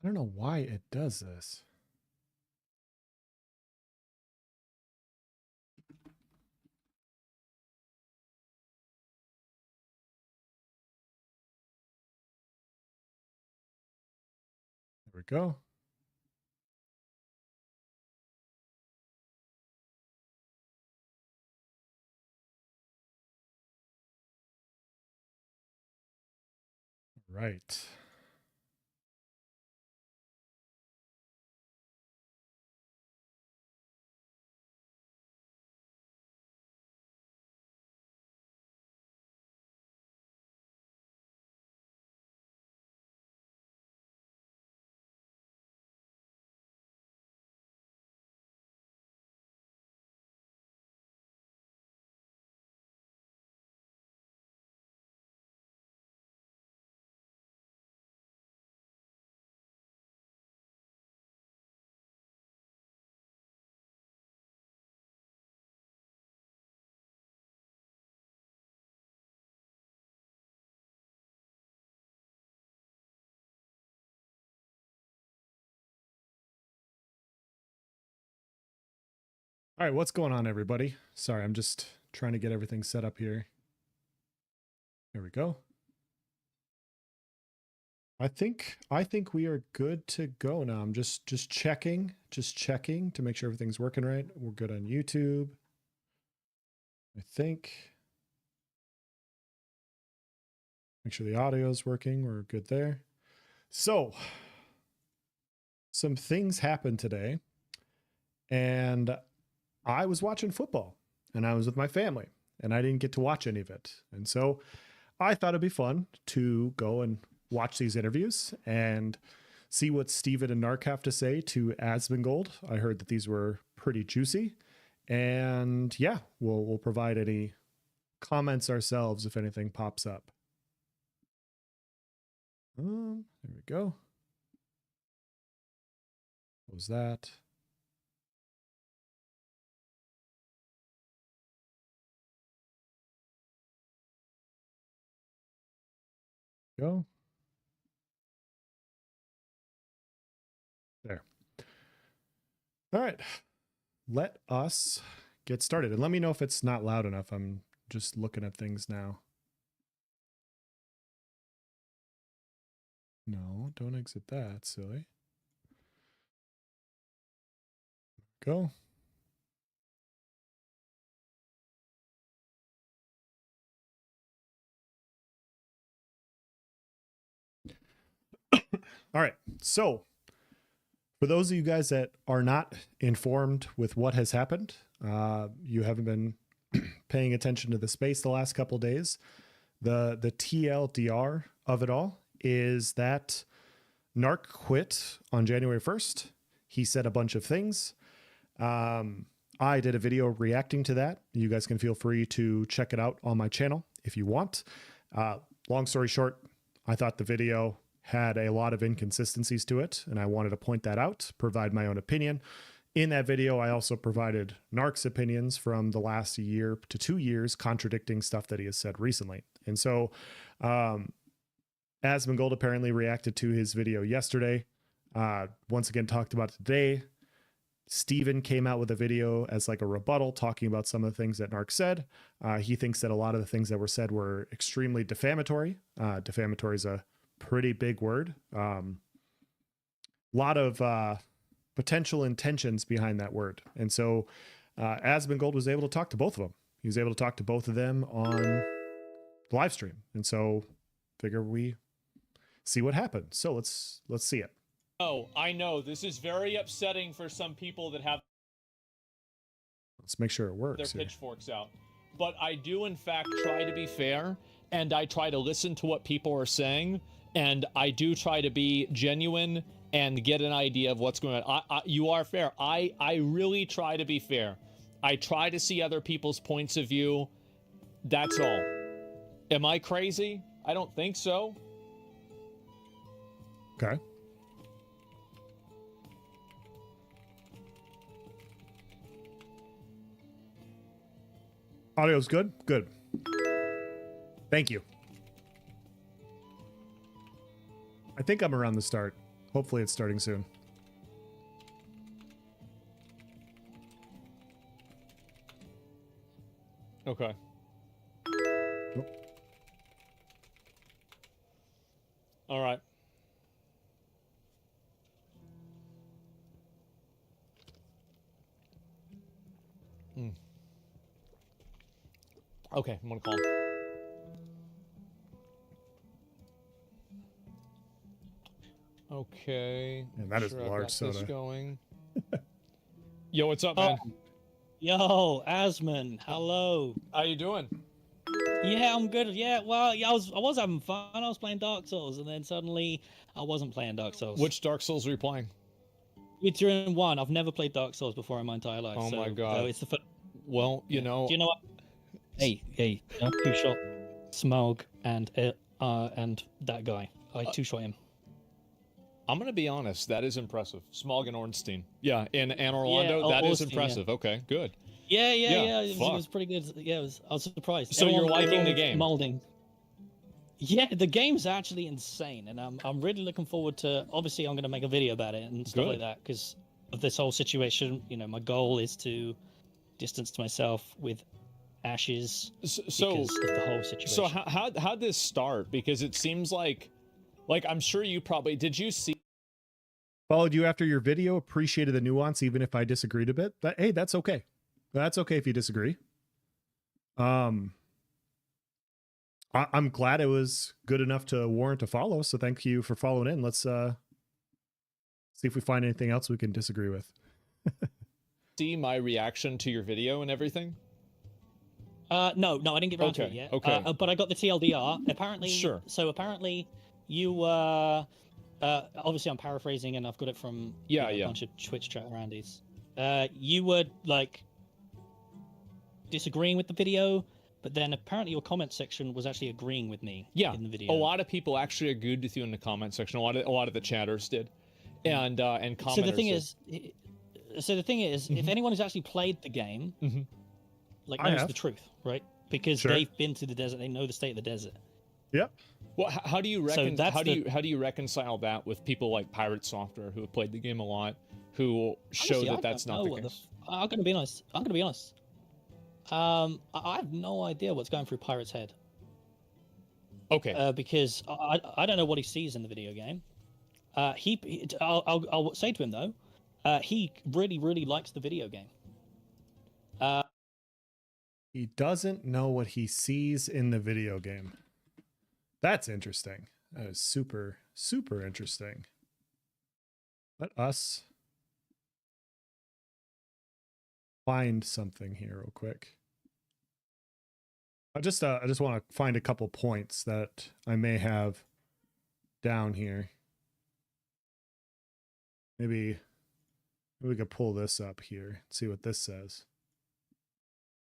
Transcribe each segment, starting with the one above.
I don't know why it does this. There we go. Right. All right, what's going on, everybody? Sorry, I'm just trying to get everything set up here. There we go. I think we are good to go now. I'm just checking to make sure everything's working right. We're good on YouTube. I think. Make sure the audio is working. We're good there. So, some things happened today, and I was watching football, and I was with my family, and I didn't get to watch any of it. And so I thought it'd be fun to go and watch these interviews and see what Steven and Nark have to say to Asmongold. I heard that these were pretty juicy. And yeah, we'll provide any comments ourselves if anything pops up. There we go. What was that? Go. There. All right. Let us get started. And let me know if it's not loud enough. I'm just looking at things now. No, don't exit that, silly. Go. All right. So, for those of you guys that are not informed with what has happened, you haven't been paying attention to the space the last couple of days. The TLDR of it all is that Narc quit on January 1st. He said a bunch of things. I did a video reacting to that. You guys can feel free to check it out on my channel if you want. Long story short, I thought the video had a lot of inconsistencies to it, and I wanted to point that out, provide my own opinion. In that video, I also provided Narc's opinions from the last year to 2 years, contradicting stuff that he has said recently. And so, Asmongold apparently reacted to his video yesterday. Once again, talked about it today. Steven came out with a video as like a rebuttal talking about some of the things that Narc said. He thinks that a lot of the things that were said were extremely defamatory. Defamatory is a pretty big word. Lot of potential intentions behind that word. And so Asmongold was able to talk to both of them. He was able to talk to both of them on the live stream. And so figure we see what happens. So let's see it. Oh, I know. This is very upsetting for some people that have Let's make sure it works. their pitchforks out. But I do, in fact, try to be fair, and I try to listen to what people are saying, and I do try to be genuine and get an idea of what's going on. You are fair. I really try to be fair. I try to see other people's points of view. That's all. Am I crazy? I don't think so. Okay. Audio's good? Good. Thank you. I think I'm around the start. hopefully it's starting soon. Okay. Oh. All right. Okay, I'm gonna call him. Okay. Man, that is sure I've large got soda. This going. Yo, what's up, man? Yo, Asman, hello. How you doing? Yeah, I'm good. Yeah, well, yeah, I was having fun. I was playing Dark Souls, and then suddenly I wasn't playing Dark Souls. Which Dark Souls are you playing? It's in one. I've never played Dark Souls before in my entire life. Oh so, my god. it's the first. Well, you know. Do you know what? Hey, two shot Smaug and that guy. I two shot him. I'm gonna be honest. That is impressive. Smog and Ornstein. Yeah, in Orlando. Yeah, that is Ornstein, impressive. yeah. Okay, good. Yeah. Yeah, It was pretty good. Yeah, I was surprised. So you're liking the game? Molding. Yeah, the game's actually insane, and I'm really looking forward to. Obviously, I'm going to make a video about it and stuff like that because of this whole situation. You know, my goal is to distance myself with Ashes So because of the whole situation. So how'd this start? Because it seems like I'm sure you probably did. You see? Followed you after your video, appreciated the nuance, even if I disagreed a bit. Hey, that's okay. That's okay if you disagree. I'm glad it was good enough to warrant a follow, so thank you for following in. Let's see if we find anything else we can disagree with. See my reaction to your video and everything? No, I didn't get around to it yet. Okay. But I got the TLDR. Apparently, Sure. So apparently, you obviously I'm paraphrasing, and I've got it from a bunch of Twitch chat aroundies. You were like disagreeing with the video, but then apparently your comment section was actually agreeing with me. In the video. A lot of people actually agreed with you in the comment section. A lot of the chatters did, and commenters. So the thing is, if anyone who's actually played the game, knows the truth, right? Because they've been to the desert, they know the state of the desert. Yep. Well, how do you how do you reconcile that with people like Pirate Software who have played the game a lot, who show that that's not the case? I'm gonna be honest. I have no idea what's going through Pirate's head. Okay. Because I don't know what he sees in the video game. I'll say to him though, he really likes the video game. He doesn't know what he sees in the video game. That's interesting. That is super interesting. Let us find something here real quick. I just want to find a couple points that I may have down here. Maybe we could pull this up here, see what this says.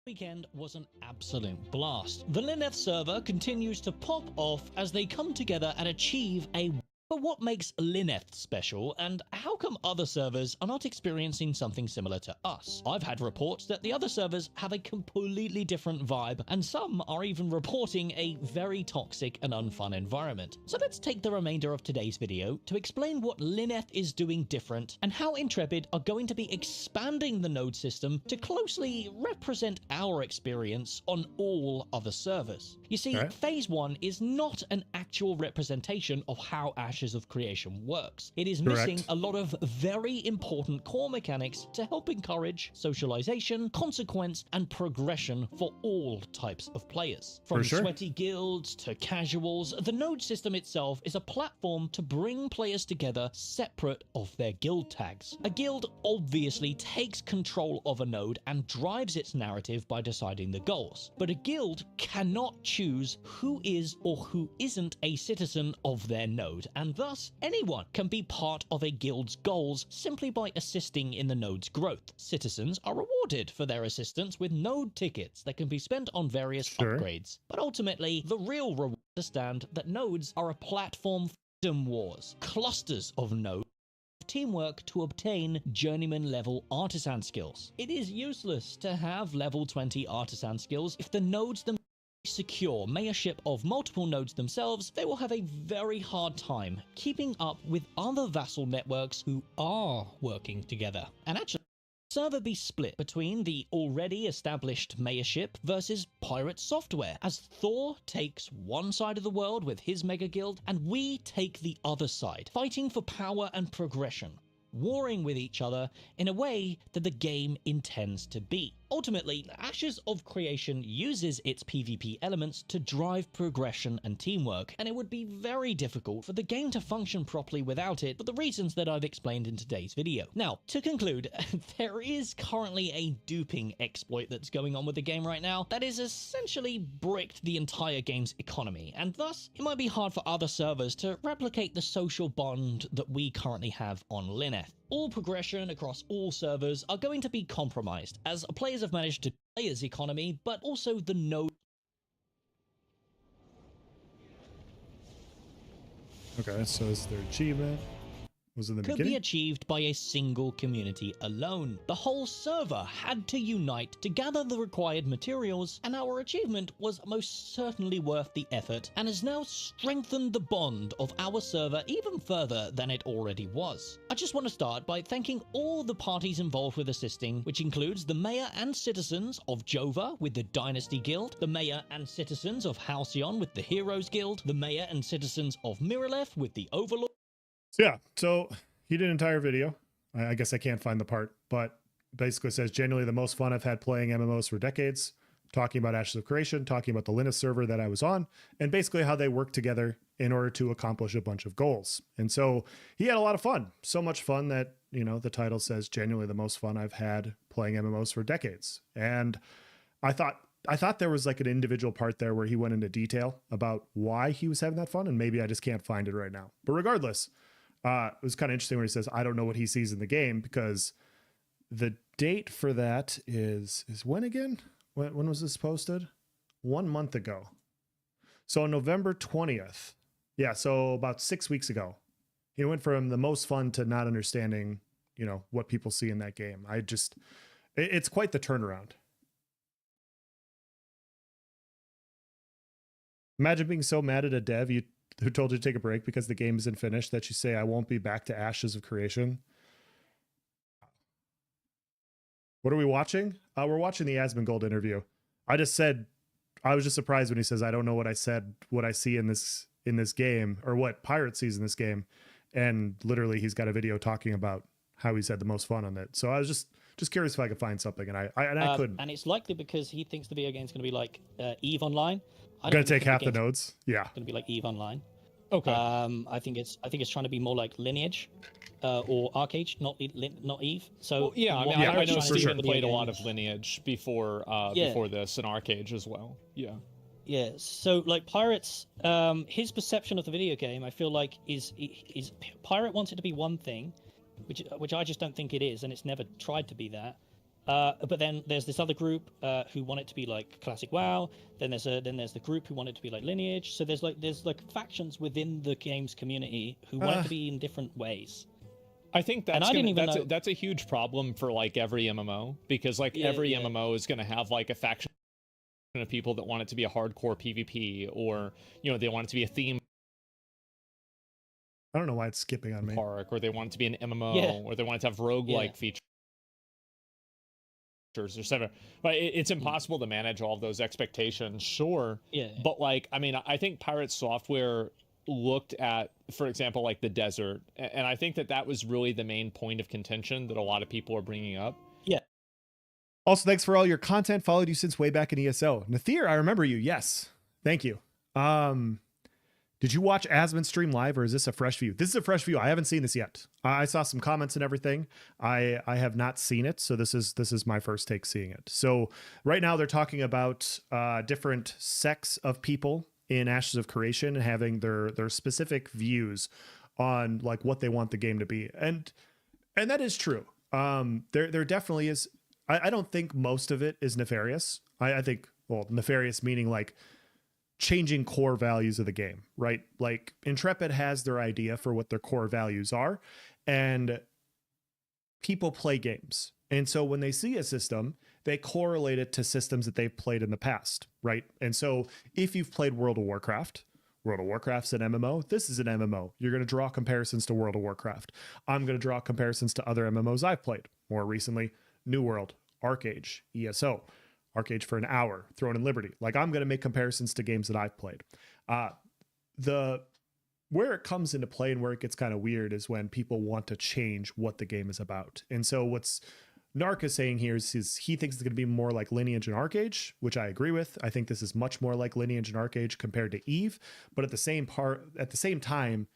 Weekend was an absolute blast. The Lineth server continues to pop off as they come together and achieve a... But what makes Lineth special, and how come other servers are not experiencing something similar to us? I've had reports that the other servers have a completely different vibe, and some are even reporting a very toxic and unfun environment. So let's take the remainder of today's video to explain what Lineth is doing different, and how Intrepid are going to be expanding the node system to closely represent our experience on all other servers. You see, Phase 1 is not an actual representation of how Ashes of Creation works. It is missing a lot of very important core mechanics to help encourage socialization, consequence, and progression for all types of players. From sweaty guilds to casuals, the node system itself is a platform to bring players together separate of their guild tags. A guild obviously takes control of a node and drives its narrative by deciding the goals, but a guild cannot choose who is or who isn't a citizen of their node, and thus anyone can be part of a guild's goals simply by assisting in the node's growth. Citizens are rewarded for their assistance with node tickets that can be spent on various upgrades, but ultimately the real reward is to understand that nodes are a platform for freedom wars, clusters of nodes, teamwork to obtain journeyman level artisan skills. It is useless to have level 20 artisan skills if the nodes themselves secure mayorship of multiple nodes themselves, they will have a very hard time keeping up with other vassal networks who are working together. And actually, server be split between the already established mayorship versus pirate software, as Thor takes one side of the world with his mega guild, and we take the other side, fighting for power and progression, warring with each other in a way that the game intends to be. Ultimately, Ashes of Creation uses its PvP elements to drive progression and teamwork, and it would be very difficult for the game to function properly without it for the reasons that I've explained in today's video. Now, to conclude, there is currently a duping exploit that's going on with the game right now that is essentially bricked the entire game's economy, and thus it might be hard for other servers to replicate the social bond that we currently have on Lineth. All progression across all servers are going to be compromised, as players have managed to players' economy, but also the node. Okay, so is their achievement? Was in the Could beginning? be achieved by a single community alone. The whole server had to unite to gather the required materials, and our achievement was most certainly worth the effort, and has now strengthened the bond of our server even further than it already was. I just want to start by thanking all the parties involved with assisting, which includes the mayor and citizens of Jova with the Dynasty Guild, the mayor and citizens of Halcyon with the Heroes Guild, the mayor and citizens of Miralef with the Overlord. So yeah, so he did an entire video. I guess I can't find the part, but basically says genuinely the most fun I've had playing MMOs for decades, talking about Ashes of Creation, talking about the Linux server that I was on, and basically how they work together in order to accomplish a bunch of goals. And so he had a lot of fun, so much fun that, you know, the title says genuinely the most fun I've had playing MMOs for decades. And I thought there was like an individual part there where he went into detail about why he was having that fun, and maybe I just can't find it right now. But regardless, it was kind of interesting where he says, I don't know what he sees in the game, because the date for that is when again? When was this posted? 1 month ago. So on November 20th. Yeah, so about 6 weeks ago. He went from the most fun to not understanding, you know, what people see in that game. It's quite the turnaround. Imagine being so mad at a dev who told you to take a break because the game isn't finished that you say, I won't be back to Ashes of Creation. What are we watching? We're watching the Asmongold interview. I was just surprised when he says, I don't know what I said, what I see in this game, or what Pirate sees in this game. And literally he's got a video talking about how he's had the most fun on it. So I was just curious if I could find something, and I couldn't. And it's likely because he thinks the video game's going to be like Eve Online. I'm going to take half the nodes. Yeah. Going to be like Eve Online. Okay. I think it's trying to be more like Lineage, or Arcade, not Eve. So Well, yeah, I mean, Yeah, I know Pirate's trying to do Steven with played a video lot of games. Lineage before this, and Arcade as well. Yeah. Yeah, so like Pirate's his perception of the video game, I feel like is Pirate wants it to be one thing, which I just don't think it is, and it's never tried to be that. But then there's this other group who want it to be like classic WoW. Then there's the group who want it to be like Lineage. So there's like factions within the game's community who want it to be in different ways. I think And I didn't even know- that's a huge problem for like every MMO, because like every MMO is going to have like a faction of people that want it to be a hardcore PvP, or you know, they want it to be a theme I don't know why it's skipping on me. park, or they want it to be an MMO, Yeah. or they want it to have roguelike features or etc. But it's impossible to manage all of those expectations, sure. Yeah. But like, I mean, I think Pirate Software looked at, for example, like the desert, and I think that was really the main point of contention that a lot of people are bringing up. Also, thanks for all your content. Followed you since way back in ESO. Nathir, I remember you. Yes. Thank you. Did you watch Asmon stream live, or is this a fresh view? This is a fresh view. I haven't seen this yet. I saw some comments and everything. I have not seen it, so this is my first take seeing it. So right now they're talking about different sects of people in Ashes of Creation and having their specific views on like what they want the game to be, and that is true. There definitely is. I don't think most of it is nefarious. I think, well, nefarious meaning like changing core values of the game, right? Like Intrepid has their idea for what their core values are, and people play games. And so when they see a system they correlate it to systems that they've played in the past, right? And so if you've played World of Warcraft's an MMO. This is an MMO. You're going to draw comparisons to World of Warcraft. I'm going to draw comparisons to other MMOs I've played. More recently, New World, Arcage, ESO, Arcage for an hour, Throne and Liberty. Like, I'm going to make comparisons to games that I've played. Where it comes into play and where it gets kind of weird is when people want to change what the game is about. And so what's Narc is saying here is he thinks it's going to be more like Lineage and Arcage, which I agree with. I think this is much more like Lineage and Arcage compared to Eve, but at the same time,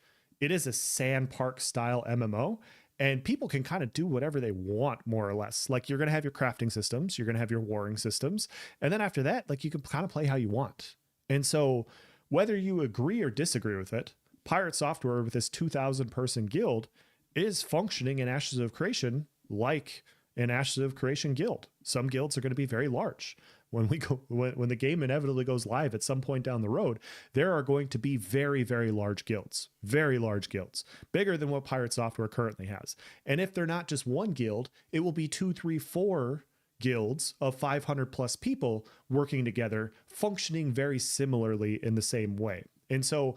it is a sandpark style MMO, and people can kind of do whatever they want, more or less. Like, you're going to have your crafting systems, you're going to have your warring systems, and then after that, like, you can kind of play how you want. And so whether you agree or disagree with it, Pirate Software with this 2,000 person guild is functioning in Ashes of Creation like an Ashes of Creation guild. Some guilds are going to be very large. When the game inevitably goes live at some point down the road, there are going to be very, very large guilds, bigger than what Pirate Software currently has. And if they're not just one guild, it will be 2, 3, 4 guilds of 500 plus people working together, functioning very similarly in the same way. And so,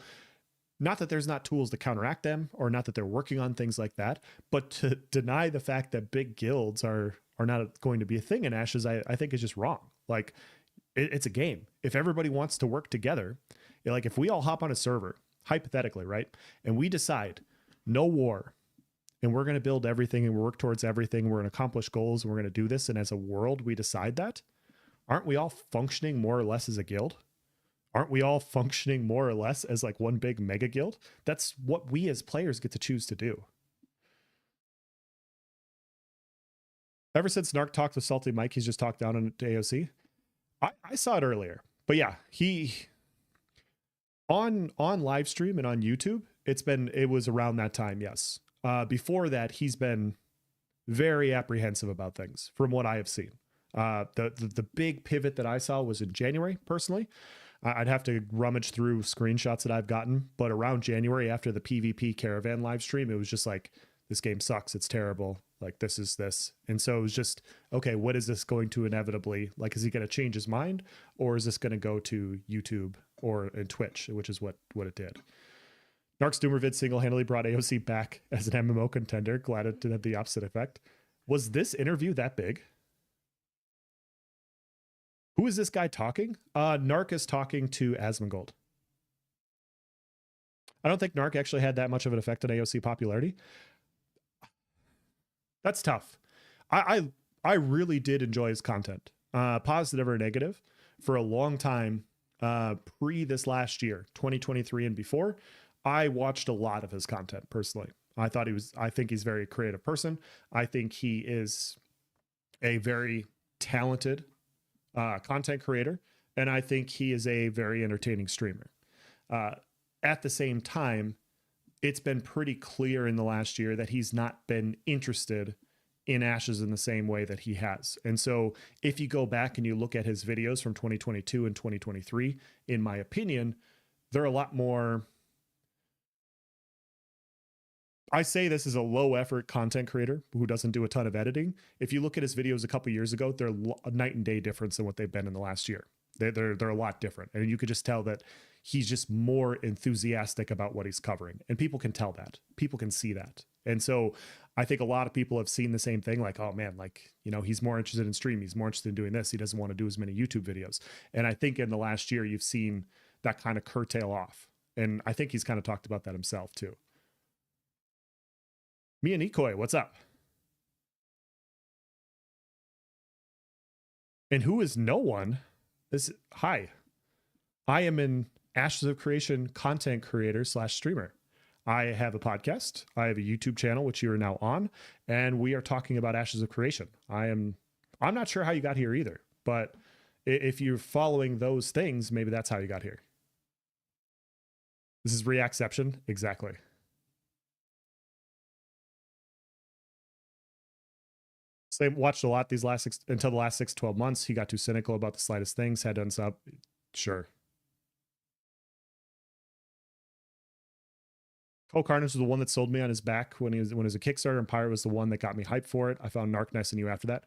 not that there's not tools to counteract them, or not that they're working on things like that, but to deny the fact that big guilds are not going to be a thing in Ashes, I think is just wrong. Like, it's a game. If everybody wants to work together, like, if we all hop on a server, hypothetically, right, and we decide no war, and we're going to build everything and work towards everything, we're going to accomplish goals, and we're going to do this, and as a world we decide that, aren't we all functioning more or less as a guild? Aren't we all functioning more or less as like one big mega guild? That's what we as players get to choose to do. Ever since Narc talked with Salty Mike, he's just talked down on AOC. I saw it earlier, but yeah, he on live stream and on YouTube, it was around that time. Yes. Before that, he's been very apprehensive about things from what I have seen. The big pivot that I saw was in January, personally. I'd have to rummage through screenshots that I've gotten, but around January, after the PvP Caravan live stream, it was just like, this game sucks. It's terrible. Like, this is this. And so it was just, okay, what is this going to inevitably, like, is he going to change his mind, or is this going to go to YouTube or Twitch, which is what it did. Narc's Doomervid single-handedly brought AOC back as an MMO contender. Glad it did have the opposite effect. Was this interview that big? Who is this guy talking? Narc is talking to Asmongold. I don't think Narc actually had that much of an effect on AOC popularity. That's tough. I really did enjoy his content, positive or negative, for a long time. Pre this last year, 2023 and before, I watched a lot of his content personally. I think he's a very creative person. I think he is a very talented content creator, and I think he is a very entertaining streamer. At the same time, it's been pretty clear in the last year that he's not been interested in Ashes in the same way that he has. And so if you go back and you look at his videos from 2022 and 2023, in my opinion, they're a lot more, I say this is a low effort content creator who doesn't do a ton of editing. If you look at his videos a couple years ago, they're a night and day difference than what they've been in the last year. They're a lot different. And you could just tell that he's just more enthusiastic about what he's covering. And people can tell that. People can see that. And so I think a lot of people have seen the same thing, like, oh man, like, you know, he's more interested in stream. He's more interested in doing this. He doesn't want to do as many YouTube videos. And I think in the last year, you've seen that kind of curtail off. And I think he's kind of talked about that himself too. Me and Nikoi, what's up? And who is no one? Hi. I am an Ashes of Creation content creator / streamer. I have a podcast. I have a YouTube channel, which you are now on, and we are talking about Ashes of Creation. I'm not sure how you got here either, but if you're following those things, maybe that's how you got here. This is Reacception. Exactly. Same, watched a lot until the last 6 to 12 months. He got too cynical about the slightest things, had to unsub. Sure. Cole Carnage was the one that sold me on his back when he was a Kickstarter, and Pyre was the one that got me hyped for it. I found Narc nice and you after that.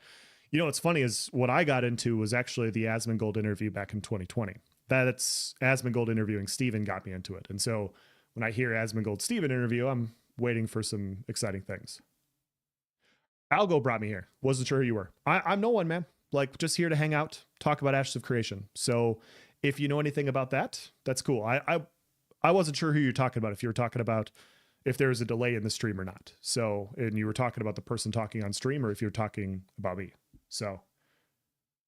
You know, what's funny is what I got into was actually the Asmongold interview back in 2020. That's Asmongold interviewing Steven got me into it. And so when I hear Asmongold Steven interview, I'm waiting for some exciting things. Algo brought me here. Wasn't sure who you were. I'm no one, man. Like, just here to hang out, talk about Ashes of Creation. So if you know anything about that, that's cool. I wasn't sure who you're talking about. If you were talking about if there was a delay in the stream or not. So, and you were talking about the person talking on stream, or if you're talking about me. So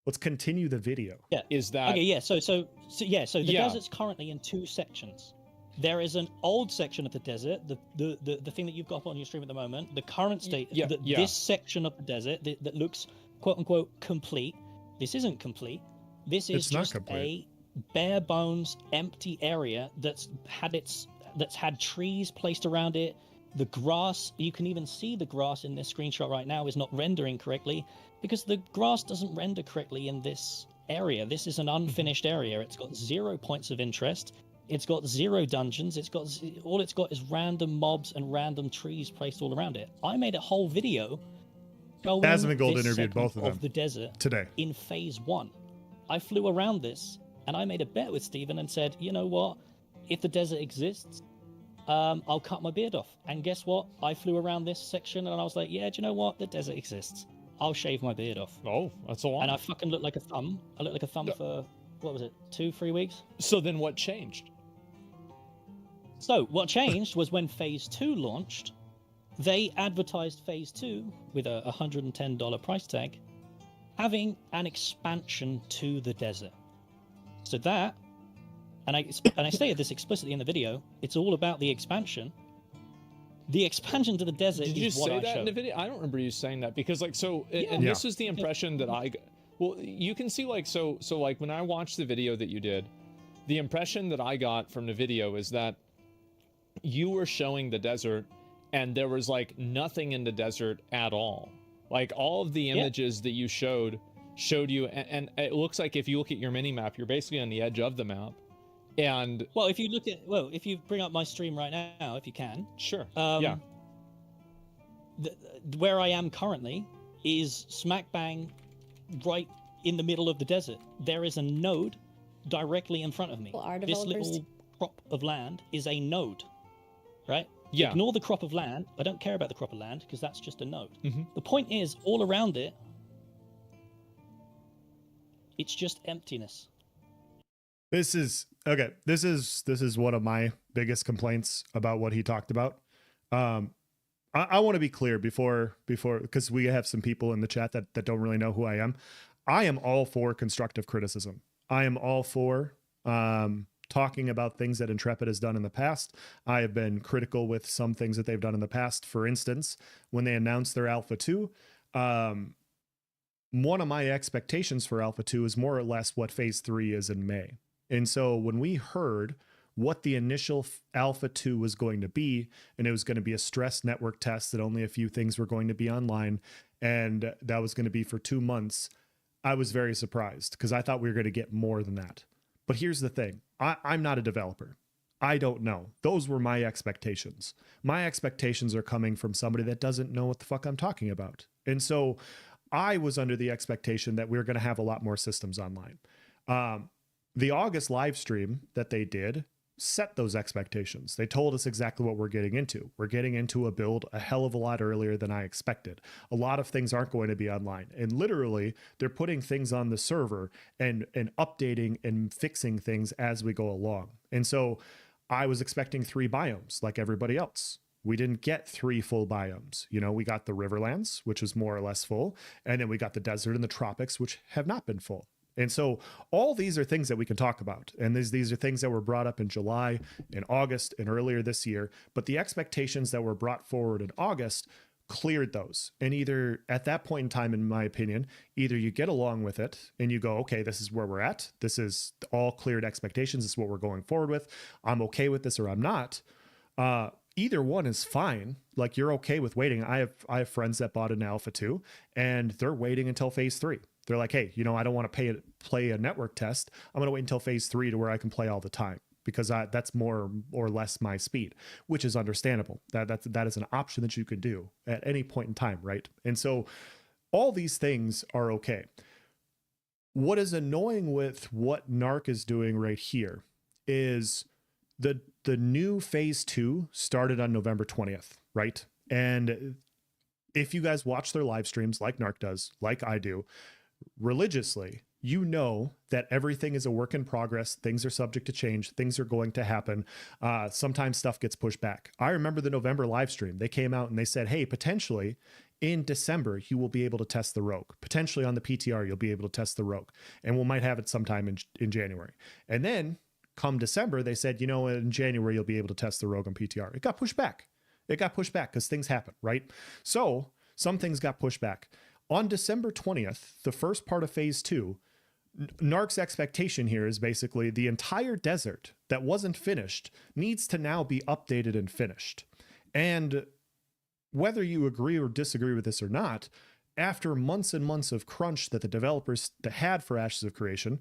let's continue the video. Yeah. Is that Okay, yeah. So the desert's currently in two sections. There is an old section of the desert, the thing that you've got up on your stream at the moment, the current state, this section of the desert that looks quote unquote complete. This isn't complete. This is just a bare bones, empty area that's had trees placed around it. The grass, you can even see the grass in this screenshot right now is not rendering correctly because the grass doesn't render correctly in this area. This is an unfinished area. It's got 0 points of interest. It's got 0 dungeons. All it's got is random mobs and random trees placed all around it. I made a whole video showing Asmongold this interviewed both of them of the desert today in phase 1. I flew around this and I made a bet with Steven and said, you know what? If the desert exists, I'll cut my beard off. And guess what? I flew around this section and I was like, yeah, do you know what? The desert exists. I'll shave my beard off. Oh, that's a lot. And I fucking look like a thumb. I look like a thumb for, what was it, 2-3 weeks? So then what changed? So what changed was when phase 2 launched, they advertised phase 2 with a $110 price tag, having an expansion to the desert. So that, and I stated this explicitly in the video, it's all about the expansion. The expansion to the desert Did you is what say I that showed. in the video? I don't remember you saying that because like, so, Yeah. and this is the impression that I, well, you can see like, so like when I watched the video that you did, the impression that I got from the video is that you were showing the desert and there was like nothing in the desert at all. Like all of the images that you showed you, and it looks like if you look at your mini map, you're basically on the edge of the map. And well, if you bring up my stream right now, if you can. Sure. Where I am currently is smack bang right in the middle of the desert. There is a node directly in front of me. Are This developers little crop of land is a node, right? Yeah. Ignore the crop of land. I don't care about the crop of land because that's just a node. Mm-hmm. The point is, all around it, it's just emptiness. This is okay. This is one of my biggest complaints about what he talked about. I want to be clear before because we have some people in the chat that don't really know who I am. I am all for constructive criticism. I am all for talking about things that Intrepid has done in the past. I have been critical with some things that they've done in the past. For instance, when they announced their Alpha 2, one of my expectations for Alpha 2 is more or less what Phase 3 is in May. And so when we heard what the initial Alpha 2 was going to be, and it was going to be a stress network test that only a few things were going to be online, and that was going to be for 2 months, I was very surprised because I thought we were going to get more than that. But here's the thing. I'm not a developer. I don't know. Those were my expectations. My expectations are coming from somebody that doesn't know what the fuck I'm talking about. And so I was under the expectation that we were going to have a lot more systems online. The August live stream that they did set those expectations. They told us exactly what we're getting into. We're getting into a build a hell of a lot earlier than I expected. A lot of things aren't going to be online. And literally, they're putting things on the server and updating and fixing things as we go along. And so I was expecting 3 biomes like everybody else. We didn't get 3 full biomes. You know, we got the Riverlands, which is more or less full. And then we got the desert and the tropics, which have not been full. And so all these are things that we can talk about. And these are things that were brought up in July, in August, and earlier this year. But the expectations that were brought forward in August cleared those. And either at that point in time, in my opinion, either you get along with it and you go, okay, this is where we're at. This is all cleared expectations. This is what we're going forward with. I'm okay with this or I'm not. Either one is fine. Like, you're okay with waiting. I have friends that bought an Alpha 2 and they're waiting until Phase 3. They're like, hey, you know, I don't want to play a network test. I'm going to wait until Phase 3 to where I can play all the time because that's more or less my speed, which is understandable. That is an option that you could do at any point in time, right? And so All these things are okay. What is annoying with what Narc is doing right here is the new phase 2 started on November 20th, right? And if you guys watch their live streams like Narc does, like I do, religiously, you know that everything is a work in progress. Things are subject to change. Things are going to happen. Sometimes stuff gets pushed back. I remember the November live stream. They came out and they said, hey, potentially in December, you will be able to test the Rogue. Potentially on the PTR, you'll be able to test the Rogue. And we might have it sometime in January. And then come December, they said, in January, you'll be able to test the Rogue on PTR. It got pushed back. It got pushed back because things happen, right? So some things got pushed back. On December 20th, the first part of phase 2, Narc's expectation here is basically the entire desert that wasn't finished needs to now be updated and finished. And whether you agree or disagree with this or not, after months and months of crunch that the developers had for Ashes of Creation,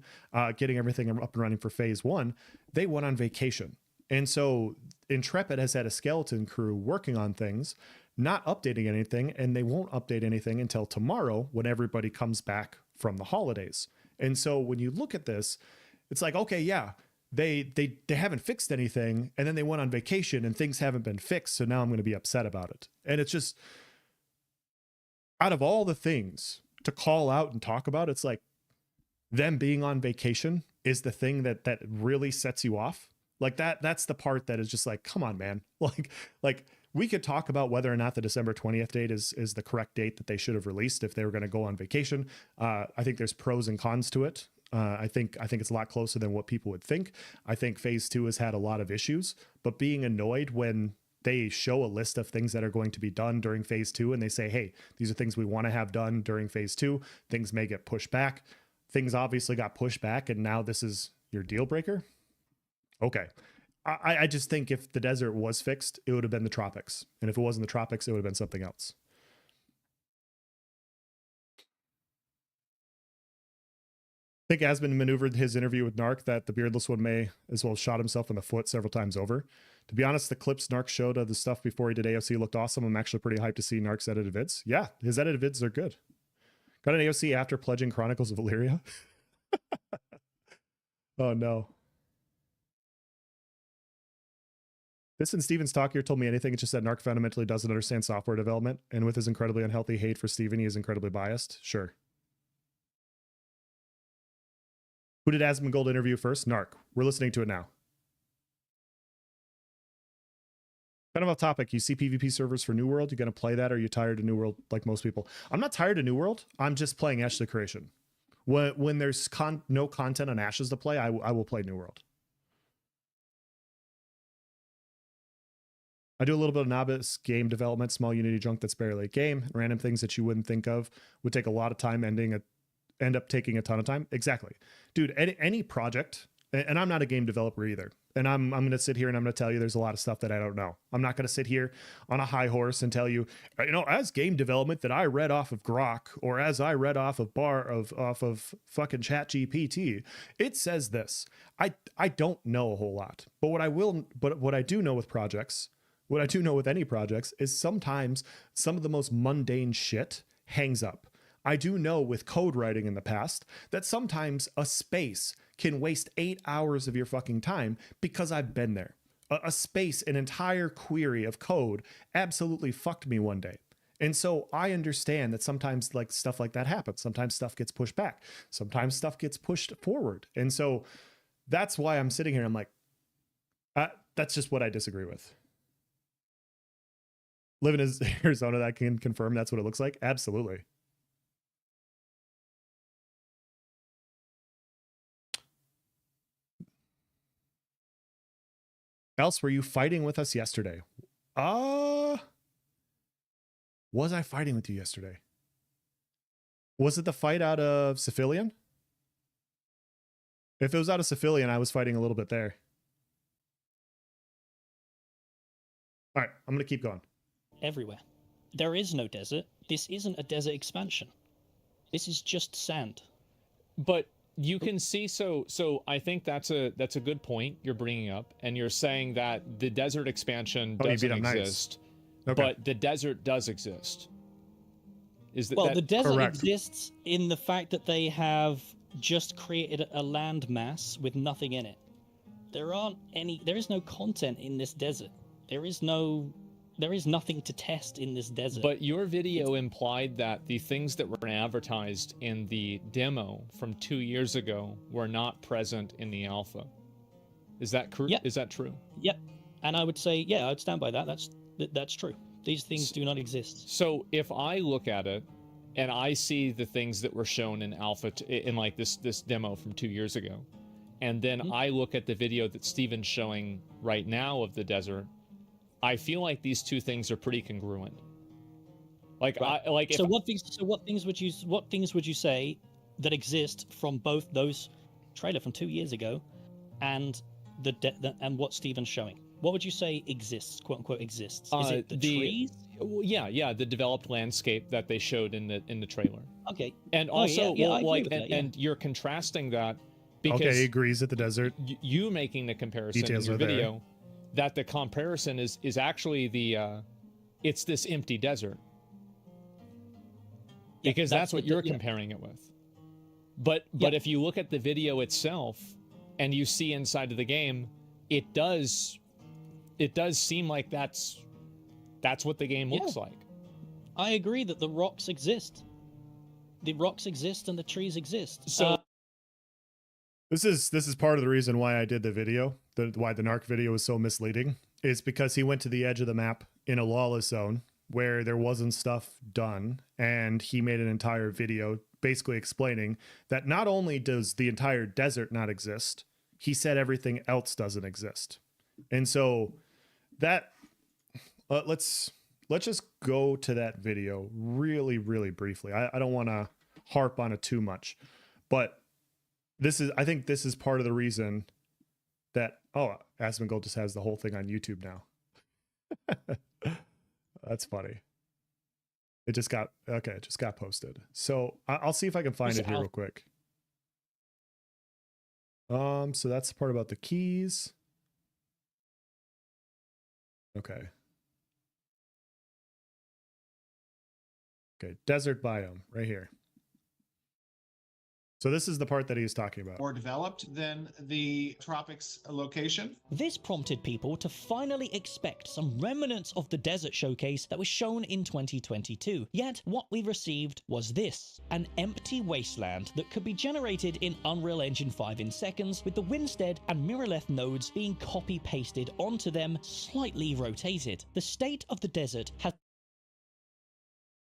getting everything up and running for phase 1, they went on vacation. And so Intrepid has had a skeleton crew working on things, not updating anything, and they won't update anything until tomorrow when everybody comes back from the holidays. And so when you look at this, it's like, okay, yeah, they haven't fixed anything, and then they went on vacation and things haven't been fixed, so now I'm going to be upset about it. And it's just, out of all the things to call out and talk about, it's like them being on vacation is the thing that really sets you off. Like that's the part that is just like, come on, man. Like we could talk about whether or not the December 20th date is the correct date that they should have released if they were going to go on vacation. I think there's pros and cons to it. I think it's a lot closer than what people would think. I think phase 2 has had a lot of issues, but being annoyed when they show a list of things that are going to be done during phase 2 and they say, hey, these are things we want to have done during phase 2. Things may get pushed back. Things obviously got pushed back, and now this is your deal breaker. Okay. I just think if the desert was fixed, it would have been the tropics. And if it wasn't the tropics, it would have been something else. I think Asmund maneuvered his interview with Narc that the beardless one may as well shot himself in the foot several times over. To be honest, the clips Narc showed of the stuff before he did AOC looked awesome. I'm actually pretty hyped to see Narc's edited vids. Yeah, his edited vids are good. Got an AOC after pledging Chronicles of Illyria. Oh no. This and Steven's talk here told me anything. It's just that Narc fundamentally doesn't understand software development, and with his incredibly unhealthy hate for Steven, he is incredibly biased. Sure. Who did Asmongold interview first? Narc. We're listening to it now. Kind of off topic, you see PvP servers for New World? You going to play that, or are you tired of New World like most people? I'm not tired of New World. I'm just playing Ashes of Creation. When there's no content on Ashes to play, I will play New World. I do a little bit of novice game development, small Unity junk that's barely late game, random things that you wouldn't think of, would take a lot of time, end up taking a ton of time. Exactly. Dude, any project, and I'm not a game developer either. And I'm going to sit here and I'm going to tell you there's a lot of stuff that I don't know. I'm not going to sit here on a high horse and tell you, as game development that I read off of Grok, or as I read off of off of fucking ChatGPT, it says this. I don't know a whole lot. But what I do know with projects, what I do know with any projects is sometimes some of the most mundane shit hangs up. I do know with code writing in the past that sometimes a space can waste 8 hours of your fucking time because I've been there. A space, an entire query of code absolutely fucked me one day. And so I understand that sometimes like stuff like that happens. Sometimes stuff gets pushed back. Sometimes stuff gets pushed forward. And so that's why I'm sitting here. I'm like, that's just what I disagree with. Living in Arizona, that can confirm that's what it looks like. Absolutely. Else, were you fighting with us yesterday? Was I fighting with you yesterday? Was it the fight out of Cephalion? If it was out of Cephalion, I was fighting a little bit there. All right, I'm going to keep going. Everywhere. There is no desert. This isn't a desert expansion. This is just sand. But you can see, so I think that's a good point you're bringing up, and you're saying that the desert expansion doesn't exist, okay. But the desert does exist. Is that Well, that the desert Correct. exists in the fact that they have just created a land mass with nothing in it. There is no content in this desert. There is nothing to test in this desert. But your video implied that the things that were advertised in the demo from 2 years ago were not present in the alpha. Is that correct? Yep. Is that true? Yep. And I would say, yeah, I'd stand by that. That's true. These things do not exist. So if I look at it and I see the things that were shown in alpha in like this demo from 2 years ago, and then I look at the video that Steven's showing right now of the desert, I feel like these two things are pretty congruent. Like, Right. if So what things would you say that exist from both those trailer from 2 years ago and and what Steven's showing? What would you say exists, quote unquote exists? Is it the trees? Yeah, the developed landscape that they showed in the trailer. Okay. And Oh, also, yeah, I well, agree like, with that, yeah. and you're contrasting that because Okay, he agrees that the desert you making the comparison details in your are there. video, that the comparison is actually it's this empty desert. Yeah, Because that's what you're yeah. comparing it with. But if you look at the video itself and you see inside of the game, it does seem like that's what the game looks like. I agree that the rocks exist. The rocks exist and the trees exist. So This is part of the reason why I did the video, why the Narc video was so misleading, is because he went to the edge of the map in a lawless zone where there wasn't stuff done, and he made an entire video basically explaining that not only does the entire desert not exist, he said everything else doesn't exist. And so that let's just go to that video really, really briefly. I don't want to harp on it too much, but I think this is part of the reason that, Asmongold just has the whole thing on YouTube now. That's funny. It just got posted. So I'll see if I can find it here real quick. So that's the part about the keys. Okay. Okay, desert biome right here. So this is the part that he's talking about. More developed than the tropics location. This prompted people to finally expect some remnants of the desert showcase that was shown in 2022. Yet, what we received was this: an empty wasteland that could be generated in Unreal Engine 5 in seconds, with the Winstead and Mirrorleth nodes being copy-pasted onto them, slightly rotated. The state of the desert has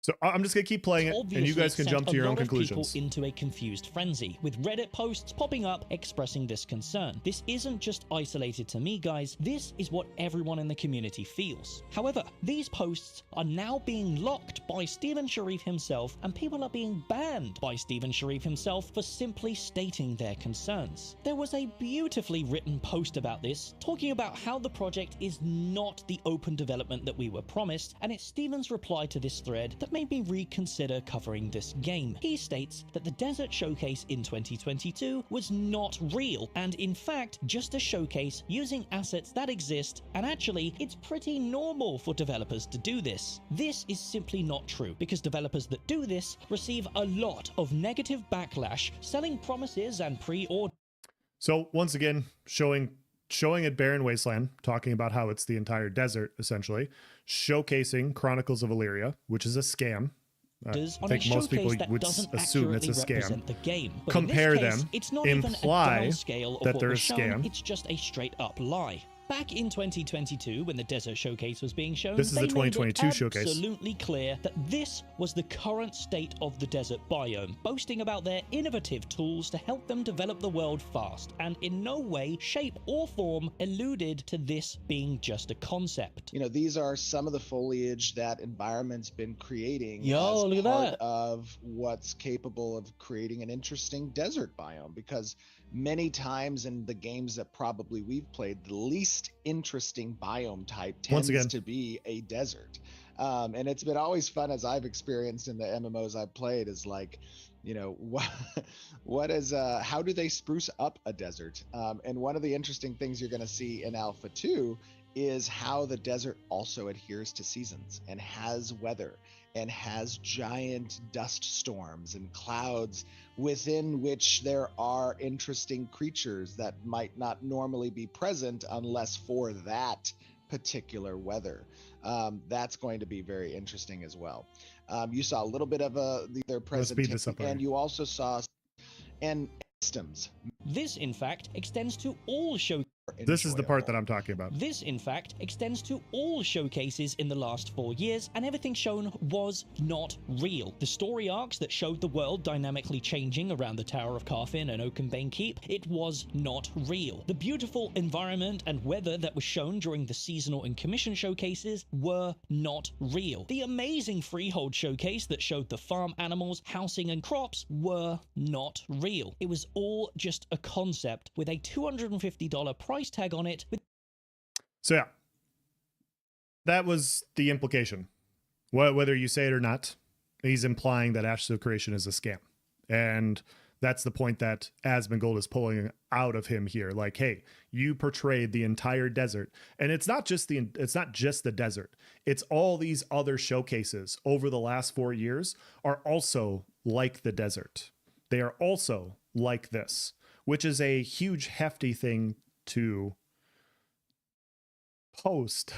So I'm just going to keep playing it, and you guys can jump to your own conclusions. People into a confused frenzy, with Reddit posts popping up expressing this concern. This isn't just isolated to me, guys. This is what everyone in the community feels. However, these posts are now being locked by Steven Sharif himself, and people are being banned by Steven Sharif himself for simply stating their concerns. There was a beautifully written post about this, talking about how the project is not the open development that we were promised, and it's Steven's reply to this thread that made me reconsider covering this game. He states that the Desert Showcase in 2022 was not real, and in fact just a showcase using assets that exist, and actually it's pretty normal for developers to do this. This is simply not true, because developers that do this receive a lot of negative backlash, selling promises and pre-order. So once again, showing a barren wasteland, talking about how it's the entire desert, essentially, showcasing Chronicles of Illyria, which is a scam. I think most people would assume it's a scam. The game. But compare in this case, them, it's not imply even a scale of that what they're a was shown, scam. it's just a straight up lie. Back in 2022, when the Desert Showcase was being shown, This is they the 2022 made it showcase. absolutely clear that this was the current state of the desert biome, boasting about their innovative tools to help them develop the world fast, and in no way, shape, or form alluded to this being just a concept. You know, these are some of the foliage that environment's been creating Yo, as look at part that. of what's capable of creating an interesting desert biome, because many times in the games that probably we've played, the least interesting biome type tends to be a desert. And it's been always fun, as I've experienced in the MMOs I've played, is like, you know, how do they spruce up a desert? And one of the interesting things you're going to see in Alpha 2 is how the desert also adheres to seasons and has weather and has giant dust storms and clouds within which there are interesting creatures that might not normally be present unless for that particular weather. That's going to be very interesting as well. You saw a little bit of their presentation, and you also saw and systems. This, in fact, extends to all show. This is the part that I'm talking about. This, in fact, extends to all showcases in the last 4 years, and everything shown was not real. The story arcs that showed the world dynamically changing around the Tower of Carfin and Oakenbane Keep, it was not real. The beautiful environment and weather that was shown during the seasonal and commission showcases were not real. The amazing Freehold showcase that showed the farm animals, housing, and crops were not real. It was all just a concept with a $250 price tag on it. So yeah, that was the implication. Whether you say it or not, he's implying that Ashes of Creation is a scam. And that's the point that Asmongold is pulling out of him here. Like, hey, you portrayed the entire desert. And it's not just the desert. It's all these other showcases over the last 4 years are also like the desert. They are also like this, which is a huge, hefty thing to post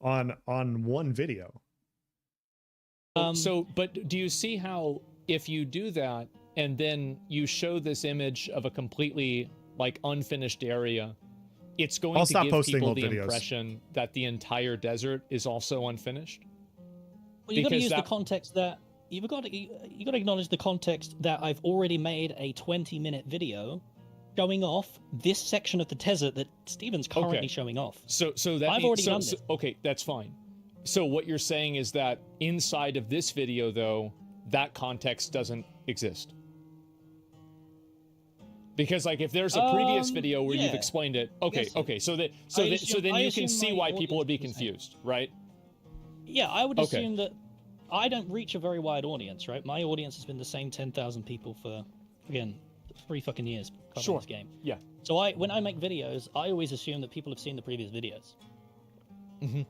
on one video. But do you see how if you do that and then you show this image of a completely like unfinished area, it's going to give people the impression that the entire desert is also unfinished? Well, you've got to use the context that you got to acknowledge the context that I've already made a 20-minute video showing off this section of the desert that Steven's currently showing off. So that I've already done this. Okay, that's fine. So what you're saying is that inside of this video, though, that context doesn't exist. Because like if there's a previous video where you've explained it, so then you can see why people would be confused, right? Yeah, I would assume that I don't reach a very wide audience, right? My audience has been the same 10,000 people for, again, 3 fucking years covering this game. Yeah. So when I make videos, I always assume that people have seen the previous videos. Mm-hmm.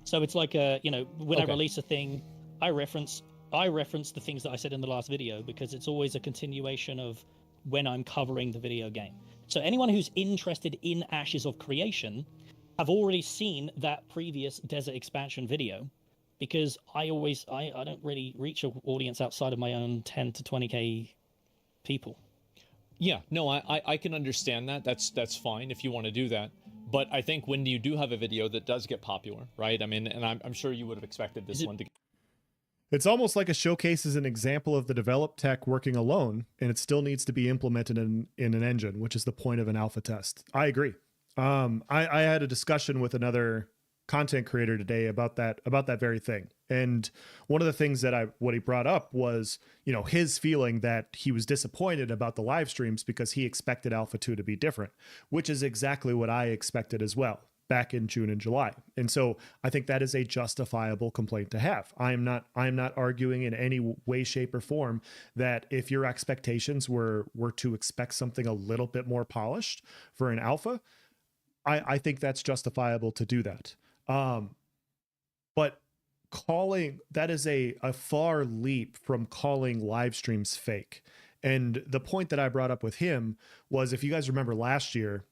So it's like when I release a thing, I reference the things that I said in the last video because it's always a continuation of when I'm covering the video game. So anyone who's interested in Ashes of Creation have already seen that previous Desert Expansion video because I don't really reach an audience outside of my own 10 to 20k people. Yeah, no, I can understand that. That's fine if you want to do that. But I think when you do have a video that does get popular, right? I mean, and I'm sure you would have expected this one to. It's almost like a showcase is an example of the developed tech working alone, and it still needs to be implemented in an engine, which is the point of an alpha test. I agree. I had a discussion with another content creator today about that very thing. And one of the things what he brought up was, his feeling that he was disappointed about the live streams because he expected Alpha 2 to be different, which is exactly what I expected as well back in June and July. And so I think that is a justifiable complaint to have. I'm not arguing in any way, shape, or form that if your expectations were to expect something a little bit more polished for an alpha, I think that's justifiable to do that. But calling that is a far leap from calling live streams fake. And the point that I brought up with him was, if you guys remember last year,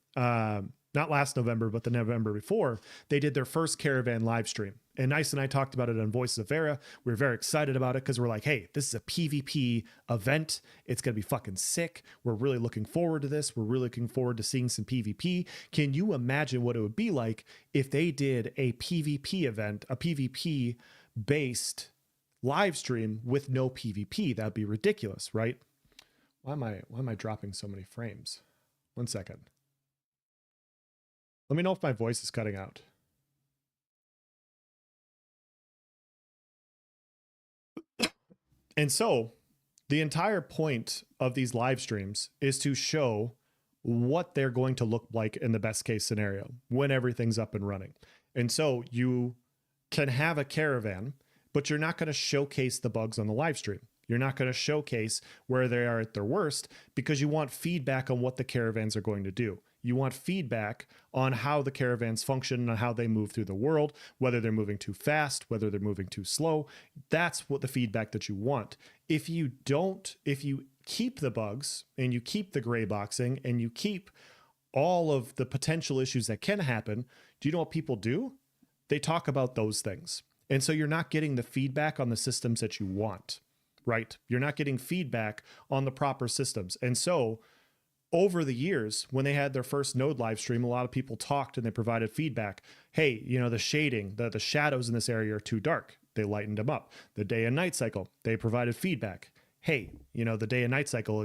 not last November, but the November before, they did their first caravan live stream. And Nice and I talked about it on Voices of Vera. We were very excited about it because we're like, hey, this is a PvP event. It's going to be fucking sick. We're really looking forward to this. We're really looking forward to seeing some PvP. Can you imagine what it would be like if they did a PvP event, a PvP based live stream with no PvP? That'd be ridiculous, right? Why am I dropping so many frames? 1 second. Let me know if my voice is cutting out. And so the entire point of these live streams is to show what they're going to look like in the best case scenario when everything's up and running. And so you can have a caravan, but you're not going to showcase the bugs on the live stream. You're not going to showcase where they are at their worst because you want feedback on what the caravans are going to do. You want feedback on how the caravans function and how they move through the world, whether they're moving too fast, whether they're moving too slow. That's what the feedback that you want. If you keep the bugs and you keep the gray boxing and you keep all of the potential issues that can happen, do you know what people do? They talk about those things. And so you're not getting the feedback on the systems that you want, right? You're not getting feedback on the proper systems. And so over the years, when they had their first node live stream, a lot of people talked and they provided feedback. Hey, the shading, the shadows in this area are too dark. They lightened them up. The day and night cycle, they provided feedback. Hey, the day and night cycle,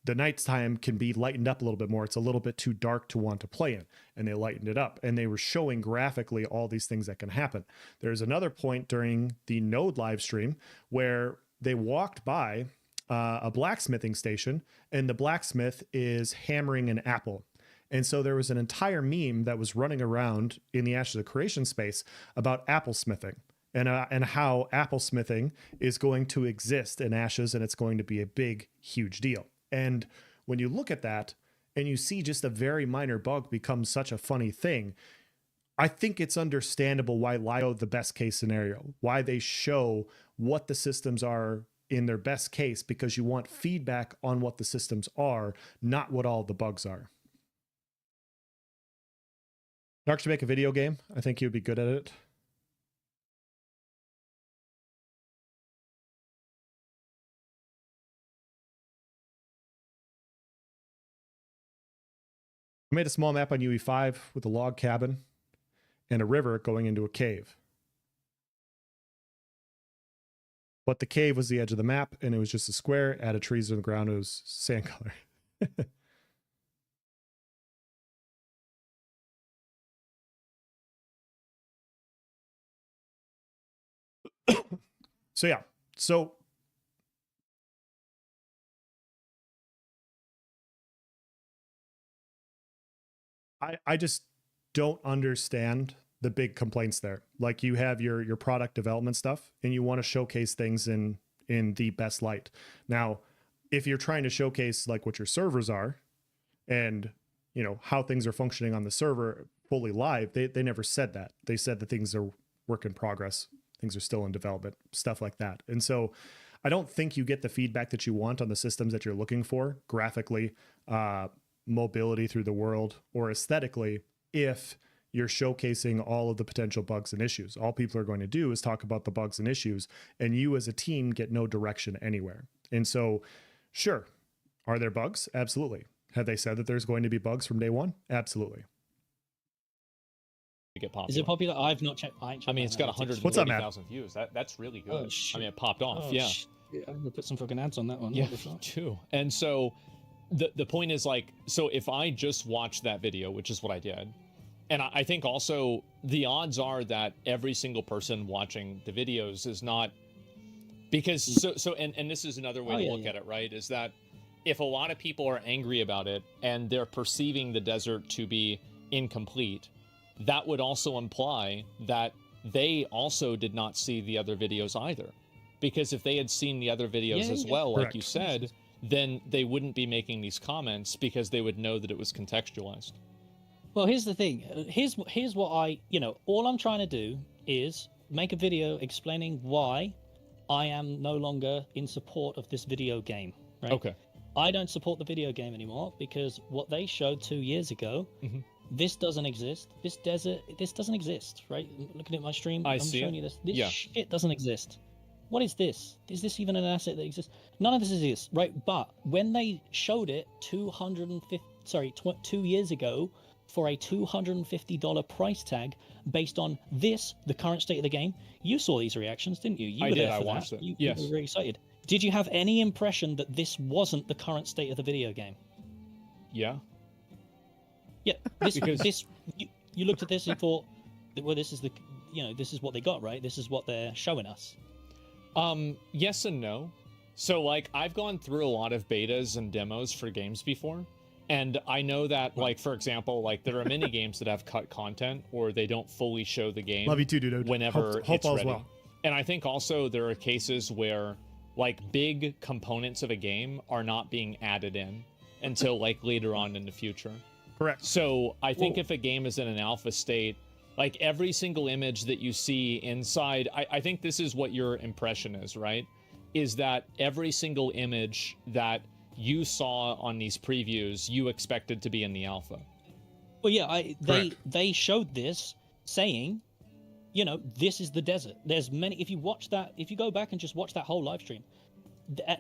the nighttime can be lightened up a little bit more. It's a little bit too dark to want to play in, and they lightened it up. And they were showing graphically all these things that can happen. There's another point during the node live stream where they walked by a blacksmithing station, and the blacksmith is hammering an apple. And so there was an entire meme that was running around in the Ashes of Creation space about apple smithing. And how apple smithing is going to exist in Ashes, and it's going to be a big, huge deal. And when you look at that and you see just a very minor bug become such a funny thing, I think it's understandable why LIO the best case scenario, why they show what the systems are in their best case, because you want feedback on what the systems are, not what all the bugs are. Narc should make a video game. I think he would be good at it. I made a small map on UE5 with a log cabin and a river going into a cave. But the cave was the edge of the map, and it was just a square, added trees on the ground, it was sand color. So yeah, I just don't understand the big complaints there. Like, you have your product development stuff and you want to showcase things in the best light. Now, if you're trying to showcase like what your servers are and how things are functioning on the server fully live, they never said that. They said that things are work in progress, things are still in development, stuff like that. And so I don't think you get the feedback that you want on the systems that you're looking for graphically, mobility through the world, or aesthetically, if you're showcasing all of the potential bugs and issues. All people are going to do is talk about the bugs and issues, and you as a team get no direction anywhere. And so, sure, are there bugs? Absolutely. Have they said that there's going to be bugs from day one? Absolutely. Get popular. Is it popular? I've not checked. I mean, it's got 140,000 views. That's really good. I mean, it popped off. Yeah. I'm gonna put some fucking ads on that one. Yeah, me too. And so the point is, like, so if I just watched that video, which is what I did, and I think also the odds are that every single person watching the videos is not, because and this is another way to look at it, right? Is that if a lot of people are angry about it and they're perceiving the desert to be incomplete, that would also imply that they also did not see the other videos either. Because if they had seen the other videos as well, like you said, then they wouldn't be making these comments because they would know that it was contextualized. Well, here's the thing. Here's what all I'm trying to do is make a video explaining why I am no longer in support of this video game, right? Okay. I don't support the video game anymore because what they showed 2 years ago, this doesn't exist. This desert, this doesn't exist, right? Looking at my stream, I'm showing you this. This shit doesn't exist. What is this? Is this even an asset that exists? None of this exists, right? But when they showed it 2 years ago for a $250 price tag based on this, the current state of the game, you saw these reactions, didn't you? You were there for that. I watched it. You were very excited. Did you have any impression that this wasn't the current state of the video game? Yeah. Yeah. This you looked at this and thought, well, this is this is what they got, right? This is what they're showing us. Yes and no. So, like, I've gone through a lot of betas and demos for games before, and I know that, like, for example, like, there are many games that have cut content or they don't fully show the game. Love you too, dude. Whenever it's ready. Well. And I think also there are cases where, like, big components of a game are not being added in until, like, later on in the future. Correct. So I think if a game is in an alpha state, like every single image that you see inside, I think this is what your impression is, right? Is that every single image that you saw on these previews, you expected to be in the alpha. Well, yeah, they showed this saying, you know, this is the desert. There's many. If you watch that, if you go back and just watch that whole live stream,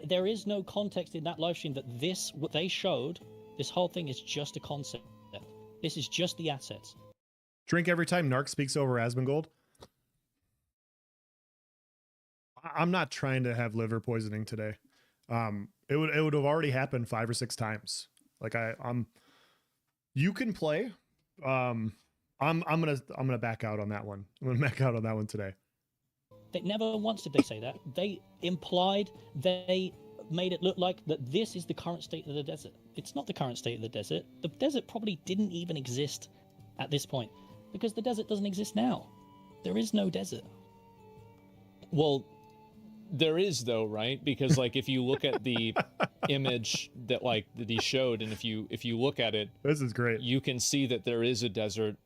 there is no context in that live stream that this, what they showed, this whole thing is just a concept. This is just the assets. Drink every time Narc speaks over Asmongold. I'm not trying to have liver poisoning today. It would have already happened 5 or 6 times. Like I'm you can play. I'm gonna back out on that one. I'm gonna back out on that one today. They never once did they say that. They implied, they made it look like that this is the current state of the desert. It's not the current state of the desert. The desert probably didn't even exist at this point, because the desert doesn't exist now. There is no desert. Well, there is though, right? Because like if you look at the image that he showed, and if you look at it, this is great. You can see that there is a desert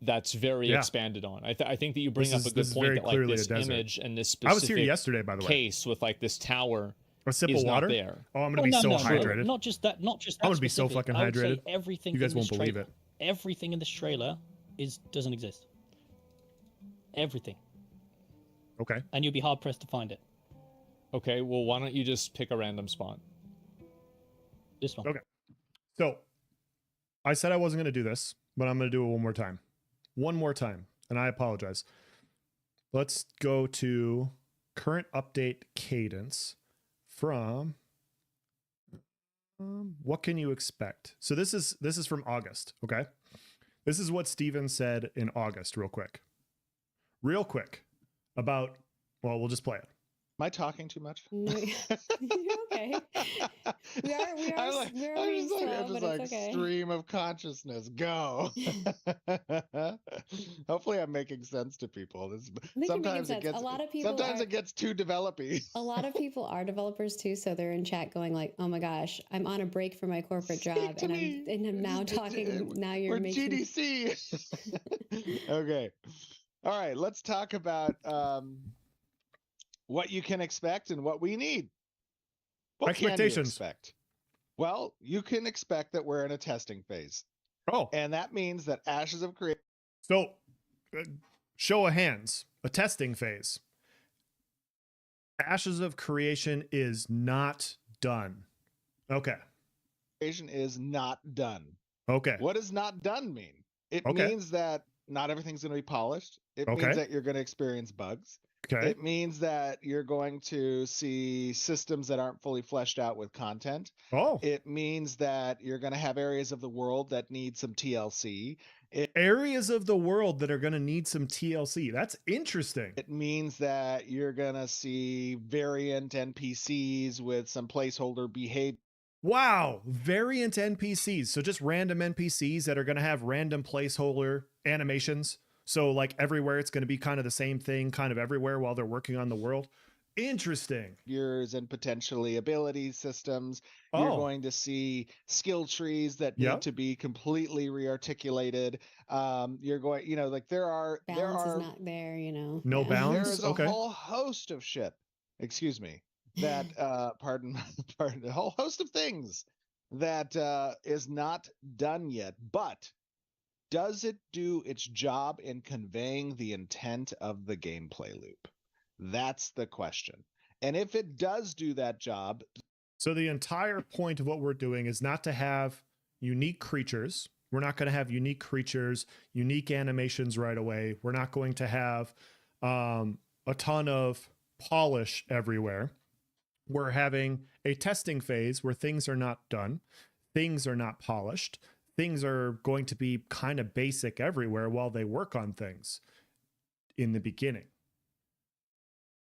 that's very expanded on. I think that you bring up a good point that like this image and this specific I was here yesterday, by the way. Case with like this tower. A sip of water. Not there. Oh, I'm gonna be so hydrated. Not just that. Not just that. I'm gonna be so fucking hydrated. Everything. You guys won't believe it. Everything in this trailer doesn't exist. Everything. Okay. And you'll be hard pressed to find it. Okay. Well, why don't you just pick a random spot? This one. Okay. So, I said I wasn't gonna do this, but I'm gonna do it one more time. One more time, and I apologize. Let's go to current update cadence from what can you expect? So this is from August, okay? This is what Steven said in August, real quick, about, well, we'll just play it. Am I talking too much? You're okay. We're slow, but it's okay. Stream of consciousness, go. Hopefully I'm making sense to people. Sometimes it gets, it gets too developy. A lot of people are developers too, so they're in chat going like, "Oh my gosh, I'm on a break from my corporate job, and I'm now talking. Now you're making GDC." Okay, all right. Let's talk about what you can expect and what we need. What expectations? Can you expect? Well, you can expect that we're in a testing phase. Oh, and that means that Ashes of Creation. So, show of hands, a testing phase. Ashes of Creation is not done. Okay. Creation is not done. Okay. What does not done mean? It means that not everything's going to be polished. It means that you're going to experience bugs. Okay. It means that you're going to see systems that aren't fully fleshed out with content. Oh. It means that you're going to have areas of the world that need some TLC. Areas of the world that are going to need some TLC. That's interesting. It means that you're going to see variant NPCs with some placeholder behavior. Wow. Variant NPCs. So just random NPCs that are going to have random placeholder animations. So like everywhere, it's going to be kind of the same thing, kind of everywhere while they're working on the world. Interesting. Yours and potentially ability systems. You're going to see skill trees that need to be completely rearticulated. You're going, you know, like balance is not there, you know. No balance. There's a whole host of shit. Excuse me. That pardon, a whole host of things that is not done yet, but does it do its job in conveying the intent of the gameplay loop? That's the question. And if it does do that job. So the entire point of what we're doing is not to have unique creatures. We're not going to have unique creatures, unique animations right away. We're not going to have a ton of polish everywhere. We're having a testing phase where things are not done. Things are not polished. Things are going to be kind of basic everywhere while they work on things in the beginning.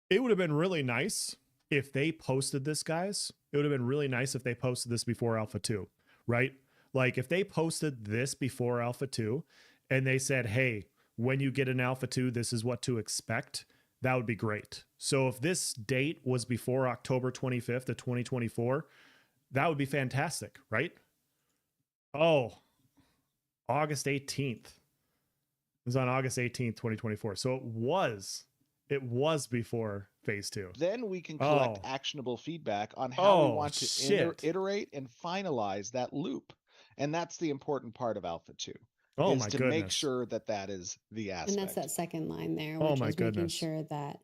It would have been really nice if they posted this, guys. It would have been really nice if they posted this before Alpha 2, right? Like if they posted this before Alpha 2 and they said, hey, when you get an Alpha 2, this is what to expect. That would be great. So if this date was before October 25th of 2024, that would be fantastic, right? Oh, August 18th. It was on August 18th, 2024. So it was before phase 2. Then we can collect actionable feedback on how we want to iterate and finalize that loop. And that's the important part of Alpha 2. Oh is my to goodness. make sure that that is the aspect. And that's that second line there, Oh which my is making goodness. sure that,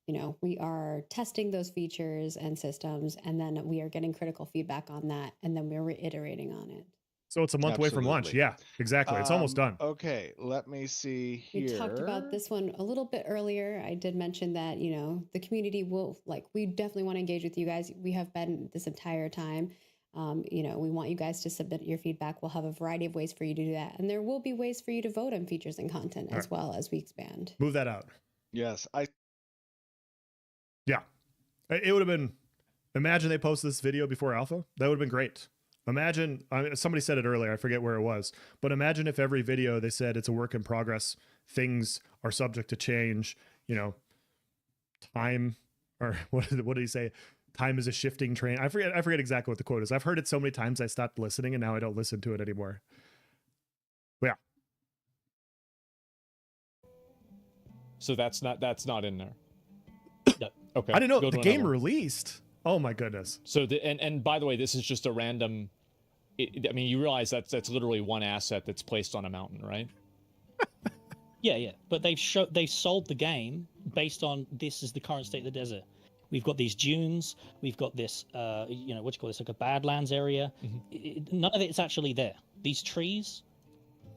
you know, we are testing those features and systems, and then we are getting critical feedback on that, and then we're reiterating on it. So it's a month away from launch. Absolutely. Yeah, exactly. It's almost done. Okay, let me see here. We talked about this one a little bit earlier. I did mention that, you know, the community will, like, we definitely want to engage with you guys. We have been this entire time. You know, we want you guys to submit your feedback. We'll have a variety of ways for you to do that. And there will be ways for you to vote on features and content as well as we expand. Move that out. Yes, Yeah. It would have been, imagine they posted this video before alpha. That would have been great. Imagine, somebody said it earlier, I forget where it was, but imagine if every video they said it's a work in progress, things are subject to change, you know, time, or what did he say? Time is a shifting train. I forget exactly what the quote is. I've heard it so many times I stopped listening, and now I don't listen to it anymore. But yeah. So that's not in there. No. Okay. I didn't know Go to the game another one. released. Oh my goodness. So and by the way, this is just a random. I mean, you realize that's literally one asset that's placed on a mountain, right? Yeah. But they've sold the game based on this is the current state of the desert. We've got these dunes. We've got this, you know, what do you call this, like a Badlands area. None of it's actually there. These trees,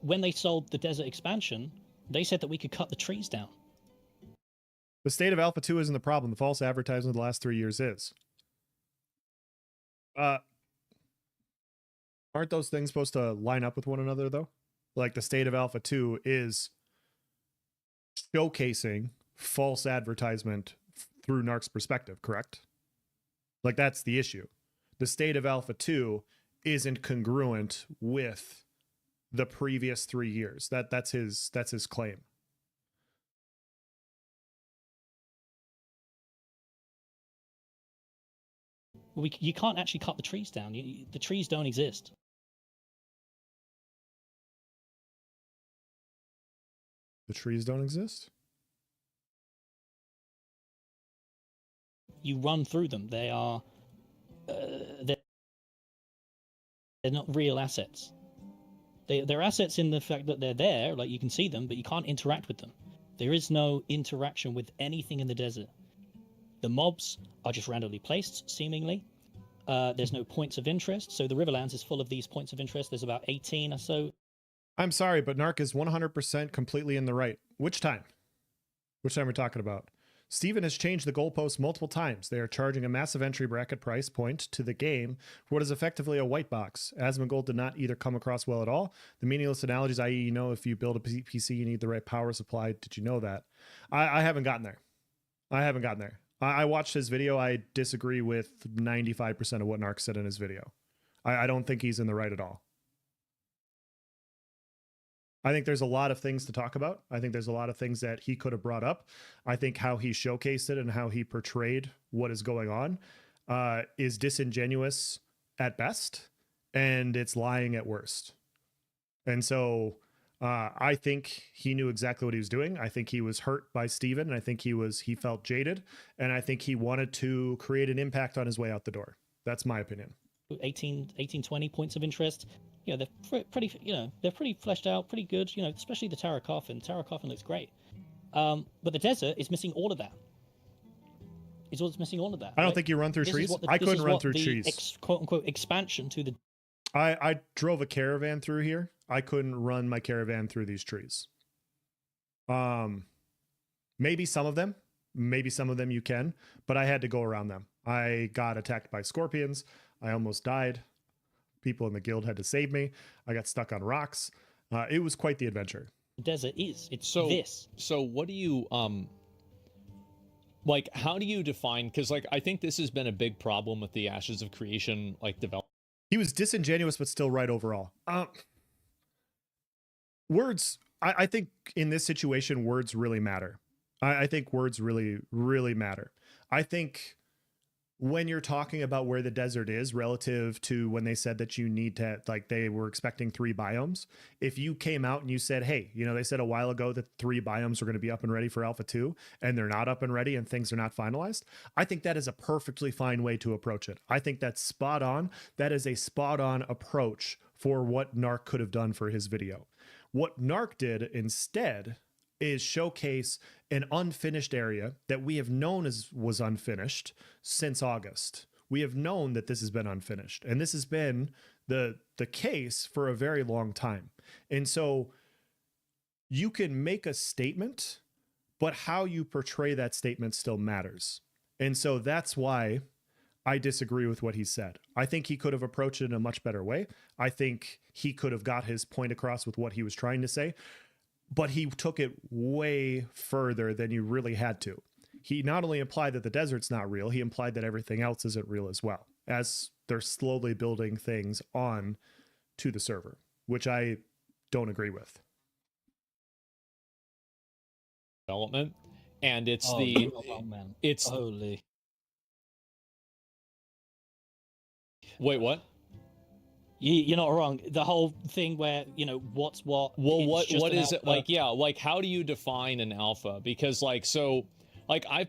when they sold the desert expansion, they said that we could cut the trees down. The state of Alpha 2 isn't the problem. The false advertising of the last 3 years is. Aren't those things supposed to line up with one another, though? Like the state of Alpha 2 is showcasing false advertisement through Narc's perspective, correct? Like that's the issue. The state of Alpha 2 isn't congruent with the previous 3 years. That's his claim. You can't actually cut the trees down. The trees don't exist. The trees don't exist? You run through them. They are they're not real assets. They're assets in the fact that they're there, like you can see them, but you can't interact with them. There is no interaction with anything in the desert. The mobs are just randomly placed, seemingly. There's no points of interest, so the Riverlands is full of these points of interest. There's about 18 or so. I'm sorry, but Narc is 100% completely in the right. Which time? Which time we're talking about? Steven has changed the goalposts multiple times. They are charging a massive entry bracket price point to the game for what is effectively a white box. Asmongold did not either come across well at all. The meaningless analogies, i.e., you know, if you build a PC, you need the right power supply. Did you know that? I haven't gotten there. I watched his video. I disagree with 95% of what Narc said in his video. I don't think he's in the right at all. I think there's a lot of things to talk about. I think there's a lot of things that he could have brought up. I think how he showcased it and how he portrayed what is going on is disingenuous at best, and it's lying at worst. And so I think he knew exactly what he was doing. I think he was hurt by Steven, and I think he felt jaded, and I think he wanted to create an impact on his way out the door. That's my opinion. 18, 20 points of interest. You know, they're pretty, you know, they're pretty fleshed out, pretty good, you know, especially the Tara Coffin. Tara Coffin looks great. But the desert is missing all of that. It's missing all of that. I don't think you run through trees. I couldn't run through trees. Quote unquote expansion to the. I drove a caravan through here. I couldn't run my caravan through these trees. Maybe some of them you can, but I had to go around them. I got attacked by scorpions. I almost died. People in the guild had to save me. I got stuck on rocks. It was quite the adventure. The desert it's so this. So what do you like? How do you define? Because like I think this has been a big problem with the Ashes of Creation like development. He was disingenuous, but still right overall. Words. I think in this situation, words really matter. I think words really, really matter. I think when you're talking about where the desert is relative to when they said that you need to, like, they were expecting 3 biomes. If you came out and you said, hey, you know, they said a while ago that 3 biomes were going to be up and ready for Alpha 2, and they're not up and ready and things are not finalized, I think that is a perfectly fine way to approach it. I think that's spot on. That is a spot on approach for what Narc could have done for his video. What Narc did instead is showcase an unfinished area that we have known was unfinished since August. We have known that this has been unfinished, and this has been the case for a very long time. And so you can make a statement, but how you portray that statement still matters. And so that's why I disagree with what he said. I think he could have approached it in a much better way. I think he could have got his point across with what he was trying to say, but he took it way further than you really had to. He not only implied that the desert's not real, he implied that everything else isn't real as well, as they're slowly building things on to the server, which I don't agree with. Development, and it's man. it's Holy. wait, what? You're not wrong. The whole thing where, you know, what's what. Well, it's just what an is it alpha. like? Yeah, like how do you define an alpha? Because like, so like I've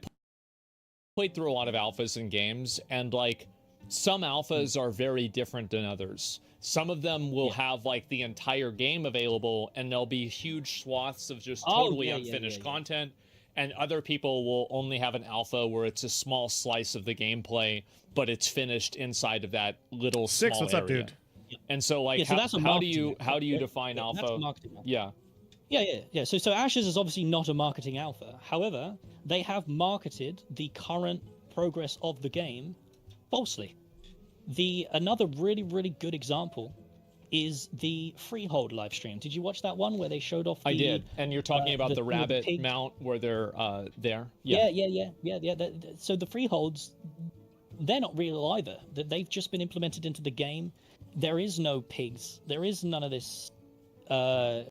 played through a lot of alphas in games, and like some alphas are very different than others. Some of them will have like the entire game available, and there'll be huge swaths of just totally unfinished content. And other people will only have an alpha where it's a small slice of the gameplay, but it's finished inside of that little Six, small what's area. up, dude? And so like, so that's a how do marketing you alpha. define That's alpha? a marketing alpha. Yeah. So Ashes is obviously not a marketing alpha. However, they have marketed the current progress of the game falsely. Another really good example is the Freehold live stream. Did you watch that one where they showed off? I did, and you're talking about the rabbit pigs? mount where they're there. Yeah. So the Freeholds, they're not real either. They've just been implemented into the game. There is no pigs. There is none of this. Don't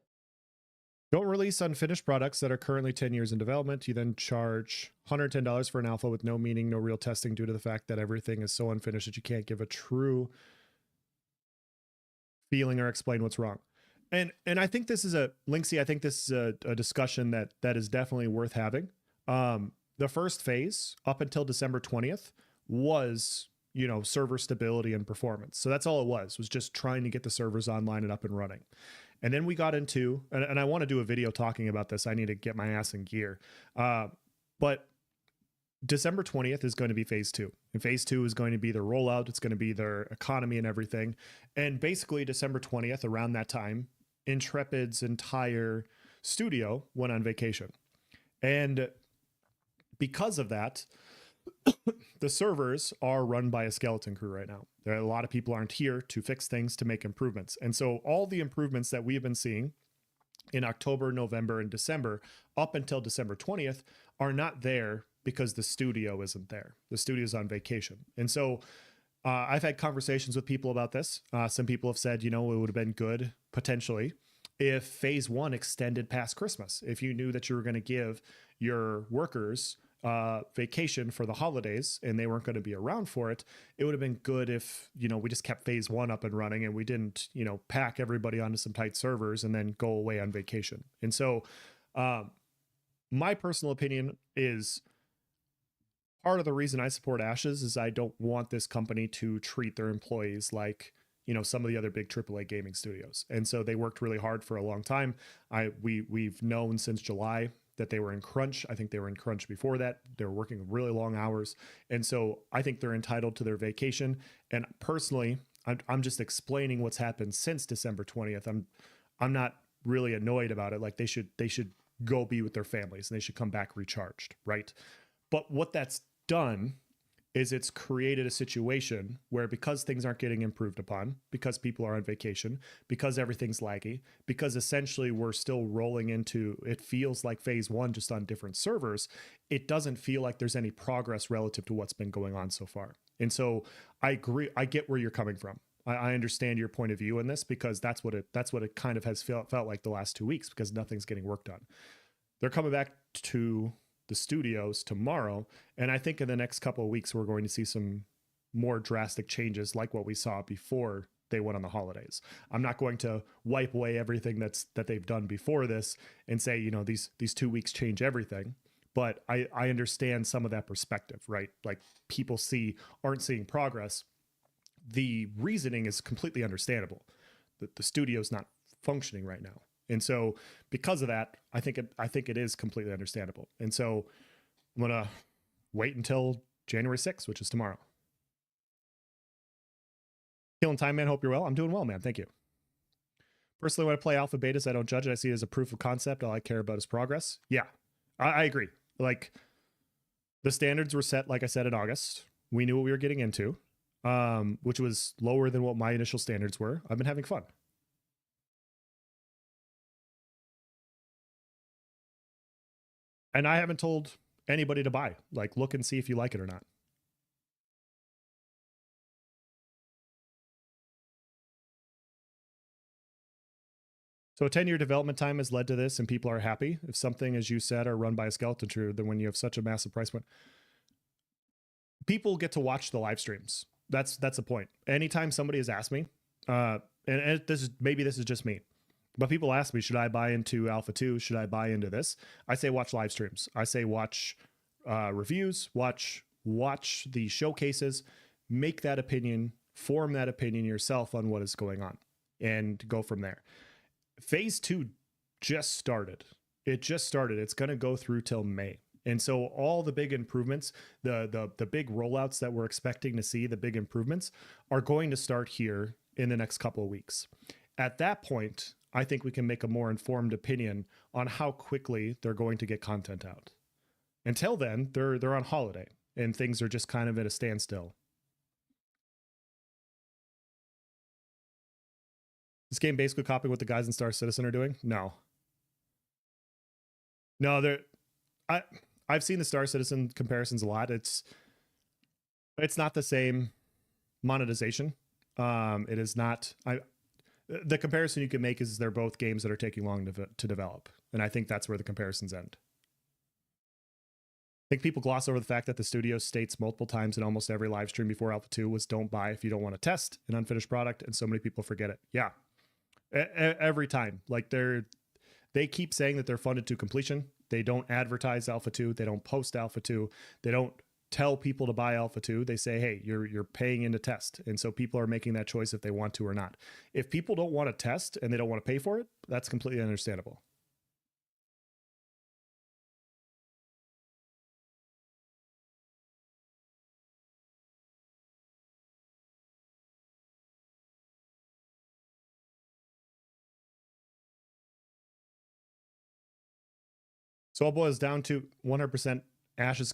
release unfinished products that are currently 10 years in development. You then charge $110 for an alpha with no meaning, no real testing, due to the fact that everything is so unfinished that you can't give a true feeling or explain what's wrong. And I think this is Linksy, I think this is a discussion that is definitely worth having. The first phase up until December 20th was, you know, server stability and performance. So that's all it was just trying to get the servers online and up and running. And then we got into, and I want to do a video talking about this. I need to get my ass in gear. But December 20th is going to be phase 2. And phase 2 is going to be their rollout. It's going to be their economy and everything. And basically December 20th, around that time, Intrepid's entire studio went on vacation. And because of that, the servers are run by a skeleton crew right now. There are a lot of people aren't here to fix things, to make improvements. And so all the improvements that we have been seeing in October, November, and December up until December 20th are not there because the studio isn't there. The studio's on vacation. And so I've had conversations with people about this. Some people have said, you know, it would have been good potentially if phase 1 extended past Christmas. If you knew that you were going to give your workers vacation for the holidays and they weren't going to be around for it, it would have been good if, you know, we just kept phase 1 up and running and we didn't, you know, pack everybody onto some tight servers and then go away on vacation. And so my personal opinion is part of the reason I support Ashes is I don't want this company to treat their employees like, you know, some of the other big AAA gaming studios. And so they worked really hard for a long time. We've known since July that they were in crunch. I think they were in crunch before that. They were working really long hours. And so I think they're entitled to their vacation. And personally, I'm just explaining what's happened since December 20th. I'm not really annoyed about it. Like they should go be with their families and they should come back recharged, right? But what that's done is it's created a situation where, because things aren't getting improved upon, because people are on vacation, because everything's laggy, because essentially we're still rolling into, it feels like phase 1 just on different servers, it doesn't feel like there's any progress relative to what's been going on so far. And so I agree, I get where you're coming from. I understand your point of view in this, because that's what it kind of has felt like the last 2 weeks, because nothing's getting work done. They're coming back to the studios tomorrow. And I think in the next couple of weeks, we're going to see some more drastic changes like what we saw before they went on the holidays. I'm not going to wipe away everything that they've done before this and say, you know, these 2 weeks change everything. But I understand some of that perspective, right? Like people aren't seeing progress. The reasoning is completely understandable. The studio's not functioning right now. And so because of that, I think it is completely understandable. And so I'm going to wait until January 6th, which is tomorrow. Killing time, man. Hope you're well. I'm doing well, man. Thank you. Personally, when I play alpha betas, I don't judge it. I see it as a proof of concept. All I care about is progress. Yeah, I agree. Like the standards were set, like I said, in August. We knew what we were getting into, which was lower than what my initial standards were. I've been having fun. And I haven't told anybody to buy. Like, look and see if you like it or not. So a 10-year development time has led to this, and people are happy. If something, as you said, are run by a skeleton crew, then when you have such a massive price point, people get to watch the live streams. That's the point. Anytime somebody has asked me, and this is just me, but people ask me, should I buy into Alpha 2? Should I buy into this? I say watch live streams. I say watch reviews, watch the showcases, make that opinion, form that opinion yourself on what is going on, and go from there. Phase 2 just started. It just started. It's going to go through till May. And so all the big improvements, the big rollouts that we're expecting to see, the big improvements are going to start here in the next couple of weeks. At that point, I think we can make a more informed opinion on how quickly they're going to get content out. Until then, they're on holiday and things are just kind of at a standstill. This game basically copying what the guys in Star Citizen are doing? No, I've seen the Star Citizen comparisons a lot. It's not the same monetization. It is not. The comparison you can make is they're both games that are taking long to develop, and I think that's where the comparisons end. I think people gloss over the fact that the studio states multiple times in almost every live stream before Alpha 2 was don't buy if you don't want to test an unfinished product, and so many people forget it. Yeah. Every time. Like they keep saying that they're funded to completion. They don't advertise Alpha 2. They don't post Alpha 2. They don't tell people to buy Alpha 2. They say, hey, you're paying in to test. And so people are making that choice if they want to or not. If people don't want to test and they don't want to pay for it, that's completely understandable. So all boils down to 100% Ash's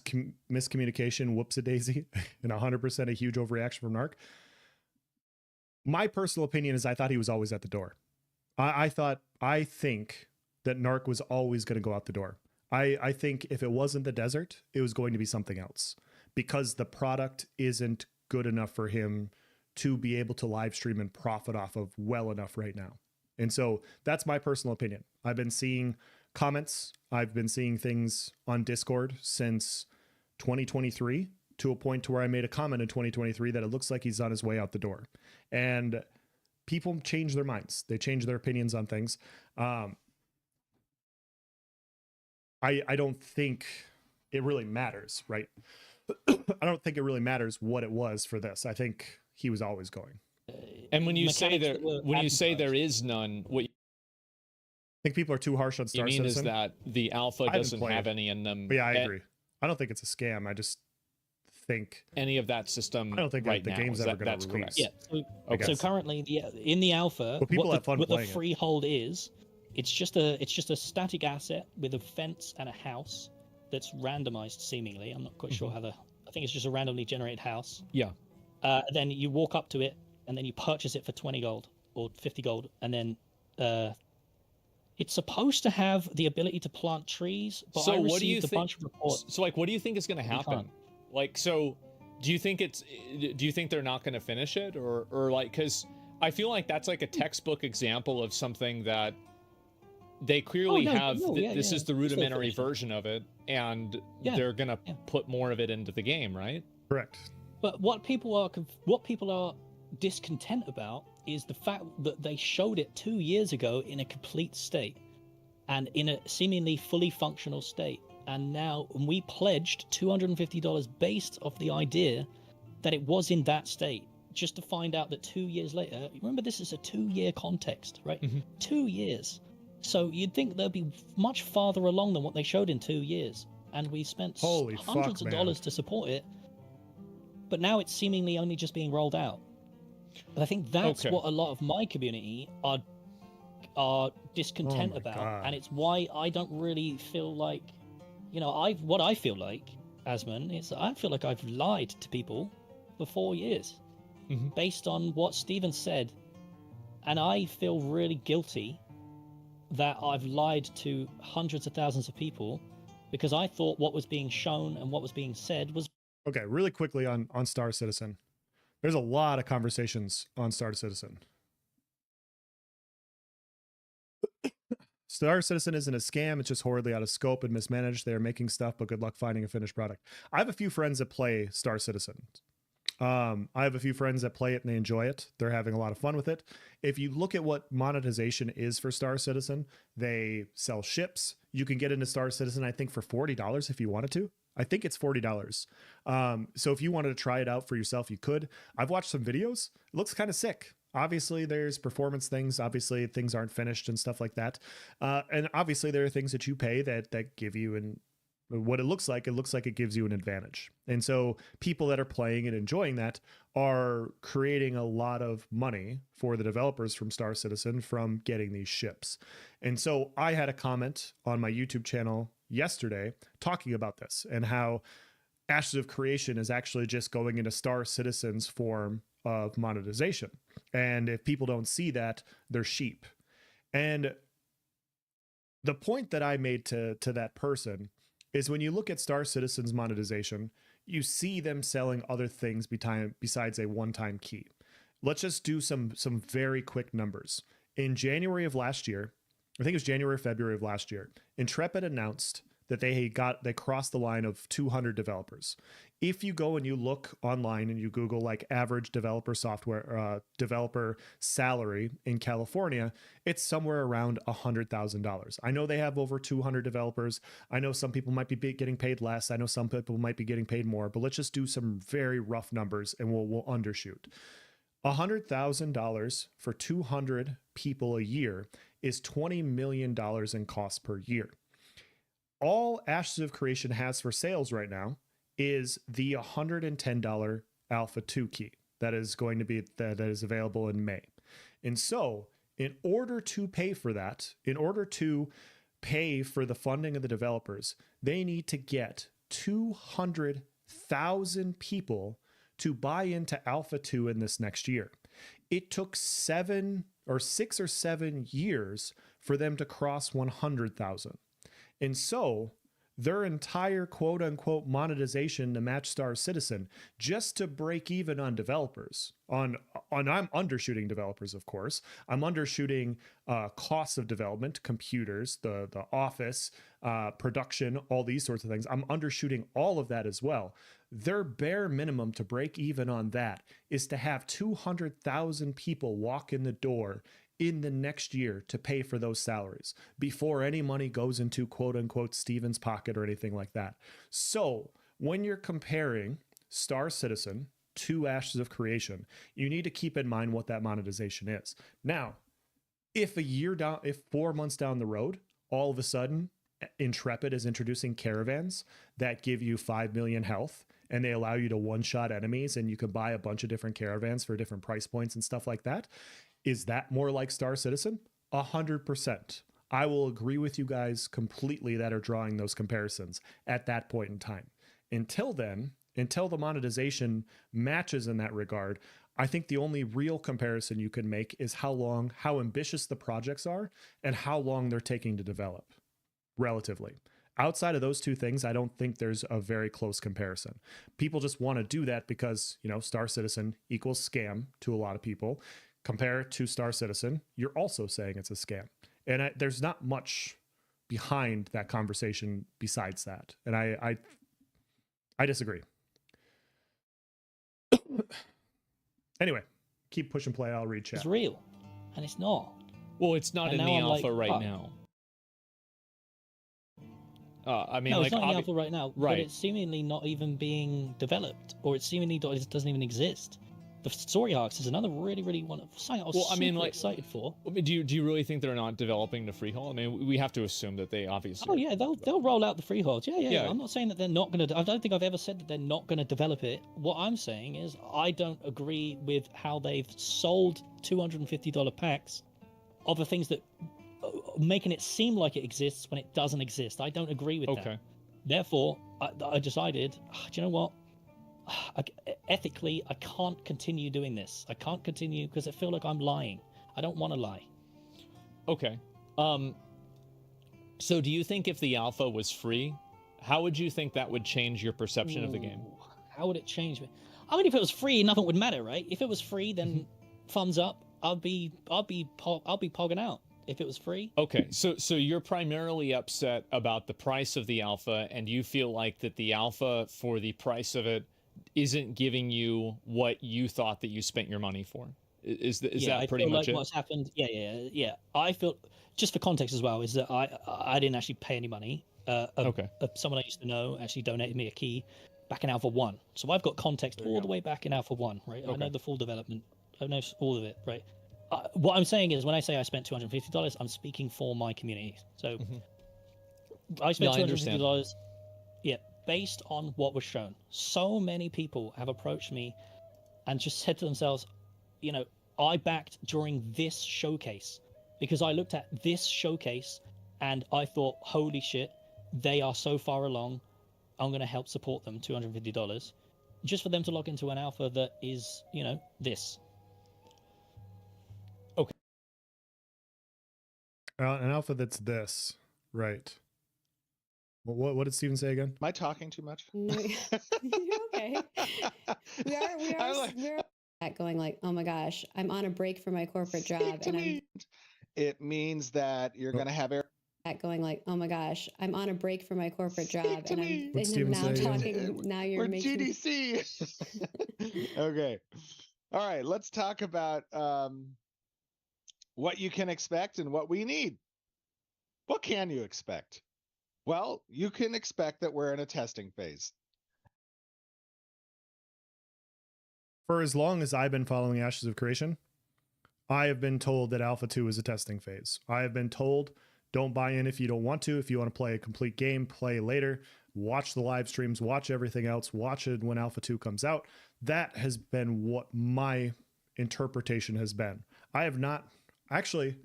miscommunication, whoops-a-daisy, and 100% a huge overreaction from Narc. My personal opinion is I thought he was always at the door. I think that Narc was always going to go out the door. I think if it wasn't the desert, it was going to be something else because the product isn't good enough for him to be able to live stream and profit off of well enough right now. And so that's my personal opinion. I've been seeing comments. I've been seeing things on Discord since 2023 to a point to where I made a comment in 2023 that it looks like he's on his way out the door. And people change their minds. They change their opinions on things. I don't think it really matters, right? I don't think it really matters what it was for this. I think he was always going. And when you say there is none, what I think people are too harsh on Star you mean Citizen. is that the alpha doesn't have any in them. But yeah, I agree. I don't think it's a scam. I just think any of that system. I don't think right the now, game's ever going to release. Yeah. So currently, in the alpha, but people have fun what the playing freehold is, it's just a static asset with a fence and a house that's randomized seemingly. I'm not quite sure how I think it's just a randomly generated house. Yeah. Then you walk up to it and then you purchase it for 20 gold or 50 gold, and then it's supposed to have the ability to plant trees, but so I what do you received a think, bunch of reports. So like, what do you think is going to happen? Like, so do you think they're not going to finish it or like, cause I feel like that's like a textbook example of something that they clearly no, have no, yeah, this yeah. is the It's all rudimentary finished. version of it, and Yeah, they're gonna yeah. put more of it into the game, right? Correct. But what people are discontent about is the fact that they showed it 2 years ago in a complete state and in a seemingly fully functional state. And now we pledged $250 based off the idea that it was in that state, just to find out that 2 years later, remember this is a 2-year context, right? 2 years. So you'd think they'd be much farther along than what they showed in 2 years. And we spent Holy hundreds fuck, of man. dollars to support it. But now it's seemingly only just being rolled out. But I think that's Okay. what a lot of my community are discontent Oh my about. God. And it's why I don't really feel like, you know, what I feel like, Asman, is I feel like I've lied to people for 4 years based on what Steven said. And I feel really guilty that I've lied to hundreds of thousands of people because I thought what was being shown and what was being said was. Okay, really quickly on Star Citizen. There's a lot of conversations on Star Citizen. Star Citizen isn't a scam. It's just horribly out of scope and mismanaged. They're making stuff, but good luck finding a finished product. I have a few friends that play Star Citizen. I have a few friends that play it and they enjoy it. They're having a lot of fun with it. If you look at what monetization is for Star Citizen, they sell ships. You can get into Star Citizen, I think, for $40 if you wanted to. I think it's $40. So if you wanted to try it out for yourself, you could. I've watched some videos. It looks kind of sick. Obviously, there's performance things. Obviously, things aren't finished and stuff like that. And obviously, there are things that you pay that give you what it looks like it gives you an advantage. And so people that are playing and enjoying that are creating a lot of money for the developers from Star Citizen from getting these ships. And so I had a comment on my YouTube channel yesterday talking about this and how Ashes of Creation is actually just going into Star Citizen's form of monetization. And if people don't see that, they're sheep. And the point that I made to that person is when you look at Star Citizen's monetization, you see them selling other things besides a one-time key. Let's just do some very quick numbers. In January of last year, I think it was January or February of last year, Intrepid announced that they crossed the line of 200 developers. If you go and you look online and you Google like average developer software, developer salary in California, it's somewhere around $100,000. I know they have over 200 developers. I know some people might be getting paid less. I know some people might be getting paid more, but let's just do some very rough numbers and we'll undershoot. $100,000 for 200 people a year is $20 million in costs per year. All Ashes of Creation has for sales right now is the $110 Alpha 2 key that is going to be that is available in May. And so, in order to pay for that, in order to pay for the funding of the developers, they need to get 200,000 people to buy into Alpha 2 in this next year. It took 6 or 7 years for them to cross 100,000. And so their entire quote unquote monetization to match Star Citizen just to break even on developers I'm undershooting developers, of course. I'm undershooting costs of development, computers, the office, production, all these sorts of things. I'm undershooting all of that as well. Their bare minimum to break even on that is to have 200,000 people walk in the door in the next year to pay for those salaries before any money goes into quote unquote Steven's pocket or anything like that. So when you're comparing Star Citizen to Ashes of Creation, you need to keep in mind what that monetization is. Now, if 4 months down the road, all of a sudden Intrepid is introducing caravans that give you 5 million health and they allow you to one-shot enemies and you can buy a bunch of different caravans for different price points and stuff like that, is that more like Star Citizen? 100%. I will agree with you guys completely that are drawing those comparisons at that point in time. Until then, until the monetization matches in that regard, I think the only real comparison you can make is how ambitious the projects are and how long they're taking to develop, relatively. Outside of those two things, I don't think there's a very close comparison. People just want to do that because, Star Citizen equals scam to a lot of people. Compare it to Star Citizen, you're also saying it's a scam. And there's not much behind that conversation besides that. And I disagree. Anyway, keep pushing play. I'll read chat. It's real, and it's not. Well, it's not And in the now I'm alpha like, right fuck. now. I mean, No, like, it's not in the alpha right now, right. but it's seemingly not even being developed, or it seemingly doesn't even exist. The story arcs is another really, really something I was super excited for. I mean, do you really think they're not developing the freehold? I mean, we have to assume that they obviously. Oh yeah, they'll roll out the freeholds. Yeah. I'm not saying that they're not gonna. I don't think I've ever said that they're not gonna develop it. What I'm saying is I don't agree with how they've sold $250 packs of the things that making it seem like it exists when it doesn't exist. I don't agree with that. Therefore, I decided, do you know what? Ethically, I can't continue doing this. I can't continue because I feel like I'm lying. I don't want to lie. Okay. So do you think if the alpha was free, how would you think that would change your perception of the game? How would it change me? I mean, if it was free, nothing would matter, right? If it was free, then thumbs up. I'll be pogging out. If it was free. Okay, so you're primarily upset about the price of the alpha, and you feel like that the alpha for the price of it isn't giving you what you thought that you spent your money for. Is that pretty much it? What's happened? Yeah. I feel, just for context as well, is that I didn't actually pay any money. Someone I used to know actually donated me a key back in Alpha 1. So I've got context all the way back in Alpha 1, right? I know the full development. I know all of it, right? What I'm saying is, when I say I spent $250, I'm speaking for my community. So I spent $250. Yeah, based on what was shown. So many people have approached me and just said to themselves, you know, I backed during this showcase because I looked at this showcase and I thought, holy shit, they are so far along. I'm going to help support them, $250, just for them to log into an alpha that is, you know, this. Okay. An alpha that's this, right? What did Steven say again? Am I talking too much? You're okay. We're going like, oh my gosh, I'm on a break from my corporate job, and It means that you're going to have going like, oh my gosh, I'm on a break from my corporate job, and I'm now say talking. Now you're making GDC. Okay. All right. Let's talk about what you can expect and what we need. What can you expect? Well, you can expect that we're in a testing phase. For as long as I've been following Ashes of Creation, I have been told that Alpha 2 is a testing phase. I have been told, don't buy in if you don't want to. If you want to play a complete game, play later. Watch the live streams, watch everything else, watch it when Alpha 2 comes out. That has been what my interpretation has been. I have not actually,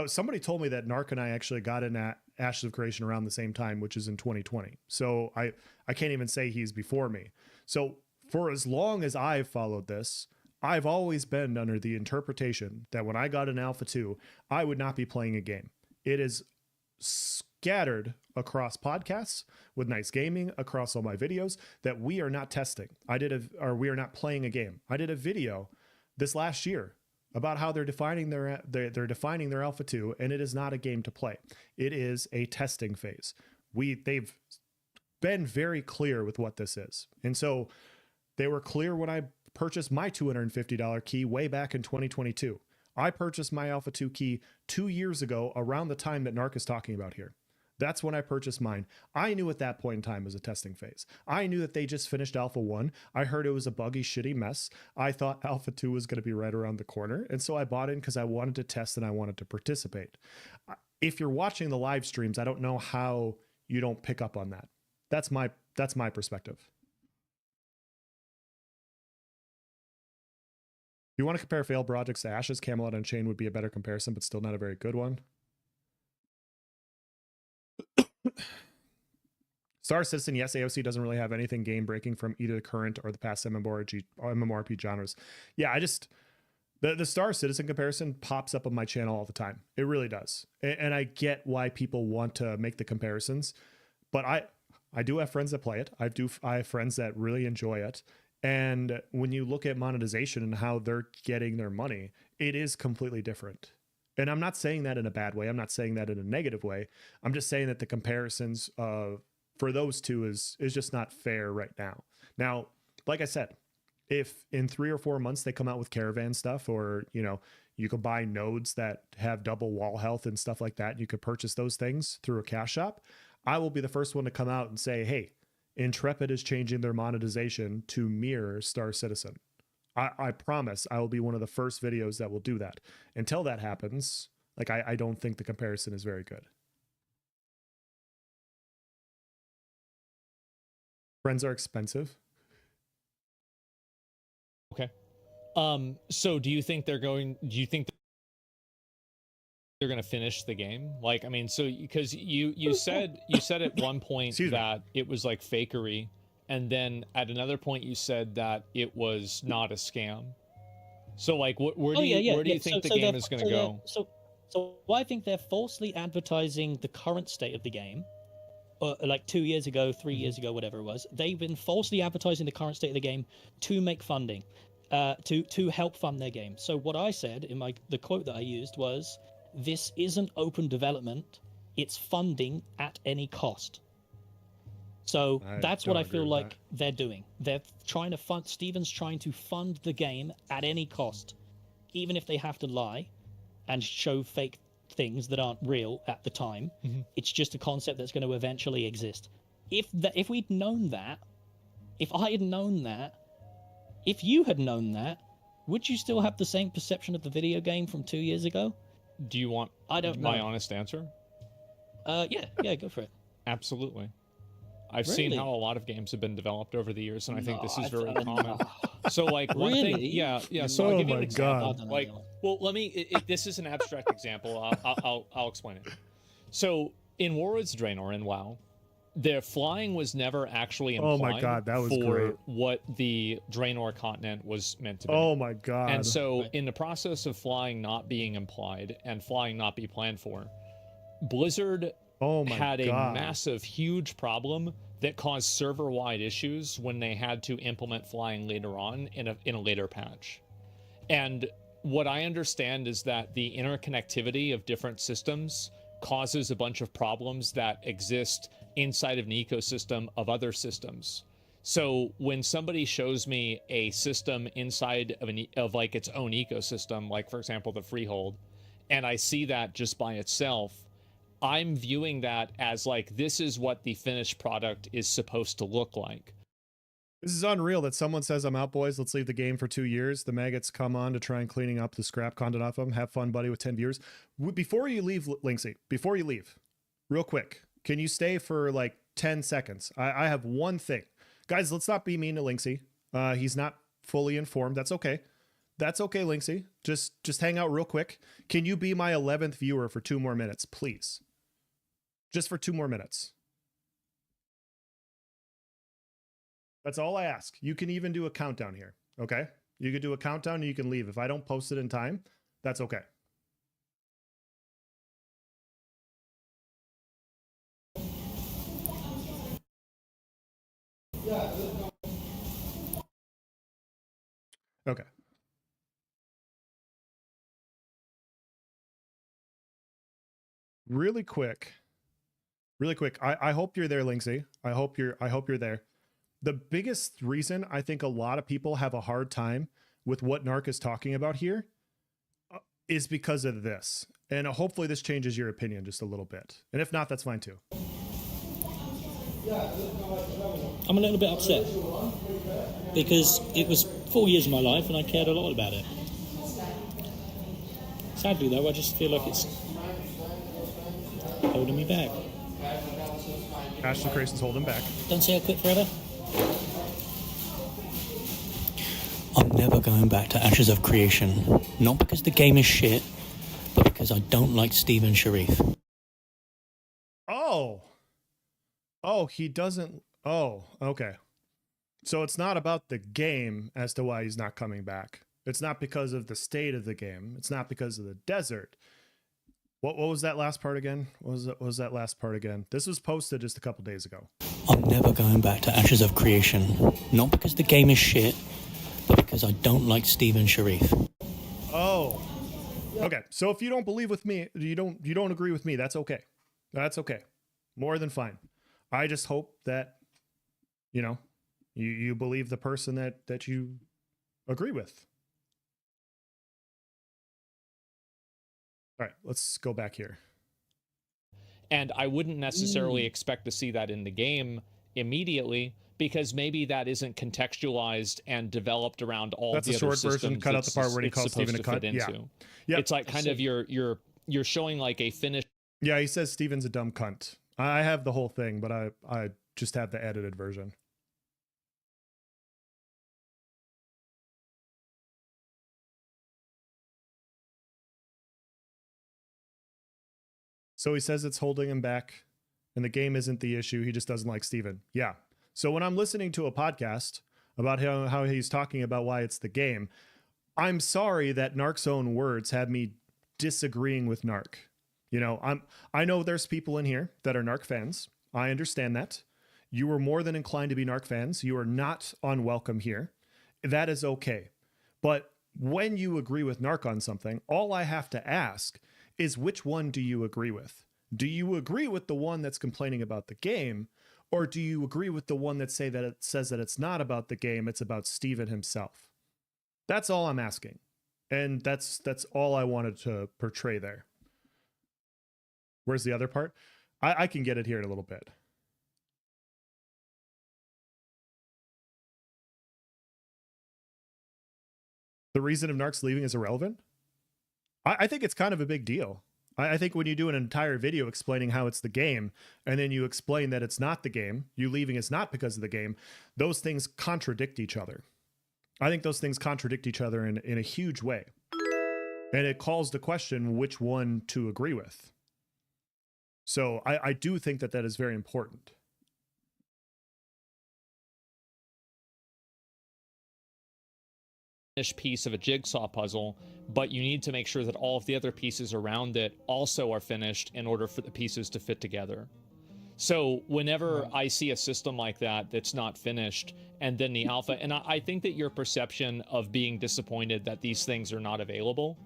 somebody told me that Narc and I actually got in at Ashes of Creation around the same time, which is in 2020. So I can't even say he's before me. So for as long as I've followed this, I've always been under the interpretation that when I got an Alpha 2, I would not be playing a game. It is scattered across podcasts with Nice Gaming, across all my videos, that we are not testing. We are not playing a game. I did a video this last year about how they're defining their Alpha 2, and it is not a game to play. It is a testing phase. They've been very clear with what this is. And so they were clear when I purchased my $250 key way back in 2022. I purchased my Alpha 2 key 2 years ago, around the time that Narc is talking about here. That's when I purchased mine. I knew at that point in time it was a testing phase. I knew that they just finished Alpha 1. I heard it was a buggy, shitty mess. I thought Alpha 2 was going to be right around the corner. And so I bought in because I wanted to test and I wanted to participate. If you're watching the live streams, I don't know how you don't pick up on that. That's my perspective. If you want to compare failed projects to Ashes, Camelot Unchained would be a better comparison, but still not a very good one. Star Citizen, yes, AOC doesn't really have anything game-breaking from either the current or the past MMORPG genres. Yeah, the Star Citizen comparison pops up on my channel all the time. It really does. And I get why people want to make the comparisons, but I do have friends that play it. I have friends that really enjoy it. And when you look at monetization and how they're getting their money, it is completely different. And I'm not saying that in a bad way. I'm not saying that in a negative way. I'm just saying that the comparisons for those two is just not fair right now. Now, like I said, if in 3 or 4 months they come out with caravan stuff, or, you know, you could buy nodes that have double wall health and stuff like that, and you could purchase those things through a cash shop, I will be the first one to come out and say, hey, Intrepid is changing their monetization to mirror Star Citizen. I promise I will be one of the first videos that will do that. Until that happens, like, I don't think the comparison is very good. Friends are expensive. Okay. So do you think they're going to finish the game? Like, I mean, so because you said at one point that it was like fakery, and then at another point you said that it was not a scam. So like, where do you think the game is going to go? So I think they're falsely advertising the current state of the game. Like 2 years ago, 3 years ago, whatever it was, they've been falsely advertising the current state of the game to make funding, to help fund their game. So what I said in the quote that I used was, "This isn't open development; it's funding at any cost." So that's what I feel like they're doing. They're trying to fund. Steven's trying to fund the game at any cost, even if they have to lie and show fake things that aren't real at the time. It's just a concept that's going to eventually exist. If we'd known that, if I had known that, if you had known that, would you still have the same perception of the video game from 2 years ago? Do you want my honest answer? Yeah, go for it. Absolutely. I've seen how a lot of games have been developed over the years, and I think this is very common. So, like, one thing, yeah. So I'll give you an example. Like, well, let me. This is an abstract example. I'll explain it. So, in Warwoods Draenor in WoW, the flying was never actually implied. Oh my god, that was for great. What the Draenor continent was meant to be. Oh my god. And so, in the process of flying not being implied and flying not be planned for, Blizzard had a massive, huge problem that caused server-wide issues when they had to implement flying later on in a later patch. And what I understand is that the interconnectivity of different systems causes a bunch of problems that exist inside of an ecosystem of other systems. So when somebody shows me a system inside of like its own ecosystem, like for example the Freehold, and I see that just by itself, I'm viewing that as like, this is what the finished product is supposed to look like. This is unreal that someone says, "I'm out, boys. Let's leave the game for 2 years." The maggots come on to try and cleaning up the scrap content off them. Have fun, buddy, with 10 viewers. Before you leave, Linksy, before you leave, real quick, can you stay for like 10 seconds? I have one thing. Guys, let's not be mean to Linksy. He's not fully informed. That's okay. That's okay, Linksy. Just hang out real quick. Can you be my 11th viewer for 2 more minutes, please? Just for 2 more minutes. That's all I ask. You can even do a countdown here, okay? You can do a countdown and you can leave. If I don't post it in time, that's okay. Okay. Really quick. I hope you're there, Linksy. I hope you're there. The biggest reason I think a lot of people have a hard time with what Narc is talking about here is because of this. And hopefully this changes your opinion just a little bit. And if not, that's fine too. I'm a little bit upset because it was 4 years of my life and I cared a lot about it. Sadly though, I just feel like it's holding me back. Ashton Grayson's holding back. Don't say I quit forever. I'm never going back to Ashes of Creation. Not because the game is shit, but because I don't like Steven Sharif. Oh, he doesn't. Oh, okay. So it's not about the game as to why he's not coming back. It's not because of the state of the game. It's not because of the desert. What was that last part again? What was that last part again? This was posted just a couple days ago. I'm never going back to Ashes of Creation. Not because the game is shit, but because I don't like Steven Sharif. Oh, Okay, so if you don't believe with me, you don't agree with me, that's okay. That's okay. More than fine. I just hope that, you know, you believe the person that you agree with. All right, let's go back here. And I wouldn't necessarily expect to see that in the game immediately, because maybe that isn't contextualized and developed around all That's the a other short version. systems Cut out the part where he it's calls supposed Steven a to cunt. fit Yeah. into. Yep. It's like kind of you're showing like a finished Yeah, he says Steven's a dumb cunt. I have the whole thing, but I just have the edited version. So he says it's holding him back and the game isn't the issue. He just doesn't like Steven. Yeah. So when I'm listening to a podcast about how he's talking about why it's the game, I'm sorry that Narc's own words have me disagreeing with Narc. You know, I know there's people in here that are Narc fans. I understand that. You are more than inclined to be Narc fans. You are not unwelcome here. That is okay. But when you agree with Narc on something, all I have to ask is, which one do you agree with? Do you agree with the one that's complaining about the game, or do you agree with the one that says that it's not about the game, it's about Steven himself? That's all I'm asking. And that's all I wanted to portray there. Where's the other part? I can get it here in a little bit. The reason of Narc's leaving is irrelevant? I think it's kind of a big deal. I think when you do an entire video explaining how it's the game, and then you explain that it's not the game, you leaving is not because of the game, those things contradict each other. I think those things contradict each other in a huge way. And it calls the question which one to agree with. So I do think that is very important. piece of a jigsaw puzzle, but you need to make sure that all of the other pieces around it also are finished in order for the pieces to fit together. So whenever I see a system like that that's not finished, and then the alpha, and I think that your perception of being disappointed that these things are not available,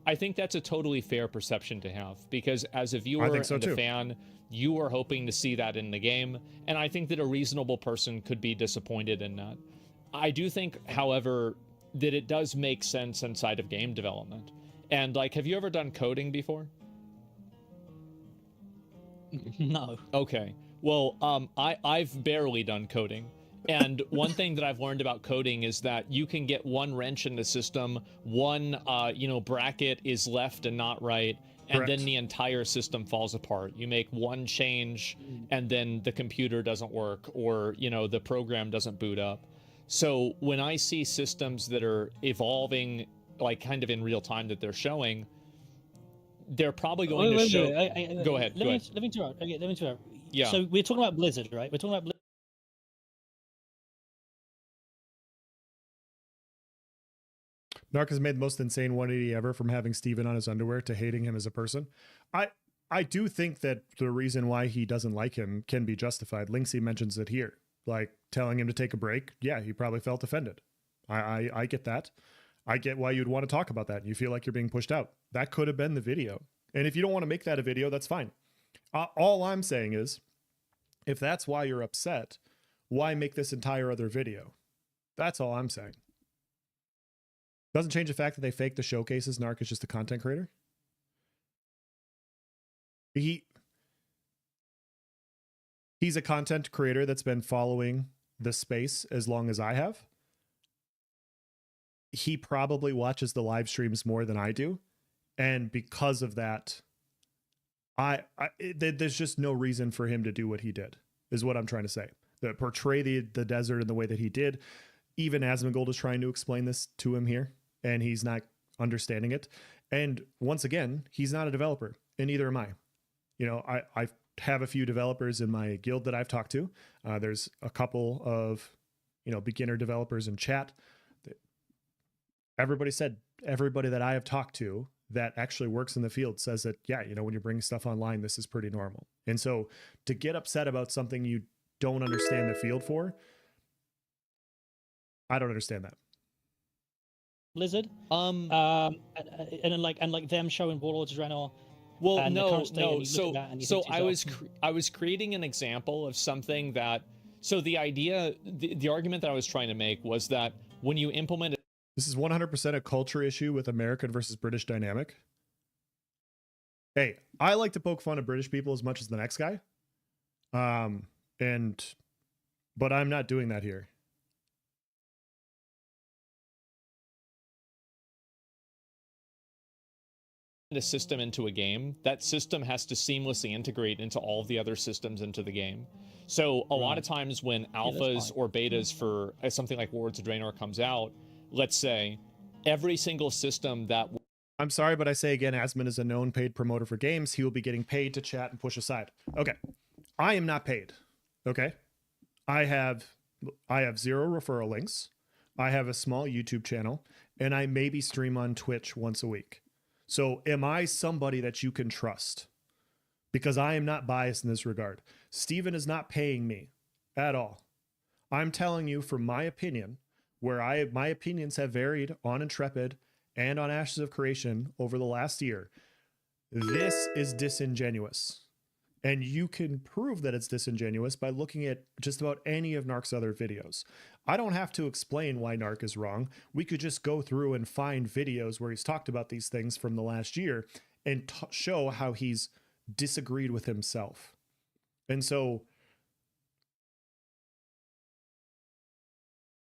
I think that's a totally fair perception to have, because as a viewer and a fan, you are hoping to see that in the game, and I think that a reasonable person could be disappointed in that. I do think, however, that it does make sense inside of game development. And like, have you ever done coding before? No. Okay. Well, I've barely done coding. And one thing that I've learned about coding is that you can get one wrench in the system, one, bracket is left and not right, and then the entire system falls apart. You make one change, and then the computer doesn't work, or, the program doesn't boot up. So when I see systems that are evolving, like kind of in real time that they're showing, they're probably going to show. Go ahead. Let me interrupt. Okay, let me interrupt. Yeah. So we're talking about Blizzard, right? We're talking about Blizzard. Narc has made the most insane 180 ever, from having Steven on his underwear to hating him as a person. I do think that the reason why he doesn't like him can be justified. Linksy mentions it here. Like, telling him to take a break. Yeah, he probably felt offended. I get that. I get why you'd want to talk about that. You feel like you're being pushed out. That could have been the video. And if you don't want to make that a video, that's fine. All I'm saying is, if that's why you're upset, why make this entire other video? That's all I'm saying. Doesn't change the fact that they faked the showcases. Narc is just a content creator. He's a content creator that's been following the space as long as I have. He probably watches the live streams more than I do. And because of that, there's just no reason for him to do what he did, is what I'm trying to say. To portray the desert in the way that he did. Even Asmongold is trying to explain this to him here, and he's not understanding it. And once again, he's not a developer, and neither am I. I have a few developers in my guild that I've talked to. There's a couple of, beginner developers in chat. Everybody that I have talked to that actually works in the field says that, yeah, when you're bringing stuff online, this is pretty normal. And so to get upset about something you don't understand the field for, I don't understand that. Blizzard. And like them showing Warlords of Draenor. Well, and the no, current state, and no. you look So, at that and you so think to I yourself, I was creating an example of something that. So the idea, the argument that I was trying to make was that when you implement This is 100% a culture issue with American versus British dynamic. Hey, I like to poke fun at British people as much as the next guy. But I'm not doing that here. a system into a game, that system has to seamlessly integrate into all of the other systems into the game. So a lot of times when alphas or betas for something like Warlords of Draenor comes out, let's say every single system that I'm sorry, but I say again, Asmund is a known paid promoter for games. He will be getting paid to chat and push aside. Okay. I am not paid. Okay. I have 0 referral links. I have a small YouTube channel, and I maybe stream on Twitch once a week. So am I somebody that you can trust? Because I am not biased in this regard. Steven is not paying me at all. I'm telling you from my opinion, where my opinions have varied on Intrepid and on Ashes of Creation over the last year. This is disingenuous. And you can prove that it's disingenuous by looking at just about any of Narc's other videos. I don't have to explain why Narc is wrong. We could just go through and find videos where he's talked about these things from the last year and show how he's disagreed with himself. And so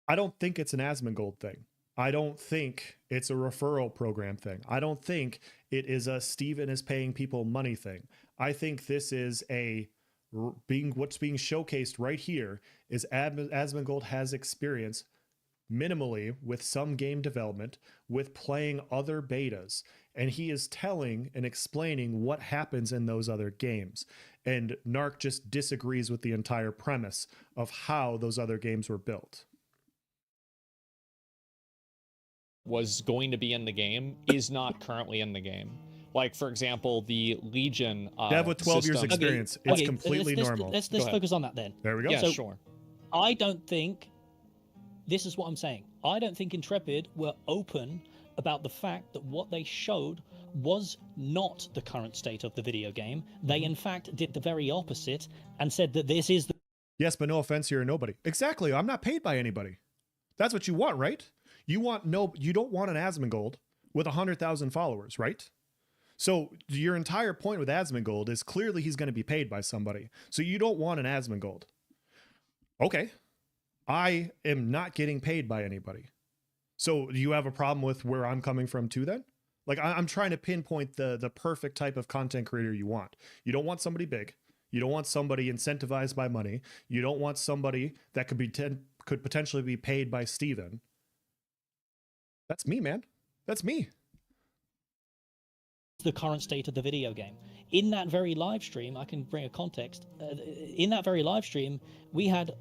I don't think it's an Asmongold thing. I don't think it's a referral program thing. I don't think it is a Steven is paying people money thing. I think this is what's being showcased right here is Asmongold has experience minimally with some game development, with playing other betas, and he is telling and explaining what happens in those other games. And Narc just disagrees with the entire premise of how those other games were built. Was going to be in the game is not currently in the game. Like, for example, the Legion Dev with 12 years system. experience. It's completely normal. Let's focus on that then. There we go. Yeah, So- sure. I don't think, this is what I'm saying, I don't think Intrepid were open about the fact that what they showed was not the current state of the video game. They, in fact, did the very opposite and said that this is the... Yes, but no offense, you're a nobody. Exactly. I'm not paid by anybody. That's what you want, right? You don't want an Asmongold with 100,000 followers, right? So your entire point with Asmongold is clearly he's going to be paid by somebody. So you don't want an Asmongold. Okay. I am not getting paid by anybody. So do you have a problem with where I'm coming from too then? Like I'm trying to pinpoint the perfect type of content creator you want. You don't want somebody big. You don't want somebody incentivized by money. You don't want somebody that could potentially be paid by Steven. That's me, man. That's me. the current state of the video game. In that very live stream, I can bring a context. In that very live stream, we had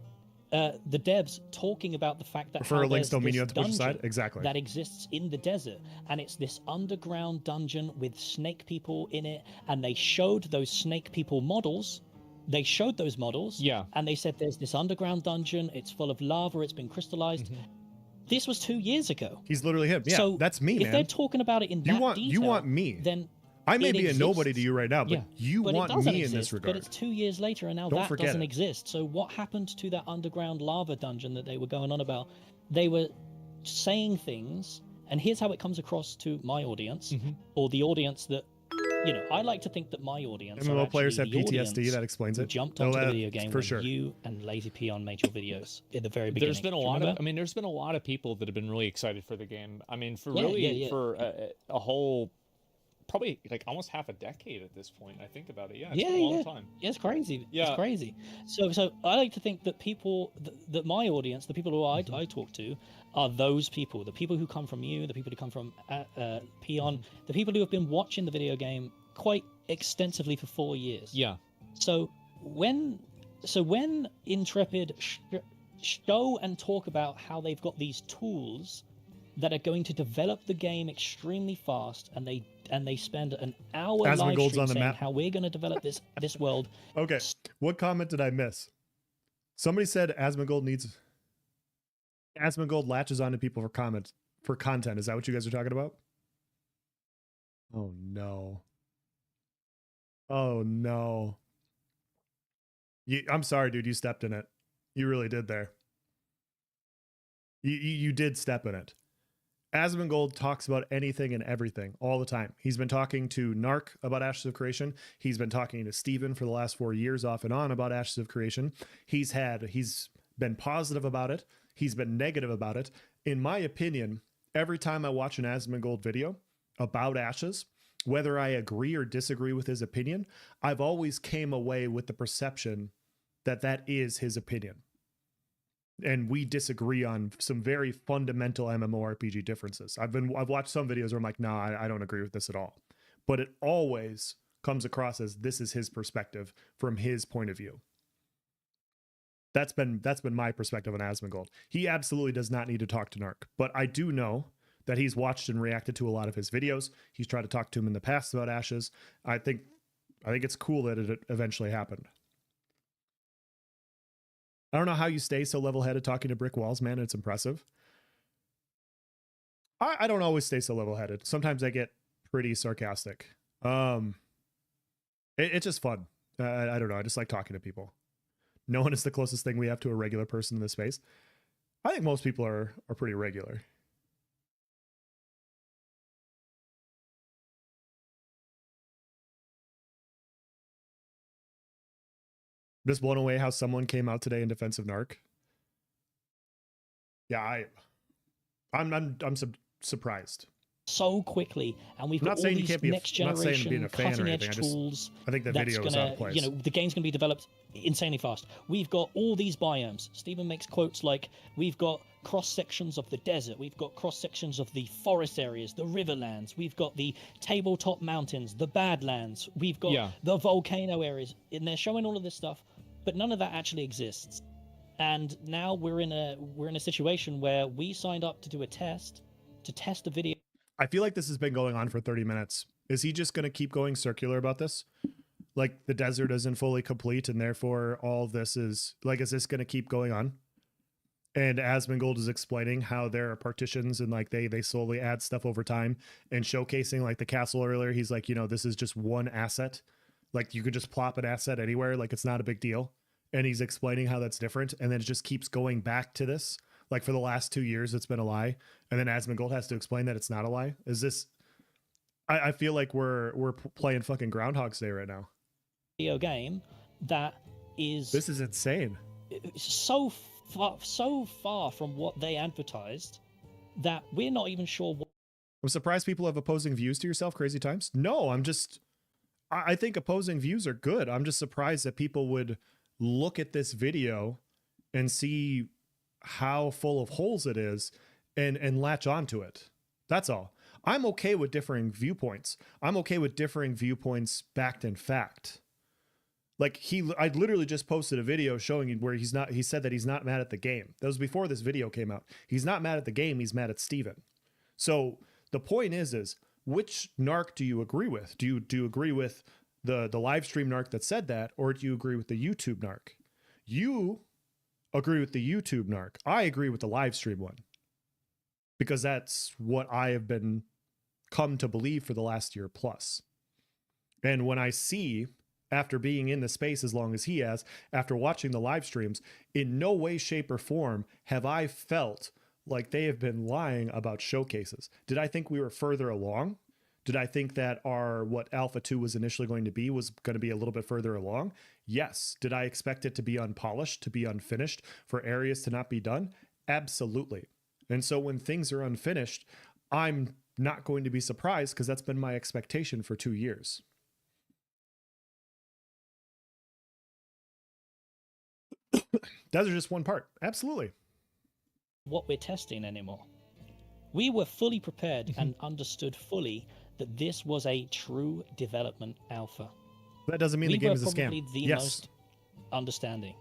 the devs talking about the fact that Referral links don't mean you have to push aside. Exactly. That exists in the desert, and it's this underground dungeon with snake people in it, and they showed those snake people models. They showed those models, Yeah. and they said there's this underground dungeon. It's full of lava. It's been crystallized. Mm-hmm. This was 2 years ago. He's literally him. Yeah, So that's me, if man. they're talking about it in that detail, you want me. then I may it be a nobody exists. to you right now, but Yeah. you But it want doesn't me exist, in this regard. But it's 2 years later, and now Don't that forget doesn't it. exist. So what happened to that underground lava dungeon that they were going on about? They were saying things, and here's how it comes across to my audience, Mhm. or the audience that, you know, I like to think that my audience are MMO players have actually the PTSD. audience That explains who it. jumped Oh, onto the video game for when sure. you and Lazy Peon made your videos at the very beginning. There's been a Do you lot of, remember? I mean, there's been a lot of people that have been really excited for the game. I mean, for Yeah, really, yeah. for a whole, probably like almost half a decade at this point. I think about it. Yeah, it's Yeah, been a long yeah. time. Yeah, it's crazy. Yeah. It's crazy. So I like to think that people, that my audience, the people who I talk to, are those people. The people who come from you, the people who come from Peon, the people who have been watching the video game quite extensively for 4 years. Yeah. So when Intrepid show and talk about how they've got these tools that are going to develop the game extremely fast, and they spend an hour live Asmongold's stream on the saying map. how we're going to develop this world. Okay, what comment did I miss? Somebody said Asmongold latches onto people for comments. for content. Is that what you guys are talking about? Oh no. Oh no. I'm sorry, dude. You stepped in it. You really did there. You did step in it. Asmongold talks about anything and everything all the time. He's been talking to Narc about Ashes of Creation. He's been talking to Steven for the last 4 years off and on about Ashes of Creation. He's been positive about it. He's been negative about it. In my opinion, every time I watch an Asmongold video about Ashes, whether I agree or disagree with his opinion, I've always came away with the perception that that is his opinion. And we disagree on some very fundamental MMORPG differences. I've watched some videos where I'm like, no, I don't agree with this at all. But it always comes across as this is his perspective from his point of view. That's been my perspective on Asmongold. He absolutely does not need to talk to Narc, but I do know that he's watched and reacted to a lot of his videos. He's tried to talk to him in the past about Ashes. I think it's cool that it eventually happened. I don't know how you stay so level-headed talking to brick walls, man. It's impressive. I don't always stay so level-headed. Sometimes I get pretty sarcastic. It's just fun. I don't know. I just like talking to people. No one is the closest thing we have to a regular person in this space. I think most people are pretty regular. Just blown away how someone came out today in defense of Narc. Yeah, I'm surprised. So quickly, and we've got all these next generation cutting edge tools. I think the video is out of place. You know, the game's going to be developed insanely fast. We've got all these biomes. Steven makes quotes like, we've got cross sections of the desert, we've got cross sections of the forest areas, the riverlands, we've got the tabletop mountains, the badlands, we've got the volcano areas, and they're showing all of this stuff, but none of that actually exists. And now we're in a situation where we signed up to do a test, to test a video. I feel like this has been going on for 30 minutes. Is he just going to keep going circular about this? Like the desert isn't fully complete and therefore all this is like, is this going to keep going on? And Asmongold is explaining how there are partitions and like they slowly add stuff over time and showcasing like the castle earlier. He's like, you know, this is just one asset. Like you could just plop an asset anywhere. Like it's not a big deal. And he's explaining how that's different. And then it just keeps going back to this. Like for the last 2 years, it's been a lie. And then Asmongold has to explain that it's not a lie. Is this, I feel like we're playing fucking Groundhog's Day right now. Video game that is, this is insane. So far from what they advertised that we're not even sure what. I'm surprised people have opposing views to yourself, Crazy Times. No, I think opposing views are good. I'm just surprised that people would look at this video and see how full of holes it is and latch onto it. That's all. I'm okay with differing viewpoints. I'm okay with differing viewpoints backed in fact. Like I literally just posted a video showing you where he said that he's not mad at the game. That was before this video came out. He's not mad at the game. He's mad at Steven. So the point is which Narc do you agree with? Do you agree with the live stream Narc that said that, or do you agree with the YouTube Narc? You agree with the YouTube Narc. I agree with the live stream one because that's what I have been come to believe for the last year plus. And when I see, after being in the space as long as he has, after watching the live streams, in no way, shape, or form have I felt like they have been lying about showcases. Did I think we were further along? Did I think that what Alpha 2 was initially going to be was going to be a little bit further along? Yes. Did I expect it to be unpolished, to be unfinished, for areas to not be done? Absolutely. And so when things are unfinished, I'm not going to be surprised because that's been my expectation for 2 years. Those are just one part. Absolutely. What we're testing anymore. We were fully prepared and understood fully that this was a true development alpha. That doesn't mean the game is a scam. We were probably the most understanding.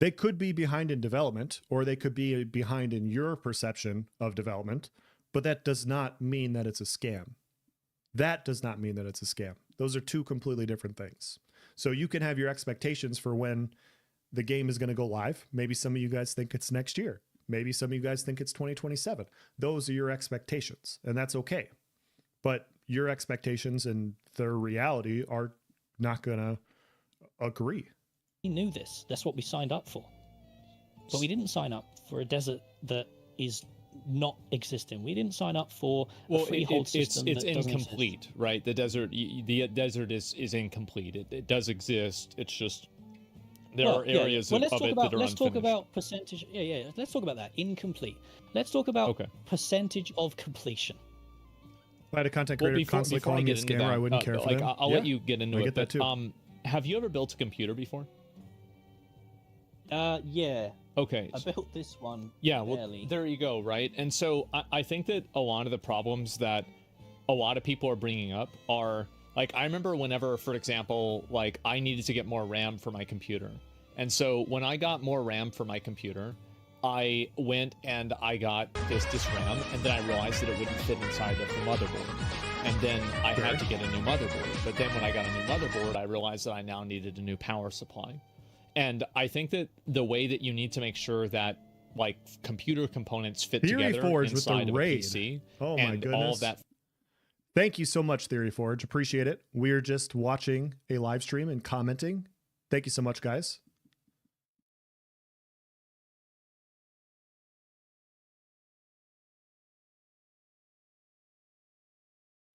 They could be behind in development, or they could be behind in your perception of development, but that does not mean that it's a scam. That does not mean that it's a scam. Those are two completely different things. So you can have your expectations for when the game is going to go live. Maybe some of you guys think it's next year. Maybe some of you guys think it's 2027. Those are your expectations, and that's okay. But your expectations and their reality are not going to agree. We knew this. That's what we signed up for. But we didn't sign up for a desert that is not existing. We didn't sign up for a freehold system. It's that doesn't incomplete, exist. right? The desert is incomplete. It does exist. It's just there are areas of it that are let's unfinished. talk about percentage. Yeah. Let's talk about that. Incomplete. Let's talk about percentage of completion. If I had a content creator constantly calling me a scammer, I wouldn't care for them. I'll let you get into I it. get that too. Have you ever built a computer before? Yeah. Okay. I built this one. Yeah, well, barely. there you go, right? And so I think that a lot of the problems that a lot of people are bringing up are, like, I remember whenever, for example, like, I needed to get more RAM for my computer. And so when I got more RAM for my computer, I went and I got this RAM, and then I realized that it wouldn't fit inside of the motherboard. And then I had to get a new motherboard. But then when I got a new motherboard, I realized that I now needed a new power supply. And I think that the way that you need to make sure that, like, computer components fit together inside of a PC, oh my and goodness, all of that. Thank you so much, Theory Forge. Appreciate it. We're just watching a live stream and commenting. Thank you so much, guys.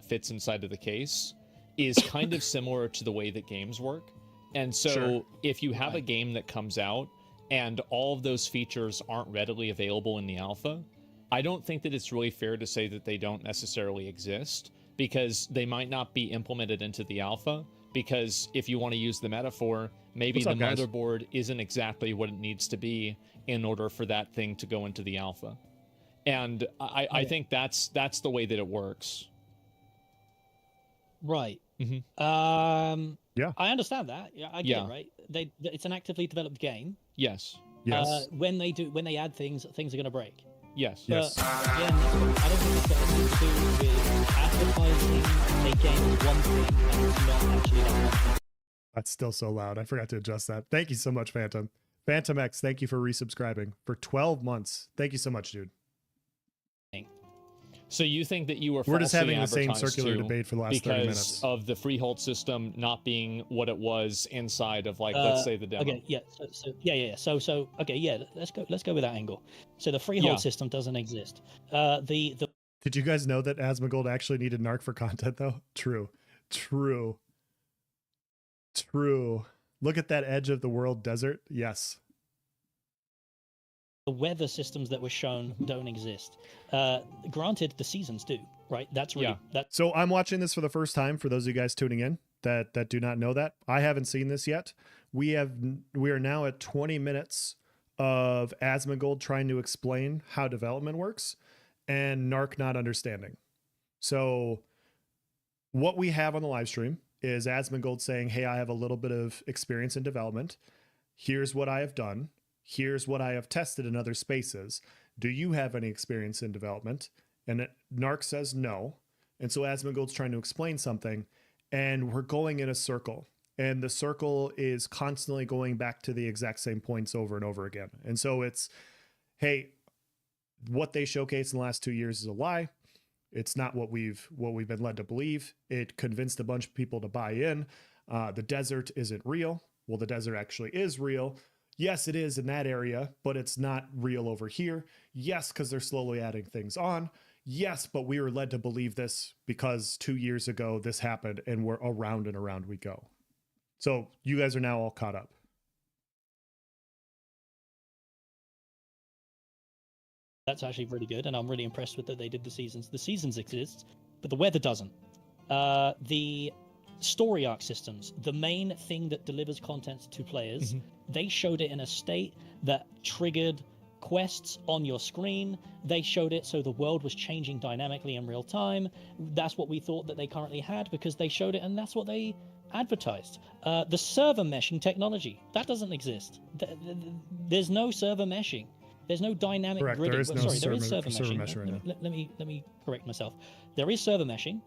Fits inside of the case is kind of similar to the way that games work. And so if you have a game that comes out and all of those features aren't readily available in the alpha, I don't think that it's really fair to say that they don't necessarily exist, because they might not be implemented into the alpha. Because if you want to use the metaphor, maybe the motherboard isn't exactly what it needs to be in order for that thing to go into the alpha. And I think that's the way that it works. Right. Mm-hmm. Yeah, I understand that. Yeah, I get it, right? It's an actively developed game. Yes. Yes. When they add things are going to break. Yes. Yes. But, again, I don't think it's got anything to do with advertising a game as one thing and it's not actually that one thing. That's still so loud. I forgot to adjust that. Thank you so much, Phantom. Phantom X, thank you for resubscribing for 12 months. Thank you so much, dude. So you think that you were We're just having the falsely same circular advertised to debate for the last 30 minutes. because of the freehold system not being what it was inside of, like, let's say the demo. Okay, yeah. So okay, yeah. Let's go with that angle. So the freehold system doesn't exist. The Did you guys know that Asmongold actually needed Narc for content though? True. Look at that edge of the world desert. Yes. the weather systems that were shown don't exist. Granted, the seasons do, right? That's really So I'm watching this for the first time. For those of you guys tuning in that do not know that, I haven't seen this yet. We are now at 20 minutes of Asmongold trying to explain how development works and Narc not understanding. So what we have on the live stream is Asmongold saying, hey, I have a little bit of experience in development. Here's what I have done. Here's what I have tested in other spaces. Do you have any experience in development? And Narc says no. And so Asmongold's trying to explain something, and we're going in a circle. And the circle is constantly going back to the exact same points over and over again. And so it's, hey, what they showcased in the last 2 years is a lie. It's not what we've been led to believe. It convinced a bunch of people to buy in. The desert isn't real. Well, the desert actually is real. Yes, it is in that area, but it's not real over here. Yes, because they're slowly adding things on. Yes, but we were led to believe this because 2 years ago this happened, and we're around and around we go. So you guys are now all caught up. That's actually really good, and I'm really impressed with that they did the seasons. The seasons exist, but the weather doesn't. The story arc systems, the main thing that delivers content to players, they showed it in a state that triggered quests on your screen. They showed it so the world was changing dynamically in real time. That's what we thought that they currently had because they showed it, and that's what they advertised. The server meshing technology, that doesn't exist. There's no server meshing. There's no dynamic Correct. gridding. There is no there is server server meshing. mesh right now. Let me correct myself. There is server meshing.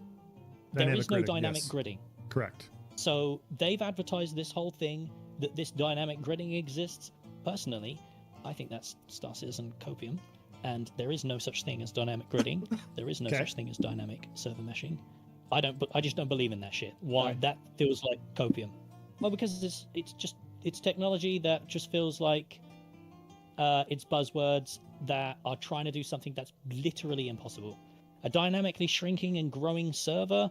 There is no dynamic gridding. Correct. So they've advertised this whole thing that this dynamic gridding exists. Personally, I think that's Star Citizen copium, and there is no such thing as dynamic gridding. There is no Okay. such thing as dynamic server meshing. I just don't believe in that shit. Why? That feels like copium. Well, because it's technology that just feels like it's buzzwords that are trying to do something that's literally impossible. A dynamically shrinking and growing server.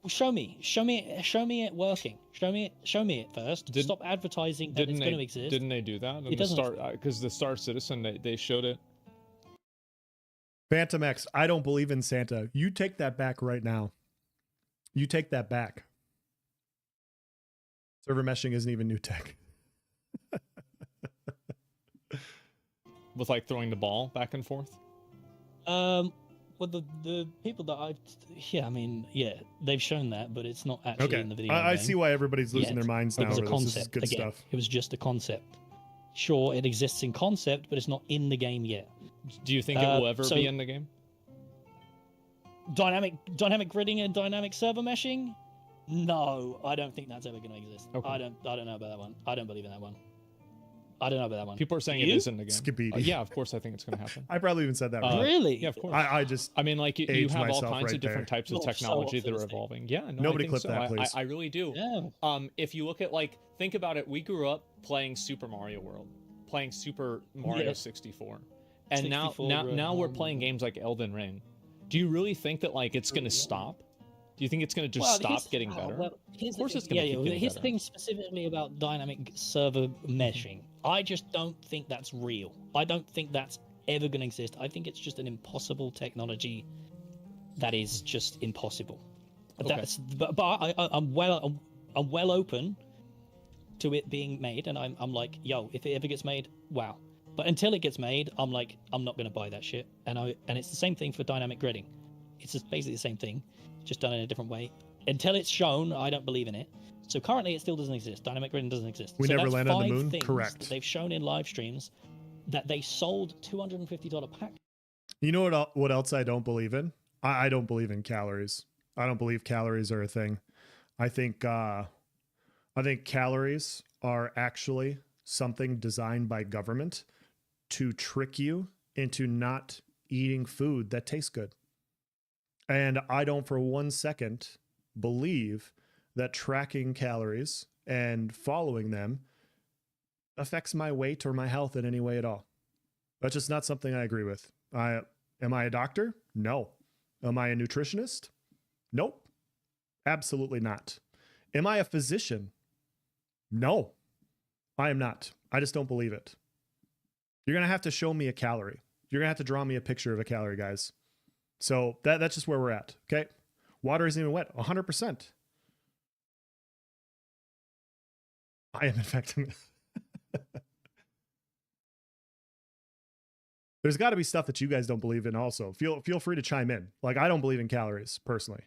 Show me it working. Show me it first. Stop advertising that it's going to exist. Didn't they do that? It doesn't. Because the Star Citizen, they showed it. Phantom X, I don't believe in Santa. You take that back right now. You take that back. Server meshing isn't even new tech. With like throwing the ball back and forth. Well, the people that they've shown that, but it's not actually Okay, in the video. I see why everybody's losing their minds now. It was a over this. This is concept. good Again, stuff. it was just a concept. Sure, it exists in concept, but it's not in the game yet. Do you think it will ever be in the game? Dynamic gridding and dynamic server meshing? No, I don't think that's ever going to exist. Okay. I don't know about that one. I don't believe in that one. I don't know about that one. People are saying You? it is in the game. Skippy. Yeah, of course I think it's going to happen. I probably even said that wrong. Really? Yeah, of course. I mean, like you aged have all myself kinds right of different there. types of You're so technology that are optimistic. evolving. Yeah, no, Nobody I think clip so. that, please. I really do. Yeah. If you look at think about it, we grew up playing Super Mario World, playing Super Mario 64, and 64 now we're playing games like Elden Ring. Do you really think that it's going to stop? Do you think it's going to just stop getting better? Well, of course it's going to keep getting Here's better. the thing specifically about dynamic server meshing. I just don't think that's real. I don't think that's ever going to exist. I think it's just an impossible technology that is just impossible. Okay. I'm well open to it being made, and I'm like, yo, if it ever gets made, wow. But until it gets made, I'm like, I'm not going to buy that shit. And it's the same thing for dynamic gridding. It's just basically the same thing, just done in a different way. Until it's shown, I don't believe in it. So currently, it still doesn't exist. Dynamic gridding doesn't exist. We So never that's landed on the 5 moon? things Correct. that they've shown in live streams that they sold $250 pack. You know what else I don't believe in? I don't believe in calories. I don't believe calories are a thing. I think calories are actually something designed by government to trick you into not eating food that tastes good. And I don't for 1 second believe that tracking calories and following them affects my weight or my health in any way at all. That's just not something I agree with. Am I a doctor? No. Am I a nutritionist? Nope. Absolutely not. Am I a physician? No, I am not. I just don't believe it. You're going to have to show me a calorie. You're going to have to draw me a picture of a calorie, guys. So that's just where we're at. Okay. Water isn't even wet. 100%. I am infecting. There's got to be stuff that you guys don't believe in also. Feel free to chime in. Like, I don't believe in calories personally.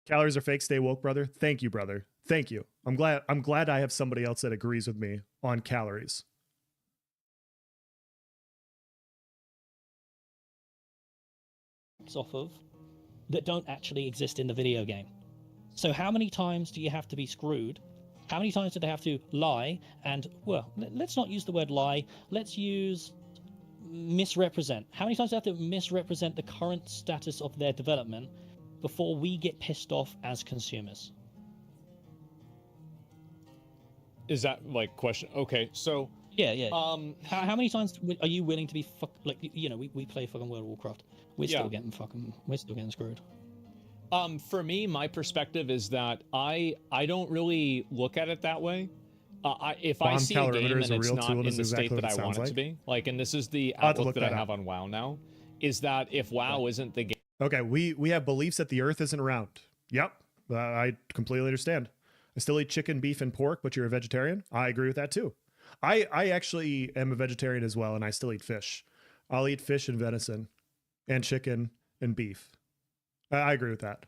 Calories are fake. Stay woke, brother. Thank you, brother. Thank you. I'm glad I have somebody else that agrees with me on calories. Off of that don't actually exist in the video game. So how many times do you have to be screwed? How many times do they have to lie? And, well, let's not use the word lie. Let's use misrepresent. How many times do they have to misrepresent the current status of their development before we get pissed off as consumers? Is that question? Okay, so Yeah. How many times are you willing to be we play fucking World of Warcraft. We're still getting screwed. For me, my perspective is that I don't really look at it that way. If I see a game and it's not in the state that I want it to be, and this is the outlook that I have on WoW now, is that if WoW isn't the game. Okay, we have beliefs that the earth isn't round. Yep, I completely understand. I still eat chicken, beef, and pork, but you're a vegetarian? I agree with that too. I actually am a vegetarian as well, and I still eat fish. I'll eat fish and venison and chicken and beef. I agree with that.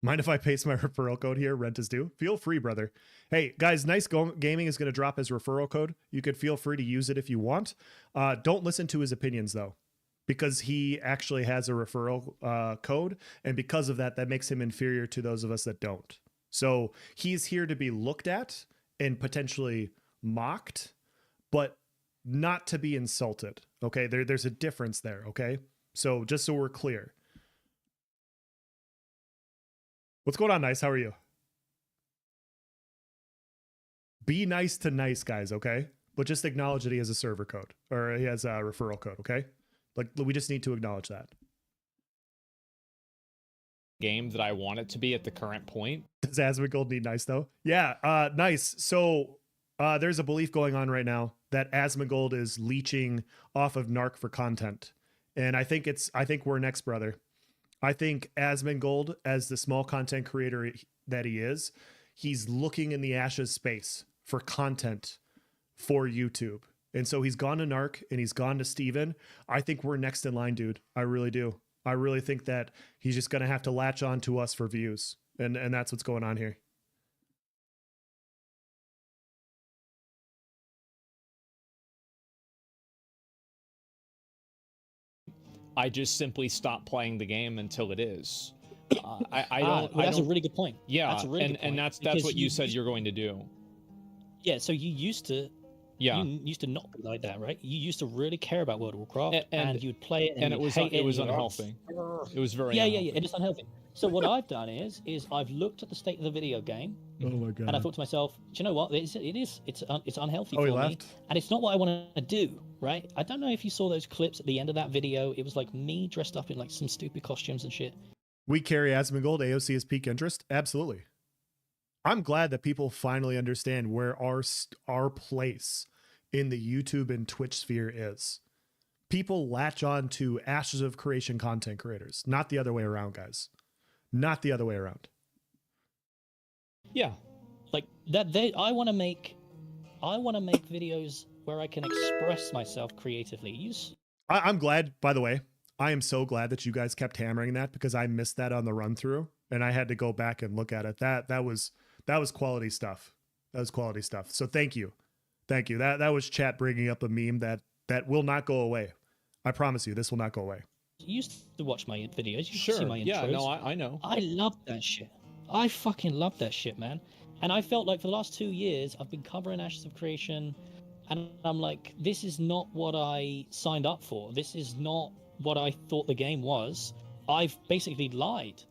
Mind if I paste my referral code here? Rent is due. Feel free, brother. Hey, guys, Nice Gaming is going to drop his referral code. You could feel free to use it if you want. Don't listen to his opinions, though, because he actually has a referral code. And because of that, that makes him inferior to those of us that don't. So he's here to be looked at and potentially mocked, but not to be insulted. Okay. There's a difference there. Okay. So just so we're clear. What's going on, Nice? How are you? Be nice to nice guys, okay? But just acknowledge that he has a server code or he has a referral code, okay? Like, we just need to acknowledge that. Game that I want it to be at the current point. Does Asmongold need nice though? Yeah, nice. So there's a belief going on right now that Asmongold is leeching off of Narc for content. And I think we're next, brother. I think Asmongold, as the small content creator that he is, he's looking in the Ashes space for content for YouTube. And so he's gone to Narc and he's gone to Steven. I think we're next in line, dude. I really do. I really think that he's just going to have to latch on to us for views. And that's what's going on here. I just simply stop playing the game until it is. I don't. Well, that's a really good point. Yeah, that's a really good point, and that's what you said you're going to do. Yeah, so you used to. Yeah. You used to not be like that, right? You used to really care about World of Warcraft, and you'd play it, and it was unhealthy. It was very yeah, unhealthy. yeah. It is unhealthy. So what I've done is I've looked at the state of the video game. Oh my god! And I thought to myself, do you know what? It's unhealthy for me, and it's not what I want to do. Right? I don't know if you saw those clips at the end of that video. It was like me dressed up in like some stupid costumes and shit. We carry Asmongold. AOC is peak interest. Absolutely. I'm glad that people finally understand where our place in the YouTube and Twitch sphere is. People latch on to Ashes of Creation content creators, not the other way around, guys. Not the other way around. Yeah, like that. I want to make videos where I can express myself creatively. I'm glad, by the way. I am so glad that you guys kept hammering that because I missed that on the run through and I had to go back and look at it. That was quality stuff. That was quality stuff. So thank you. Thank you. That was chat bringing up a meme that will not go away. I promise you, this will not go away. You used to watch my videos. You sure. See my intros. Yeah, no, I know. I love that shit. I fucking love that shit, man. And I felt like for the last 2 years, I've been covering Ashes of Creation, and I'm like, this is not what I signed up for. This is not what I thought the game was. I've basically lied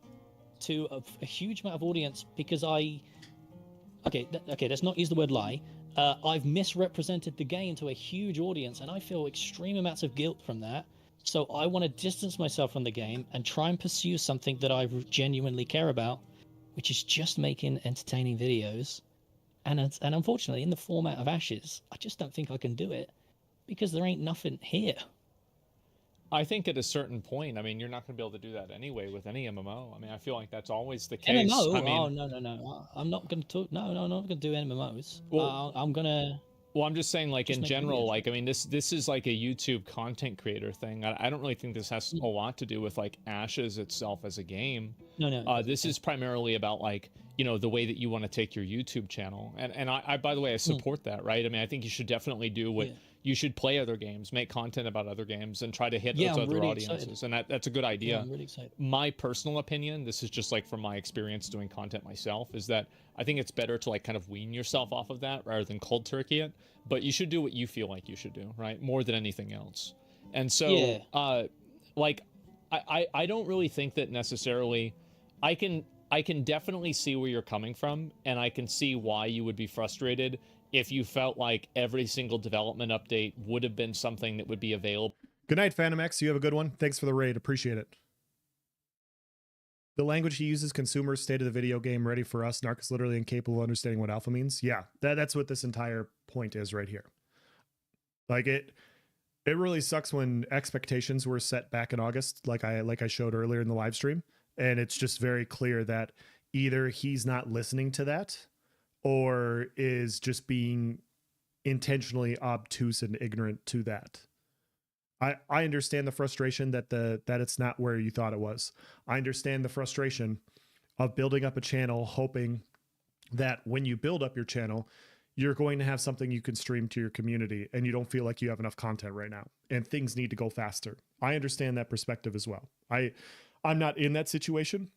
to a huge amount of audience because okay, let's not use the word lie. I've misrepresented the game to a huge audience, and I feel extreme amounts of guilt from that. So I want to distance myself from the game and try and pursue something that I genuinely care about, which is just making entertaining videos. And unfortunately, in the format of Ashes, I just don't think I can do it because there ain't nothing here. I think at a certain point, I mean, you're not going to be able to do that anyway with any MMO. I mean, I feel like that's always the case. MMO? I mean, oh, no. I'm not going to talk. No, I'm not going to do MMOs. Well, I'm going to... Well, I'm just saying, like, in general, like, I mean, this is like a YouTube content creator thing. I don't really think this has a lot to do with, like, Ashes itself as a game. No. This is primarily about, like, you know, the way that you want to take your YouTube channel. And I by the way, I support that, right? I mean, I think you should definitely do what... Yeah. You should play other games, make content about other games, and try to hit those other audiences. Excited. And that's a good idea. Yeah, I'm really excited. My personal opinion, this is just like from my experience doing content myself, is that I think it's better to like kind of wean yourself off of that rather than cold turkey it. But you should do what you feel like you should do, right? More than anything else. And so, like, I don't really think that necessarily. I can definitely see where you're coming from, and I can see why you would be frustrated if you felt like every single development update would have been something that would be available. Good night, Phantom X. You have a good one. Thanks for the raid. Appreciate it. The language he uses, consumers, state of the video game, ready for us. Narc is literally incapable of understanding what alpha means. Yeah, that's what this entire point is right here. Like it really sucks when expectations were set back in August, like I showed earlier in the live stream. And it's just very clear that either he's not listening to that, or is just being intentionally obtuse and ignorant to that. I understand the frustration that it's not where you thought it was. I understand the frustration of building up a channel, hoping that when you build up your channel, you're going to have something you can stream to your community and you don't feel like you have enough content right now and things need to go faster. I understand that perspective as well. I'm not in that situation,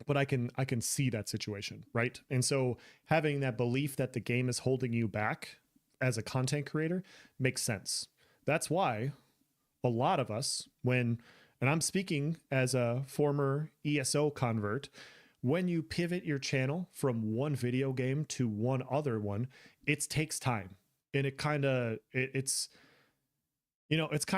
but I can see that situation, right? And so having that belief that the game is holding you back as a content creator makes sense. That's why a lot of us, and I'm speaking as a former ESO convert, when you pivot your channel from one video game to one other one, it takes time. And it's kind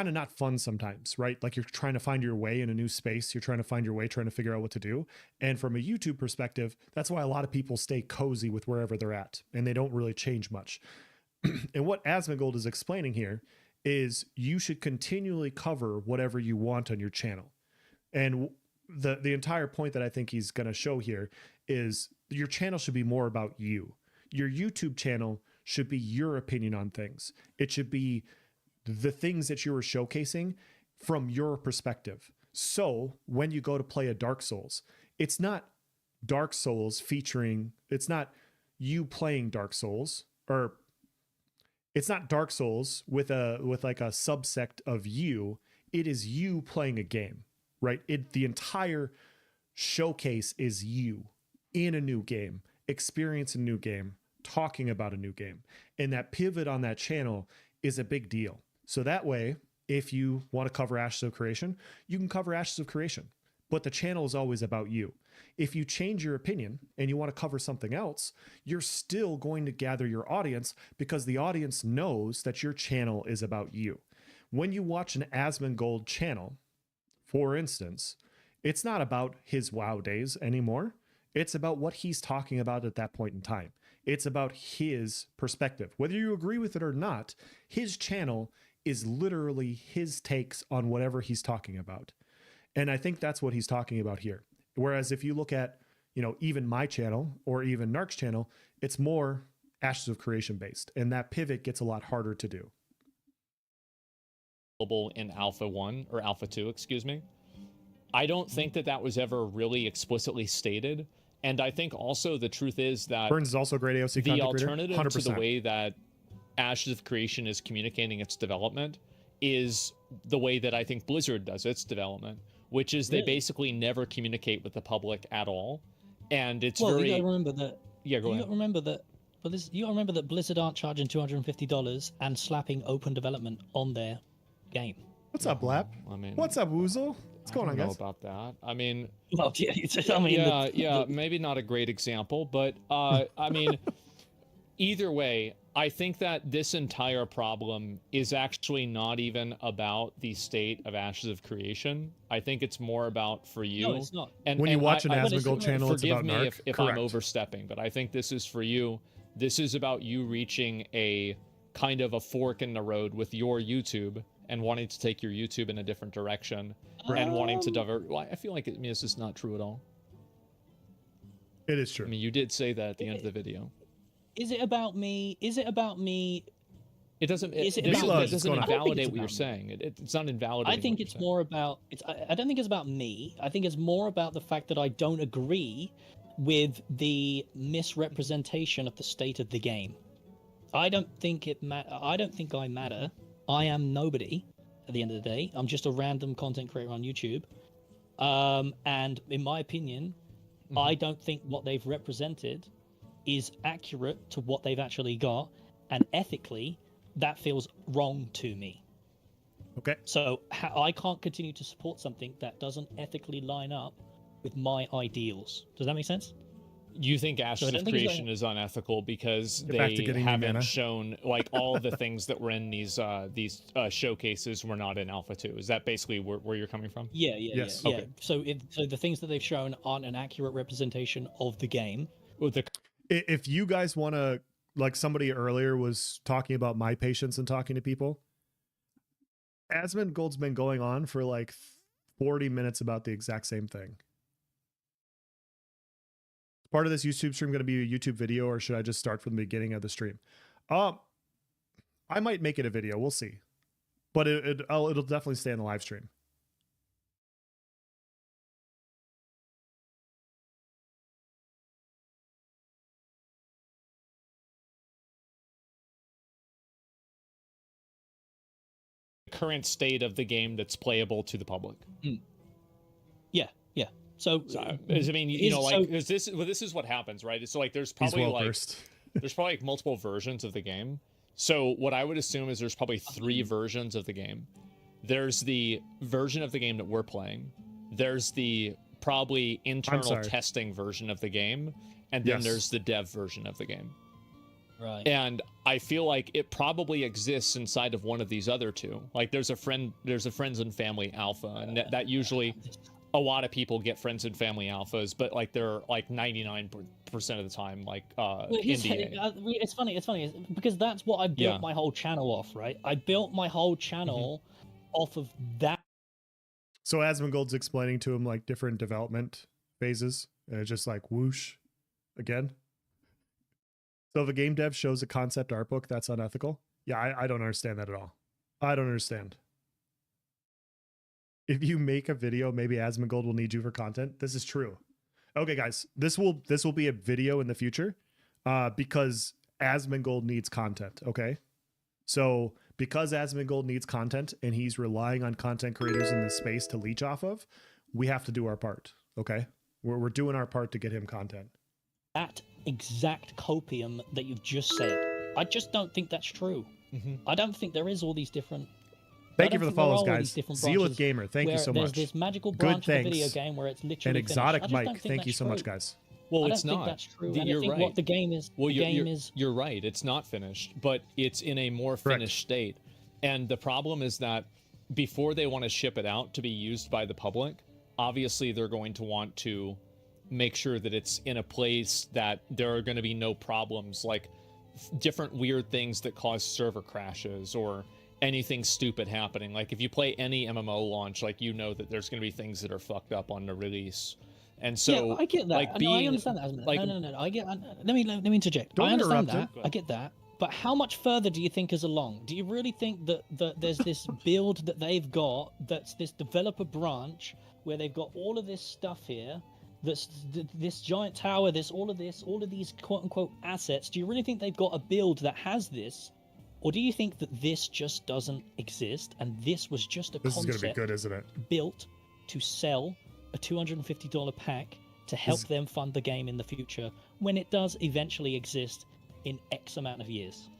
of not fun sometimes, right? Like you're trying to find your way in a new space. You're trying to find your way, trying to figure out what to do. And from a YouTube perspective, that's why a lot of people stay cozy with wherever they're at and they don't really change much. And what Asmongold is explaining here is you should continually cover whatever you want on your channel. And the entire point that I think he's going to show here is your channel should be more about you. Your YouTube channel should be your opinion on things. It should be the things that you are showcasing from your perspective. So when you go to play a Dark Souls, it's not Dark Souls it's not you playing Dark Souls, or it's not Dark Souls with like a subsect of you. It is you playing a game, right? The entire showcase is you in a new game, experience a new game, talking about a new game. And that pivot on that channel is a big deal. So that way, if you want to cover Ashes of Creation, you can cover Ashes of Creation, but the channel is always about you. If you change your opinion and you want to cover something else, you're still going to gather your audience because the audience knows that your channel is about you. When you watch an Asmongold channel, for instance, it's not about his WoW days anymore. It's about what he's talking about at that point in time. It's about his perspective. Whether you agree with it or not, his channel is literally his takes on whatever he's talking about. And I think that's what he's talking about here. Whereas if you look at, even my channel or even Nark's channel, it's more Ashes of Creation based. And that pivot gets a lot harder to do. In Alpha 1 or Alpha 2, excuse me. I don't think that was ever really explicitly stated. And I think also the truth is that Burns is also a great AOC the content creator. alternative 100%. to the way that Ashes of Creation is communicating its development is the way that I think Blizzard does its development, which is they basically never communicate with the public at all. And it's you gotta remember that. Yeah, go ahead. You gotta remember that. But you gotta remember that Blizzard aren't charging $250 and slapping open development on their game. What's up, Blap? I mean, what's up, Woozle? What's going on, guys? I don't know about that. I mean, well, maybe not a great example, but I mean, either way, I think that this entire problem is actually not even about the state of Ashes of Creation. I think it's more about for you. No, it's not. And when you watch an Asmongold channel, it's forgive about me Narc. if I'm overstepping, but I think this is for you. This is about you reaching a kind of a fork in the road with your YouTube and wanting to take your YouTube in a different direction and wanting to divert. Well, I feel like this is not true at all. It is true. I mean, you did say that at the end of the video. Is it about me? Is it about me? It doesn't. Is it It about doesn't, me? it doesn't I don't think invalidate it's what you're about me. saying. It's not invalidating. I think what it's you're saying. more about. I don't think it's about me. I think it's more about the fact that I don't agree with the misrepresentation of the state of the game. I don't think I don't think I matter. I am nobody at the end of the day. I'm just a random content creator on YouTube. And in my opinion, I don't think what they've represented is accurate to what they've actually got. And ethically, that feels wrong to me. Okay. So I can't continue to support something that doesn't ethically line up with my ideals. Does that make sense? You think Ashes of Creation is unethical because Get back to they getting haven't mana. shown like all the things that were in these showcases were not in Alpha 2. Is that basically where you're coming from? Yeah. Yes. Okay. So the things that they've shown aren't an accurate representation of the game. Well, If you guys want to, like somebody earlier was talking about my patience and talking to people, Asmongold's been going on for like 40 minutes about the exact same thing. Part of this YouTube stream going to be a YouTube video, or should I just start from the beginning of the stream? I might make it a video. We'll see, but it'll definitely stay in the live stream. current state of the game that's playable to the public. Yeah. So, I mean, you know, like this is what happens, right? It's like there's probably there's probably like multiple versions of the game. So what I would assume is there's probably 3 versions of the game. There's the version of the game that we're playing. There's the probably internal testing version of the game, and then there's the dev version of the game. Right. And I feel like it probably exists inside of one of these other 2. Like there's a friends and family alpha, and that usually a lot of people get friends and family alphas, but like they're like 99% of the time like NDA. It's funny because that's what I built my whole channel off, right? I built my whole channel off of that. So Asmongold's explaining to him like different development phases, and it's just like whoosh again. So if a game dev shows a concept art book, that's unethical. Yeah, I don't understand that at all. I don't understand. If you make a video, maybe Asmongold will need you for content. This is true. Okay, guys, this will be a video in the future because Asmongold needs content. Okay, so because Asmongold needs content and he's relying on content creators in this space to leech off of, we have to do our part. Okay, we're doing our part to get him content. That exact copium that you've just said, I just don't think that's true. I don't think there is all these different. Thank you for the follows, guys. Zealous Gamer, thank you so much. There's this magical branch of the video game where it's literally and Exotic Mike, thank you so much, guys. Well, I it's don't think not. That's true. You're right. What the game is. Well, you're right. It's not finished, but it's in a more finished state. And the problem is that before they want to ship it out to be used by the public, obviously they're going to want to make sure that it's in a place that there are going to be no problems, like different weird things that cause server crashes or anything stupid happening. Like if you play any MMO launch, like you know that there's going to be things that are fucked up on the release. And so I get that. Like I understand that. Like, no. Let me interject. I understand that. I get that. But how much further do you think is along? Do you really think that there's this build that they've got, that's this developer branch where they've got all of this stuff here, that's this giant tower, all of these quote unquote assets? Do you really think they've got a build that has this? Or do you think that this just doesn't exist and this was just a concept is going to be good, isn't it? Built to sell a $250 pack to help them fund the game in the future when it does eventually exist in X amount of years?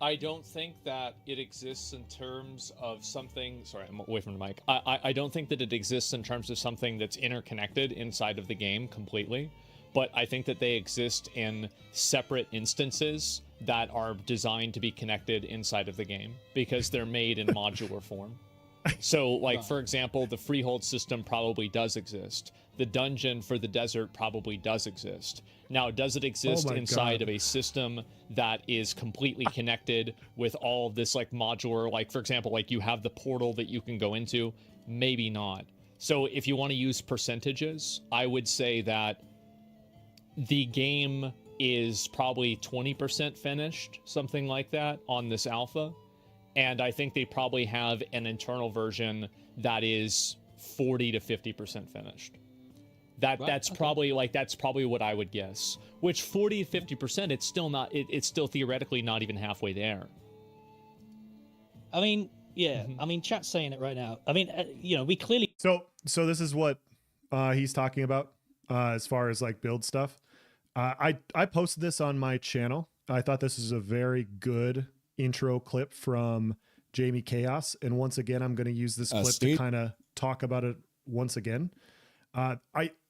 I don't think that it exists in terms of something. Sorry, I'm away from the mic. I don't think that it exists in terms of something that's interconnected inside of the game completely. But I think that they exist in separate instances that are designed to be connected inside of the game because they're made in modular form. So, like, for example, the freehold system probably does exist. The dungeon for the desert probably does exist. Now, does it exist inside of a system that is completely connected with all of this, like, modular, like, for example, like, you have the portal that you can go into? Maybe not. So, if you want to use percentages, I would say that the game is probably 20% finished, something like that, on this alpha. And I think they probably have an internal version that is 40 to 50% finished. That's probably what I would guess. Which 40 to 50%, it's still not. It's still theoretically not even halfway there. I mean, yeah. I mean, chat's saying it right now. I mean, we clearly. So this is what he's talking about as far as like build stuff. I posted this on my channel. I thought this is a very good intro clip from Jamie Chaos, and once again I'm going to use this clip to kind of talk about it once again.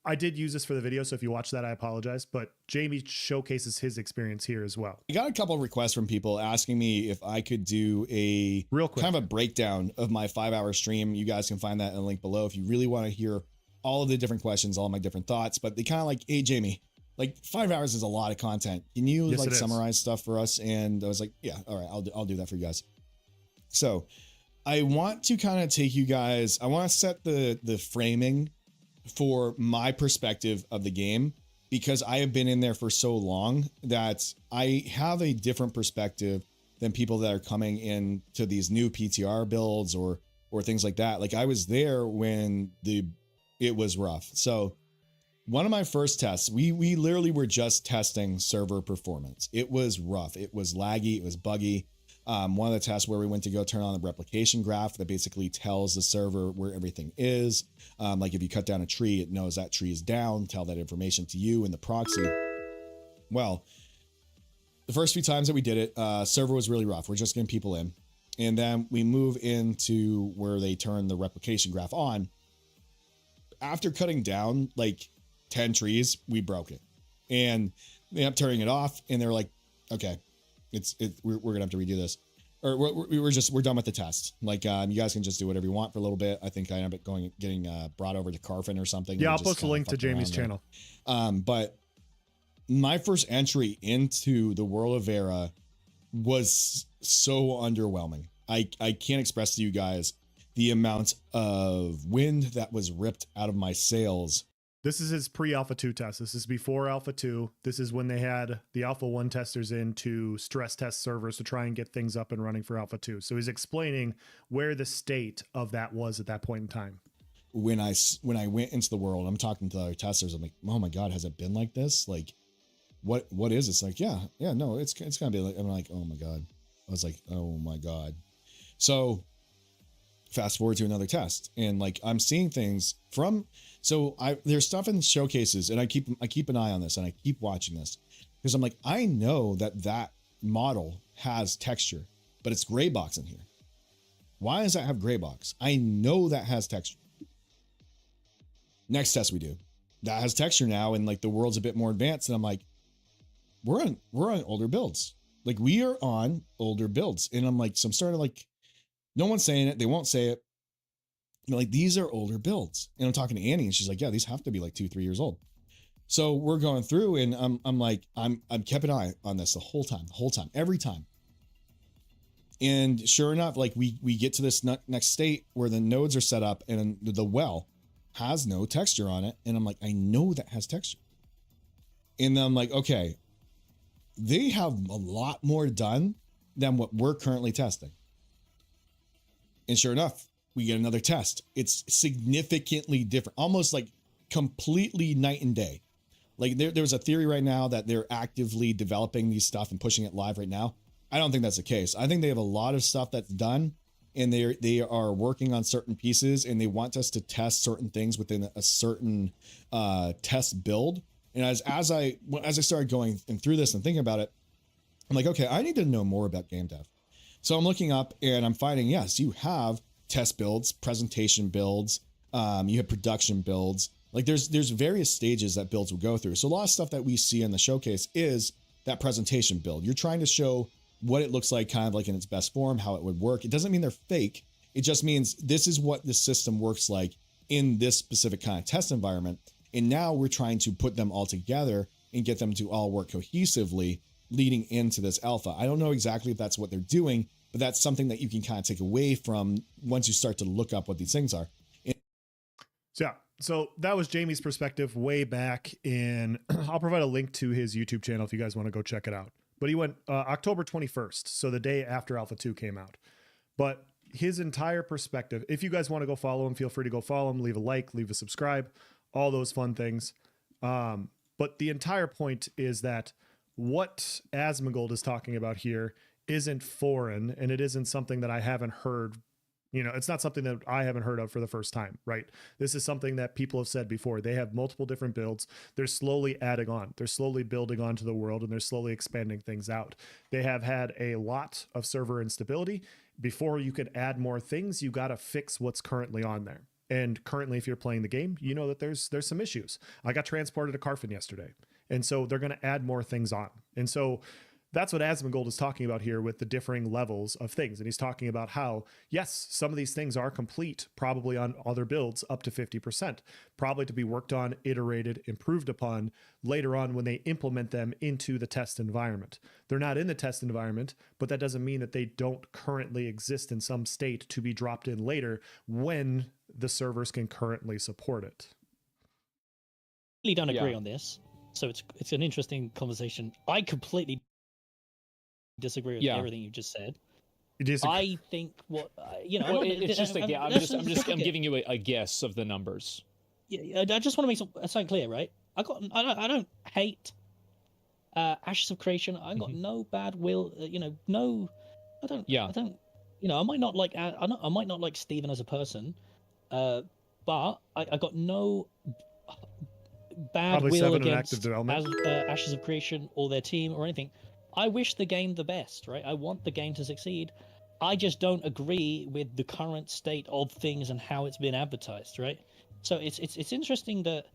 I did use this for the video, so if you watch that, I apologize, but Jamie showcases his experience here as well. I got a couple of requests from people asking me if I could do a real quick kind of a breakdown of my 5-hour stream. You guys can find that in the link below if you really want to hear all of the different questions, all my different thoughts. But they kind of like, hey Jamie, like 5 hours is a lot of content. Can you summarize stuff for us? And I was like, yeah, all right, I'll do that for you guys. So I want to kind of take you guys, I want to set the framing for my perspective of the game, because I have been in there for so long that I have a different perspective than people that are coming in to these new PTR builds or things like that. Like I was there when it was rough. So one of my first tests, we literally were just testing server performance. It was rough. It was laggy. It was buggy. One of the tests where we went to go turn on the replication graph that basically tells the server where everything is. Like if you cut down a tree, it knows that tree is down, tell that information to you in the proxy. Well, the first few times that we did it, server was really rough. We're just getting people in. And then we move into where they turn the replication graph on. After cutting down like 10 trees, we broke it. And they ended up turning it off. And they're like, okay, we're gonna have to redo this. Or we're done with the test. Like, you guys can just do whatever you want for a little bit. I think I ended up getting brought over to Carfin or something. Yeah, I'll post a link to Jamie's channel. But my first entry into the world of Vera was so underwhelming. I can't express to you guys the amount of wind that was ripped out of my sails. This is his pre-Alpha 2 test. This is before Alpha 2. This is when they had the Alpha 1 testers in to stress test servers to try and get things up and running for Alpha 2. So he's explaining where the state of that was at that point in time. When I went into the world, I'm talking to other testers. I'm like, oh my God, has it been like this? Like, what is this? Like, yeah, no, it's gonna be like, I'm like, oh my God. I was like, oh my God. So fast forward to another test, and like I'm seeing things from, there's stuff in showcases, and I keep an eye on this, and I keep watching this because I'm like, I know that model has texture, but it's gray box in here. Why does that have gray box? I know that has texture. Next test we do, that has texture now, and like the world's a bit more advanced, and I'm like, we're on older builds. Like we are on older builds, and I'm like, so I'm starting to like, no one's saying it, they won't say it. You know, like these are older builds. And I'm talking to Annie, and she's like, yeah, these have to be like 2-3 years old. So we're going through, and I'm like, I'm kept an eye on this the whole time, every time. And sure enough, like we get to this next state where the nodes are set up, and the well has no texture on it. And I'm like, I know that has texture. And then I'm like, okay, they have a lot more done than what we're currently testing. And sure enough, we get another test. It's significantly different, almost like completely night and day. Like there's a theory right now that they're actively developing these stuff and pushing it live right now. I don't think that's the case. I think they have a lot of stuff that's done, and they are working on certain pieces, and they want us to test certain things within a certain test build. And as I started going through this and thinking about it, I'm like, okay, I need to know more about game dev. So I'm looking up, and I'm finding, yes, you have test builds, presentation builds, you have production builds. Like there's various stages that builds will go through. So a lot of stuff that we see in the showcase is that presentation build. You're trying to show what it looks like, kind of like in its best form, how it would work. It doesn't mean they're fake. It just means this is what the system works like in this specific kind of test environment. And now we're trying to put them all together and get them to all work cohesively leading into this alpha. I don't know exactly if that's what they're doing, but that's something that you can kind of take away from once you start to look up what these things are. So that was Jamie's perspective way back in, I'll provide a link to his YouTube channel if you guys want to go check it out. But he went October 21st, so the day after Alpha 2 came out. But his entire perspective, if you guys want to go follow him, feel free to go follow him, leave a like, leave a subscribe, all those fun things. But the entire point is that what Asmongold is talking about here isn't foreign, and it isn't something that I haven't heard. You know, it's not something that I haven't heard of for the first time, right? This is something that people have said before. They have multiple different builds. They're slowly adding on. They're slowly building onto the world, and they're slowly expanding things out. They have had a lot of server instability. Before you can add more things, you got to fix what's currently on there. And currently, if you're playing the game, you know that there's some issues. I got transported to Carfin yesterday, and so they're going to add more things on. And so that's what Asmongold is talking about here with the differing levels of things. And he's talking about how, yes, some of these things are complete, probably on other builds up to 50%, probably to be worked on, iterated, improved upon later on when they implement them into the test environment. They're not in the test environment, but that doesn't mean that they don't currently exist in some state to be dropped in later when the servers can currently support it. Really don't agree on this. So it's an interesting conversation. I completely disagree with everything you just said. I think what it's just like, I'm giving you a guess of the numbers. Yeah, I just want to make something clear, right? I don't hate Ashes of Creation. I got no bad will, no I don't. Yeah. I don't. You know, I might not like. I might not like Steven as a person, but I got no bad Probably will 7 in active against development. Ashes of Creation or their team or anything. I wish the game the best, right? I want the game to succeed. I just don't agree with the current state of things and how it's been advertised, right? So it's interesting that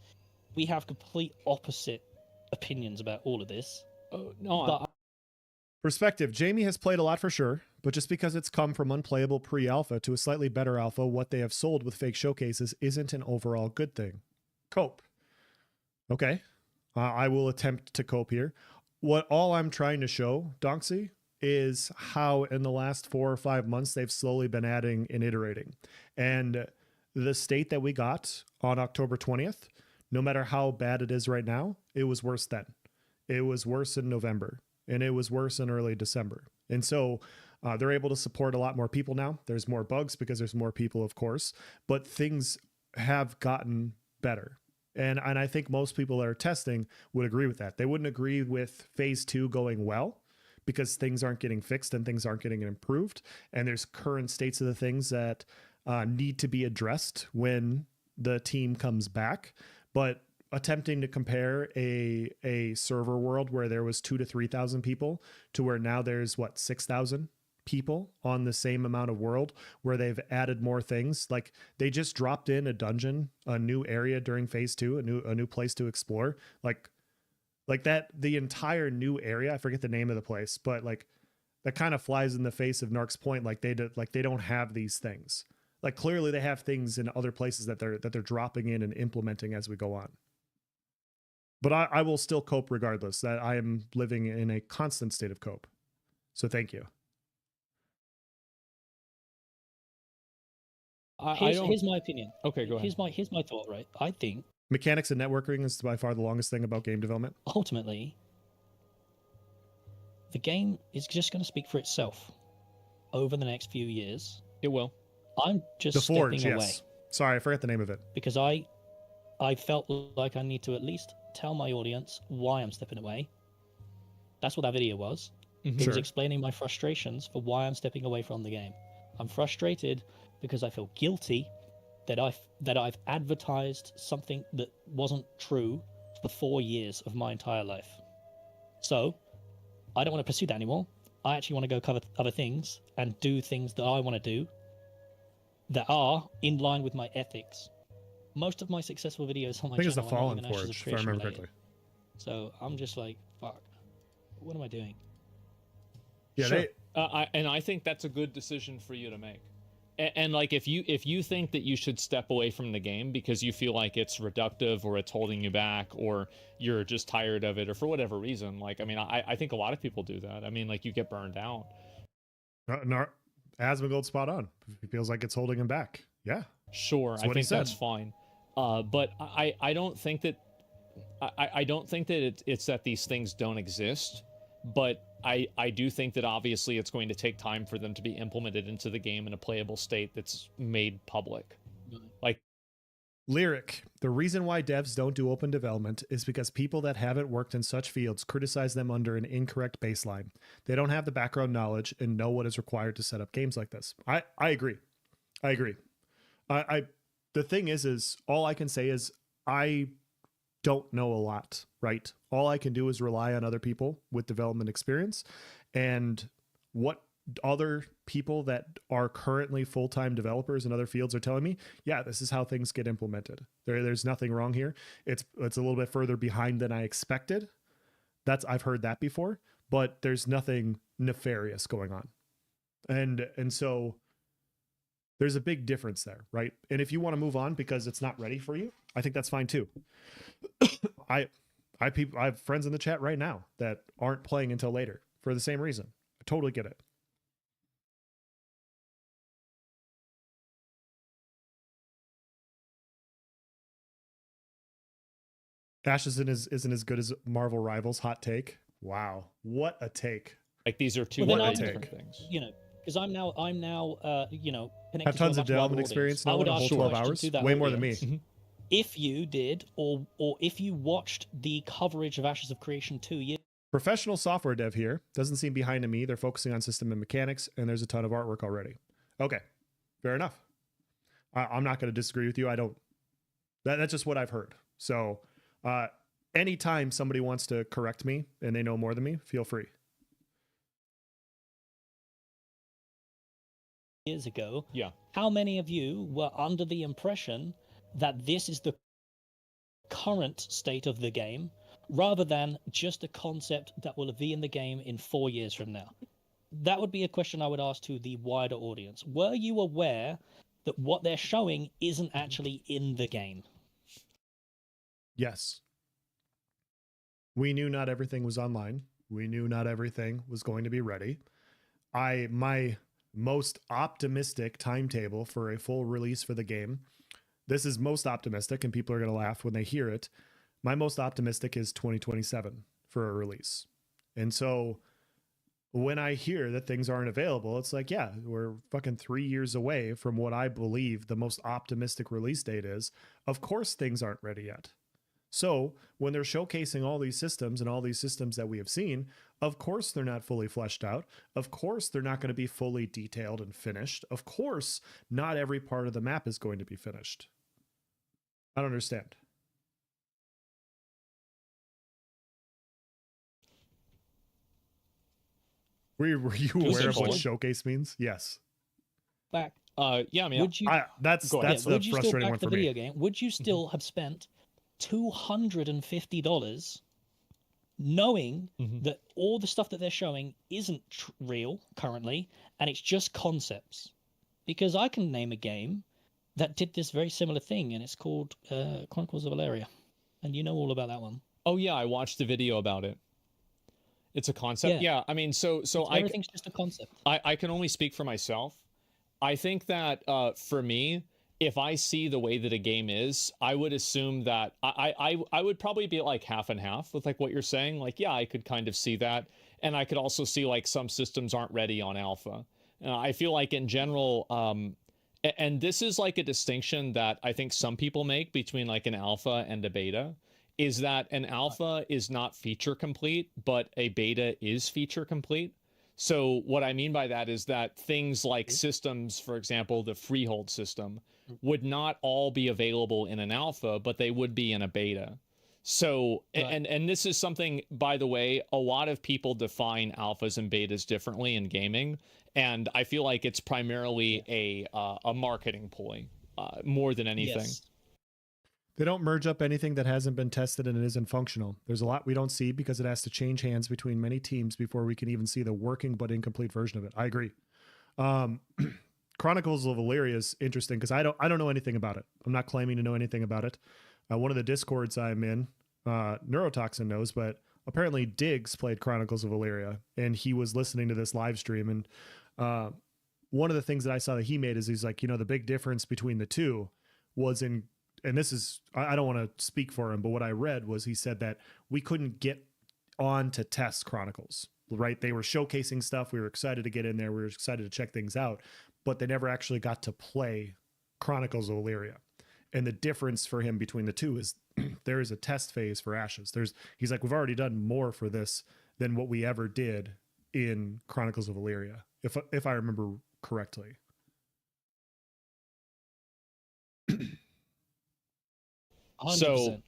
we have complete opposite opinions about all of this. No, But Perspective. Jamie has played a lot for sure, but just because it's come from unplayable pre-alpha to a slightly better alpha, what they have sold with fake showcases isn't an overall good thing. Cope. Okay. I will attempt to cope here. What all I'm trying to show, Donksy, is how in the last 4 or 5 months they've slowly been adding and iterating. And the state that we got on October 20th, no matter how bad it is right now, it was worse then. It was worse in November, and it was worse in early December. And so they're able to support a lot more people now. There's more bugs because there's more people, of course, but things have gotten better. And I think most people that are testing would agree with that. They wouldn't agree with phase 2 going well because things aren't getting fixed and things aren't getting improved. And there's current states of the things that need to be addressed when the team comes back. But attempting to compare a server world where there was 2,000 to 3,000 people to where now there's 6,000 people on the same amount of world, where they've added more things. Like they just dropped in a dungeon, a new area during phase 2, a new place to explore. Like that, the entire new area, I forget the name of the place, but like that kind of flies in the face of Narc's point. Like they don't have these things. Like clearly they have things in other places that they're dropping in and implementing as we go on. But I will still cope regardless. That I am living in a constant state of cope. So thank you. here's my opinion. Okay, go ahead. Here's my thought, right? I think Mechanics and networking is by far the longest thing about game development. ultimately the game is just going to speak for itself over the next few years. It will. I'm just The Forge, stepping away yes. Sorry, I forgot the name of it. because I felt like I need to at least tell my audience why I'm stepping away. That's what that video was. It Sure. was explaining my frustrations for why I'm stepping away from the game. I'm frustrated because I feel guilty that I've advertised something that wasn't true for 4 years of my entire life. So I don't want to pursue that anymore. I actually want to go cover other things and do things that I want to do that are in line with my ethics. Most of my successful videos on my I think it's channel the are not Fallen even Ashes of Forge, if I Creation remember related. correctly. So I'm just like, fuck, what am I doing? Yeah, Sure. I think that's a good decision for you to make. And like if you think that you should step away from the game because you feel like it's reductive or it's holding you back or you're just tired of it or for whatever reason, like I mean I think a lot of people do that. I mean, like you get burned out. Asmongold's spot on. He feels like it's holding him back. Yeah. Sure, That's I what he think that's said. fine. But I don't think that I don't think that it's that these things don't exist, but I do think that obviously it's going to take time for them to be implemented into the game in a playable state that's made public. Like Lyric. The reason why devs don't do open development is because people that haven't worked in such fields criticize them under an incorrect baseline. They don't have the background knowledge and know what is required to set up games like this. I agree. I agree. The thing is all I can say is I don't know a lot, right? All I can do is rely on other people with development experience and what other people that are currently full-time developers in other fields are telling me. Yeah, this is how things get implemented. There's nothing wrong here. It's a little bit further behind than I expected. I've heard that before, but there's nothing nefarious going on. And so there's a big difference there, right? And if you want to move on because it's not ready for you, I think that's fine too. I have friends in the chat right now that aren't playing until later for the same reason. I totally get it. Ashes isn't as good as Marvel Rivals. Hot take. Wow, what a take! these are two Well, very then different things. You know, because I'm now you know, connected Have tons to a of much wider development audience. experience I now would in a ask whole you 12 questions hours. to that Way more than me. audience. If you did, or if you watched the coverage of Ashes of Creation 2 years Professional software dev here. Doesn't seem behind to me. They're focusing on system and mechanics, and there's a ton of artwork already. Okay, fair enough. I'm not going to disagree with you. I don't. That's just what I've heard. So anytime somebody wants to correct me and they know more than me, feel free. Years ago, Yeah. how many of you were under the impression that this is the current state of the game rather than just a concept that will be in the game in 4 years from now? That would be a question I would ask to the wider audience. Were you aware that what they're showing isn't actually in the game? Yes. We knew not everything was online. We knew not everything was going to be ready. My most optimistic timetable for a full release for the game, this is most optimistic, and people are going to laugh when they hear it. My most optimistic is 2027 for a release. And so when I hear that things aren't available, it's like, yeah, we're fucking 3 years away from what I believe the most optimistic release date is. Of course things aren't ready yet. So when they're showcasing all these systems and all these systems that we have seen, of course they're not fully fleshed out. Of course they're not going to be fully detailed and finished. Of course not every part of the map is going to be finished. I don't understand. Were you aware of what showcase means? Yes. Back. Yeah, I mean, that's Go ahead. the Would you still frustrating back one the for video me. game? Would you still have spent $250 knowing that all the stuff that they're showing isn't real currently and it's just concepts? Because I can name a game that did this very similar thing, and it's called Chronicles of Valeria, and you know all about that one. Oh yeah, I watched the video about it. It's a concept. Yeah, I mean, so everything's just a concept. I can only speak for myself. I think that for me, if I see the way that a game is, I would assume that I would probably be like half and half with like what you're saying. Like, yeah, I could kind of see that. And I could also see like some systems aren't ready on alpha. I feel like in general, and this is like a distinction that I think some people make between like an alpha and a beta, is that an alpha is not feature complete, but a beta is feature complete. So what I mean by that is that things like systems, for example, the freehold system, would not all be available in an alpha, but they would be in a beta. So, and this is something, by the way, a lot of people define alphas and betas differently in gaming. And I feel like it's primarily a marketing ploy more than anything. Yes. They don't merge up anything that hasn't been tested and isn't functional. There's a lot we don't see because it has to change hands between many teams before we can even see the working but incomplete version of it. I agree. Chronicles of Valeria is interesting because I don't know anything about it. I'm not claiming to know anything about it. One of the discords I'm in, Neurotoxin knows, but apparently Diggs played Chronicles of Valeria and he was listening to this live stream. And one of the things that I saw that he made is he's like, the big difference between the two was in, and this is, I don't want to speak for him, but what I read was he said that we couldn't get on to test Chronicles, right? They were showcasing stuff. We were excited to get in there. We were excited to check things out, but they never actually got to play Chronicles of Valeria. And the difference for him between the two is there is a test phase for Ashes. He's like, we've already done more for this than what we ever did in Chronicles of Valeria, if I remember correctly. So,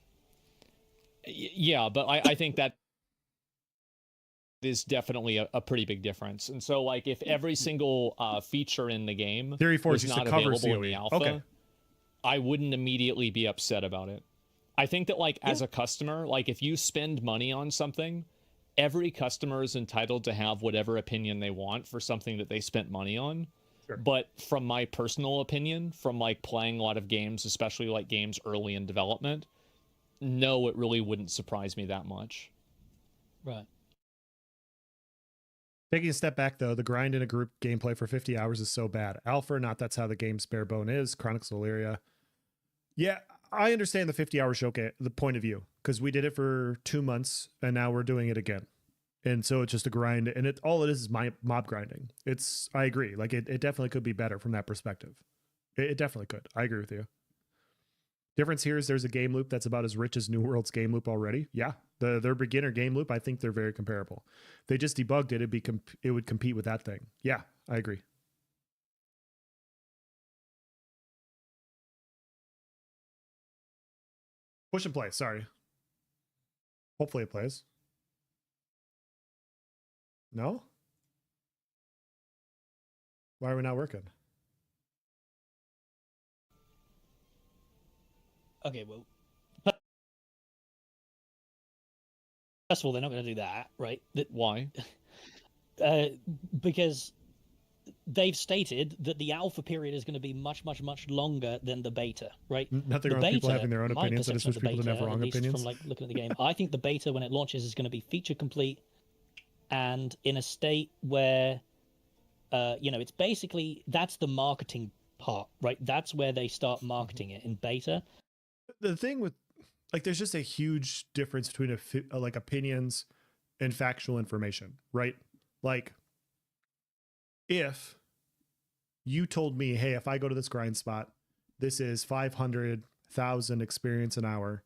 yeah, but I think that is definitely a pretty big difference. And so, like, if every single feature in the game was not available in the alpha, I wouldn't immediately be upset about it. I think that, like, as a customer, like, if you spend money on something, every customer is entitled to have whatever opinion they want for something that they spent money on. Sure. But from my personal opinion, from like playing a lot of games, especially like games early in development, no, it really wouldn't surprise me that much. Right. Taking a step back, though, the grind in a group gameplay for 50 hours is so bad. Alpha or not, that's how the game's bare bone is. Chronicles of Valeria. Yeah, I understand the 50-hour showcase, the point of view, because we did it for 2 months, and now we're doing it again. And so it's just a grind, and all it is mob grinding. I agree. Like, it definitely could be better from that perspective. It definitely could. I agree with you. Difference here is there's a game loop that's about as rich as New World's game loop already. Yeah, their beginner game loop, I think they're very comparable. They just debugged it. It would compete with that thing. Yeah, I agree. Push and play. Sorry. Hopefully it plays. No? Why are we not working? Okay, well, first of all, they're not going to do that, right? Why? Because they've stated that the alpha period is going to be much, much, much longer than the beta, right? Nothing the wrong with people having their own my opinions. I just wish perception of people the didn't have beta, wrong at least opinions. from like looking at the game, I think the beta when it launches is going to be feature complete and in a state where, it's basically that's the marketing part, right? That's where they start marketing it in beta. The thing with like, there's just a huge difference between like opinions and factual information, right? Like, if you told me, hey, if I go to this grind spot, this is 500,000 experience an hour,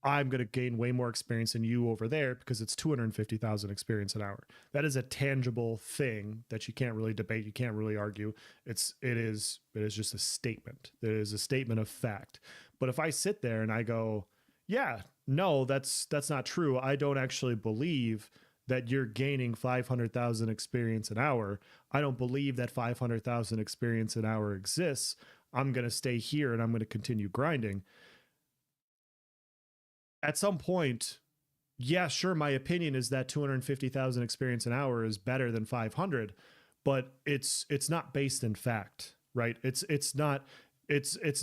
I'm going to gain way more experience than you over there because it's 250,000 experience an hour. That is a tangible thing that you can't really debate. You can't really argue. It is just a statement. It is a statement of fact. But if I sit there and I go, yeah, no, that's not true. I don't actually believe that you're gaining 500,000 experience an hour. I don't believe that 500,000 experience an hour exists. I'm going to stay here and I'm going to continue grinding. At some point, yeah, sure, my opinion is that 250,000 experience an hour is better than 500, but it's not based in fact, right? It's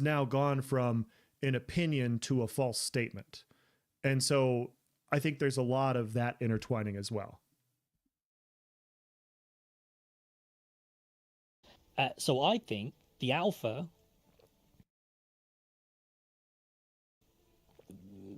now gone from an opinion to a false statement. And so I think there's a lot of that intertwining as well. So I think the alpha,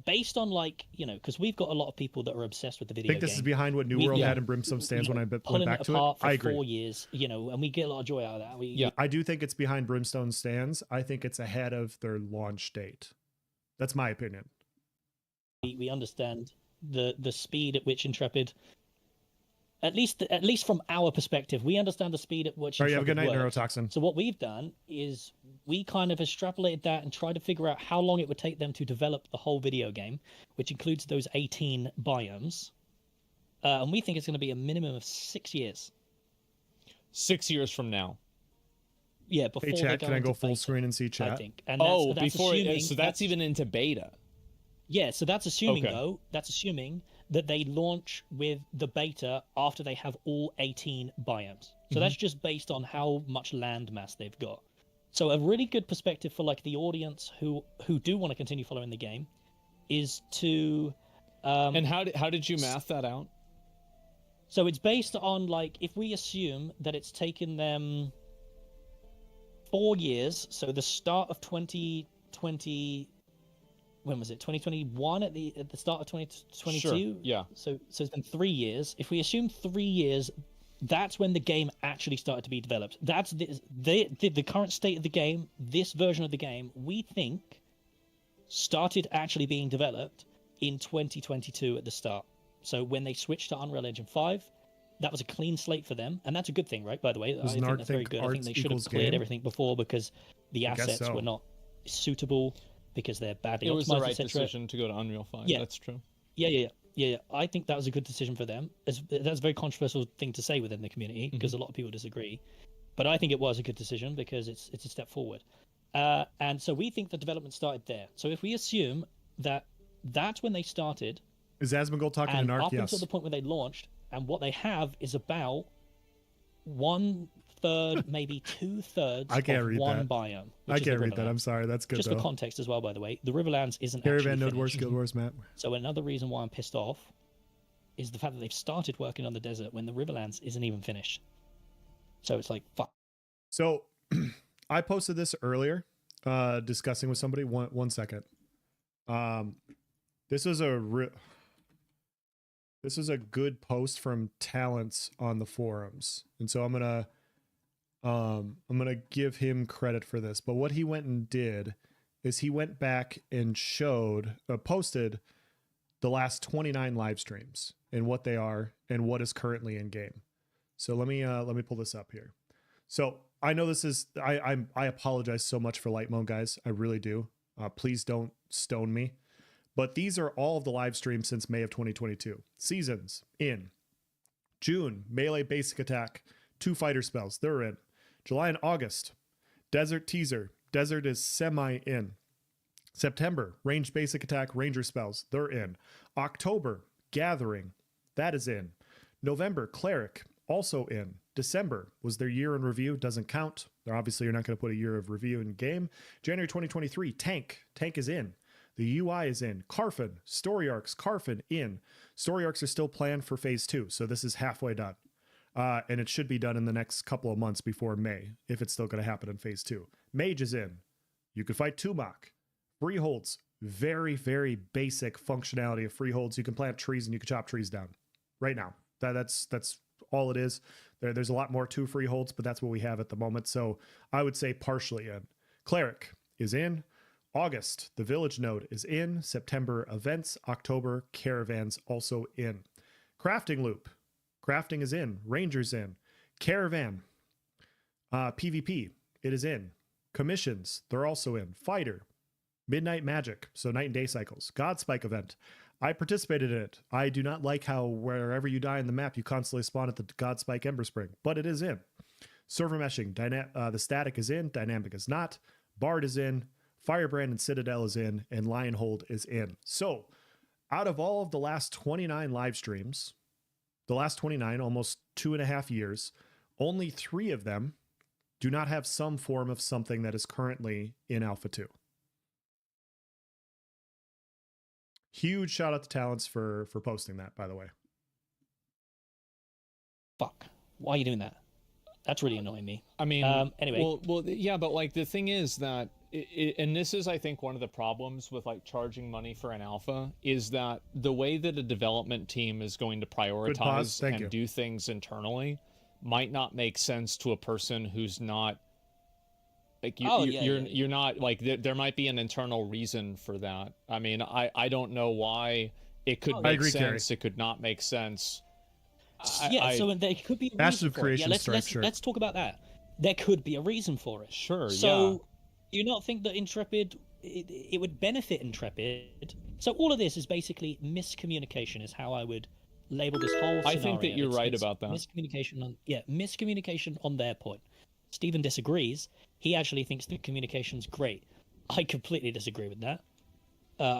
based on because we've got a lot of people that are obsessed with the video I think this game. is behind what New World had in Brimstone Stands when I went back to it. For I agree. 4 years, and we get a lot of joy out of that. I do think it's behind Brimstone Stands. I think it's ahead of their launch date. That's my opinion. We understand the speed at which Intrepid, at least from our perspective, we understand the speed at which. All right, have a good Intrepid night, works. Neurotoxin. So what we've done is we kind of extrapolated that and tried to figure out how long it would take them to develop the whole video game, which includes those 18 biomes. And we think it's going to be a minimum of 6 years. 6 years from now. Yeah, before hey, chat, they go can I go into full beta, screen and see chat? I think. And before assuming, so that's even into beta. Yeah, so that's assuming Okay. though. That's assuming that they launch with the beta after they have all 18 biomes. So that's just based on how much land mass they've got. So a really good perspective for the audience who do want to continue following the game is to. And how did you math that out? So it's based on if we assume that it's taken them 4 years, so the start of 2020. When was it? 2021 at the start of 2022. Sure. Yeah. So it's been 3 years. If we assume 3 years, that's when the game actually started to be developed. That's the current state of the game. This version of the game, we think, started actually being developed in 2022 at the start. So when they switched to Unreal Engine 5, that was a clean slate for them, and that's a good thing, right? By the way, Does I think Narc that's very think good. I think arts they should have equals cleared game? everything before because the I guess assets so. were not suitable because they're badly It optimized, was the right etc. decision to go to Unreal 5. Yeah. That's true. Yeah. I think that was a good decision for them. That's a very controversial thing to say within the community because a lot of people disagree. But I think it was a good decision because it's a step forward. And so we think the development started there. So if we assume that that's when they started, Is Asmongold talking to and Narc? up Yes. until the point where they launched, and what they have is about 1/3, maybe 2/3 I can't of read one that. biome. I which is the can't read that. Riverlands. I'm sorry. That's good Just though. for context as well, by the way, the Riverlands isn't Caravan, actually Node Wars, finished. Guild Wars, Matt. So another reason why I'm pissed off is the fact that they've started working on the desert when the Riverlands isn't even finished. So it's like, fuck. So I posted this earlier, discussing with somebody. One second. This was a good post from Talents on the forums, and so I'm gonna give him credit for this. But what he went and did is he went back and posted the last 29 live streams and what they are and what is currently in game. So let me pull this up here. So I know this is, I apologize so much for light mode, guys. I really do. Please don't stone me. But these are all of the live streams since May of 2022. Seasons in June, melee basic attack, 2 fighter spells, they're in. July and August, desert teaser, desert is semi in. September, ranged basic attack, ranger spells, they're in. October, gathering, that is in. November, cleric, also in. December was their year in review, doesn't count. Obviously, you're not going to put a year of review in game. January 2023, tank is in. The UI is in. Carfin, story arcs, Carfin in. Story arcs are still planned for phase 2, so this is halfway done. And it should be done in the next couple of months before May, if it's still going to happen in phase 2. Mage is in. You can fight Tumok. Freeholds, very, very basic functionality of freeholds. You can plant trees and you can chop trees down right now. That's all it is. There's a lot more to freeholds, but that's what we have at the moment. So I would say partially in. Cleric is in. August, the village node is in. September, events. October, caravans also in. Crafting loop, crafting is in. Rangers in. Caravan, PvP, it is in. Commissions, they're also in. Fighter, Midnight Magic, so night and day cycles. Godspike event, I participated in it. I do not like how wherever you die in the map, you constantly spawn at the Godspike Ember Spring, but it is in. Server meshing, the static is in. Dynamic is not. Bard is in. Firebrand and Citadel is in, and Lionhold is in. So, out of all of the last 29 live streams, the last 29, almost 2.5 years, only 3 of them do not have some form of something that is currently in Alpha 2. Huge shout out to Talents for posting that, by the way. Fuck. Why are you doing that? That's really annoying me. I mean, anyway. Well, yeah, but like the thing is that, and this is, I think, one of the problems with like charging money for an alpha is that the way that a development team is going to prioritize and do things internally might not make sense to a person who's not like you're not like there might be an internal reason for that. I mean, I don't know why it could make sense. Carrie. It could not make sense. So there could be a reason for it. Yeah, let's talk about that. There could be a reason for it. Sure. So, do you not think that Intrepid it would benefit Intrepid? So all of this is basically miscommunication, is how I would label this whole scenario. I think that you're right about that. Miscommunication on their point. Steven disagrees. He actually thinks the communication's great. I completely disagree with that.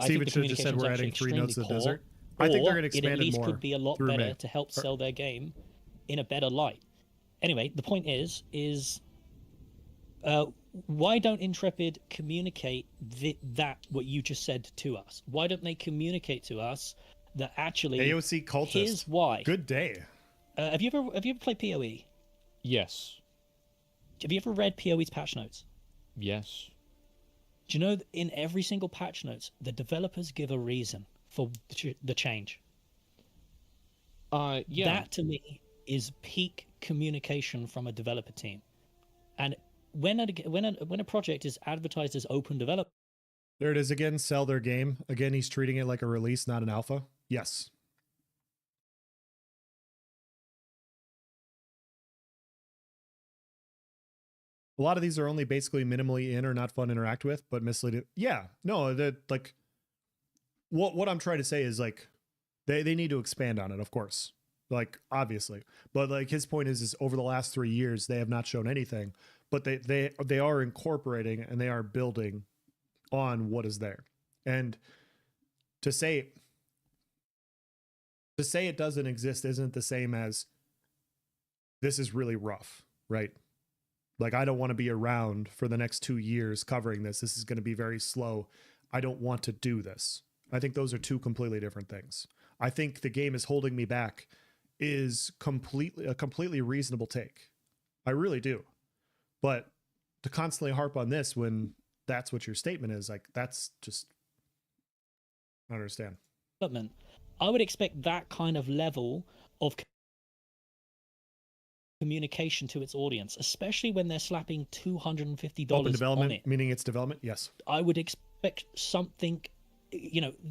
Steven should have just said we're adding 3 nodes to the desert. I think they're going to expand it more. It at least could be a lot better to help sell their game in a better light. Anyway, the point is why don't Intrepid communicate that what you just said to us? Why don't they communicate to us that actually AOC cultist? Here's why. Good day. Have you ever played PoE? Yes. Have you ever read PoE's patch notes? Yes. Do you know that in every single patch notes, the developers give a reason for the change? Yeah. That to me is peak communication from a developer team. And when a project is advertised as open development, there it is again. Sell their game again. He's treating it like a release, not an alpha. Yes. A lot of these are only basically minimally in or not fun to interact with, but misleading. Yeah, no, that like what I'm trying to say is like they need to expand on it, of course, like obviously, but like his point is over the last 3 years they have not shown anything, but they are incorporating and they are building on what is there. And to say it doesn't exist isn't the same as this is really rough, right? Like, I don't want to be around for the next 2 years covering this. This is going to be very slow. I don't want to do this. I think those are 2 completely different things. I think the game is holding me back is a completely reasonable take. I really do. But to constantly harp on this when that's what your statement is, like, that's just, I don't understand. Development. I would expect that kind of level of communication to its audience, especially when they're slapping $250 Open development, on it. meaning it's development. Yes. I would expect something.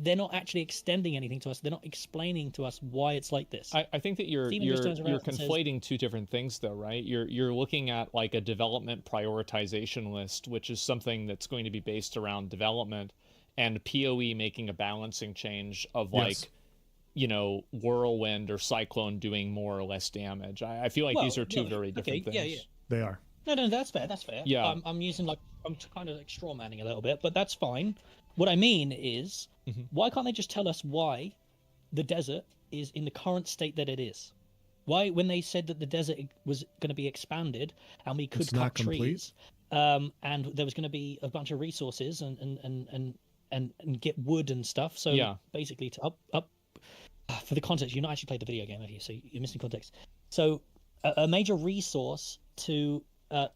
They're not actually extending anything to us. They're not explaining to us why it's like this. I think that you're conflating two different things, though, right? You're looking at like a development prioritization list, which is something that's going to be based around development, and PoE making a balancing change of like, whirlwind or cyclone doing more or less damage. I feel like these are two very different things. Yeah. They are. No, that's fair. That's fair. Yeah. I'm using I'm kind of like straw manning a little bit, but that's fine. What I mean is, why can't they just tell us why the desert is in the current state that it is? Why, when they said that the desert was going to be expanded and we could cut trees, and there was going to be a bunch of resources and get wood and stuff. So basically, to up for the context, you've not actually played the video game, have you? So you're missing context. So a major resource to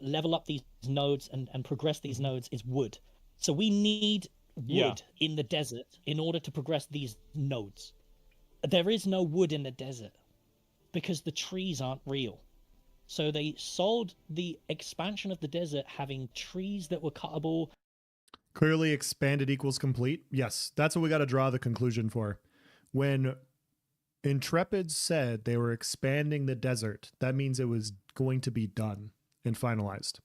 level up these nodes and progress these nodes is wood. So we need wood in the desert in order to progress these nodes. There is no wood in the desert because the trees aren't real. So they sold the expansion of the desert having trees that were cuttable. Clearly expanded equals complete. Yes, that's what we got to draw the conclusion for. When Intrepid said they were expanding the desert, that means it was going to be done and finalized.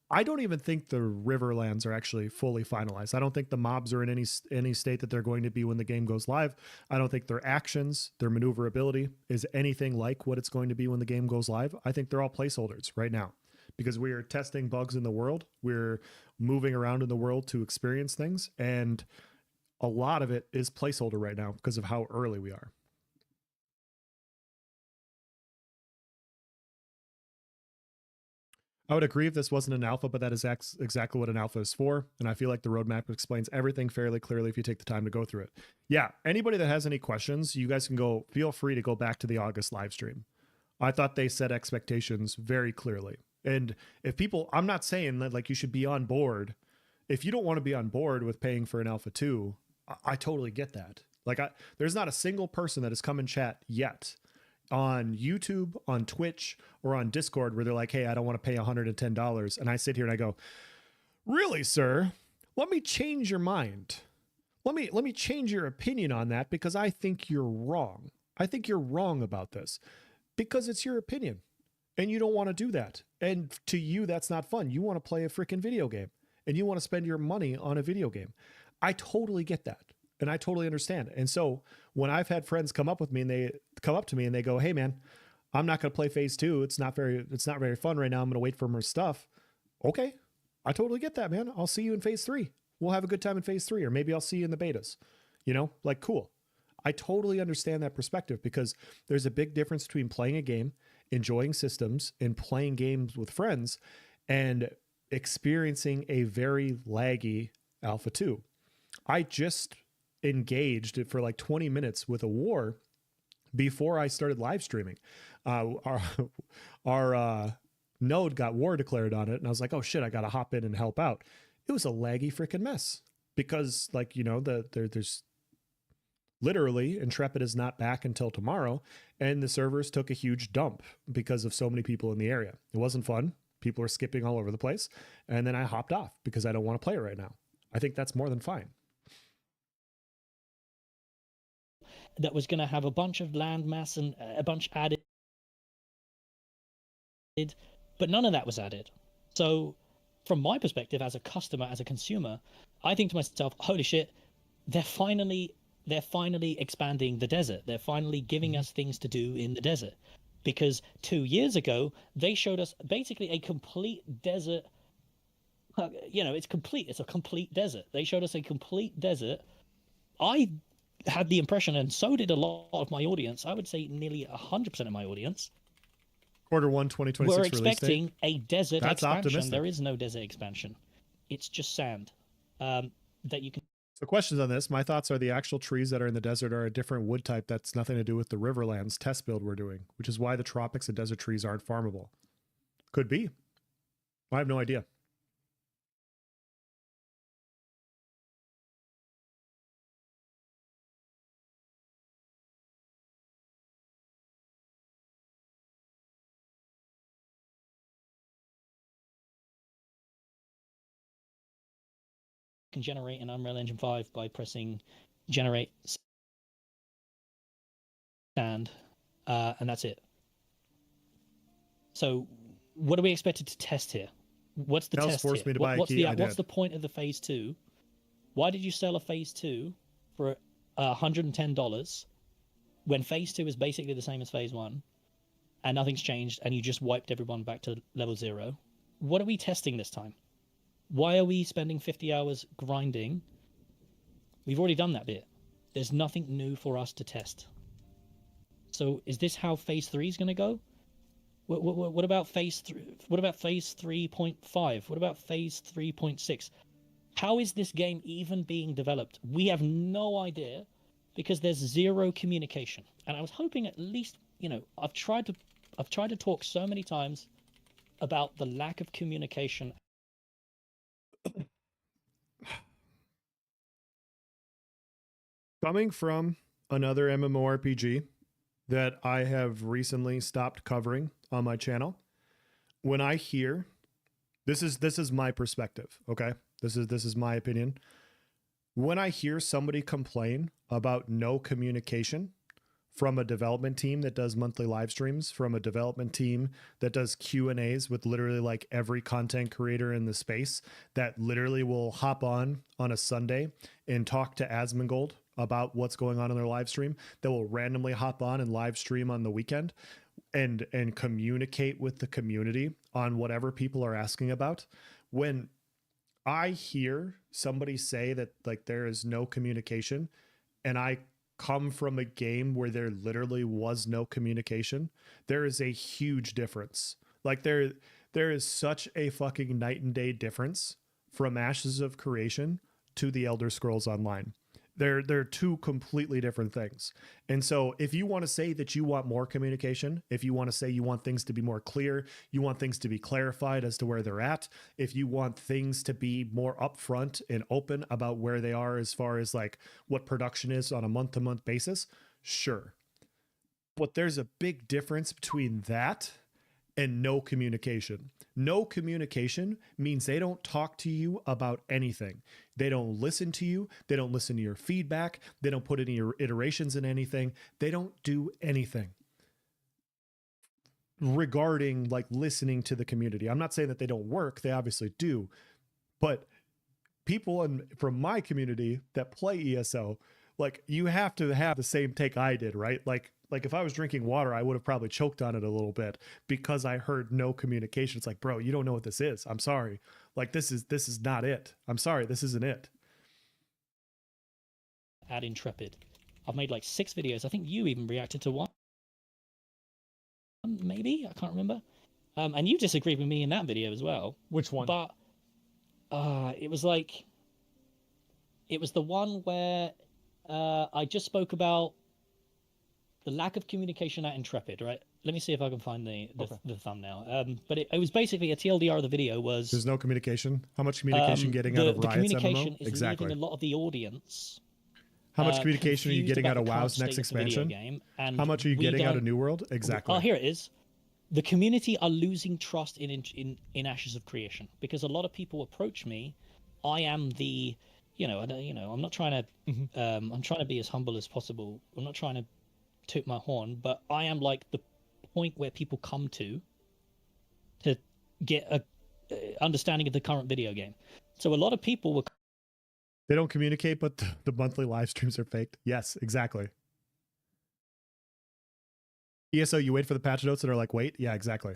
I don't even think the Riverlands are actually fully finalized. I don't think the mobs are in any state that they're going to be when the game goes live. I don't think their actions, their maneuverability is anything like what it's going to be when the game goes live. I think they're all placeholders right now because we are testing bugs in the world. We're moving around in the world to experience things. And a lot of it is placeholder right now because of how early we are. I would agree if this wasn't an alpha, but that is exactly what an alpha is for. And I feel like the roadmap explains everything fairly clearly if you take the time to go through it. Yeah, anybody that has any questions, you guys can feel free to go back to the August live stream. I thought they set expectations very clearly. And if people, I'm not saying that like you should be on board. If you don't want to be on board with paying for an alpha 2, I totally get that. Like there's not a single person that has come in chat yet on YouTube, on Twitch, or on Discord where they're like, hey, I don't want to pay $110. And I sit here and I go, really, sir? Let me change your mind. Let me change your opinion on that because I think you're wrong. I think you're wrong about this because it's your opinion and you don't want to do that. And to you, that's not fun. You want to play a freaking video game and you want to spend your money on a video game. I totally get that. And I totally understand. And so when I've had friends come up to me and they go, hey man, I'm not going to play phase 2. It's not very fun right now. I'm going to wait for more stuff. Okay. I totally get that, man. I'll see you in phase 3. We'll have a good time in phase 3, or maybe I'll see you in the betas, like cool. I totally understand that perspective because there's a big difference between playing a game, enjoying systems, and playing games with friends and experiencing a very laggy alpha 2. I just engaged for like 20 minutes with a war before I started live streaming. Our node got war declared on it, and I was like, oh shit, I gotta hop in and help out. It was a laggy freaking mess because there's literally Intrepid is not back until tomorrow, and the servers took a huge dump because of so many people in the area. It wasn't fun. People are skipping all over the place, and then I hopped off because I don't want to play it right now. I think that's more than fine. That was going to have a bunch of land mass and a bunch added, but none of that was added. So from my perspective as a customer, as a consumer, I think to myself, holy shit, they're finally expanding the desert. They're finally giving us things to do in the desert. Because 2 years ago, they showed us basically a complete desert. It's complete. It's a complete desert. They showed us a complete desert. I had the impression, and so did a lot of my audience, I would say nearly 100% of my audience, Q1 2026 we're expecting a desert That's expansion. optimistic. There is no desert expansion. It's just sand that you can. So questions on this. My thoughts are the actual trees that are in the desert are a different wood type that's nothing to do with the Riverlands test build we're doing, which is why the tropics and desert trees aren't farmable. Could be. I have no idea. can generate in Unreal Engine 5 by pressing generate stand, and that's it. So what are we expected to test here? What's the test forced here? me to buy a key. What's the point of the phase 2? Why did you sell a phase 2 for $110 when phase 2 is basically the same as phase 1 and nothing's changed and you just wiped everyone back to level 0? What are we testing this time? Why are we spending 50 hours grinding? We've already done that bit. There's nothing new for us to test. So is this how phase 3 is going to go? What about phase 3? What about phase 3.5? What about phase 3.6? How is this game even being developed? We have no idea because there's zero communication. And I was hoping at least, you know, I've tried to talk so many times about the lack of communication. Coming from another MMORPG that I have recently stopped covering on my channel, when I hear this is my perspective, okay? This is my opinion. When I hear somebody complain about no communication from a development team that does monthly live streams, from a development team that does Q&As with literally like every content creator in the space, that literally will hop on a Sunday and talk to Asmongold about what's going on in their live stream, that will randomly hop on and live stream on the weekend and communicate with the community on whatever people are asking about. When I hear somebody say that like there is no communication, and I come from a game where there literally was no communication, there is a huge difference. Like there is such a fucking night and day difference from Ashes of Creation to the Elder Scrolls Online. They're two completely different things. And so if you want to say that you want more communication, if you want to say you want things to be more clear, you want things to be clarified as to where they're at, if you want things to be more upfront and open about where they are as far as like what production is on a month-to-month basis, sure. But there's a big difference between that and no communication. No communication means they don't talk to you about anything. They don't listen to you. They don't listen to your feedback. They don't put any iterations in anything. They don't do anything regarding like listening to the community. I'm not saying that they don't work. They obviously do. But people from my community that play ESO, like you have to have the same take I did, right? Like if I was drinking water, I would have probably choked on it a little bit because I heard no communication. It's like, bro, you don't know what this is. I'm sorry. Like this is not it. I'm sorry. This isn't it. At Intrepid, I've made like 6 videos. I think you even reacted to one, maybe, I can't remember. And you disagreed with me in that video as well. Which one? But it was like, it was the one where I just spoke about the lack of communication at Intrepid, right? Let me see if I can find the thumbnail. But it was basically a TLDR of the video was... There's no communication. How much communication getting out of Riot's The communication MMO? is Exactly. leaving a lot of the audience. How much communication are you confused getting about out of the current WoW's next state of the video expansion? game, and How much are you we getting out of don't- New World? Exactly. Oh, here it is. The community are losing trust in Ashes of Creation because a lot of people approach me. I am the, I'm not trying to, I'm trying to be as humble as possible. I'm not trying to toot my horn, but I am like the point where people come to get a understanding of the current video game. So a lot of people were... They don't communicate, but the monthly live streams are faked. Yes, exactly. ESO, you wait for the patch notes and are like, wait. Yeah, exactly.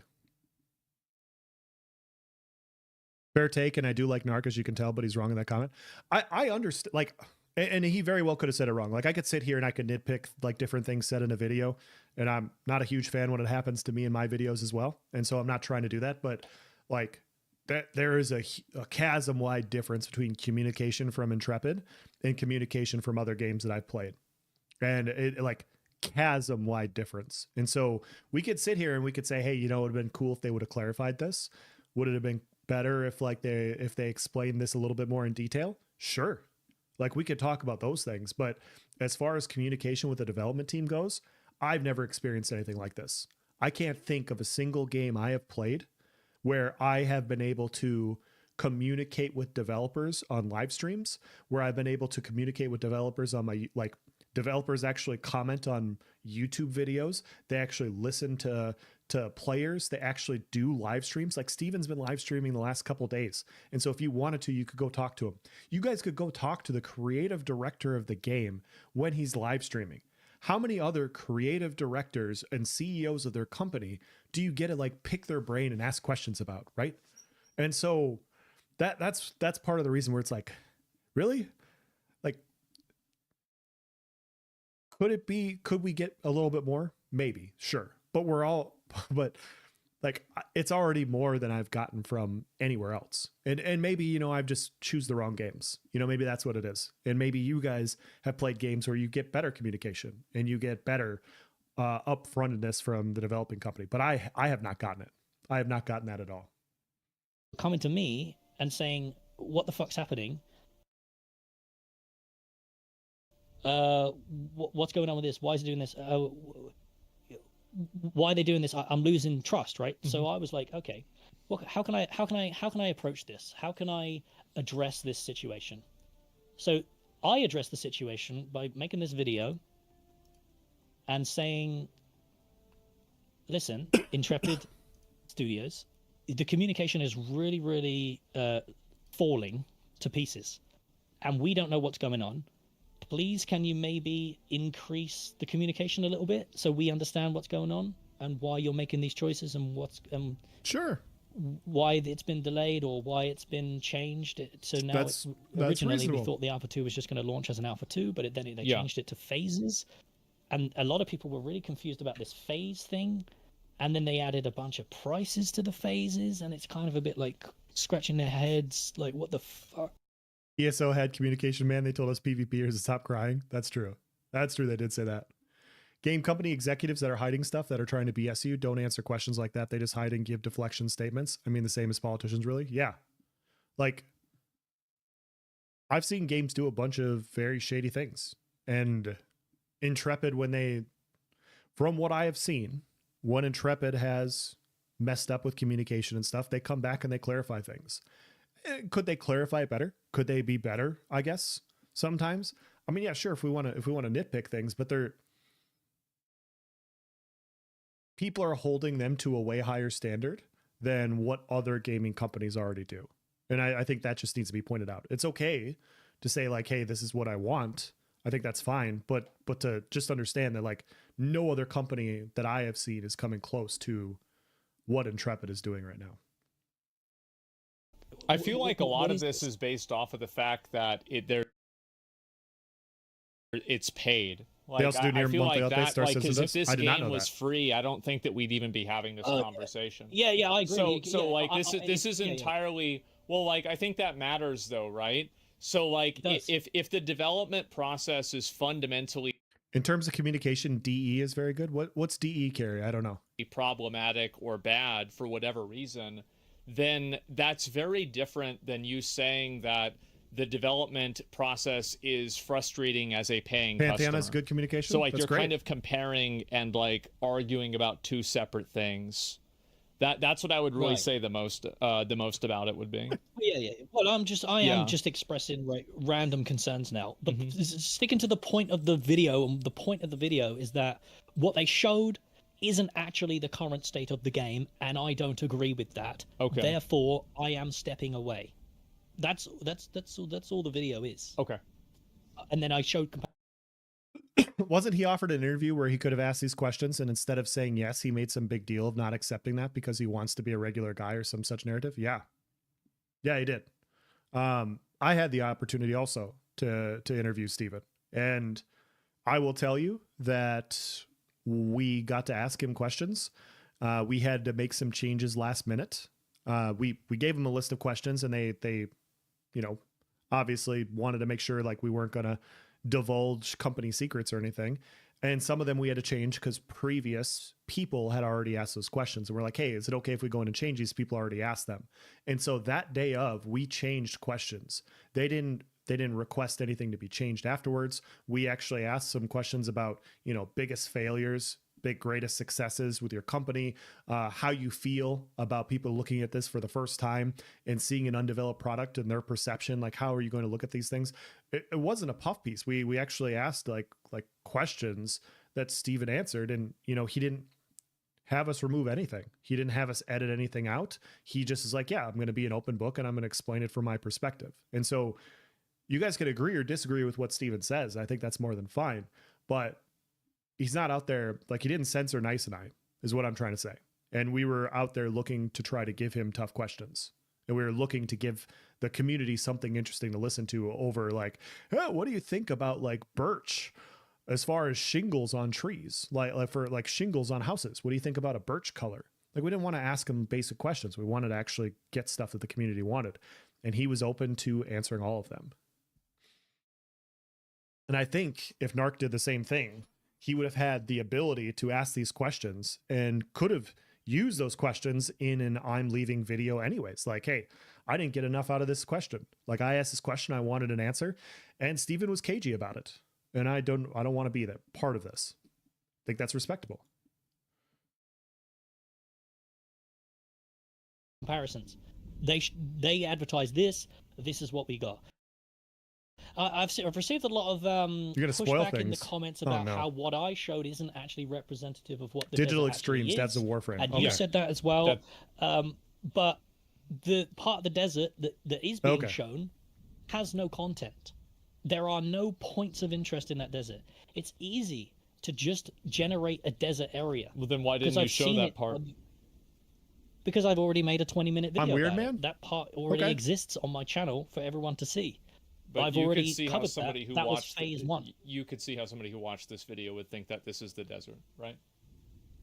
Fair take, and I do like Narc, as you can tell, but he's wrong in that comment. I understand, like, and he very well could have said it wrong. Like, I could sit here and I could nitpick like different things said in a video, and I'm not a huge fan when it happens to me in my videos as well, and so I'm not trying to do that. But like, there is a chasm-wide difference between communication from Intrepid and communication from other games that I've played, and it like chasm-wide difference. And so we could sit here and we could say, hey, it would have been cool if they would have clarified this. Would it have been better if they explained this a little bit more in detail? Sure. Like, we could talk about those things, but as far as communication with the development team goes, I've never experienced anything like this. I can't think of a single game I have played where I have been able to communicate with developers on live streams, where I've been able to communicate with developers on my, like, developers actually comment on YouTube videos. They actually listen to players. They actually do live streams. Like Steven's been live streaming the last couple days. And so if you wanted to, you could go talk to him. You guys could go talk to the creative director of the game when he's live streaming. How many other creative directors and CEOs of their company do you get to like pick their brain and ask questions about, right? And so that's part of the reason where it's like, really? Like, could we get a little bit more? Maybe, sure. But but like, it's already more than I've gotten from anywhere else. And maybe, you know, I've just choose the wrong games. You know, maybe that's what it is. And maybe you guys have played games where you get better communication and you get better upfrontedness from the developing company. But I have not gotten it. I have not gotten that at all. Coming to me and saying, what the fuck's happening? What's going on with this? Why is it doing this? Why are they doing this? I'm losing trust, right? Mm-hmm. So I was like, okay, well, how can I approach this? How can I address this situation? So I addressed the situation by making this video and saying, listen, Intrepid Studios, the communication is really falling to pieces, and we don't know what's going on. Please, can you maybe increase the communication a little bit so we understand what's going on and why you're making these choices and what's sure, why it's been delayed or why it's been changed. So now originally we thought the Alpha 2 was just going to launch as an Alpha 2, but then they changed it to phases, and a lot of people were really confused about this phase thing, and then they added a bunch of prices to the phases, and it's kind of a bit like scratching their heads, like, what the fuck? ESO had communication, man. They told us PvPers to stop crying. That's true. That's true. They did say that. Game company executives that are hiding stuff, that are trying to BS you, don't answer questions like that. They just hide and give deflection statements. I mean, the same as politicians, really. Yeah. Like, I've seen games do a bunch of very shady things. And Intrepid, from what I have seen, when Intrepid has messed up with communication and stuff, they come back and they clarify things. Could they clarify it better? Could they be better? I guess sometimes. I mean, yeah, sure. If we want to nitpick things, but people are holding them to a way higher standard than what other gaming companies already do, and I think that just needs to be pointed out. It's okay to say like, "Hey, this is what I want." I think that's fine, but to just understand that like no other company that I have seen is coming close to what Intrepid is doing right now. I feel like a lot of this is based off of the fact that it's paid. Like, they also do near monthly updates. Because if this game was free, I don't think that we'd even be having this conversation. Yeah, I agree. So like this is entirely well. Like, I think that matters though, right? So like if the development process is fundamentally, in terms of communication, DE is very good. What's DE, Carrie? I don't know. Problematic or bad for whatever reason, then that's very different than you saying that the development process is frustrating as a paying customer. Pantana's good communication. So like that's you're great. kind of comparing and like arguing about two separate things. That's what I would really say the most about it would be. Yeah. Well, I am just expressing random concerns now. But sticking to the point of the video, and the point of the video is that what they showed isn't actually the current state of the game, and I don't agree with that. Okay. Therefore, I am stepping away. That's all the video is. Okay. And then I showed. Wasn't he offered an interview where he could have asked these questions, and instead of saying yes, he made some big deal of not accepting that because he wants to be a regular guy or some such narrative? Yeah, he did. I had the opportunity also to interview Steven, and I will tell you that we got to ask him questions. We had to make some changes last minute. We gave him a list of questions, and they obviously wanted to make sure like we weren't going to divulge company secrets or anything. And some of them we had to change because previous people had already asked those questions. And we're like, hey, is it okay if we go in and change these? People already asked them. And so that day of, we changed questions. They didn't request anything to be changed afterwards. We actually asked some questions about, biggest failures big greatest successes with your company, how you feel about people looking at this for the first time and seeing an undeveloped product and their perception. Like, how are you going to look at these things? It wasn't a puff piece. We actually asked like questions that Steven answered, and he didn't have us remove anything. He didn't have us edit anything out. He just is like, yeah, I'm going to be an open book and I'm going to explain it from my perspective. And so you guys could agree or disagree with what Steven says. I think that's more than fine, but he's not out there. Like, he didn't censor Nice and I, is what I'm trying to say. And we were out there looking to try to give him tough questions. And we were looking to give the community something interesting to listen to over like, hey, what do you think about like birch as far as shingles on trees, like for like shingles on houses? What do you think about a birch color? Like, we didn't want to ask him basic questions. We wanted to actually get stuff that the community wanted. And he was open to answering all of them. And I think if Narc did the same thing, he would have had the ability to ask these questions and could have used those questions in an I'm leaving video anyways. Like, hey, I didn't get enough out of this question. Like, I asked this question, I wanted an answer, and Steven was cagey about it. And I don't want to be that part of this. I think that's respectable. Comparisons. They advertise this. This is what we got. I've received a lot of You're gonna spoil pushback in the things. comment Oh, about no. how what I showed isn't actually representative of what the Digital desert actually extremes, that's a is. warframe. And Okay. you said that as well. But the part of the desert that is being shown has no content. There are no points of interest in that desert. It's easy to just generate a desert area. Well, then why didn't you show that part? Because I've already made a 20-minute video. I'm weird, about man? it. That part already exists on my channel for everyone to see. But I've you already could see how covered somebody that. who That was watched phase one. You could see how somebody who watched this video would think that this is the desert, right?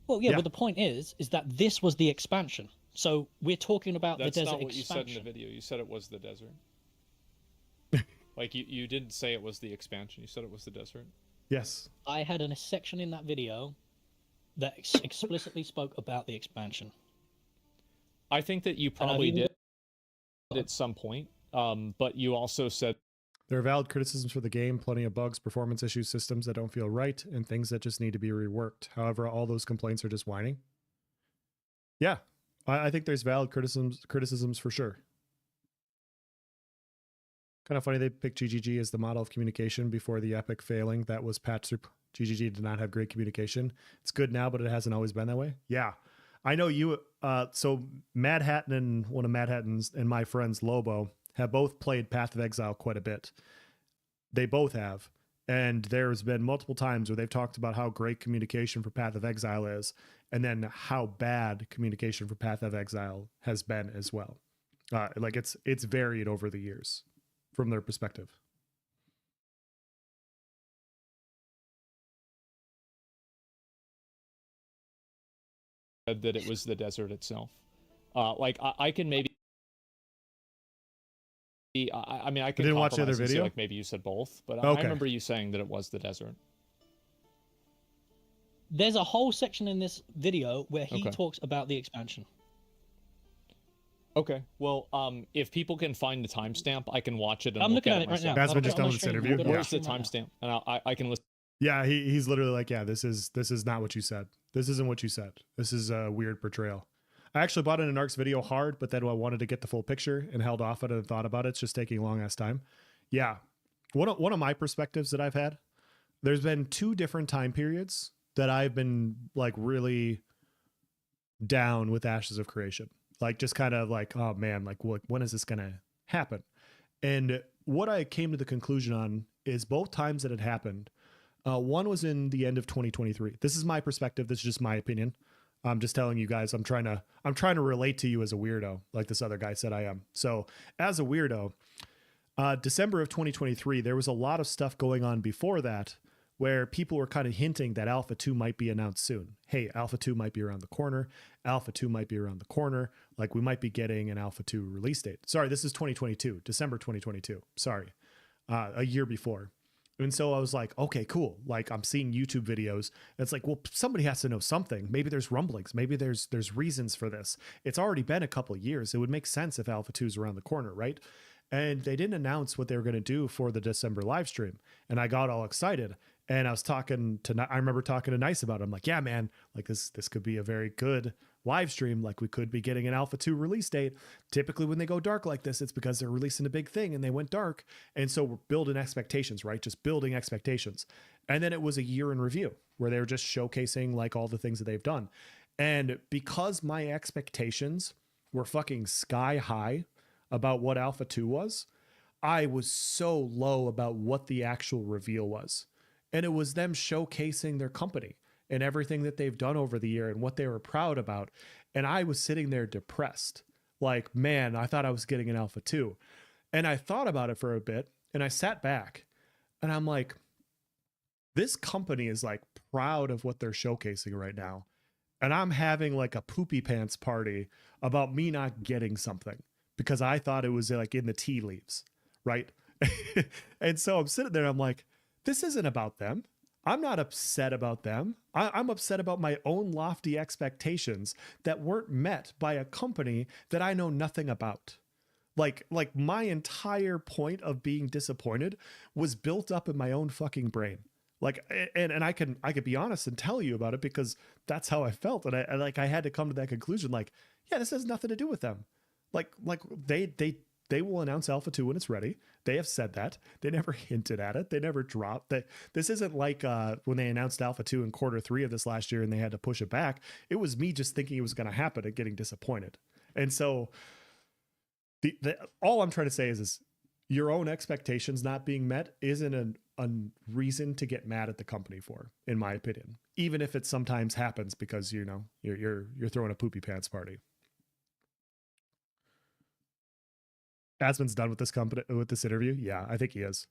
Well, yeah, but the point is that this was the expansion. So we're talking about That's the desert not what expansion. you said in the video. You said it was the desert. Like, you didn't say it was the expansion. You said it was the desert. Yes. I had a section in that video that explicitly spoke about the expansion. I think that you probably did at some point, but you also said there are valid criticisms for the game, plenty of bugs, performance issues, systems that don't feel right, and things that just need to be reworked. However, all those complaints are just whining. Yeah, I think there's valid criticisms for sure. Kind of funny they picked GGG as the model of communication before the epic failing that was patched through. GGG did not have great communication. It's good now, but it hasn't always been that way. Yeah. I know you, so Mad Hatton and one of Mad Hatton's and my friends, Lobo, have both played Path of Exile quite a bit. They both have. And there's been multiple times where they've talked about how great communication for Path of Exile is, and then how bad communication for Path of Exile has been as well. Like it's varied over the years from their perspective. that it was the desert itself. Like I can maybe. I mean, I can. You didn't watch the other compromise and say, video? like maybe you said both, but Okay. I remember you saying that it was the desert. There's a whole section in this video where he Okay. talks about the expansion. Okay. Well, if people can find the timestamp, I can watch it. And I'm look looking at at it right now. myself. That's been I've just got it done on with this stream. interview. I've got it on Where's the stream right now. timestamp? And I can listen. Yeah, he's literally like, yeah, this is not what you said. This isn't what you said. This is a weird portrayal. I actually bought it in Narc's video hard, but then I wanted to get the full picture and held off it and thought about it. It's just taking a long ass time. Yeah. One of my perspectives that I've had, there's been 2 different time periods that I've been like really down with Ashes of Creation. Like just kind of like, oh man, like when is this going to happen? And what I came to the conclusion on is both times that it happened. One was in the end of 2023. This is my perspective. This is just my opinion. I'm just telling you guys, I'm trying to relate to you as a weirdo, like this other guy said I am. So as a weirdo, December of 2023, there was a lot of stuff going on before that where people were kind of hinting that Alpha 2 might be announced soon. Hey, Alpha 2 might be around the corner. Alpha 2 might be around the corner. Like we might be getting an Alpha 2 release date. Sorry, this is 2022, December 2022. Sorry, a year before. And so I was like, okay, cool. Like I'm seeing YouTube videos. It's like, well, somebody has to know something. Maybe there's rumblings. Maybe there's reasons for this. It's already been a couple of years. It would make sense if Alpha 2 is around the corner, right? And they didn't announce what they were going to do for the December live stream. And I got all excited. And I was talking to, I remember talking to Nice about it. I'm like, yeah, man, like this could be a very good live stream. Like we could be getting an Alpha 2 release date. Typically when they go dark like this, it's because they're releasing a big thing and they went dark. And so we're building expectations, right? Just building expectations. And then it was a year in review where they were just showcasing like all the things that they've done. And because my expectations were fucking sky high about what Alpha 2 was, I was so low about what the actual reveal was. And it was them showcasing their company and everything that they've done over the year and what they were proud about. And I was sitting there depressed. Like, man, I thought I was getting an Alpha 2. And I thought about it for a bit and I sat back and I'm like, this company is like proud of what they're showcasing right now. And I'm having like a poopy pants party about me not getting something because I thought it was like in the tea leaves, right? And so I'm sitting there and I'm like, this isn't about them. I'm not upset about them. I'm upset about my own lofty expectations that weren't met by a company that I know nothing about. Like my entire point of being disappointed was built up in my own fucking brain. Like, and I could be honest and tell you about it because that's how I felt. And I had to come to that conclusion. Like, yeah, this has nothing to do with them. Like they will announce Alpha 2 when it's ready. They have said that. They never hinted at it. They never dropped that. This isn't like when they announced Alpha 2 in Q3 of this last year and they had to push it back. It was me just thinking it was going to happen and getting disappointed. And so all I'm trying to say is your own expectations not being met isn't a reason to get mad at the company for, in my opinion, even if it sometimes happens because, you know, you're throwing a poopy pants party. Asmon's done with this company, with this interview. Yeah, I think he is.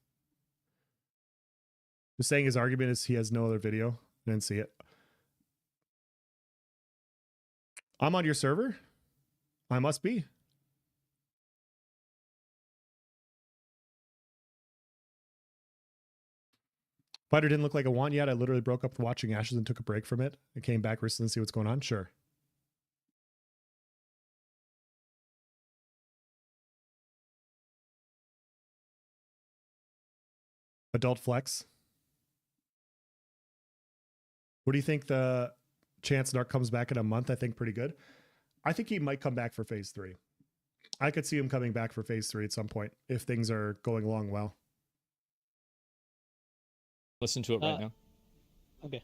Just saying his argument is he has no other video. I didn't see it. I'm on your server. I must be. Fighter didn't look like I want yet. I literally broke up watching Ashes and took a break from it. I came back recently to see what's going on. Sure. Adult Flex. What do you think the chance Narc comes back in a month? I think pretty good. I think he might come back for phase 3. I could see him coming back for phase 3 at some point if things are going along well. Listen to it right now. Okay.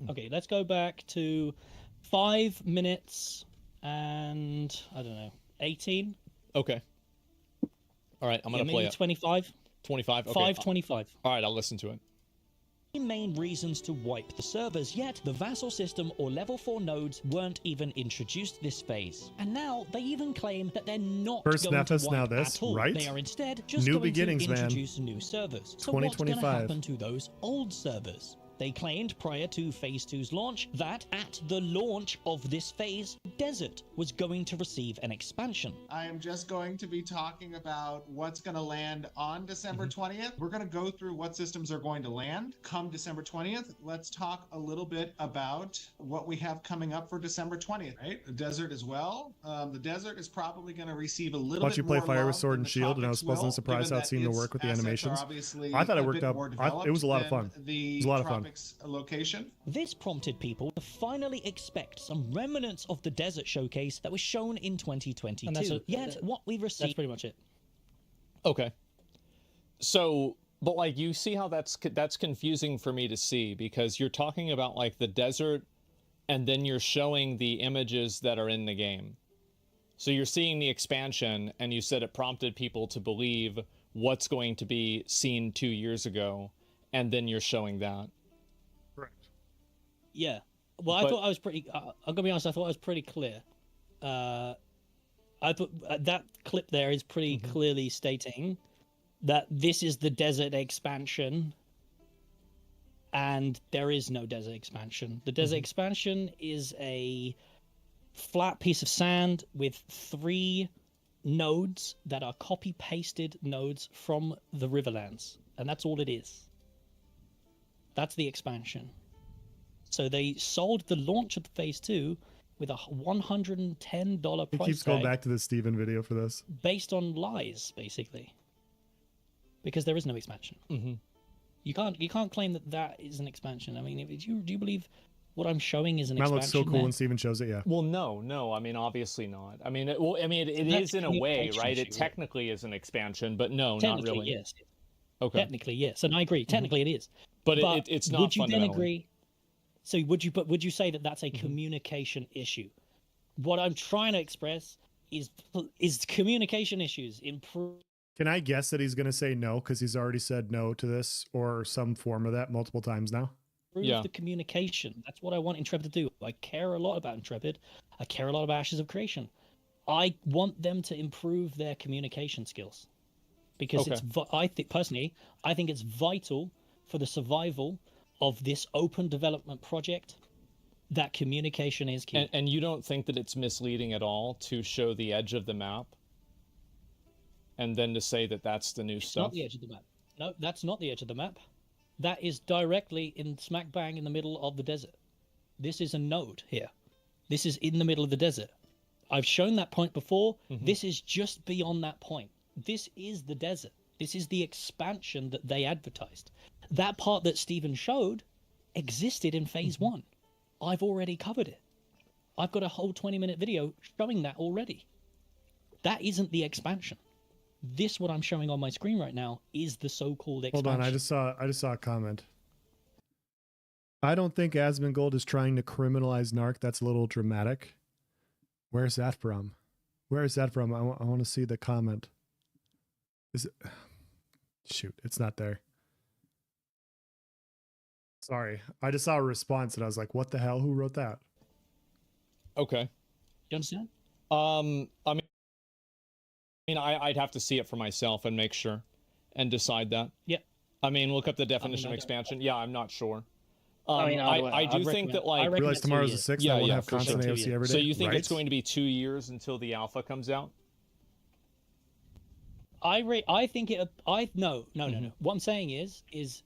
Okay, let's go back to 5 minutes and I don't know, 18. Okay. All right, I'm gonna play it. 25. 25. Okay. 5:25. All right, I'll listen to it. Main reasons to wipe the servers, yet the vassal system or level 4 nodes weren't even introduced this phase. And now they even claim that they're not First going Nephis, to wipe now this, at all. right? They are instead just New going beginnings, to man. introduce new servers. So what's going to 2025. happen to those old servers? They claimed prior to Phase 2's launch that at the launch of this phase, Desert was going to receive an expansion. I am just going to be talking about what's going to land on December 20th. We're going to go through what systems are going to land come December 20th. Let's talk a little bit about what we have coming up for December 20th, right? The Desert as well. The Desert is probably going to receive a little Watch bit you play more Fire with love Sword than and the Shield, and I was Tropics pleasantly will, surprised given how it seemed to its work with the assets are animations. obviously I thought it a worked bit out. more It was a lot of fun. developed than the It was a lot of fun. Tropics location. This prompted people to finally expect some remnants of the Desert showcase that was shown in 2022. And that's Yet what we That's received... pretty much it. Okay. So, but like you see how that's confusing for me to see, because you're talking about like the desert and then you're showing the images that are in the game. So you're seeing the expansion and you said it prompted people to believe what's going to be seen 2 years ago, and then you're showing that. Correct. Yeah. Well, I thought I was pretty. I'm gonna be honest. I thought I was pretty clear. I thought that clip there is pretty clearly stating that this is the Desert expansion, and there is no Desert expansion. The Desert expansion is a flat piece of sand with 3 nodes that are copy-pasted nodes from the Riverlands, and that's all it is. That's the expansion. So they sold the launch of Phase 2 with a $110 He price keeps going tag back to the Steven video for this. based on lies, basically, because there is no expansion. Mm-hmm. You can't claim that that is an expansion. I mean, do you believe what I'm showing is an That expansion? looks so cool there? when Steven shows it. Yeah. Well, no. I mean, obviously not. I mean, it That's is in a way, communication right? It issue. technically is an expansion, but no, not Technically, really. yes. Okay. Technically, yes, and I agree. Technically, it is. But it's not Would you then fundamentally. agree? So would you say that that's a communication issue? What I'm trying to express is communication issues improve. Can I guess that he's going to say no because he's already said no to this or some form of that multiple times now? Yeah. The communication. That's what I want Intrepid to do. I care a lot about Intrepid. I care a lot about Ashes of Creation. I want them to improve their communication skills because I think it's vital for the survival of this open development project that communication is key. And you don't think that it's misleading at all to show the edge of the map and then to say that that's the new stuff? Not the edge of the map. No, that's not the edge of the map. That is directly in smack bang in the middle of the desert. This is a node here. This is in the middle of the desert. I've shown that point before. This is just beyond that point. This is the desert. This is the expansion that they advertised. That part that Steven showed existed in phase 1. I've already covered it. I've got a whole 20-minute video showing that already. That isn't the expansion. This, what I'm showing on my screen right now, is the so-called expansion. Hold on, I just saw a comment. I don't think Asmongold is trying to criminalize Narc. That's a little dramatic. Where's that from? Where is that from? I want to see the comment. Is it? Shoot, it's not there. Sorry, I just saw a response and I was like, "What the hell? Who wrote that?" Okay. You understand? I'd have to see it for myself and make sure and decide that. Yeah. I mean, look up the definition of expansion. Yeah, I'm not sure. I do think that, like, I realize tomorrow's the 6th. Yeah, I won't yeah, have for constant sure. AOC every day. So you think right? it's going to be 2 years until the alpha comes out? I think it. No. What I'm saying is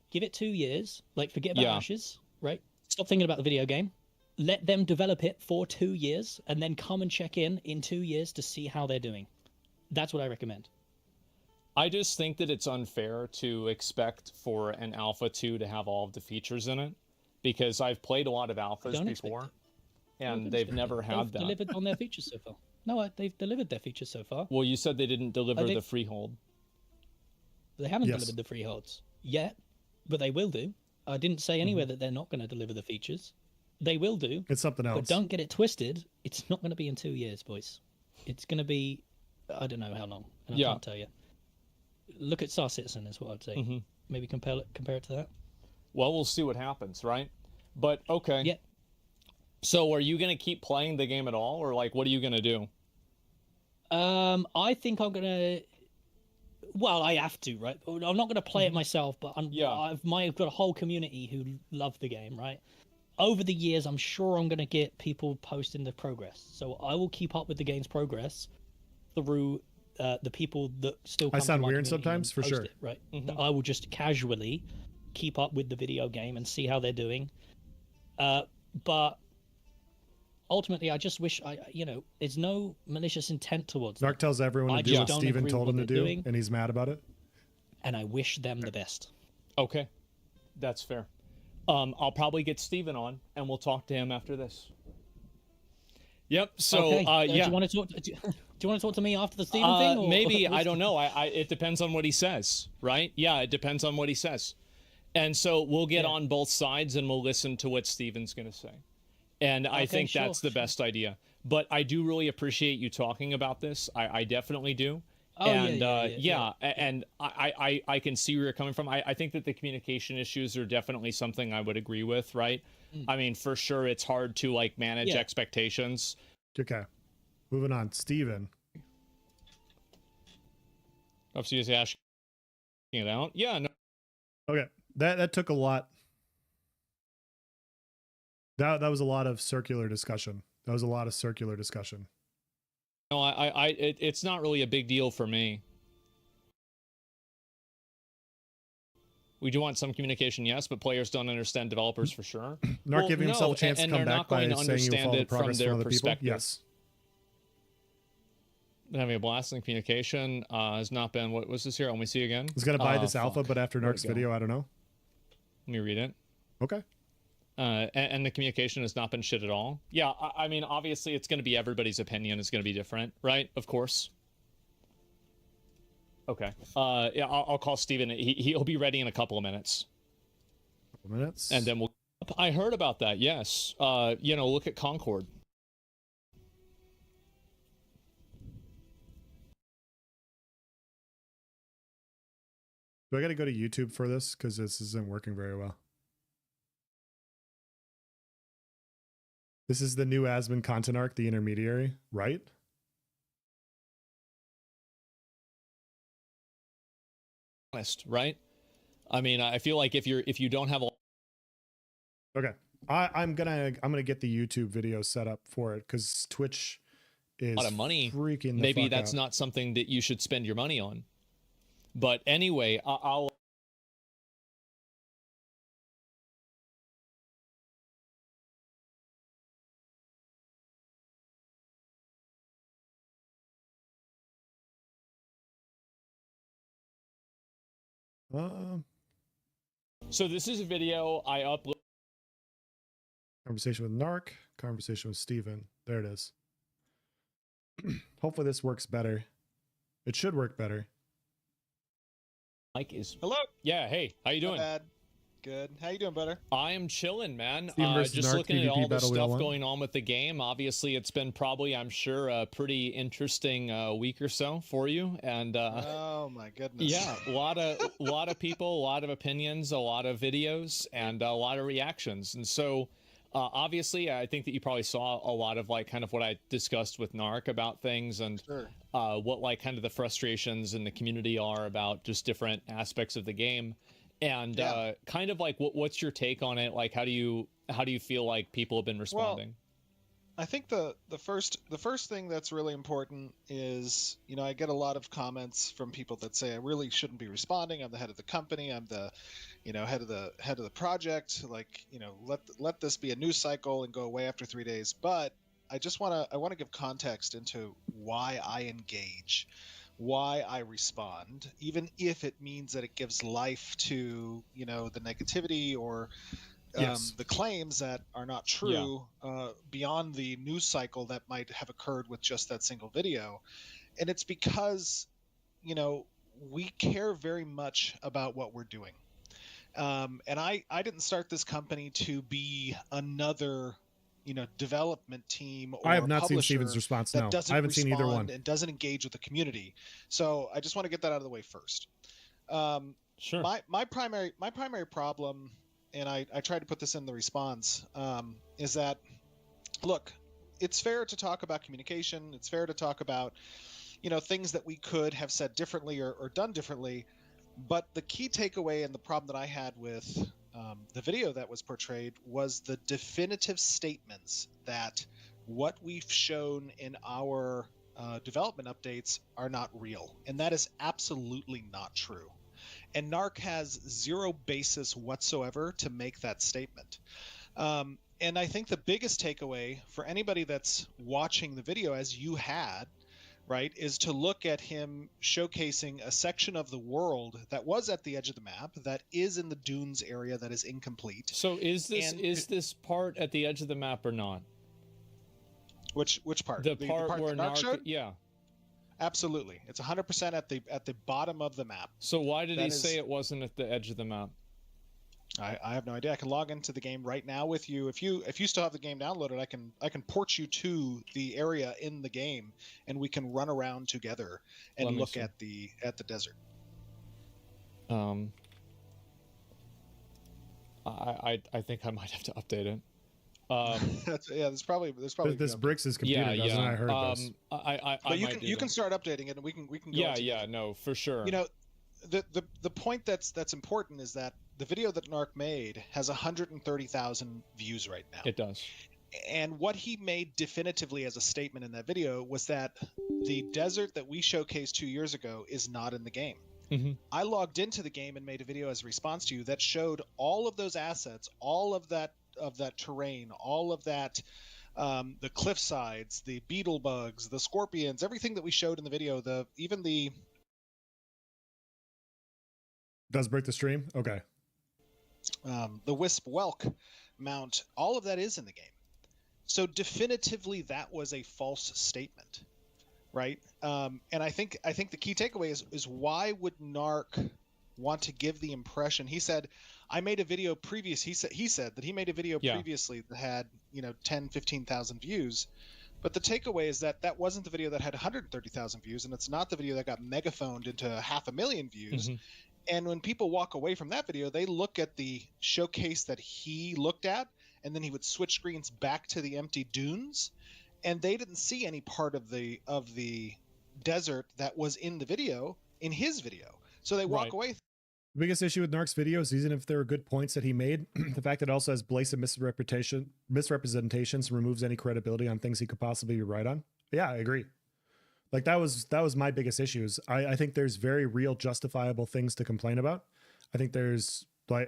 give it 2 years. Like, forget about Ashes, right? Stop thinking about the video game. Let them develop it for 2 years, and then come and check in 2 years to see how they're doing. That's what I recommend. I just think that it's unfair to expect for an Alpha 2 to have all of the features in it, because I've played a lot of Alphas before, and they've never had that. They've delivered on their features so far. No, they've delivered their features so far. Well, you said they didn't deliver the freehold. They haven't delivered the freeholds yet, but they will do. I didn't say anywhere that they're not going to deliver the features. They will do. It's something else. But don't get it twisted. It's not going to be in 2 years, boys. It's going to be, I don't know how long. And I can't tell you. Look at Star Citizen is what I'd say. Maybe compare it to that. Well, we'll see what happens, right? But okay. Yeah. So are you going to keep playing the game at all, or like what are you going to do? I think I'm going to. Well, I have to, right? I'm not going to play it myself, but I've got a whole community who love the game, right? Over the years, I'm sure I'm going to get people posting the progress. So I will keep up with the game's progress through the people that still come I sound to my weird community sometimes, and for post sure. it, right? I will just casually keep up with the video game and see how they're doing. But ultimately, I just wish there's no malicious intent towards them. Narc tells everyone to do what Steven told him to do, and he's mad about it. And I wish them the best. Okay, that's fair. I'll probably get Steven on, and we'll talk to him after this. Yep. So, okay. Do you want to talk to me after the Steven thing? Or maybe I don't know. It depends on what he says, right? Yeah, it depends on what he says, and so we'll get on both sides and we'll listen to what Steven's going to say, and I think that's the best idea. But I do really appreciate you talking about this. I definitely do. And and I can see where you're coming from. I think that the communication issues are definitely something I would agree with, right? I mean, for sure, it's hard to like manage expectations. Okay, moving on. Steven. Obviously, just asking it out. Yeah. No. Okay, that took a lot. That was a lot of circular discussion. No, It's not really a big deal for me. We do want some communication, yes, but players don't understand developers for sure. Narc giving himself a chance to and come they're back not by going to saying you understand follow the it from progress their from other people. perspective. Yes. Having a blast in communication has not been, what was this here? Let me see again. He's going to buy this alpha, but after Where'd Narc's it go? video, I don't know. Let me read it. Okay. And the communication has not been shit at all. Yeah, I mean, obviously, it's going to be everybody's opinion is going to be different, right? Of course. Okay. Yeah, I'll call Steven. He'll be ready in a couple of minutes. Couple minutes. And then we'll... I heard about that, yes. You know, look at Concord. Do I got to go to YouTube for this? Because this isn't working very well. This is the new Asmon content arc, the intermediary, right? Honest, right? I mean, I feel like if you don't have a... Okay. I'm gonna get the YouTube video set up for it because Twitch is lot of money, freaking the maybe fuck that's out. not something that you should spend your money on. But anyway, I'll So this is a video I upload. Conversation with Narc, conversation with Steven. There it is. Hopefully this works better. It should work better. Mike is... Hello. Yeah, hey, how you doing? Not bad. Good. How you doing, brother? I am chilling, man. Steven versus Just Narc looking at PvP all the Battle Wheel stuff 1. going on with the game. Obviously, it's been probably, I'm sure, a pretty interesting week or so for you. And oh my goodness. yeah, a lot of people, a lot of opinions, a lot of videos, and a lot of reactions. And so, obviously, I think that you probably saw a lot of like kind of what I discussed with Narc about things and Sure. what like kind of the frustrations in the community are about just different aspects of the game. And Yeah. kind of like what's your take on it? Like how do you feel like people have been responding? I think the first thing that's really important is, you know, I get a lot of comments from people that say I really shouldn't be responding. I'm the head of the company. I'm the, you know, head of the project. Like, you know, let this be a news cycle and go away after 3 days. But I want to give context into why I engage, why I respond, even if it means that it gives life to, you know, the negativity or Yes. the claims that are not true beyond the news cycle that might have occurred with just that single video. And it's because, you know, we care very much about what we're doing. And I didn't start this company to be another, you know, development team or I have not seen publisher Steven's response. that No, doesn't I haven't seen either respond one. and doesn't engage with the community. So I just want to get that out of the way first. Sure. My primary problem, and I tried to put this in the response, is that, look, it's fair to talk about communication. It's fair to talk about, you know, things that we could have said differently or done differently. But the key takeaway and the problem that I had with the video that was portrayed was the definitive statements that what we've shown in our development updates are not real. And that is absolutely not true. And Narc has zero basis whatsoever to make that statement. And I think the biggest takeaway for anybody that's watching the video, as you had, right, is to look at him showcasing a section of the world that was at the edge of the map, that is in the dunes area, that is incomplete. So is this part at the edge of the map or not? Which part? The part where Narc showed? yeah. Absolutely. It's 100% at the bottom of the map. So why did That he is- say it wasn't at the edge of the map? I have no idea. I can log into the game right now with you. If you still have the game downloaded, I can port you to the area in the game, and we can run around together and Let me look see. at the desert. I think I might have to update it. There's probably This bricks his computer, yeah, doesn't yeah. it? I heard this. But you can start updating it, and we can go. Yeah, into yeah, no, for sure. You know, the point that's important is that the video that Narc made has 130,000 views right now. It does. And what he made definitively as a statement in that video was that the desert that we showcased 2 years ago is not in the game. I logged into the game and made a video as a response to you that showed all of those assets, all of that terrain, all of that, the cliff sides, the beetle bugs, the scorpions, everything that we showed in the video, even the does break the stream. Okay. The wisp whelk mount, all of that is in the game. So definitively that was a false statement, right? And I think the key takeaway is why would Narc want to give the impression? He said, I made a video previous. He said that he made a video previously that had 10, 15,000 views. But the takeaway is that wasn't the video that had 130,000 views, and it's not the video that got megaphoned into 500,000 views. And when people walk away from that video, they look at the showcase that he looked at, and then he would switch screens back to the empty dunes, and they didn't see any part of the desert that was in the video in his video. So they walk away. The biggest issue with Narc's videos, even if there are good points that he made, the fact that it also has blatant misrepresentations, removes any credibility on things he could possibly be right on. Yeah, I agree. Like that was my biggest issues. I think there's very real justifiable things to complain about. I think there's I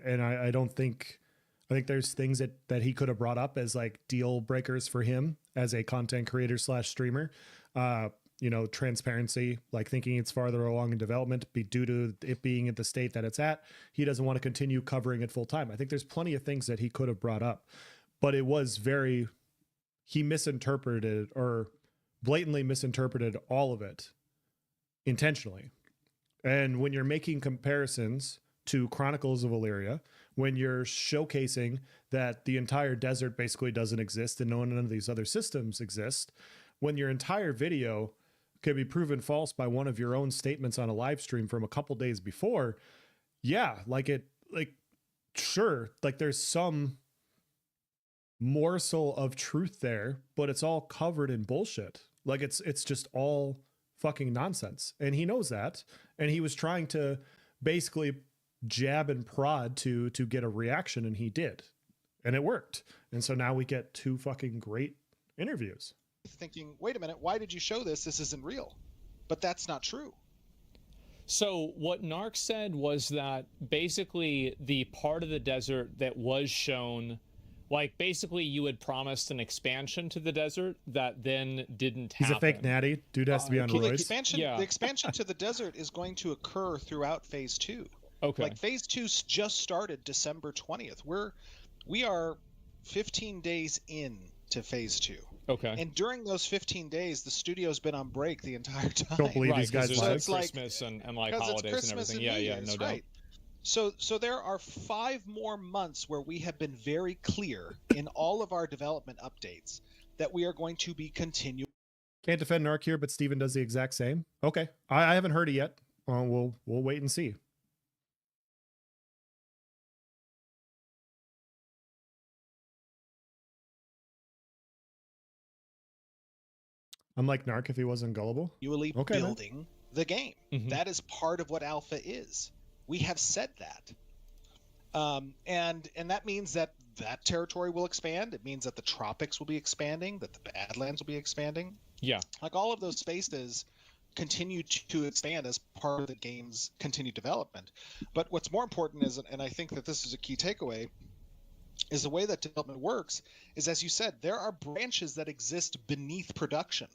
think there's things that he could have brought up as like deal breakers for him as a content creator / streamer. Transparency, like thinking it's farther along in development due to it being at the state that it's at. He doesn't want to continue covering it full time. I think there's plenty of things that he could have brought up, but it was he misinterpreted or blatantly misinterpreted all of it intentionally. And when you're making comparisons to Chronicles of Illyria, when you're showcasing that the entire desert basically doesn't exist and none of these other systems exist, when your entire video can be proven false by one of your own statements on a live stream from a couple days before, sure, like there's some morsel of truth there, but it's all covered in bullshit. Like it's just all fucking nonsense. And he knows that. And he was trying to basically jab and prod to get a reaction, and he did. And it worked. And so now we get 2 fucking great interviews. Thinking, wait a minute, why did you show this? This isn't real. But that's not true. So what Narc said was that basically the part of the desert that was shown, like basically you had promised an expansion to the desert that then didn't happen. He's a fake natty. Dude has to be on roids. The expansion to the desert is going to occur throughout phase 2. Okay. Like phase 2 just started December 20th. We are 15 days in to phase 2. Okay. And during those 15 days, the studio's been on break the entire time. Don't believe these guys live. It's like Christmas and like holidays and everything. Yeah, no doubt. So there are 5 more months where we have been very clear in all of our development updates that we are going to be continuing. Can't defend Narc here, but Steven does the exact same. Okay. I haven't heard it yet. We'll wait and see. I'm like Narc if he wasn't gullible. Okay, building the game. That is part of what alpha is. We have said that. And that means that territory will expand. It means that the tropics will be expanding, that the Badlands will be expanding. Yeah. Like all of those spaces continue to expand as part of the game's continued development. But what's more important is, and I think that this is a key takeaway, is the way that development works is, as you said, there are branches that exist beneath production.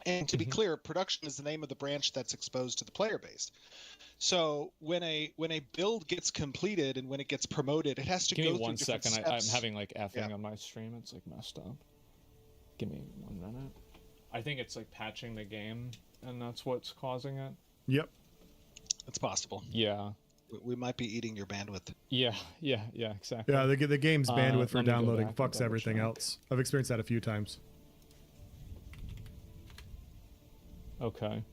And to be clear, production is the name of the branch that's exposed to the player base. So when a build gets completed and when it gets promoted, it has to Give go me through 1 second. steps. I'm having like effing on my stream. It's like messed up. Give me 1 minute. I think it's like patching the game, and that's what's causing it. Yep. It's possible. Yeah. We might be eating your bandwidth. Yeah, exactly. Yeah, the game's bandwidth for let me go downloading back and fucks everything double-check. else. I've experienced that a few times. Okay.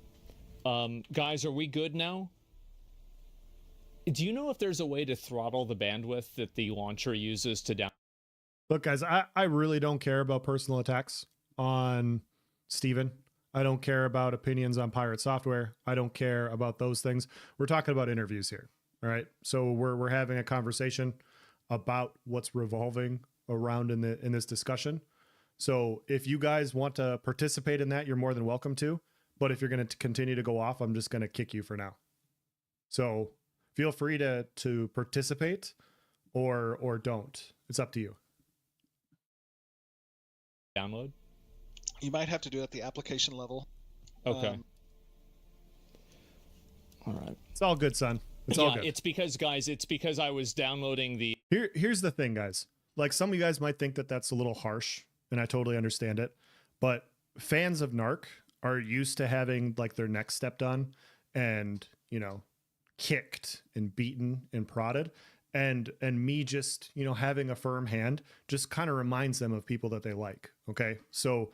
Guys, are we good now? Do you know if there's a way to throttle the bandwidth that the launcher uses to down? Look, guys, I really don't care about personal attacks on Steven. I don't care about opinions on Pirate Software. I don't care about those things. We're talking about interviews here. All right. So we're having a conversation about what's revolving around in this discussion. So if you guys want to participate in that, you're more than welcome to. But if you're going to continue to go off, I'm just going to kick you for now. So feel free to participate or don't. It's up to you. Download. You might have to do it at the application level. Okay. All right. It's all good, son. It's all good. It's because, guys, it's because I was downloading the... Here's the thing, guys. Like, some of you guys might think that that's a little harsh, and I totally understand it. But fans of Narc are used to having, like, their neck stepped on and, you know, kicked and beaten and prodded. And me just, you know, having a firm hand just kind of reminds them of people that they like. Okay. So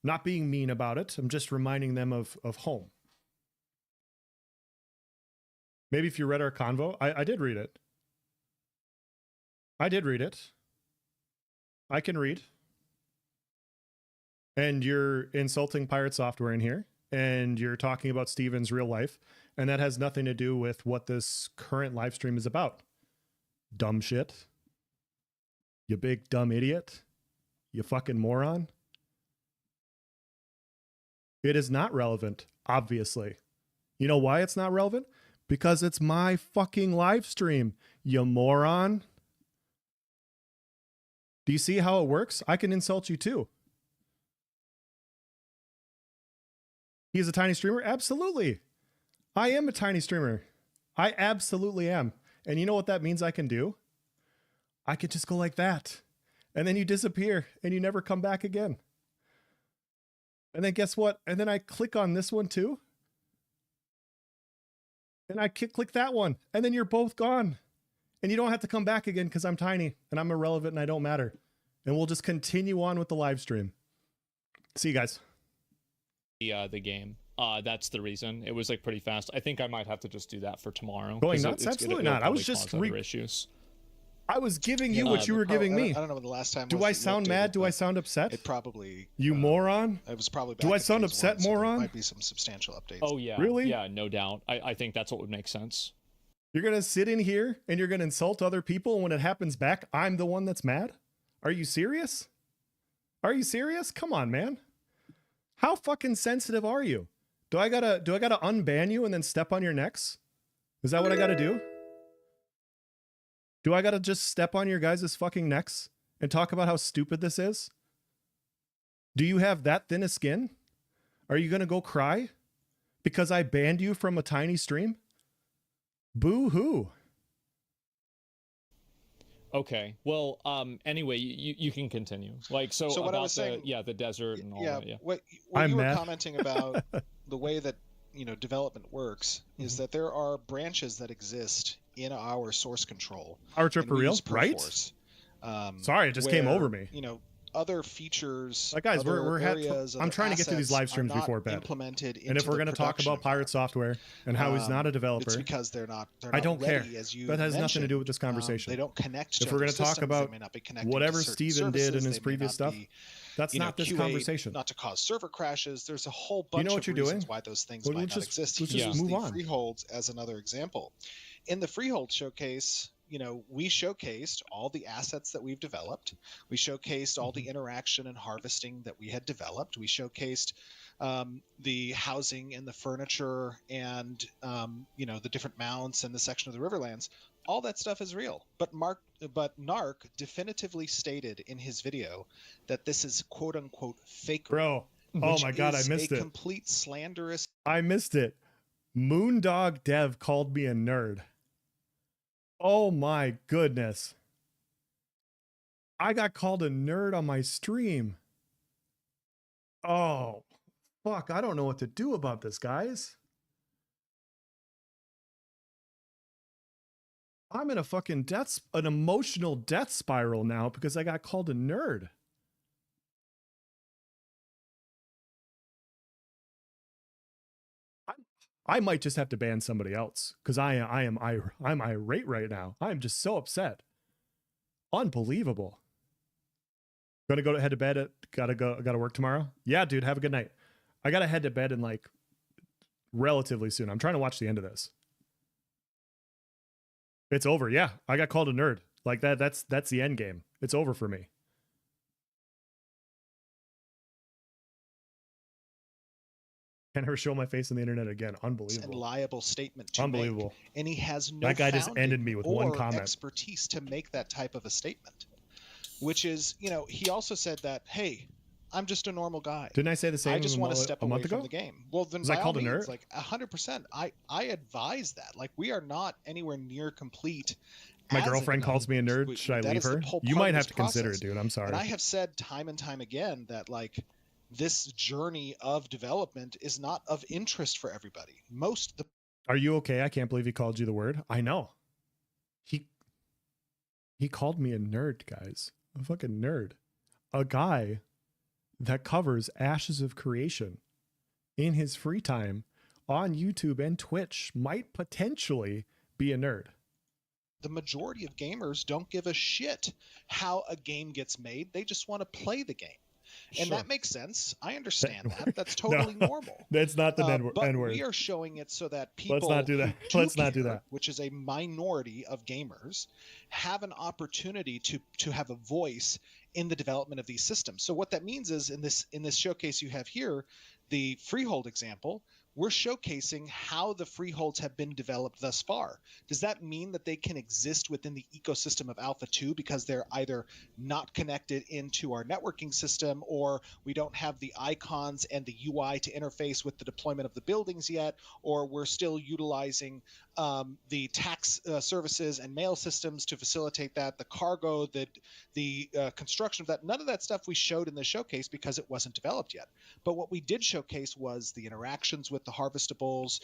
not being mean about it. I'm just reminding them of home. Maybe if you read our convo, I did read it. I did read it. I can read. And you're insulting Pirate Software in here. And you're talking about Steven's real life. And that has nothing to do with what this current live stream is about. Dumb shit. You big dumb idiot. You fucking moron. It is not relevant, obviously. You know why it's not relevant? Because it's my fucking live stream, you moron. Do you see how it works? I can insult you too. He's a tiny streamer? Absolutely. I am a tiny streamer. I absolutely am. And you know what that means I can do? I could just go like that. And then you disappear and you never come back again. And then guess what? And then I click on this one too. And I click that one. And then you're both gone. And you don't have to come back again because I'm tiny and I'm irrelevant and I don't matter. And we'll just continue on with the live stream. See you guys. The game. That's the reason. It was like pretty fast. I think I might have to just do that for tomorrow. Going nuts? Absolutely not. I was just issues. I was giving you what you were giving me. I don't know when the last time. Do I sound mad? Do I sound upset? It probably. You moron. It was probably. Do I sound upset, moron? There might be some substantial updates. Oh yeah. Really? Yeah, no doubt. I think that's what would make sense. You're gonna sit in here and you're gonna insult other people, and when it happens back, I'm the one that's mad? Are you serious? Are you serious? Come on, man. How fucking sensitive are you? Do I gotta unban you and then step on your necks? Is that what I gotta do? Do I gotta just step on your guys' fucking necks and talk about how stupid this is? Do you have that thin a skin? Are you gonna go cry because I banned you from a tiny stream? Boo-hoo. Okay. Well, anyway, you can continue. Like, so what about I was saying, the desert and all that. Yeah. What I'm you were mad. commenting about the way that, you know, development works is that there are branches that exist in our source control. Power trip for real, right? Sorry, it just came over me. You know, other features. Guys, I'm I'm trying to get through these live streams before bed. Implemented and if we're going to talk about Pirate Software and how he's not a developer, it's because they're not I don't care. As you that has nothing to mentioned. do with this conversation. They don't connect. If we're going to talk about whatever Steven did in his previous stuff, that's not this conversation. Not to cause server crashes. There's a whole bunch of reasons why those things might not exist. Let's just move on. Freeholds as another example. In the Freehold showcase, you know, we showcased all the assets that we've developed. We showcased all the interaction and harvesting that we had developed. We showcased the housing and the furniture and, you know, the different mounts and the section of the Riverlands. All that stuff is real. But Narc definitively stated in his video that this is quote unquote fake. Bro, oh my God, I missed it. Complete slanderous. I missed it. Moondog Dev called me a nerd. Oh my goodness. I got called a nerd on my stream. Oh, fuck. I don't know what to do about this, guys. I'm in a fucking an emotional death spiral now because I got called a nerd. I might just have to ban somebody else because I'm irate right now. I'm just so upset. Unbelievable. Gonna go head to bed. Gotta work tomorrow. Yeah, dude. Have a good night. I gotta head to bed in like relatively soon. I'm trying to watch the end of this. It's over. Yeah, I got called a nerd. Like that. That's the end game. It's over for me. Can't ever show my face on the internet again. and Unbelievable. liable statement to Unbelievable. make, and he has no That guy just founding ended me with one or comment. expertise to make that type of a statement. Which is, you know, he also said that, hey, I'm just a normal guy. Didn't I say the same I just want to step a away month ago? from the game. Well, then Was by I all called a means, nerd? like 100%, I advise that. Like, we are not anywhere near complete. My as girlfriend calls me a individuals. nerd. Should I That leave is the her? whole You part might of have this to consider process. it, dude. I'm sorry. And I have said time and time again that, like, this journey of development is not of interest for everybody. Are you okay? I can't believe he called you the word. I know. He called me a nerd, guys. A fucking nerd. A guy that covers Ashes of Creation in his free time on YouTube and Twitch might potentially be a nerd. The majority of gamers don't give a shit how a game gets made. They just want to play the game. And Sure. that makes sense. I understand that. That's totally normal. That's not the But N-word. we are showing it so that people Let's not do that. who Let's not do care, that. which is a minority of gamers, have an opportunity to have a voice in the development of these systems. So what that means is in this showcase you have here, the freehold example, we're showcasing how the freeholds have been developed thus far. Does that mean that they can exist within the ecosystem of Alpha 2 because they're either not connected into our networking system, or we don't have the icons and the UI to interface with the deployment of the buildings yet, or we're still utilizing the tax services and mail systems to facilitate that, the cargo, the construction of that? None of that stuff we showed in the showcase because it wasn't developed yet. But what we did showcase was the interactions with the harvestables,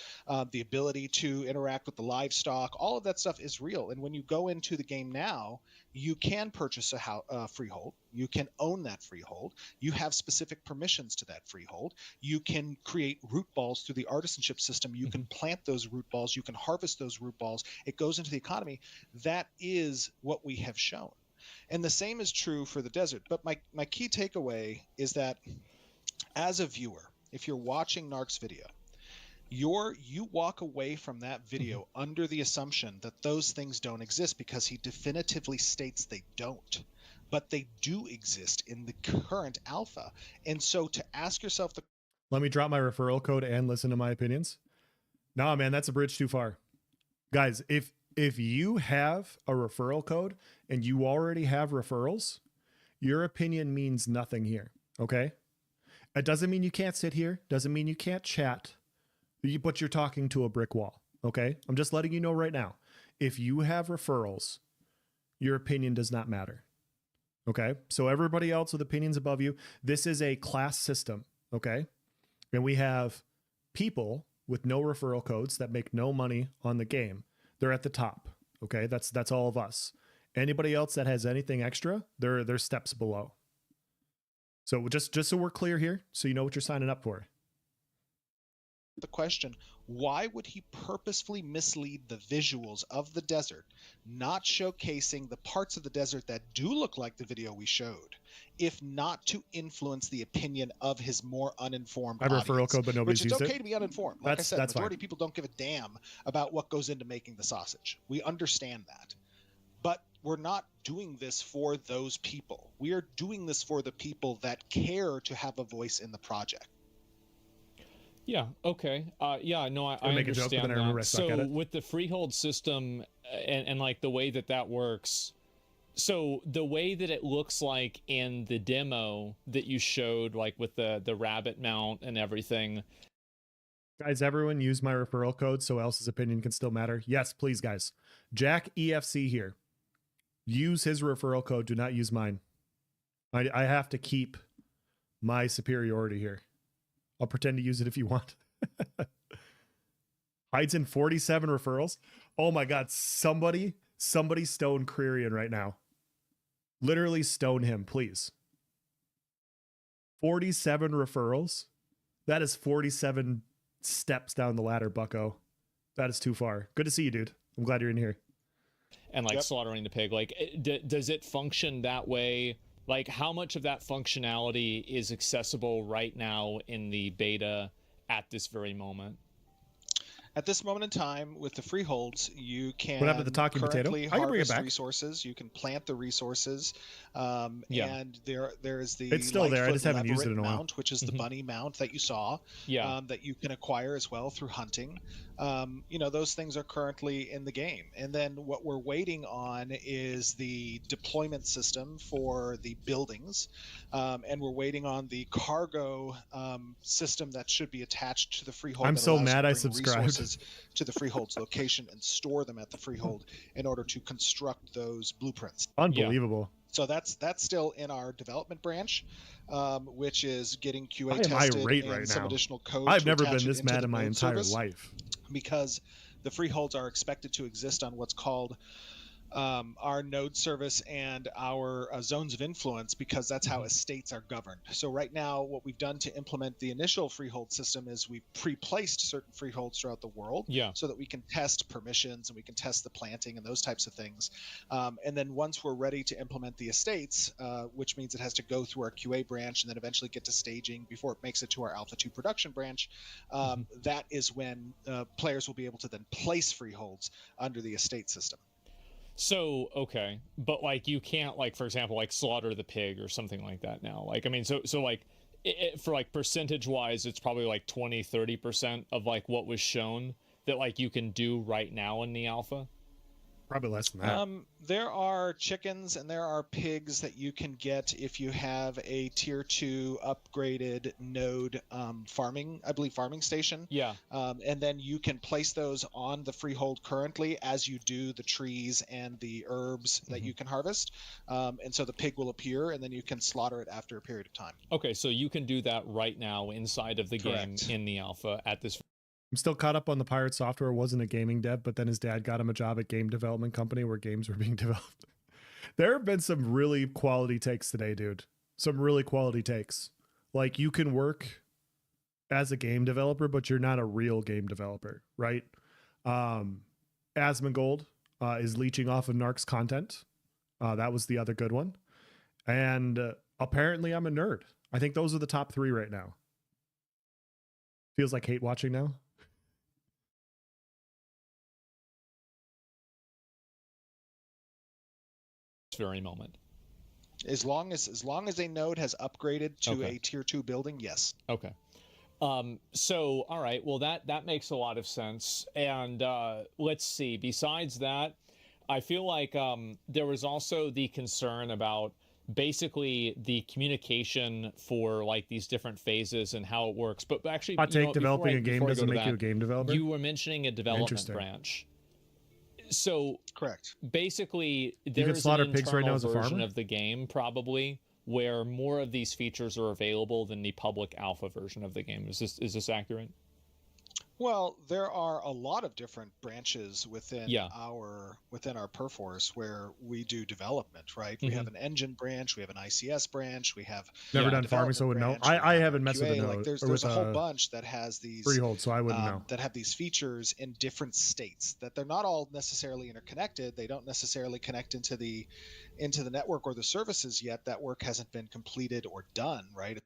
the ability to interact with the livestock. All of that stuff is real. And when you go into the game now, you can purchase a freehold. You can own that freehold. You have specific permissions to that freehold. You can create root balls through the artisanship system. You can plant those root balls. You can harvest those root balls. It goes into the economy. That is what we have shown. And the same is true for the desert. But my key takeaway is that as a viewer, if you're watching Narc's video, you walk away from that video under the assumption that those things don't exist because he definitively states they don't, but they do exist in the current alpha. And so to ask yourself Let me drop my referral code and listen to my opinions. Nah, man, that's a bridge too far. Guys, if you have a referral code and you already have referrals, your opinion means nothing here, okay? It doesn't mean you can't sit here, doesn't mean you can't chat, but you're talking to a brick wall, okay? I'm just letting you know right now. If you have referrals, your opinion does not matter, okay? So everybody else with opinions above you, this is a class system, okay? And we have people with no referral codes that make no money on the game. They're at the top, okay? That's all of us. Anybody else that has anything extra, they're steps below. So just so we're clear here, so you know what you're signing up for. the question, why would he purposefully mislead the visuals of the desert, not showcasing the parts of the desert that do look like the video we showed, if not to influence the opinion of his more uninformed I have a referral audience? code, but nobody's Which it's used okay it. to be uninformed. Like I said, the That's majority fine. of people don't give a damn about what goes into making the sausage. We understand that. But we're not doing this for those people. We are doing this for the people that care to have a voice in the project. Yeah. Okay. Yeah. No, I make a joke, but understand then I remember I that. suck at So it. with the freehold system and like the way that works, so the way that it looks like in the demo that you showed, like with the rabbit mount and everything. Guys, everyone use my referral code so Else's opinion can still matter. Yes, please, guys. Jack EFC here. Use his referral code. Do not use mine. I have to keep my superiority here. I'll pretend to use it if you want. Hides in 47 referrals. Oh my God. Somebody stone Creerian right now. Literally stone him, please. 47 referrals. That is 47 steps down the ladder, bucko. That is too far. Good to see you, dude. I'm glad you're in here. And like Yep. slaughtering the pig, like does it function that way? Like how much of that functionality is accessible right now in the beta at this very moment? At this moment in time, with the freeholds, you can What happened to the talking potato? currently I can bring it harvest back. resources. You can plant the resources, Yeah. and there is the It's still there. I Lightfoot just haven't used it Leveret in a while. mount, which is the bunny mount that you saw. Yeah. That you can acquire as well through hunting. You know, those things are currently in the game. And then what we're waiting on is the deployment system for the buildings, and we're waiting on the cargo system that should be attached to the freehold. I'm that so allows you to mad I bring subscribed. resources to the freehold's location and store them at the freehold in order to construct those blueprints. Unbelievable. So that's still in our development branch, which is getting QA I am tested irate and right some now. additional code. I've to never attach been it this into mad the in my node entire service, life. because the freeholds are expected to exist on what's called our node service and our zones of influence, because that's how estates are governed. So right now, what we've done to implement the initial freehold system is we've pre-placed certain freeholds throughout the world, so that we can test permissions and we can test the planting and those types of things. And then once we're ready to implement the estates, which means it has to go through our QA branch and then eventually get to staging before it makes it to our Alpha 2 production branch, that is when players will be able to then place freeholds under the estate system. So, okay, but like you can't, like, for example, like slaughter the pig or something like that now. Like, I mean, so like for like percentage wise, it's probably like 20-30% of like what was shown that like you can do right now in the alpha. Probably less than that. There are chickens and there are pigs that you can get if you have a tier 2 upgraded node farming station. Yeah. And then you can place those on the freehold currently as you do the trees and the herbs that you can harvest. And so the pig will appear and then you can slaughter it after a period of time. Okay, so you can do that right now inside of the game in the alpha at this. I'm still caught up on the Pirate Software. Wasn't a gaming dev, but then his dad got him a job at game development company where games were being developed. There have been some really quality takes today, dude. Some really quality takes. Like, you can work as a game developer, but you're not a real game developer, right? Asmongold is leeching off of Narc's content. That was the other good one. And apparently I'm a nerd. I think those are the top 3 right now. Feels like hate watching now. Very moment. As long as a node has upgraded to a tier 2 building, yes. Okay. So all right, well that makes a lot of sense. And let's see, besides that, I feel like there was also the concern about basically the communication for like these different phases and how it works. But actually, hot take, developing a game doesn't make you a game developer. You were mentioning a development branch. So correct. Basically, you can slaughter pigs right now as a version farmer of the game probably where more of these features are available than the public alpha version of the game. Is this accurate? Well, there are a lot of different branches within Yeah. our Perforce where we do development, right? We have an engine branch, we have an ICS branch, we have never done farming, so I wouldn't know. I haven't messed with QA. the node. Like there's with a whole bunch that has these freehold, so I wouldn't know. that have these features in different states that they're not all necessarily interconnected. They don't necessarily connect into the network or the services yet. That work hasn't been completed or done, right?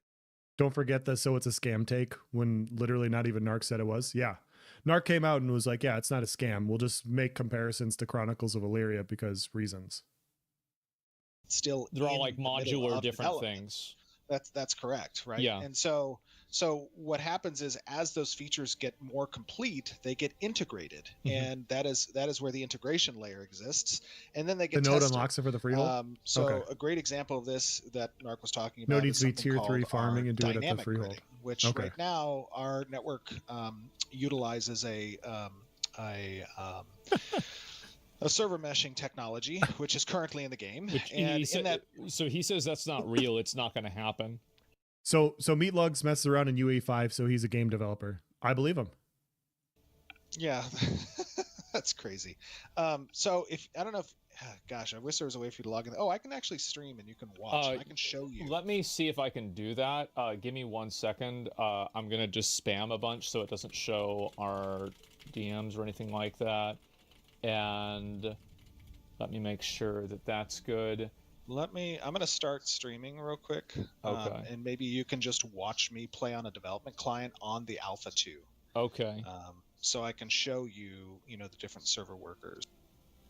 Don't forget the so it's a scam take when literally not even Narc said it was. Yeah. Narc came out and was like, yeah, it's not a scam. We'll just make comparisons to Chronicles of Illyria because reasons. Still, they're all like modular different things. That's correct, right? Yeah. And so what happens is as those features get more complete, they get integrated, and that is where the integration layer exists, and then they get the node tested. unlocks it for the freehold. A great example of this that Narc was talking about. Node needs to be tier 3 farming and do it at the freehold, gridding, which right now our network utilizes a server meshing technology, which is currently in the game. So he says that's not real. It's not going to happen. So Meatlugs messes around in UE5, so he's a game developer. I believe him. Yeah, that's crazy. So if I don't know if, gosh, I wish there was a way for you to log in. Oh, I can actually stream and you can watch. I can show you. Let me see if I can do that. Give me 1 second. I'm gonna just spam a bunch so it doesn't show our DMs or anything like that. And let me make sure that that's good. I'm going to start streaming real quick. Okay. And maybe you can just watch me play on a development client on the Alpha 2. Okay. so I can show you, you know, the different server workers.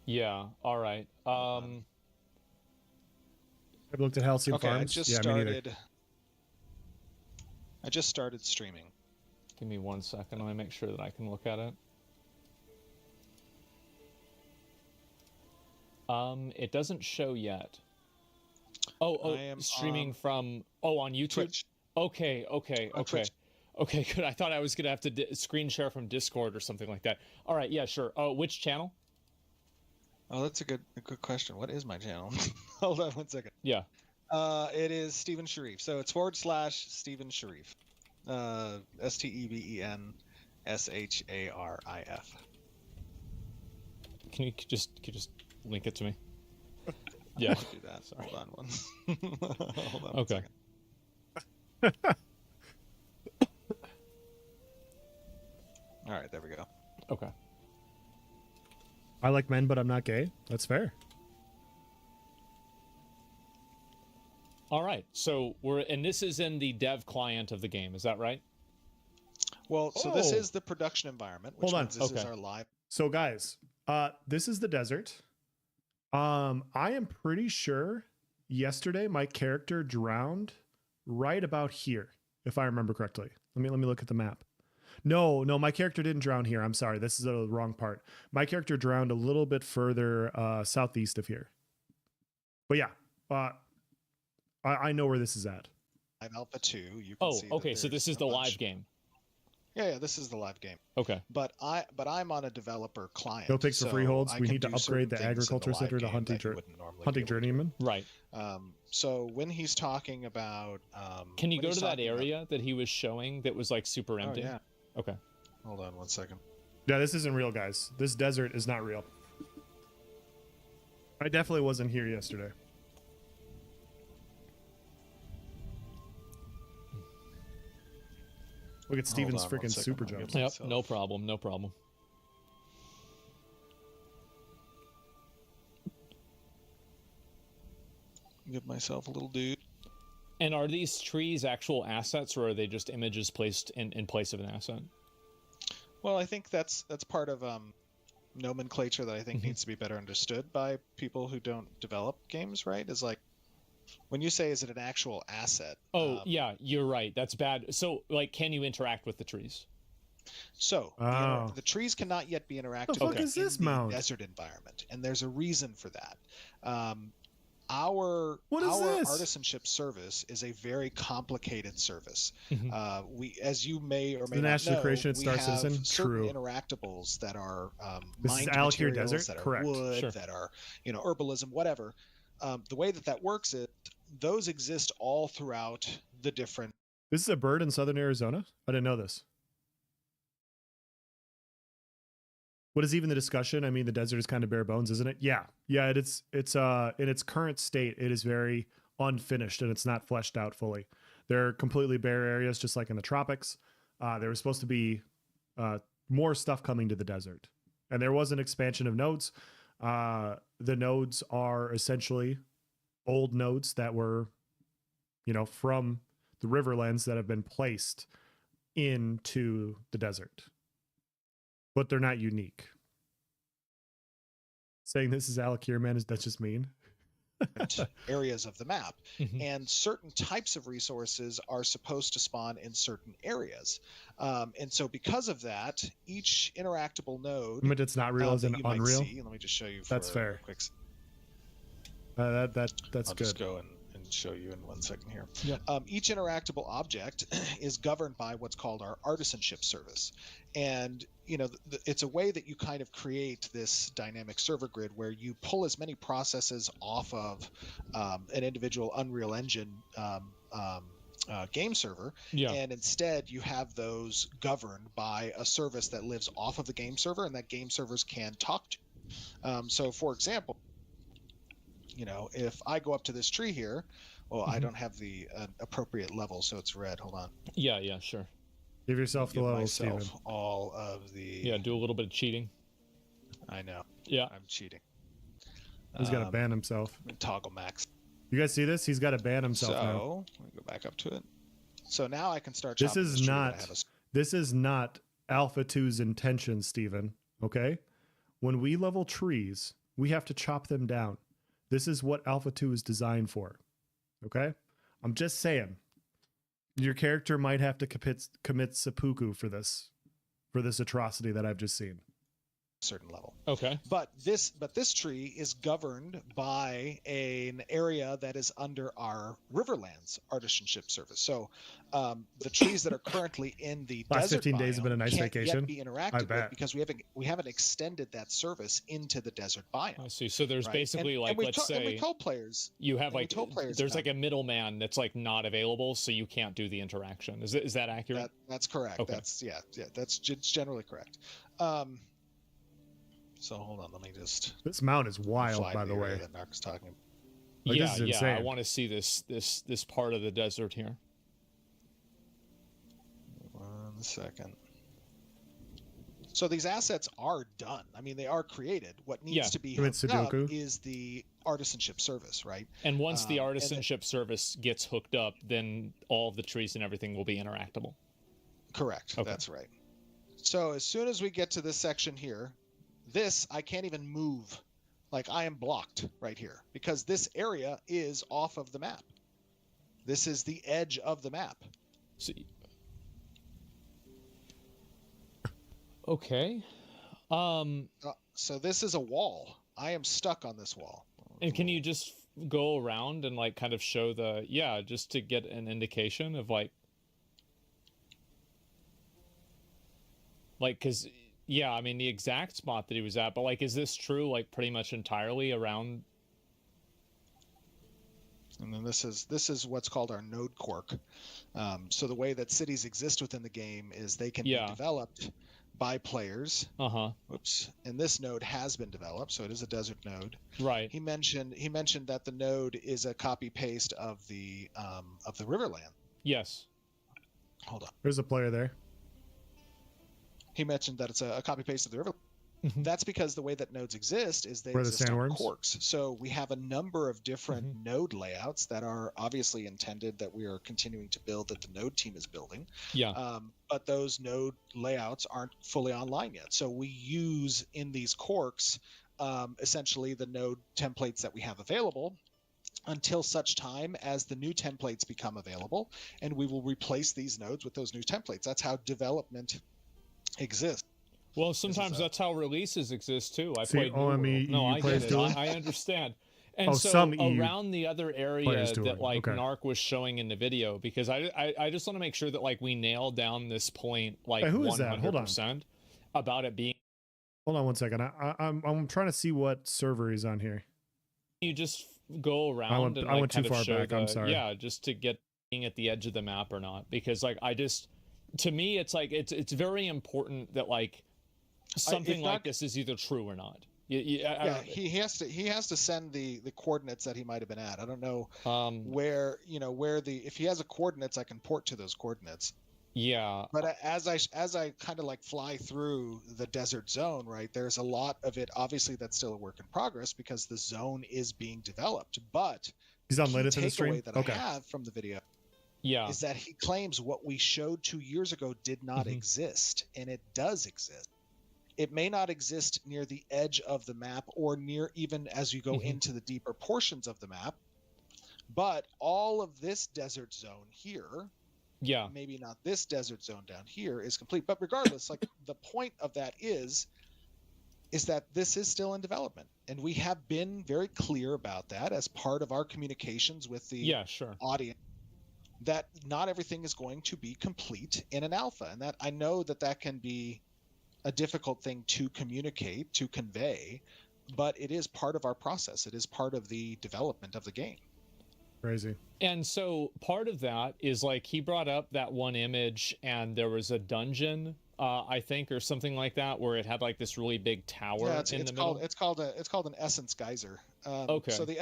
Yeah. All right. I've looked at Halcyon Okay, Farms. I just started streaming. Give me 1 second. Let me make sure that I can look at it. It doesn't show yet. Oh, streaming from on YouTube. Twitch. Okay. Twitch. Okay, good. I thought I was gonna have to screen share from Discord or something like that. All right, yeah, sure. Oh, which channel? Oh, that's a good question. What is my channel? Hold on 1 second. Yeah. It is Steven Sharif. So it's / Steven Sharif. StevenSharif. Can you just link it to me? Yeah. Do that. Sorry. Hold on Hold on Okay. 1 second. All right, there we go. Okay. I like men, but I'm not gay. That's fair. All right. So this is in the dev client of the game. Is that right? Well, so this is the production environment, which Hold on. means this is our live. So guys, this is the desert. I am pretty sure yesterday my character drowned right about here, if I remember correctly. Let me look at the map. No, my character didn't drown here. I'm sorry. This is the wrong part. My character drowned a little bit further southeast of here. But yeah, I know where this is at. Live Alpha 2. You can see okay. So this is the live game. Yeah, this is the live game. Okay. But I'm on a developer client. No picks for freeholds. I We can need to do upgrade the certain things in agriculture live center to game hunting that you wouldn't normally be hunting able to. journeyman. Right. So when he's talking about, can you when go he's to that talking about- area that he was showing that was like super empty? Oh, yeah. Okay. Hold on 1 second. Yeah, this isn't real, guys. This desert is not real. I definitely wasn't here yesterday. Look at Steven's on 1 freaking second, super I'll jumps. get Yep. myself- No problem. No problem. Give myself a little dude. And are these trees actual assets, or are they just images placed in place of an asset? Well, I think that's part of nomenclature that I think Mm-hmm. needs to be better understood by people who don't develop games, right? Is like when you say, is it an actual asset? Oh, yeah, you're right. That's bad. So, like, can you interact with the trees? So Oh. the trees cannot yet be interacted The fuck with is in this the mount? desert environment, and there's a reason for that. Our What is this? artisanship service is a very complicated service. Mhm. We, as you may or may the not National know, Creation at we Star have Citizen? certain True. interactables that are This is mined Alakir materials, Desert? that are Correct. wood, Sure. that are herbalism, whatever. The way that works is those exist all throughout the different. This is a bird in southern Arizona? I didn't know this. What is even the discussion? I mean, the desert is kind of bare bones, isn't it? Yeah. It's in its current state, it is very unfinished and it's not fleshed out fully. They're completely bare areas, just like in the tropics. There was supposed to be more stuff coming to the desert, and there was an expansion of nodes. The nodes are essentially old nodes that were, from the Riverlands that have been placed into the desert, but they're not unique. Saying this is Alakir, man, is that just mean? areas of the map, Mhm. and certain types of resources are supposed to spawn in certain areas, and so because of that, each interactable node. I mean, it's not real as that in you might Unreal. see, let me just show you. That's for fair. A quick. That's I'll good. just go and show you in 1 second here. Yep. Each interactable object is governed by what's called our artisanship service, and it's a way that you kind of create this dynamic server grid where you pull as many processes off of an individual Unreal Engine game server, Yeah. and instead you have those governed by a service that lives off of the game server and that game servers can talk to. So, for example, if I go up to this tree here, well, I don't have the appropriate level, so it's red. Hold on. Yeah, sure. Give yourself the Give level, myself Steven. all of the. Yeah, do a little bit of cheating. I know. Yeah. I'm cheating. He's got to ban himself. Toggle max. You guys see this? He's got to ban himself now. So let me go back up to it. So now I can start. This chopping is tree that I not. have This is not Alpha 2's intention, Steven. Okay? When we level trees, we have to chop them down. This is what Alpha 2 is designed for. Okay? I'm just saying. Your character might have to commit seppuku for this atrocity that I've just seen. Certain level. Okay. But this tree is governed by an area that is under our Riverlands artisanship service. So the trees that are currently in the last desert 15 days have been a nice can't vacation. Yet be interacted with because we haven't extended that service into the desert biome. I see. So there's basically and like, let's say we told players you have like there's like a a middleman that's like not available, so you can't do the interaction. Is that accurate? That's correct. Okay. That's generally correct. So hold on, let me just. This mount is wild, by the way. That Narc's talking. Like, yeah, this is insane. I want to see this part of the desert here. 1 second. So these assets are done. I mean, they are created. What needs to be hooked up is the artisanship service, right? And once the artisanship service gets hooked up, then all of the trees and everything will be interactable. Correct. Okay. That's right. So as soon as we get to this section here, I can't even move. Like I am blocked right here because this area is off of the map. This is the edge of the map. Okay. So this is a wall. I am stuck on this wall. And can you just go around and like kind of show just to get an indication of like, because yeah, I mean the exact spot that he was at, but like, is this true like pretty much entirely around? And then this is what's called our node quirk. So the way that cities exist within the game is they can be developed by players. Oops. And this node has been developed, so it is a desert node. Right. He mentioned that the node is a copy paste of the Riverland. Yes. Hold on. There's a player there. He mentioned that it's a copy paste of the river. That's because the way that nodes exist is they exist on quirks. So we have a number of different node layouts that are obviously intended that we are continuing to build, that the node team is building. Yeah. But those node layouts aren't fully online yet. So we use in these quirks essentially the node templates that we have available until such time as the new templates become available, and we will replace these nodes with those new templates. That's how development exists. Well, sometimes that's how releases exist too. I get it. I understand. And so around the other area that like Narc was showing in the video, because I just want to make sure that like we nail down this point like 100% about it being. Hold on 1 second. I'm trying to see what server he's on here. You just go around I went too far back. I'm sorry. Yeah, just to get at the edge of the map or not, because like to me it's like it's very important that like something like this is either true or not. He has to send the coordinates that he might have been at. I don't know where if he has a coordinates, I can port to those coordinates. Yeah. But as I kind of like fly through the desert zone, right, there's a lot of it obviously that's still a work in progress because the zone is being developed. But he's on latest in the stream. That I have from the video is that he claims what we showed 2 years ago did not exist, and it does exist. It may not exist near the edge of the map or near even as you go into the deeper portions of the map, but all of this desert zone here, maybe not this desert zone down here, is complete. But regardless, like the point of that is that this is still in development, and we have been very clear about that as part of our communications with the audience, that not everything is going to be complete in an alpha, and that I know that can be a difficult thing to communicate, to convey, but it is part of our process. It is part of the development of the game. Crazy. And so part of that is like he brought up that one image and there was a dungeon, I think, or something like that, where it had like this really big tower in the middle. It's called an Essence Geyser. Okay. So the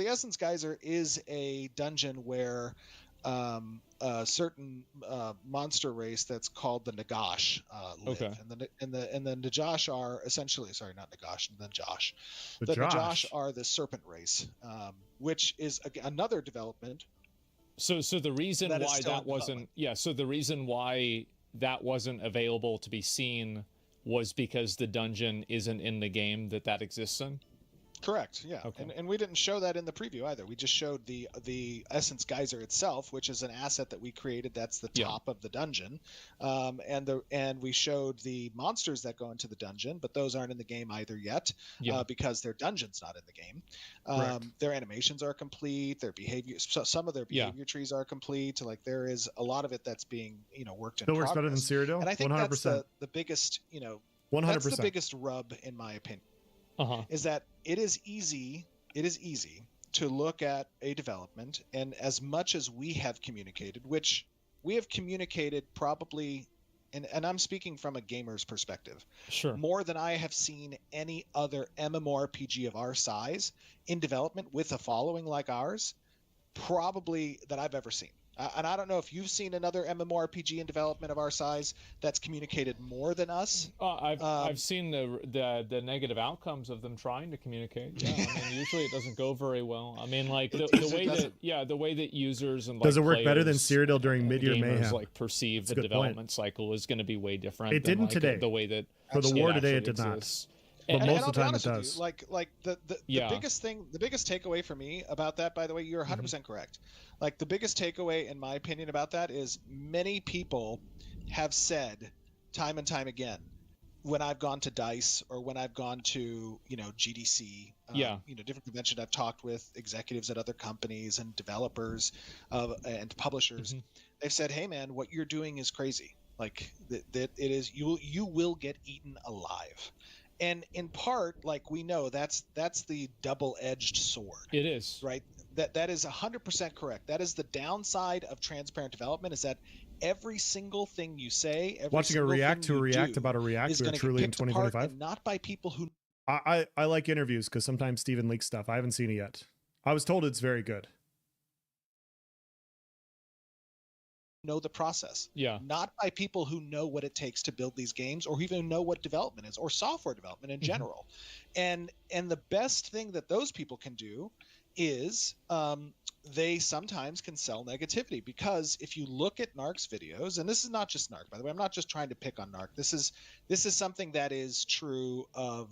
Essence Geyser is a dungeon where a certain monster race that's called the Nagash live. Okay. And the Nagash are essentially, sorry, not Nagash, the Josh. The Nagash are the serpent race, which is another development. So the reason why that wasn't so the reason why that wasn't available to be seen was because the dungeon isn't in the game that exists in? Correct. Yeah. Okay. And we didn't show that in the preview either. We just showed the Essence Geyser itself, which is an asset that we created. That's the top of the dungeon. And we showed the monsters that go into the dungeon, but those aren't in the game either yet, because their dungeon's not in the game. Their animations are complete. Their behavior, so some of their behavior trees are complete. Like there is a lot of it that's being, worked in Still progress. works better than Cyrodiil. And I think 100%. that's the biggest, 100%. that's the biggest rub in my opinion. Is that it is easy to look at a development, and as much as we have communicated, which we have communicated probably, and I'm speaking from a gamer's perspective, more than I have seen any other MMORPG of our size in development with a following like ours, probably that I've ever seen. And I don't know if you've seen another MMORPG in development of our size that's communicated more than us. I've seen the negative outcomes of them trying to communicate. Yeah, I mean, usually it doesn't go very well. I mean, like the way that users and does it work better than Cyrodiil during mid-year mayhem? Like perceive the development cycle is going to be way different. It didn't today. The way that for the war today, it did not. But most of the time it does. The biggest thing, the biggest takeaway for me about that, by the way, you're 100% correct. Like the biggest takeaway, in my opinion, about that is many people have said time and time again, when I've gone to DICE or when I've gone to, GDC, different conventions, I've talked with executives at other companies and developers and publishers. They've said, hey man, what you're doing is crazy. Like that it is, you will get eaten alive. And in part, like we know, that's the double-edged sword. It is. Right? That is 100% correct. That is the downside of transparent development, is that every single thing you say, watching a react to a react about a react, we're truly in 2025. Not by people who I like interviews because sometimes Steven leaks stuff. I haven't seen it yet. I was told it's very good. know the process. Yeah. Not by people who know what it takes to build these games or even know what development is or software development in general. And the best thing that those people can do is they sometimes can sell negativity, because if you look at Narc's videos, and this is not just Narc, by the way, I'm not just trying to pick on Narc. This is something that is true of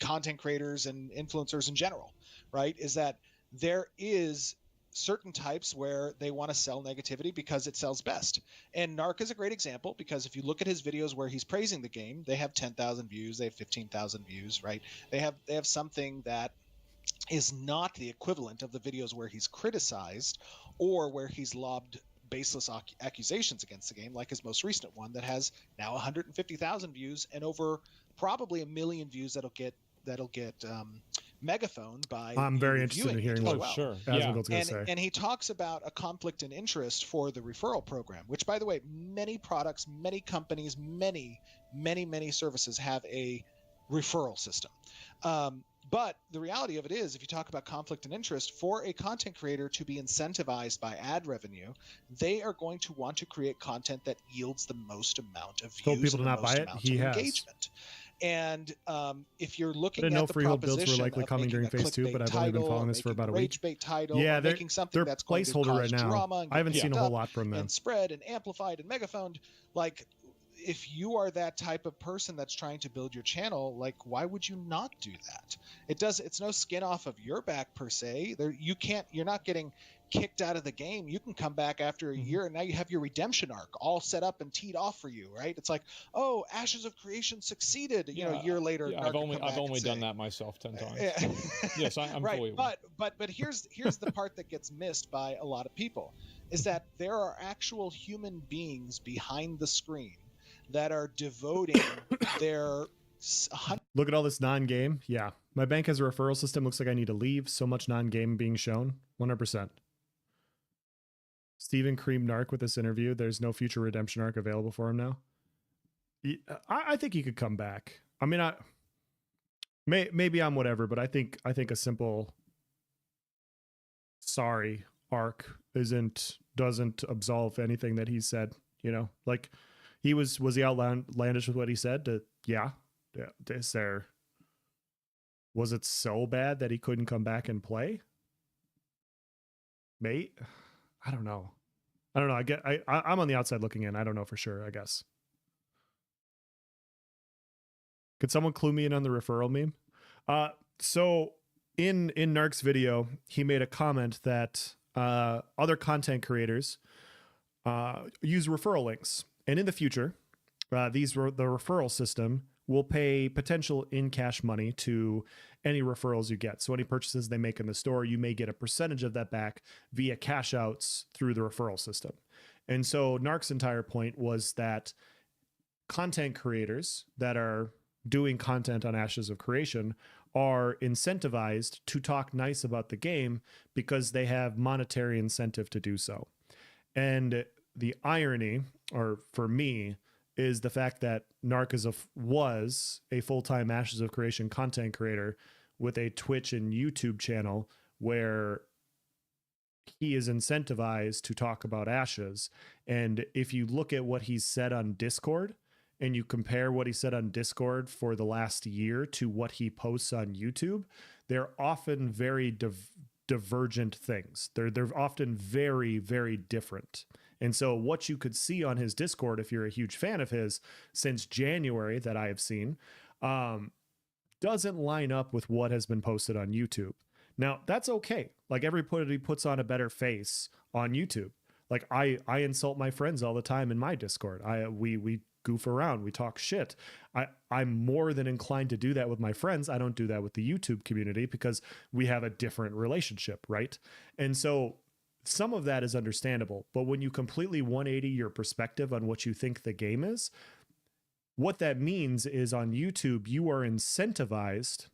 content creators and influencers in general, right? Is that there is certain types where they want to sell negativity because it sells best. And Narc is a great example, because if you look at his videos where he's praising the game, they have 10,000 views, they have 15,000 views, right? They have something that is not the equivalent of the videos where he's criticized or where he's lobbed baseless accusations against the game, like his most recent one that has now 150,000 views and over probably 1 million views that'll get megaphoned by. I'm very interested in hearing what and he talks about a conflict in interest for the referral program, which, by the way, many products, many companies, many services have a referral system. But the reality of it is, if you talk about conflict and interest, for a content creator to be incentivized by ad revenue, they are going to want to create content that yields the most amount of views. Told people to not buy it. He has engagement. And if you're looking at the freehold builds proposition were likely coming during phase 2, but I've only been following this for about a week. Title, yeah, they're making something that's placeholder right now. I haven't seen a whole lot from them. And spread and amplified and megaphoned. Like, if you are that type of person that's trying to build your channel, like, why would you not do that? It's no skin off of your back per se. You're not getting kicked out of the game. You can come back after a year and now you have your redemption arc all set up and teed off for you, right? It's like, oh, Ashes of Creation succeeded, a year later. Yeah, I've only done that myself 10 times. Yes, I'm right, fully aware. But here's the part that gets missed by a lot of people, is that there are actual human beings behind the screen that are devoting their look at all this non-game. Yeah, my bank has a referral system. Looks like I need to leave. So much non-game being shown. 100%. Steven creamed Narc with this interview. There's no future redemption arc available for him now. I think he could come back. I mean, maybe I'm whatever, but I think a simple sorry arc doesn't absolve anything that he said. Like. Was he outlandish with what he said? Was it so bad that he couldn't come back and play? Mate, I don't know. I don't know. I'm on the outside looking in. I don't know for sure, I guess. Could someone clue me in on the referral meme? So in Narc's video, he made a comment that other content creators use referral links. And in the future, the referral system will pay potential in-cash money to any referrals you get. So any purchases they make in the store, you may get a percentage of that back via cash outs through the referral system. And so Narc's entire point was that content creators that are doing content on Ashes of Creation are incentivized to talk nice about the game because they have monetary incentive to do so. And the irony, or for me, is the fact that Narc was a full-time Ashes of Creation content creator with a Twitch and YouTube channel where he is incentivized to talk about Ashes. And if you look at what he's said on Discord and you compare what he said on Discord for the last year to what he posts on YouTube, they're often very divergent things. They're often very, very different. And so what you could see on his Discord, if you're a huge fan of his, since January that I have seen, doesn't line up with what has been posted on YouTube. Now, that's okay. Like everybody puts on a better face on YouTube. Like I insult my friends all the time in my Discord. We goof around, we talk shit. I'm more than inclined to do that with my friends. I don't do that with the YouTube community because we have a different relationship, right? And so some of that is understandable, but when you completely 180 your perspective on what you think the game is, what that means is on YouTube, you are incentivized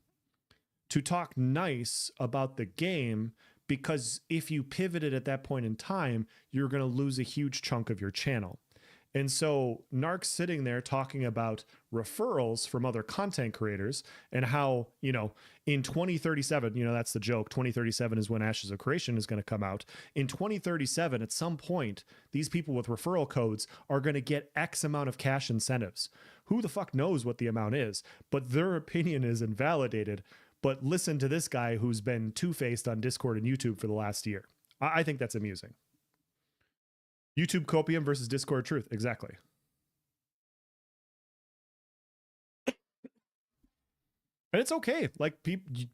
to talk nice about the game because if you pivoted at that point in time, you're going to lose a huge chunk of your channel. And so Narc's sitting there talking about referrals from other content creators and how, in 2037, that's the joke. 2037 is when Ashes of Creation is going to come out. In 2037, at some point, these people with referral codes are going to get X amount of cash incentives. Who the fuck knows what the amount is, but their opinion is invalidated. But listen to this guy who's been two-faced on Discord and YouTube for the last year. I think that's amusing. YouTube copium versus Discord truth. Exactly. And it's okay. Like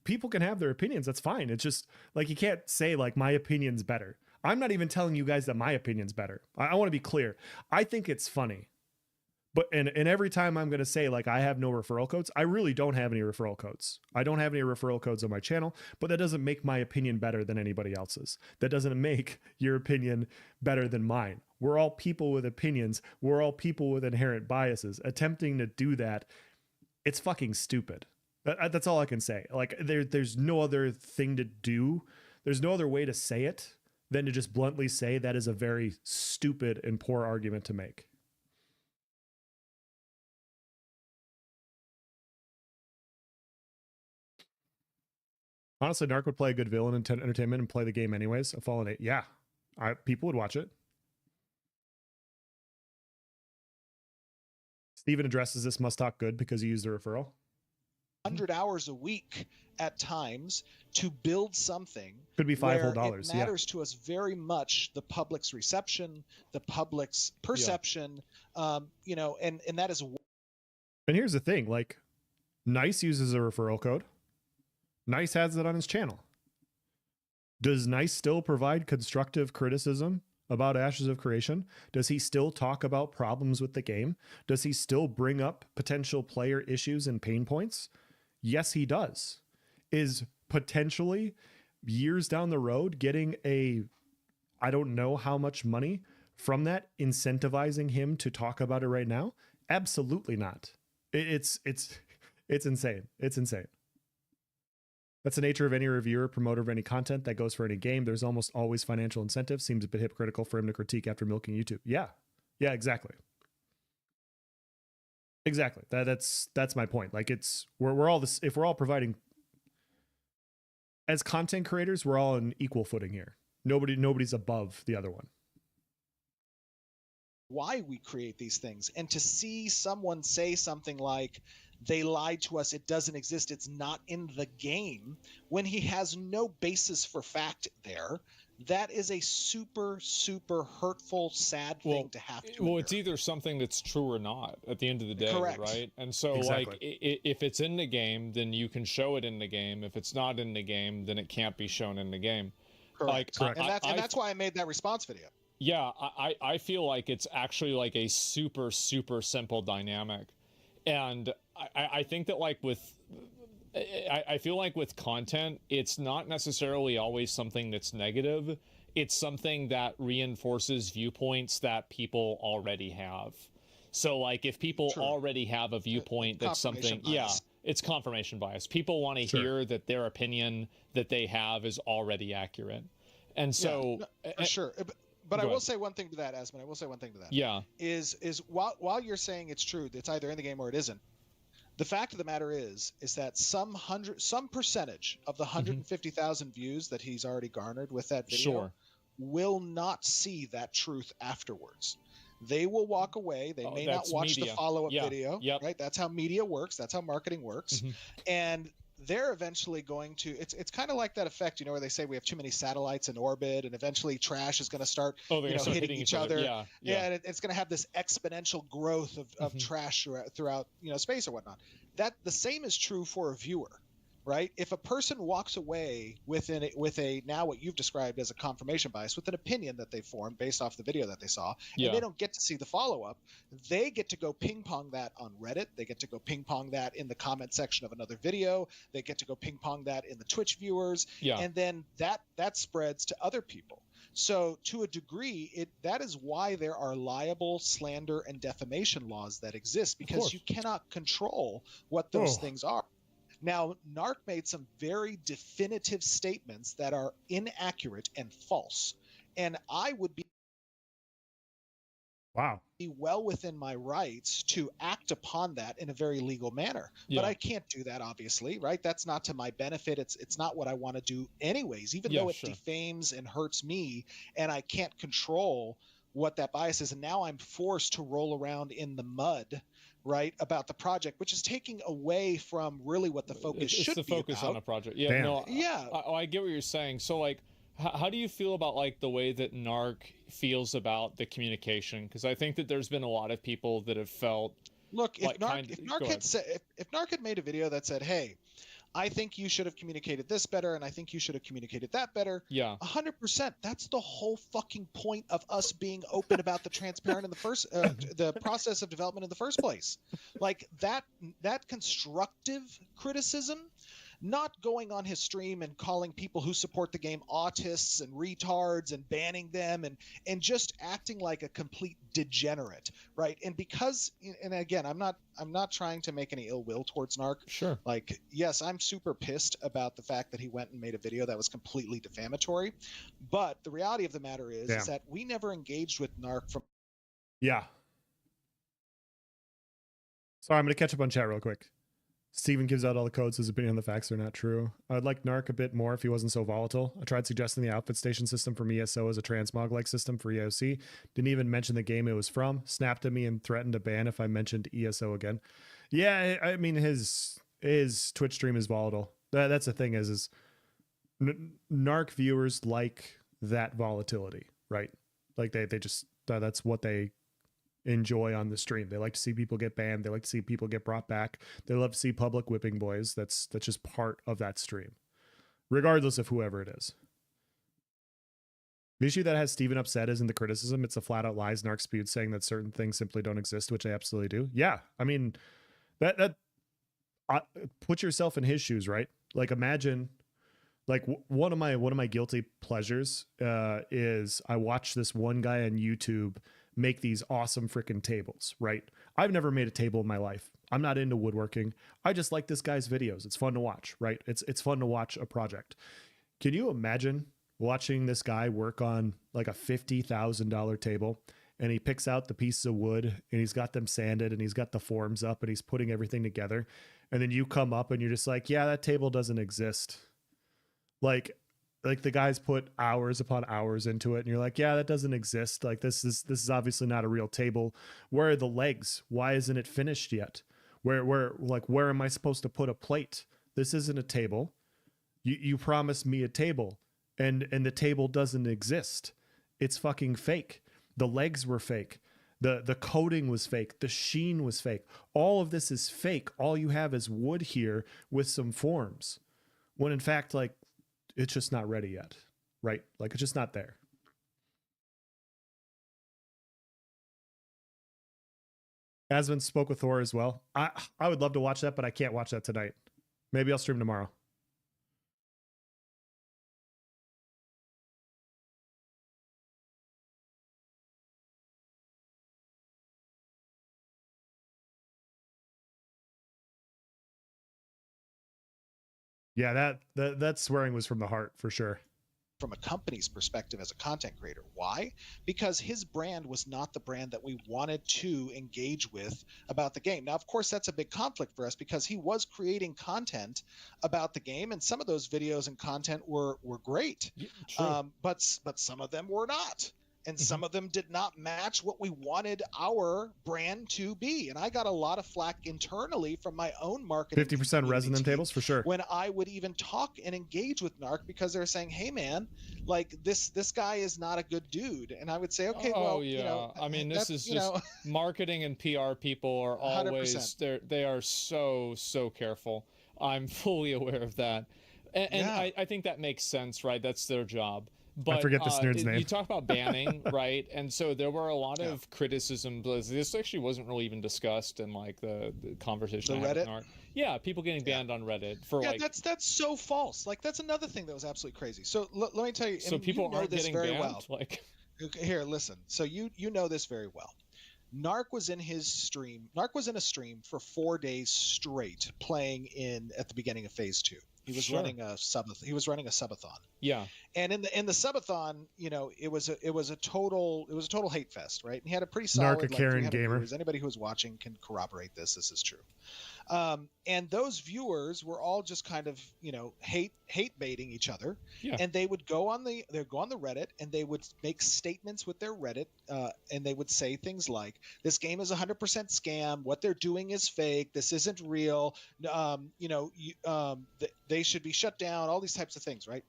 people can have their opinions. That's fine. It's just like, you can't say like my opinion's better. I'm not even telling you guys that my opinion's better. I want to be clear. I think it's funny. But and every time I'm going to say like I have no referral codes, I really don't have any referral codes. I don't have any referral codes on my channel, but that doesn't make my opinion better than anybody else's. That doesn't make your opinion better than mine. We're all people with opinions. We're all people with inherent biases. Attempting to do that, it's fucking stupid. That's all I can say. Like there's no other thing to do. There's no other way to say it than to just bluntly say that is a very stupid and poor argument to make. Honestly, Narc would play a good villain in entertainment and play the game anyways. A Fallen 8. Yeah. People would watch it. Steven addresses this must talk good because he used a referral. 100 hours a week at times to build something. Could be $5 whole dollars. It matters to us very much the public's reception, the public's perception, and that is. And here's the thing, like Nice uses a referral code. Nice has it on his channel. Does Nice still provide constructive criticism about Ashes of Creation? Does he still talk about problems with the game? Does he still bring up potential player issues and pain points? Yes, he does. Is potentially years down the road getting I don't know how much money from that incentivizing him to talk about it right now? Absolutely not. It's insane. It's insane. That's the nature of any reviewer, promoter of any content that goes for any game. There's almost always financial incentive. Seems a bit hypocritical for him to critique after milking YouTube. Yeah, exactly. Exactly. That's my point. Like we're all this. If we're all providing as content creators, we're all on equal footing here. Nobody's above the other one. Why we create these things, and to see someone say something like, they lied to us, it doesn't exist, it's not in the game, when he has no basis for fact there, that is a super, super hurtful, sad thing to have to endure. It's either something that's true or not at the end of the day. Correct. Right? And so Exactly. like if it's in the game, then you can show it in the game. If it's not in the game, then it can't be shown in the game. Correct. Like, and that's why I made that response video. Yeah, I feel like it's actually like a super, super simple dynamic. And I think that like I feel like with content, it's not necessarily always something that's negative. It's something that reinforces viewpoints that people already have. So like if people already have a viewpoint that's something, it's confirmation bias. People want to hear that their opinion that they have is already accurate. And so for sure. But I will say one thing to that, Asmund. I will say one thing to that. Yeah. Is while you're saying it's true, it's either in the game or it isn't. The fact of the matter is that some percentage of the 150,000 views that he's already garnered with that video will not see that truth afterwards. They will walk away. They may not watch the follow-up video. Right? That's how media works. That's how marketing works. And they're eventually going to it's kind of like that effect, where they say we have too many satellites in orbit and eventually trash is going to start hitting each other. And it's going to have this exponential growth of trash throughout space or whatnot. That the same is true for a viewer, right? If a person walks away with a now what you've described as a confirmation bias, with an opinion that they formed based off the video that they saw, and they don't get to see the follow-up, they get to go ping pong that on Reddit. They get to go ping pong that in the comment section of another video. They get to go ping pong that in the Twitch viewers. And then that spreads to other people. So to a degree, that is why there are libel, slander, and defamation laws that exist, because you cannot control what those things are. Now, Narc made some very definitive statements that are inaccurate and false. And I would be well within my rights to act upon that in a very legal manner. But I can't do that, obviously, right? That's not to my benefit. It's not what I want to do anyways, even though it defames and hurts me, and I can't control what that bias is. And now I'm forced to roll around in the mud, right, about the project, which is taking away from really what the focus should be about. It's the focus on a project. I get what you're saying. So like, how do you feel about like the way that Narc feels about the communication? Because I think that there's been a lot of people that have felt. Look, if Narc had made a video that said, "Hey, I think you should have communicated this better, and I think you should have communicated that better," 100%. That's the whole fucking point of us being open about the transparent in the first, the process of development in the first place. Like that constructive criticism. Not going on his stream and calling people who support the game autists and retards and banning them and just acting like a complete degenerate, right? And because, and again, I'm not trying to make any ill will towards Narc. Sure. Like, yes, I'm super pissed about the fact that he went and made a video that was completely defamatory, but the reality of the matter is that we never engaged with Narc from. Yeah. Sorry, I'm going to catch up on chat real quick. Steven gives out all the codes. His opinion on the facts are not true. I'd like Narc a bit more if he wasn't so volatile. I tried suggesting the outfit station system from ESO as a transmog-like system for EOC. Didn't even mention the game it was from. Snapped at me and threatened to ban if I mentioned ESO again. Yeah, I mean, his Twitch stream is volatile. That's the thing is Narc viewers like that volatility, right? Like they just, that's what they enjoy on the stream. They like to see people get banned. They like to see people get brought back. They love to see public whipping boys. That's just part of that stream, regardless of whoever it is. The issue that has Steven upset isn't the criticism. It's the flat out lies Narc spewed saying that certain things simply don't exist, which they absolutely do. Yeah. I mean, put yourself in his shoes, right? Like imagine like one of my guilty pleasures is I watch this one guy on YouTube make these awesome freaking tables, right? I've never made a table in my life. I'm not into woodworking. I just like this guy's videos. It's fun to watch, right? It's fun to watch a project. Can you imagine watching this guy work on like a $50,000 table, and he picks out the pieces of wood and he's got them sanded and he's got the forms up and he's putting everything together, and then you come up and you're just like, yeah, that table doesn't exist. Like the guys put hours upon hours into it, and you're like, yeah, that doesn't exist. Like this is obviously not a real table. Where are the legs? Why isn't it finished yet? Where am I supposed to put a plate? This isn't a table. You promised me a table. and the table doesn't exist. It's fucking fake. The legs were fake. The coating was fake. The sheen was fake. All of this is fake. All you have is wood here with some forms. When in fact, like, it's just not ready yet, right? Like, it's just not there. Asvin spoke with Thor as well. I would love to watch that, but I can't watch that tonight. Maybe I'll stream tomorrow. Yeah, that swearing was from the heart for sure. From a company's perspective as a content creator. Why? Because his brand was not the brand that we wanted to engage with about the game. Now, of course, that's a big conflict for us because he was creating content about the game, and some of those videos and content were great, but some of them were not. And some of them did not match what we wanted our brand to be. And I got a lot of flack internally from my own marketing. 50% resonant tables for sure. When I would even talk and engage with Narc because they're saying, hey man, like this guy is not a good dude. And I would say, okay, yeah. You know, I mean, this is just marketing and PR people are always 100%. They are so careful. I'm fully aware of that. And I think that makes sense, right? That's their job. But I forget this nerd's name. You talk about banning, right? And so there were a lot of criticism. This actually wasn't really even discussed in like the conversation. The Reddit. Yeah, people getting banned on Reddit for like. That's so false. Like that's another thing that was absolutely crazy. So let me tell you. So people aren't getting banned. Well. Like, here, listen. So you know this very well. Narc was in his stream. Narc was in a stream for 4 days straight, playing at the beginning of phase 2. He was running a subathon. Yeah. And in the subathon, you know, it was a total hate fest, right? And he had a pretty solid Narc, a Karen gamer. Viewers. Anybody who was watching can corroborate this. This is true. And those viewers were all just kind of, you know, hate baiting each other. Yeah. And they would go on the Reddit and they would make statements with their Reddit, and they would say things like, "This game is 100% scam. What they're doing is fake. This isn't real. They should be shut down." All these types of things, right?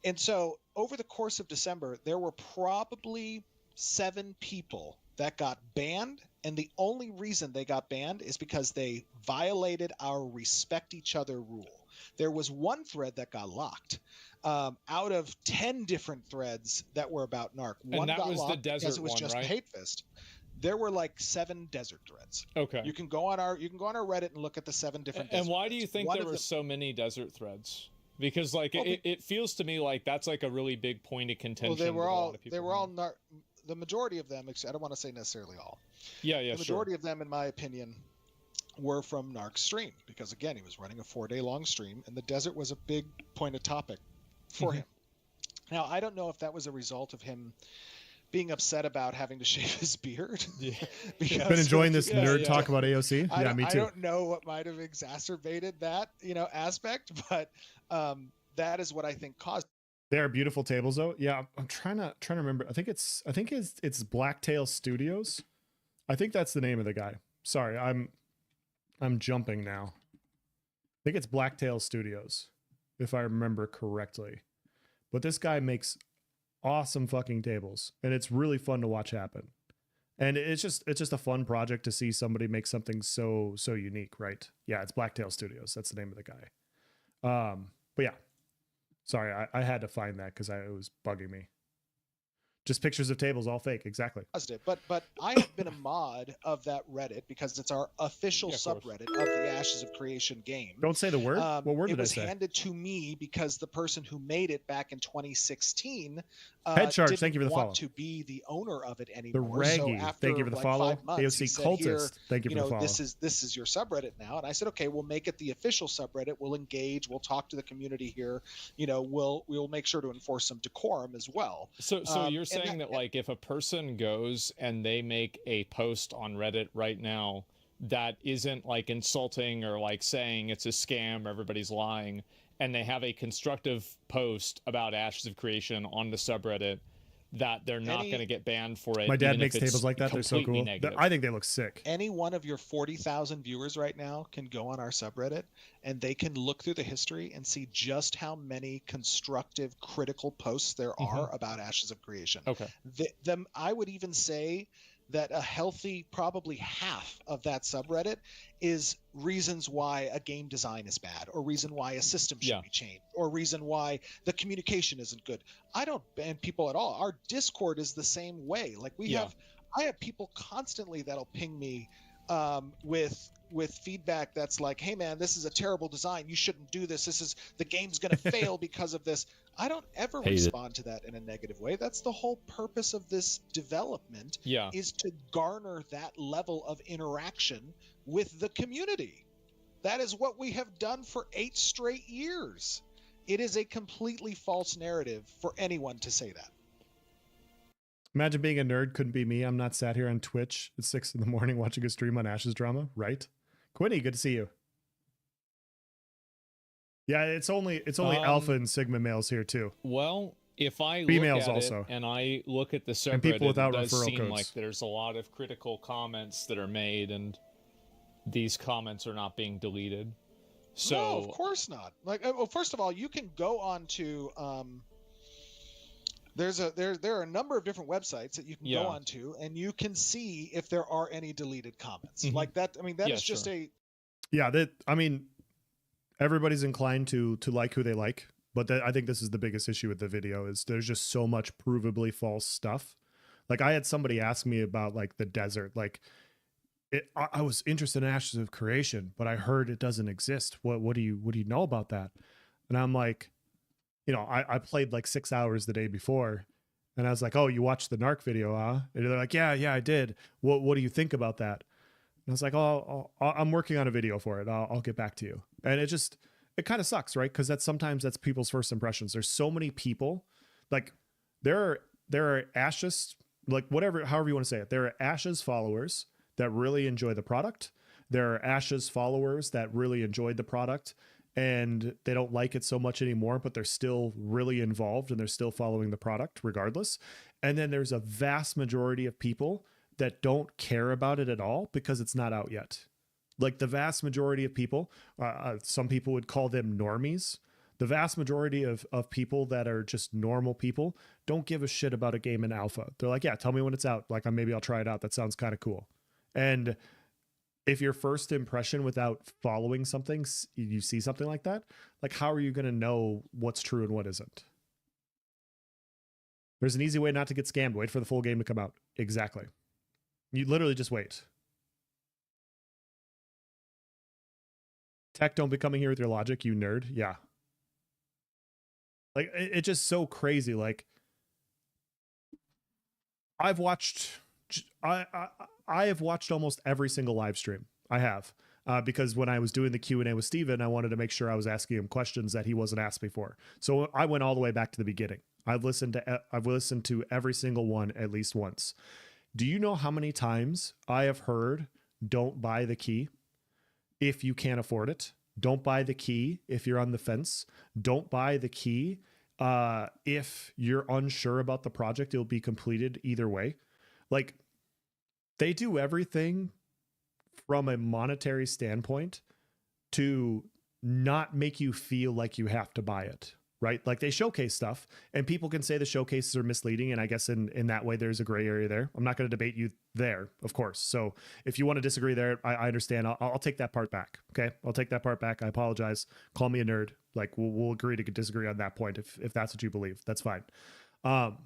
And so over the course of December, there were probably 7 people that got banned. And the only reason they got banned is because they violated our respect each other rule. There was one thread that got locked out of 10 different threads that were about Narc. One that got was locked the desert because it was one, just right? a hate fest. There were like 7 desert threads. Okay. You can go on our Reddit and look at the 7 different. And why do you think there were so many desert threads? Because like it feels to me like that's like a really big point of contention. Well, they were all Narc. The majority of them, I don't want to say necessarily all. Yeah, The majority of them, in my opinion, were from Narc's stream because, again, he was running a 4-day-long stream, and the desert was a big point of topic for him. Now, I don't know if that was a result of him being upset about having to shave his beard. Yeah. Been enjoying this nerd talk about AOC. Yeah, me too. I don't know what might have exacerbated that, aspect, but that is what I think caused. They are beautiful tables though. Yeah, I'm trying to remember. I think it's Blacktail Studios. I think that's the name of the guy. Sorry, I'm jumping now. I think it's Blacktail Studios, if I remember correctly. But this guy makes awesome fucking tables, and it's really fun to watch happen. And it's just a fun project to see somebody make something so unique, right? Yeah, it's Blacktail Studios. That's the name of the guy. But yeah. Sorry, I had to find that because it was bugging me. Just pictures of tables, all fake. Exactly. But I have been a mod of that Reddit because it's our official subreddit of the Ashes of Creation game. Don't say the word. What word did I say? It was handed to me because the person who made it back in 2016 Head charge. didn't Thank you for the want follow. to be the owner of it anymore. The Reggie. So after, thank you for the follow. 5 months, AOC said, Cultist. Thank you for the follow. This is your subreddit now. And I said, okay, we'll make it the official subreddit. We'll engage. We'll talk to the community here. We'll make sure to enforce some decorum as well. So you're saying that like if a person goes and they make a post on Reddit right now that isn't like insulting or like saying it's a scam or everybody's lying, and they have a constructive post about Ashes of Creation on the subreddit, that they're not going to get banned for it. My dad even makes if it's tables like that. They're so completely cool. negative. I think they look sick. Any one of your 40,000 viewers right now can go on our subreddit and they can look through the history and see just how many constructive, critical posts there are about Ashes of Creation. Okay. I would even say that a healthy, probably half of that subreddit is reasons why a game design is bad, or reason why a system should be changed, or reason why the communication isn't good. I don't ban people at all. Our Discord is the same way. Like I have people constantly that'll ping me with feedback that's like, hey man, this is a terrible design. You shouldn't do this. The game's going to fail because of this. I don't ever respond to that in a negative way. That's the whole purpose of this development, is to garner that level of interaction with the community. That is what we have done for 8 straight years. It is a completely false narrative for anyone to say that. Imagine being a nerd couldn't be me. I'm not sat here on Twitch at 6 a.m. watching a stream on Ashes drama, right? Quinny, good to see you. Yeah, it's only alpha and sigma males here too. Well, if I females look at also, it and I look at the subreddit, and people without it does referral seem codes. like there's a lot of critical comments that are made, and these comments are not being deleted. So no, of course not. Like, well, first of all, you can go on to there are a number of different websites that you can go on to, and you can see if there are any deleted comments like that. I mean, that is just everybody's inclined to like who they like, but I think this is the biggest issue with the video is there's just so much provably false stuff. Like I had somebody ask me about like the desert, like I was interested in Ashes of Creation, but I heard it doesn't exist. What do you know about that? And I'm like, I played like 6 hours the day before, and I was like, oh, you watched the Narc video, huh? And they're like, yeah, I did. What do you think about that? And I was like, oh, I'm working on a video for it. I'll get back to you. And it kind of sucks, right? Because sometimes that's people's first impressions. There's so many people, like there are Ashes, like however you want to say it. There are Ashes followers that really enjoy the product. There are Ashes followers that really enjoyed the product and they don't like it so much anymore, but they're still really involved and they're still following the product regardless. And then there's a vast majority of people that don't care about it at all because it's not out yet. Like the vast majority of people, some people would call them normies. The vast majority of people that are just normal people don't give a shit about a game in alpha. They're like, yeah, tell me when it's out. Like maybe I'll try it out. That sounds kind of cool. And if your first impression without following something, you see something like that, like how are you going to know what's true and what isn't? There's an easy way not to get scammed. Wait for the full game to come out. Exactly. You literally just wait. Tech, don't be coming here with your logic, you nerd. Yeah. Like, it's just so crazy. Like, I have watched almost every single live stream. I have. Because when I was doing the Q&A with Steven, I wanted to make sure I was asking him questions that he wasn't asked before. So I went all the way back to the beginning. I've listened to every single one at least once. Do you know how many times I have heard, don't buy the key if you can't afford it? Don't buy the key if you're on the fence. Don't buy the key if you're unsure about the project. It'll be completed either way. Like, they do everything from a monetary standpoint to not make you feel like you have to buy it, right? Like they showcase stuff and people can say the showcases are misleading. And I guess in that way, there's a gray area there. I'm not going to debate you there, of course. So if you want to disagree there, I understand. I'll take that part back. Okay. I'll take that part back. I apologize. Call me a nerd. Like we'll agree to disagree on that point. If that's what you believe, that's fine. But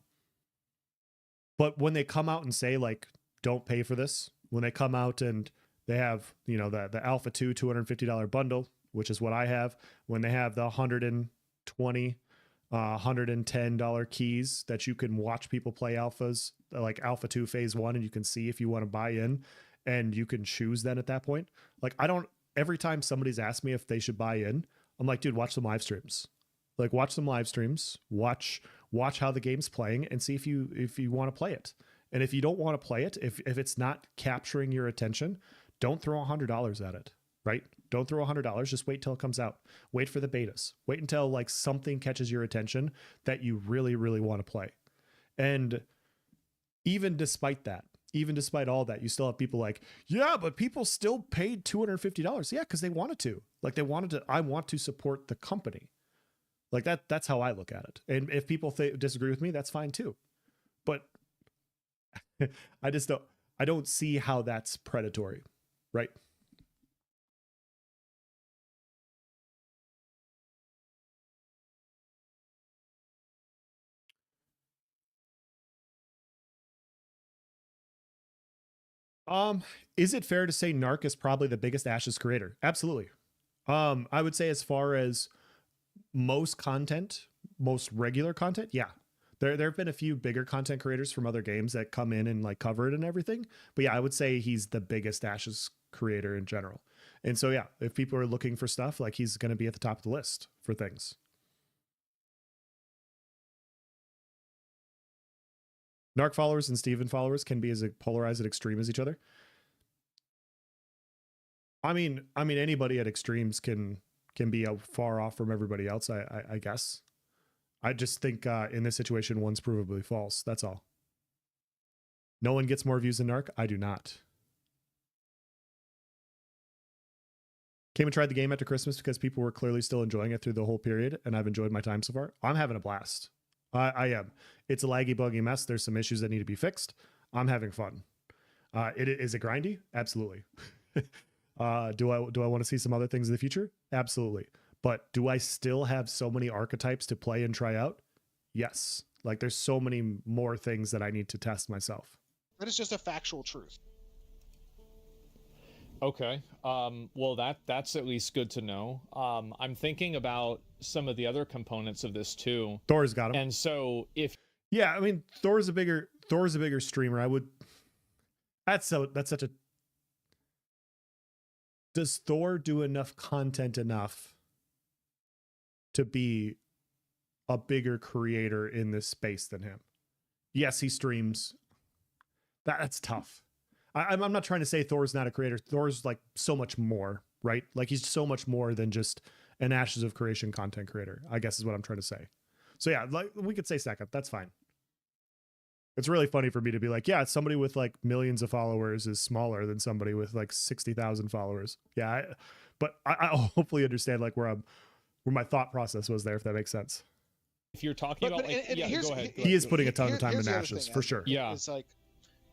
when they come out and say like, don't pay for this, when they come out and they have, the Alpha 2 $250 bundle, which is what I have, when they have the $120, $110 keys that you can watch people play alphas, like Alpha 2 phase 1, and you can see if you want to buy in and you can choose then at that point. Like every time somebody's asked me if they should buy in, I'm like, dude, watch some live streams. Like watch some live streams, watch how the game's playing and see if you want to play it. And if you don't want to play it, if it's not capturing your attention, don't throw $100 at it, right? Don't throw $100. Just wait till it comes out. Wait for the betas. Wait until like something catches your attention that you really, really want to play. And even despite that, even despite all that, you still have people like, yeah, but people still paid $250. Yeah, because they wanted to. Like they wanted to, I want to support the company. Like that's how I look at it. And if people disagree with me, that's fine too. But I don't see how that's predatory, right? Is it fair to say Narc is probably the biggest Ashes creator? Absolutely. I would say as far as most content, most regular content, yeah. There have been a few bigger content creators from other games that come in and like cover it and everything. But yeah, I would say he's the biggest Ashes creator in general. And so yeah, if people are looking for stuff, like he's going to be at the top of the list for things. Narc followers and Steven followers can be as polarized and extreme as each other. I mean, anybody at extremes can be far off from everybody else. I guess. I just think in this situation, one's provably false. That's all. No one gets more views than Narc. I do not. Came and tried the game after Christmas because people were clearly still enjoying it through the whole period, and I've enjoyed my time so far. I'm having a blast. I am. It's a laggy, buggy mess. There's some issues that need to be fixed. I'm having fun. Is it grindy? Absolutely. Do I want to see some other things in the future? Absolutely. But do I still have so many archetypes to play and try out? Yes. Like there's so many more things that I need to test myself. That is just a factual truth. Okay. Well, that's at least good to know. I'm thinking about some of the other components of this too. Thor's got him. And so yeah, I mean, Thor's a bigger streamer. That's such a. Does Thor do enough content enough to be a bigger creator in this space than him? Yes, he streams. That's tough. I'm not trying to say Thor's not a creator. Thor's like so much more, right? Like he's so much more than just an Ashes of Creation content creator, I guess is what I'm trying to say. So yeah, like we could say second. That's fine. It's really funny for me to be like, yeah, somebody with like millions of followers is smaller than somebody with like 60,000 followers. Yeah. But I hopefully understand like where my thought process was there, if that makes sense. If you're talking about like, yeah, go ahead. He is putting a ton of time in Ashes for sure. Yeah. It's like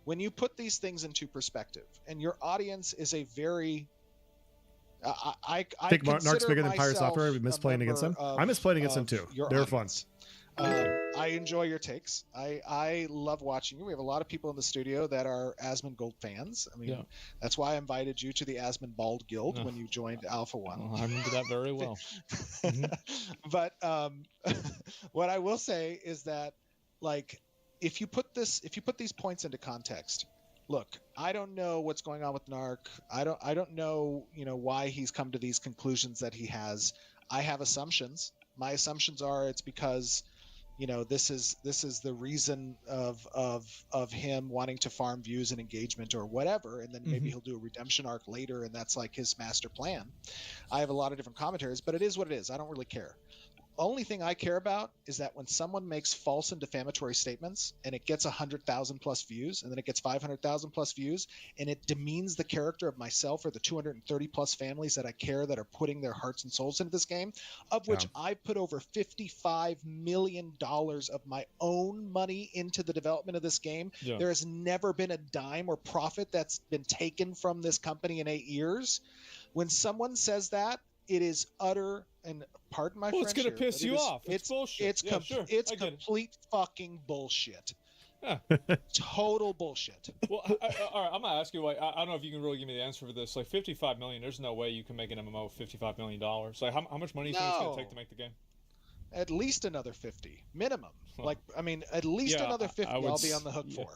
when you put these things into perspective and your audience is a very, I think Narc's bigger than Pirate Software. We miss playing against them. I miss playing against them too. They're fun. I enjoy your takes. I love watching you. We have a lot of people in the studio that are Asmund Gold fans. I mean, that's why I invited you to the Asmund Bald Guild when you joined Alpha One. I remember that very well. But what I will say is that, like, if you put these points into context, look, I don't know what's going on with Narc. I don't know, why he's come to these conclusions that he has. I have assumptions. My assumptions are it's because, this is the reason of him wanting to farm views and engagement or whatever, and then maybe he'll do a redemption arc later, and that's like his master plan. I have a lot of different commentaries, but it is what it is. I don't really care. Only thing I care about is that when someone makes false and defamatory statements and it gets 100,000 plus views and then it gets 500,000 plus views and it demeans the character of myself or the 230 plus families that I care that are putting their hearts and souls into this game, of which I put over $55 million of my own money into the development of this game. Yeah. There has never been a dime or profit that's been taken from this company in 8 years. When someone says that, it is utter, and pardon my French. It's going to piss you off. It's bullshit. It's complete fucking bullshit. Yeah. Total bullshit. Well, all right, I'm going to ask you, like, I don't know if you can really give me the answer for this. Like, $55 million, there's no way you can make an MMO with $55 million. Like, how much money do you think it's going to take to make the game? At least another 50 minimum. Like, I mean, at least another 50 I'll be on the hook for.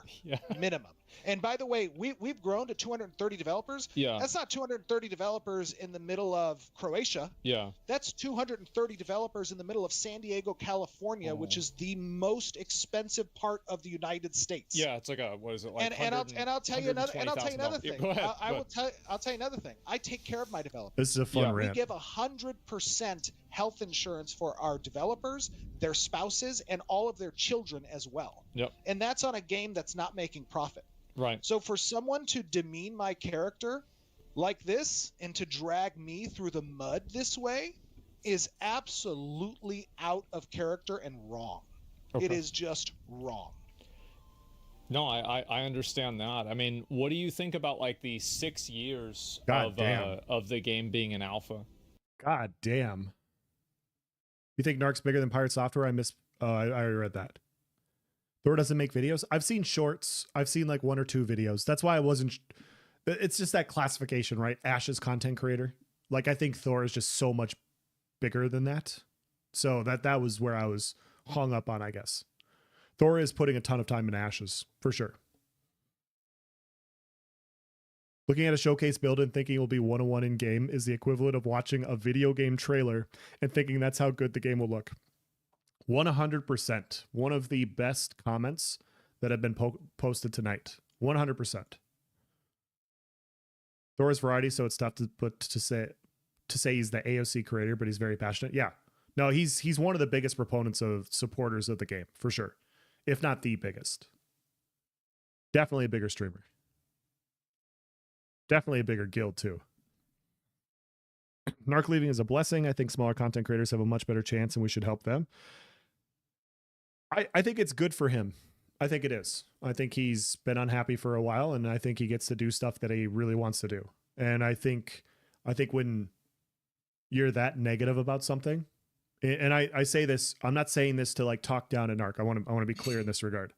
Minimum. And by the way, we've grown to 230 developers. Yeah. That's not 230 developers in the middle of Croatia. Yeah. That's 230 developers in the middle of San Diego, California, which is the most expensive part of the United States. Yeah, it's like what is it like? I'll tell you another thing. Go ahead. I'll tell you another thing. I take care of my developers. This is a fun rant. We give 100% health insurance for our developers, their spouses, and all of their children as well. Yep. And that's on a game that's not making profit. Right. So for someone to demean my character like this and to drag me through the mud this way is absolutely out of character and wrong. Okay. It is just wrong. No, I understand that. I mean, what do you think about like the 6 years of the game being in alpha? God damn. You think Narc's bigger than Pirate Software? I already read that. Thor doesn't make videos. I've seen shorts. I've seen like 1 or 2 videos. That's why I wasn't. It's just that classification, right? Ash's content creator. Like, I think Thor is just so much bigger than that. So that was where I was hung up on, I guess. Thor is putting a ton of time in Ashes, for sure. Looking at a showcase build and thinking it will be 101 in game is the equivalent of watching a video game trailer and thinking that's how good the game will look. 100%. One of the best comments that have been posted tonight. 100%. Thor is variety, so it's tough to say he's the AOC creator, but he's very passionate. Yeah. No, he's one of the biggest proponents of supporters of the game, for sure. If not the biggest. Definitely a bigger streamer. Definitely a bigger guild too. Narc leaving is a blessing. I think smaller content creators have a much better chance and we should help them. I think it's good for him. I think it is. I think he's been unhappy for a while and I think he gets to do stuff that he really wants to do. And I think when you're that negative about something, and I say this, I'm not saying this to like talk down a Narc. I want to be clear in this regard.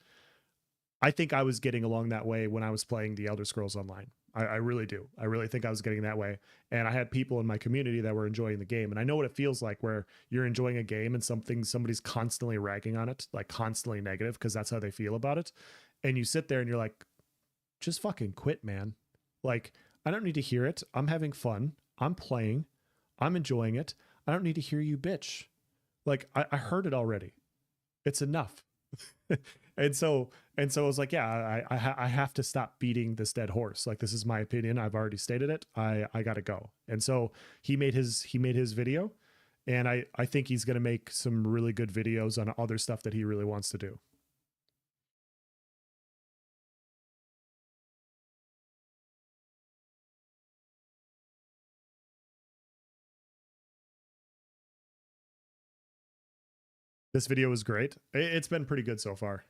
I think I was getting along that way when I was playing the Elder Scrolls Online. I really do. I really think I was getting that way. And I had people in my community that were enjoying the game. And I know what it feels like where you're enjoying a game and somebody's constantly ragging on it, like constantly negative, because that's how they feel about it. And you sit there and you're like, just fucking quit, man. Like, I don't need to hear it. I'm having fun. I'm playing. I'm enjoying it. I don't need to hear you bitch. Like, I heard it already. It's enough. And so I was like, yeah, I have to stop beating this dead horse. Like, this is my opinion. I've already stated it. I got to go. And so he made his video, and I think he's going to make some really good videos on other stuff that he really wants to do. This video was great. It's been pretty good so far.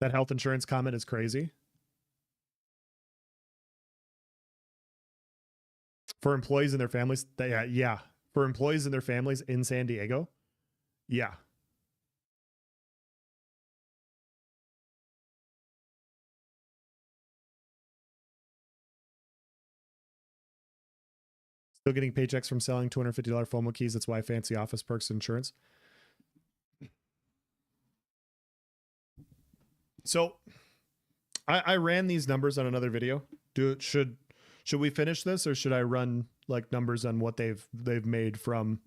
That health insurance comment is crazy. For employees and their families, yeah. For employees and their families in San Diego, yeah. Still getting paychecks from selling $250 FOMO keys. That's why fancy office perks insurance. So I ran these numbers on another video. Should we finish this, or should I run like numbers on what they've made from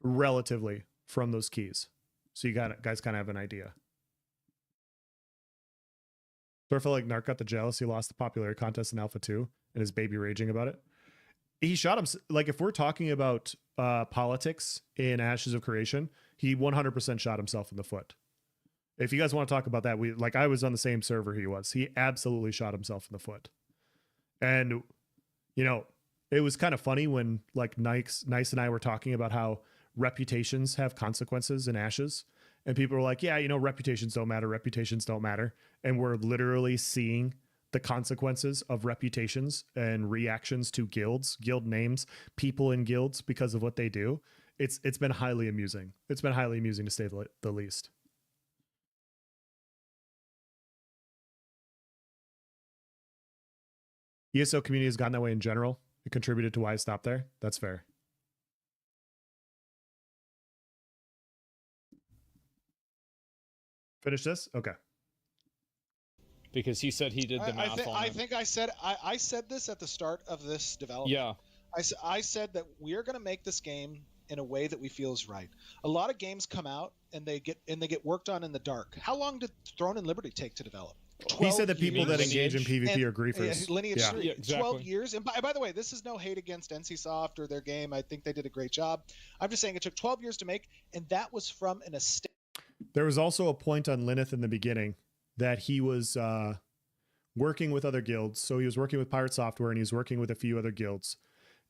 relatively from those keys? So you guys kind of have an idea. So I feel like Narc got the jealous. He lost the popularity contest in Alpha 2 and his baby raging about it. He shot him. Like, if we're talking about politics in Ashes of Creation, he 100% shot himself in the foot. If you guys want to talk about that, I was on the same server he was. He absolutely shot himself in the foot. And, you know, it was kind of funny when like Nice and I were talking about how reputations have consequences in Ashes. And people were like, yeah, you know, reputations don't matter. And we're literally seeing the consequences of reputations and reactions to guilds, guild names, people in guilds because of what they do. It's been highly amusing. It's been highly amusing to say the least. ESO community has gotten that way in general. It contributed to why I stopped there. That's fair. Finish this? Okay. Because he said he did the math on I it. think I said this at the start of this development. Yeah. I said that we are going to make this game in a way that we feel is right. A lot of games come out and they get worked on in the dark. How long did Throne and Liberty take to develop? He said that 12 people that years. engage in PvP And- are griefers. Lineage Yeah. 3, Yeah, exactly. 12 years. And by the way, this is no hate against NCSoft or their game. I think they did a great job. I'm just saying it took 12 years to make, and that was from an estate. There was also a point on Lineth in the beginning that he was working with other guilds. So he was working with Pirate Software and he was working with a few other guilds.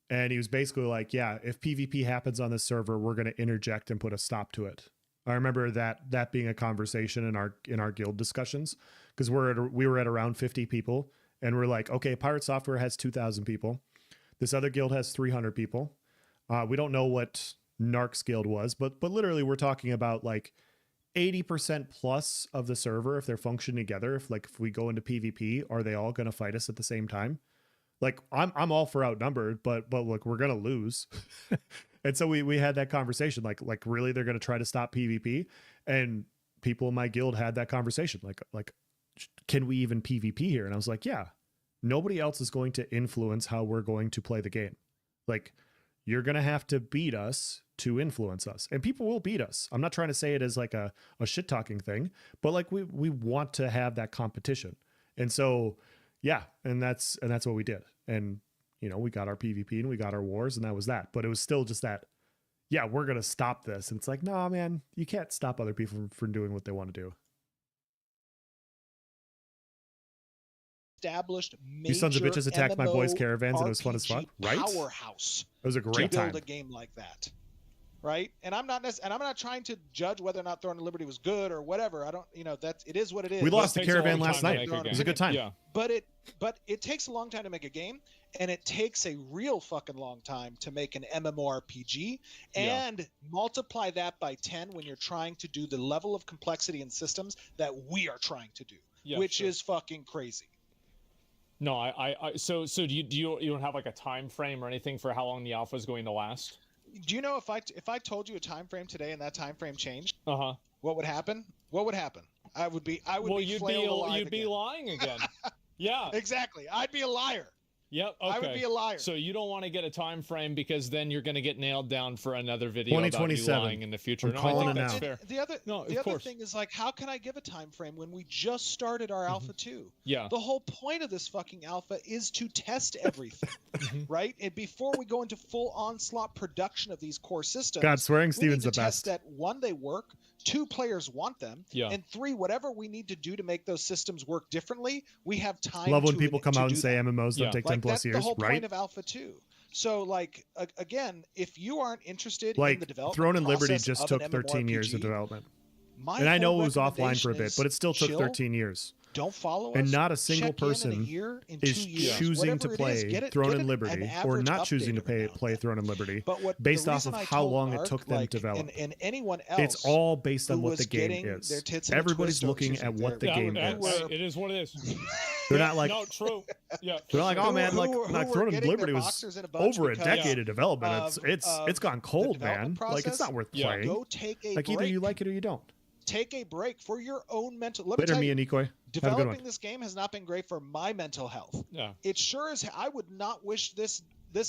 And he was basically like, yeah, if PvP happens on this server, we're going to interject and put a stop to it. I remember that being a conversation in our guild discussions, because we were at around 50 people and we're like, okay, Pirate Software has 2,000 people. This other guild has 300 people. We don't know what Narc's guild was, but literally we're talking about like 80% plus of the server, if they're functioning together, if we go into PvP, are they all going to fight us at the same time? Like I'm all for outnumbered, but look, we're going to lose. And so we had that conversation, like really they're going to try to stop PvP, and people in my guild had that conversation. Like, can we even PvP here? And I was like, yeah, nobody else is going to influence how we're going to play the game. Like, you're going to have to beat us to influence us, and people will beat us. I'm not trying to say it as like a shit talking thing, but like we want to have that competition. And so, yeah. And that's what we did. And, you know, we got our PvP and we got our wars, and that was that. But it was still just that, yeah, we're going to stop this. And it's like, nah, man, you can't stop other people from doing what they want to do. Established major You sons of bitches attacked my boys' caravans and it was fun as fuck, RPG right? Powerhouse. It was a great to build time. a game like that, right? And I'm not trying to judge whether or not Throne of Liberty was good or whatever. I don't, you know, it is what it is. We lost the It takes a caravan long last time to night. make a It was a game. good time. Yeah. But it takes a long time to make a game, and it takes a real fucking long time to make an MMORPG, and multiply that by 10 when you're trying to do the level of complexity and systems that we are trying to do, which is fucking crazy. No, so do you don't have like a time frame or anything for how long the alpha is going to last? Do you know if I told you a time frame today and that time frame changed, what would happen? What would happen? I would be you'd be lying again. Yeah, exactly. I'd be a liar. Yep. Okay. I would be a liar. So you don't want to get a time frame because then you're going to get nailed down for another video about you 2027. lying in the future. I'm calling it that's now. fair. The other thing is, like, how can I give a time frame when we just started our alpha 2? Yeah. The whole point of this fucking alpha is to test everything, right? And before we go into full onslaught production of these core systems, God, swearing we Steven's need the to test best. that 1, they work, 2, players want them, and 3, whatever we need to do to make those systems work differently, we have time. Love when to people come to out and do say that. MMOs don't take 10 plus that's years, the whole right? point of alpha 2. So, like, again, if you aren't interested in Like, the development Throne and Liberty process just of took an 13 years of MMORPG, development. my And I know whole it was offline for a recommendation bit, but it still is took chill, 13 years. Don't follow us. And not a single check in in a person year, in is 2 years, choosing to whatever it is, play get it- Throne get and an Liberty or average not choosing to update play Throne and Liberty But what based the off of reason I how told long it Narc, took them like, to develop. and anyone else, It's all based on who what was the game getting is. their tits in a Everybody's twist over looking choosing at what the their- game Yeah, is. right. It is what it is. They're not like, no, true. Yeah. they're like, oh Who- man, who like were- who like were Throne and getting their Liberty was boxers in a bunch over a because decade of development. of- It's of gone the cold, man. development Like, it's not worth Yeah. playing. Go take a Like, break. either you like it or you don't. Take a break for your own mental. Let me Later, tell me you, and Nikoi. Have a good developing one. this game has not been great for my mental health. Yeah. It sure is. I would not wish this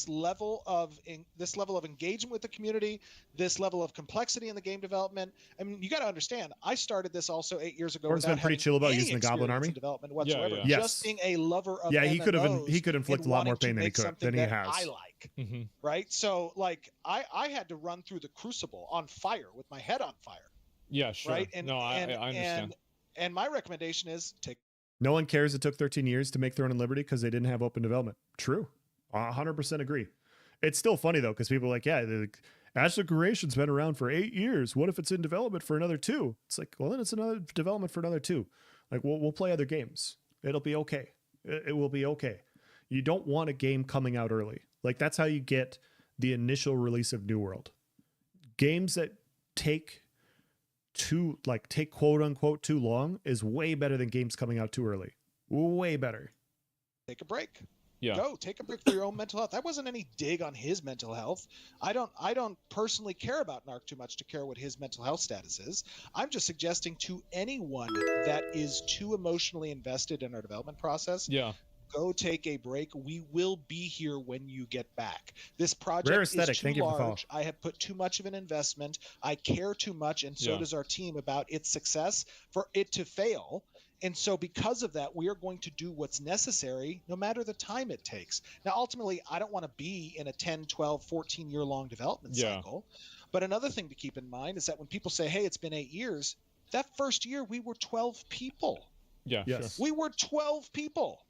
level of engagement with the community, this level of complexity in the game development. I mean, you got to understand. I started this also 8 years ago. Gordon's been without pretty having chill about any using the Goblin experience Army. in development whatsoever. yeah. Yes. Just being a lover of Yeah, he could MMOs inflict a and lot more wanting to pain than he make could something than he that has. I like. Mm-hmm. Right. So, like, I had to run through the crucible on fire with my head on fire. Yeah, sure. Right. And, no, I understand. And my recommendation is take. No one cares it took 13 years to make Throne and Liberty because they didn't have open development. True. 100% agree. It's still funny, though, because people are like, yeah, Ashland Creation's been around for 8 years. What if it's in development for another 2? It's like, well, then it's another development for another 2. Like, we'll play other games. It'll be okay. It will be okay. You don't want a game coming out early. Like, that's how you get the initial release of New World. Games that take quote unquote too long is way better than games coming out too early. Way better. Take a break. Yeah. Go take a break for your own mental health. That wasn't any dig on his mental health. I don't personally care about Narc too much to care what his mental health status is. I'm just suggesting to anyone that is too emotionally invested in our development process, Yeah. go take a break. We will be here when you get back. This project Rare is Aesthetic, too thank you for the large. I have put too much of an investment. I care too much, and so Yeah. does our team, about its success for it to fail. And so because of that, we are going to do what's necessary no matter the time it takes. Now, ultimately, I don't want to be in a 10, 12, 14-year long development cycle. But another thing to keep in mind is that when people say, hey, it's been 8 years, that first year we were 12 people. Yeah, yes. sure. We were 12 people.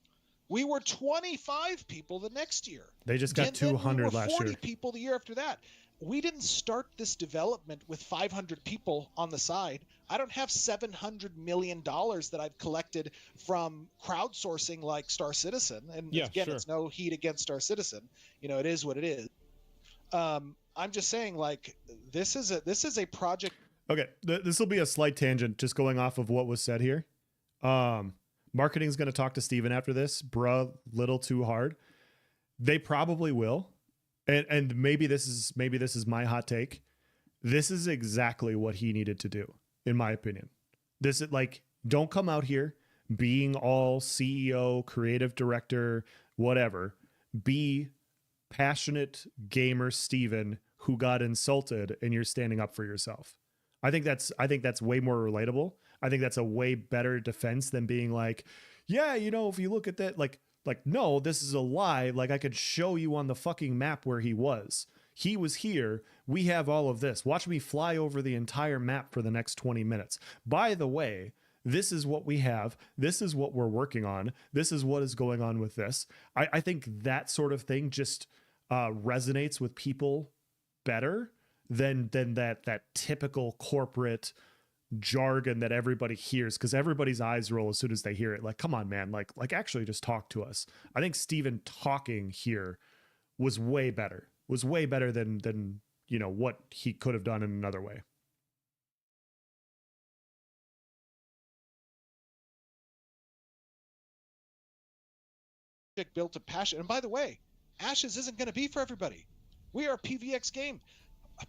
We were 25 people the next year. They just got 200 last year. 40 people the year after that. We didn't start this development with 500 people on the side. I don't have $700 million that I've collected from crowdsourcing like Star Citizen. And again, it's no heat against Star Citizen. You know, it is what it is. I'm just saying, like, this is a project. Okay, this will be a slight tangent, just going off of what was said here. Marketing is going to talk to Steven after this. Bruh, little too hard. They probably will. And maybe this is my hot take. This is exactly what he needed to do, in my opinion. This is like, don't come out here being all CEO, creative director, whatever. Be passionate gamer Steven who got insulted and you're standing up for yourself. I think that's way more relatable. I think that's a way better defense than being like, yeah, you know, if you look at that, like, no, this is a lie. Like, I could show you on the fucking map where he was. He was here. We have all of this. Watch me fly over the entire map for the next 20 minutes. By the way, this is what we have. This is what we're working on. This is what is going on with this. I think that sort of thing just resonates with people better than that typical corporate jargon that everybody hears, because everybody's eyes roll as soon as they hear it. Like, come on, man, like actually just talk to us. I think Steven talking here was way better than you know what he could have done in another way. Built a passion. And by the way, Ashes isn't going to be for everybody. We are a PvX game.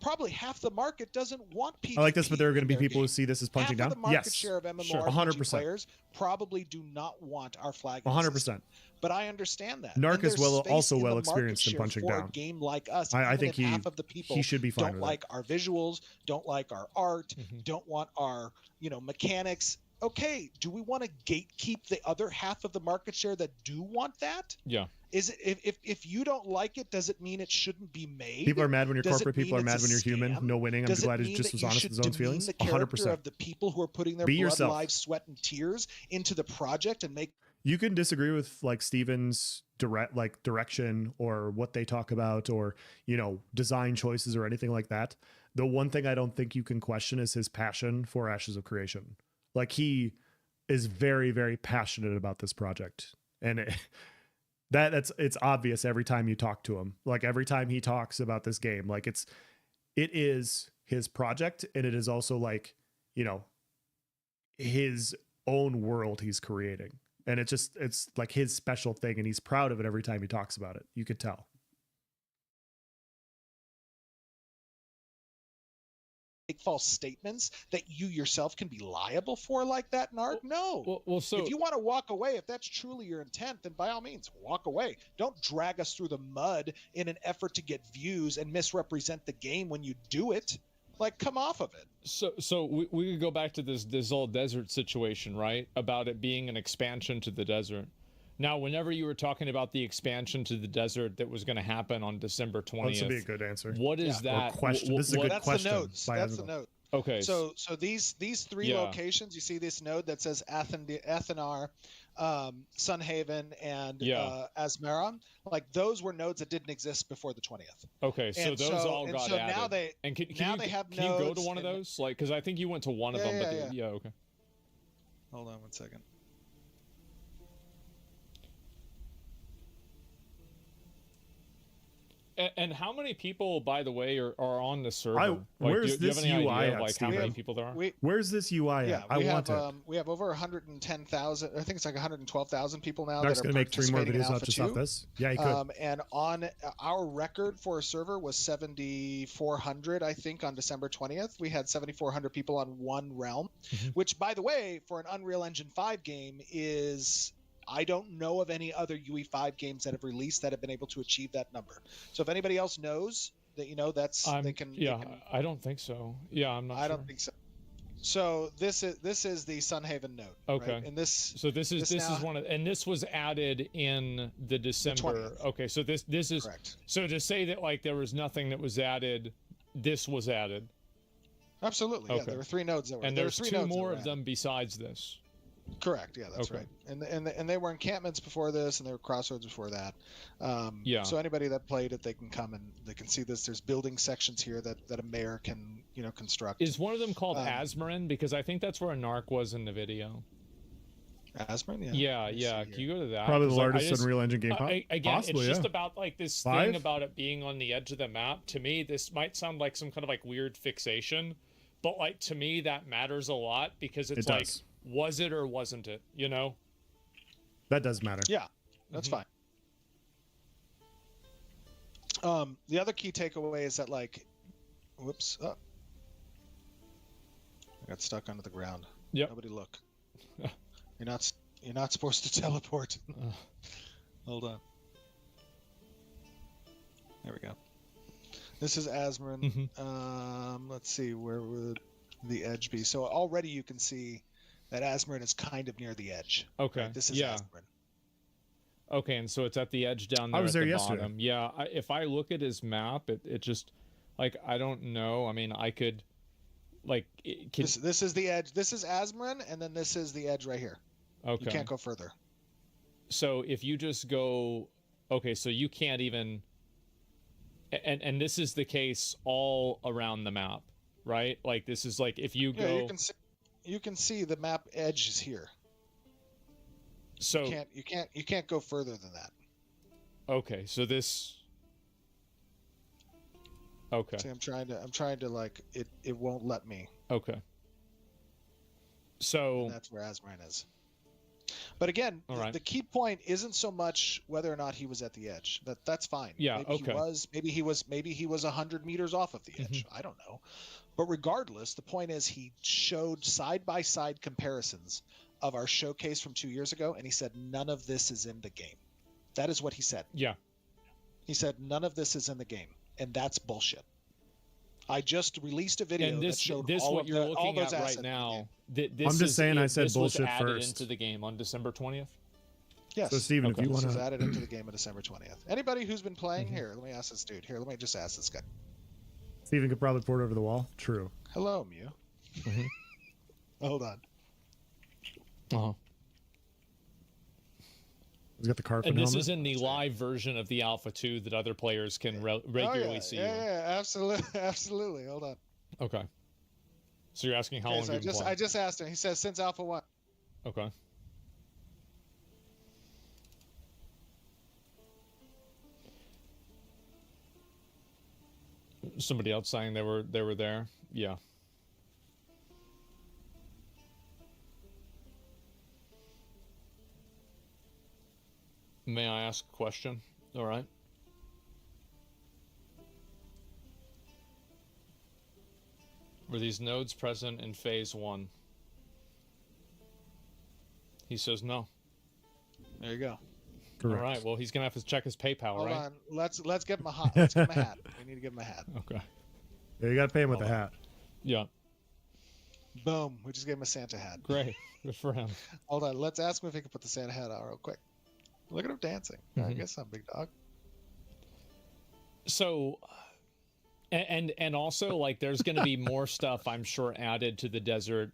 Probably half the market doesn't want PvP. I like this, but there are going to be people who see this as punching down. Half of the market share of MMORPG 100%. players probably do not want our flag. 100%. But I understand that. Narc is also well experienced in punching down. A game like us, I think half of the people he should be fine don't with like our visuals, don't like our art, don't want our mechanics. Okay, do we want to gatekeep the other half of the market share that do want that? Yeah. Is it if you don't like it, does it mean it shouldn't be made? People are mad when you're corporate. People are mad when you're human. No winning. I'm glad he just was honest with his own feelings. 100%. Of the people who are putting their blood, life, sweat, and tears into the project and make. You can disagree with like Steven's direction or what they talk about, or design choices or anything like that. The one thing I don't think you can question is his passion for Ashes of Creation. Like, he is very, very passionate about this project, and it's obvious every time you talk to him. Like, every time he talks about this game, like it is his project, and it is also like, his own world he's creating, and it's like his special thing, and he's proud of it every time he talks about it. You could tell. Make false statements that you yourself can be liable for like that, Nark? No. Well, so if you want to walk away, if that's truly your intent, then by all means, walk away. Don't drag us through the mud in an effort to get views and misrepresent the game when you do it. Like, come off of it. So we could go back to this old desert situation, right? About it being an expansion to the desert. Now, whenever you were talking about the expansion to the desert that was going to happen on December 20th, this would be a good answer. What is that? Question. This is a good question. That's the note. Okay. So these three locations, you see this node that says Athenar, Sunhaven, and Asmara. Like, those were nodes that didn't exist before the 20th. Okay, so those all got added. Now they can you go to one of those? Like, because I think you went to one of them. Okay. Hold on one second. And how many people, by the way, are on the server? Where's do you have this any UI idea at, of, like, how many people there are? Where's this UI at? I want it. We have over 110,000. I think it's like 112,000 people now. Narc's going to make 3 more videos out just off this. Yeah, he could. And on our record for a server was 7,400, I think, on December 20th. We had 7,400 people on one realm, which, by the way, for an Unreal Engine 5 game is... I don't know of any other UE5 games that have released that have been able to achieve that number. So if anybody else knows that, that's they can. I don't think so. Yeah, I'm not. I don't think so. So this is the Sunhaven node. Okay. Right? And this. So this is one of, and this was added in the December. Okay. So this is correct. So to say that like there was nothing that was added, this was added. Absolutely. Okay. Yeah, there were 3 nodes that were. And there's 2 more of them besides this. Correct. Yeah, that's right. And they were encampments before this, and they were crossroads before that. Yeah. So anybody that played it, they can come and they can see this. There's building sections here that a mayor can construct. Is one of them called Asmarin? Because I think that's where a Narc was in the video. Asmarin? Yeah. Can you go to that? Probably the largest Unreal Engine game. Again, Possibly, it's just about like this 5? thing about it being on the edge of the map. To me, this might sound like some kind of like weird fixation, but like to me that matters a lot because it's like, was it or wasn't it? You know? That does matter. Yeah, that's fine. The other key takeaway is that like, whoops, I got stuck under the ground. Yep. Nobody look. You're not supposed to teleport. Hold on. There we go. This is Asmarin. Let's see, where would the edge be? So already you can see that Asmarin is kind of near the edge. Okay. Right? This is Asmarin. Okay, and so it's at the edge down there. I was at there the yesterday. bottom. Yeah, if I look at his map, it just like I don't know. I mean, I could like this is the edge. This is Asmarin, and then this is the edge right here. Okay. You can't go further. So if you just go, okay, so you can't even. And this is the case all around the map, right? Like this is like if you go. You can see the map edge is here. So you can't go further than that. Okay, so this. Okay. See, I'm trying to like it won't let me. Okay. So and that's where Asmarin is. But again, right. The key point isn't so much whether or not he was at the edge. That's fine. Yeah. Maybe he was 100 meters off of the edge. I don't know. But regardless, the point is he showed side-by-side comparisons of our showcase from 2 years ago, and he said none of this is in the game. That is what he said. Yeah. He said none of this is in the game, and that's bullshit. I just released a video that showed all what you're looking those at assets right now. I'm just saying I said bullshit was added first. into the game on December 20th. Yes. So Steven, if you want to to add it into the game on December 20th. Anybody who's been playing here, let me ask this dude. Here, let me just ask this guy. Steven could probably port over the wall. True. Hello, Mew. Hold on. He's got the carpet. And this is in the live version of the Alpha 2 that other players can regularly see. Yeah, absolutely. Hold on. Okay. So you're asking how long you've been playing? I just asked him. He says since Alpha 1. Okay. Somebody else saying they were there. Yeah. May I ask a question? All right. Were these nodes present in phase 1? He says no. There you go. Correct. All right. Well, he's gonna have to check his PayPal, Hold right? on. Let's give him a let's give him a hat. We need to give him a hat. Okay. Yeah, you got to pay him with a hat. Yeah. Boom. We just gave him a Santa hat. Great. Good for him. Hold on. Let's ask him if he can put the Santa hat on real quick. Look at him dancing. I guess I'm big dog. So, and also like there's going to be more stuff I'm sure added to the desert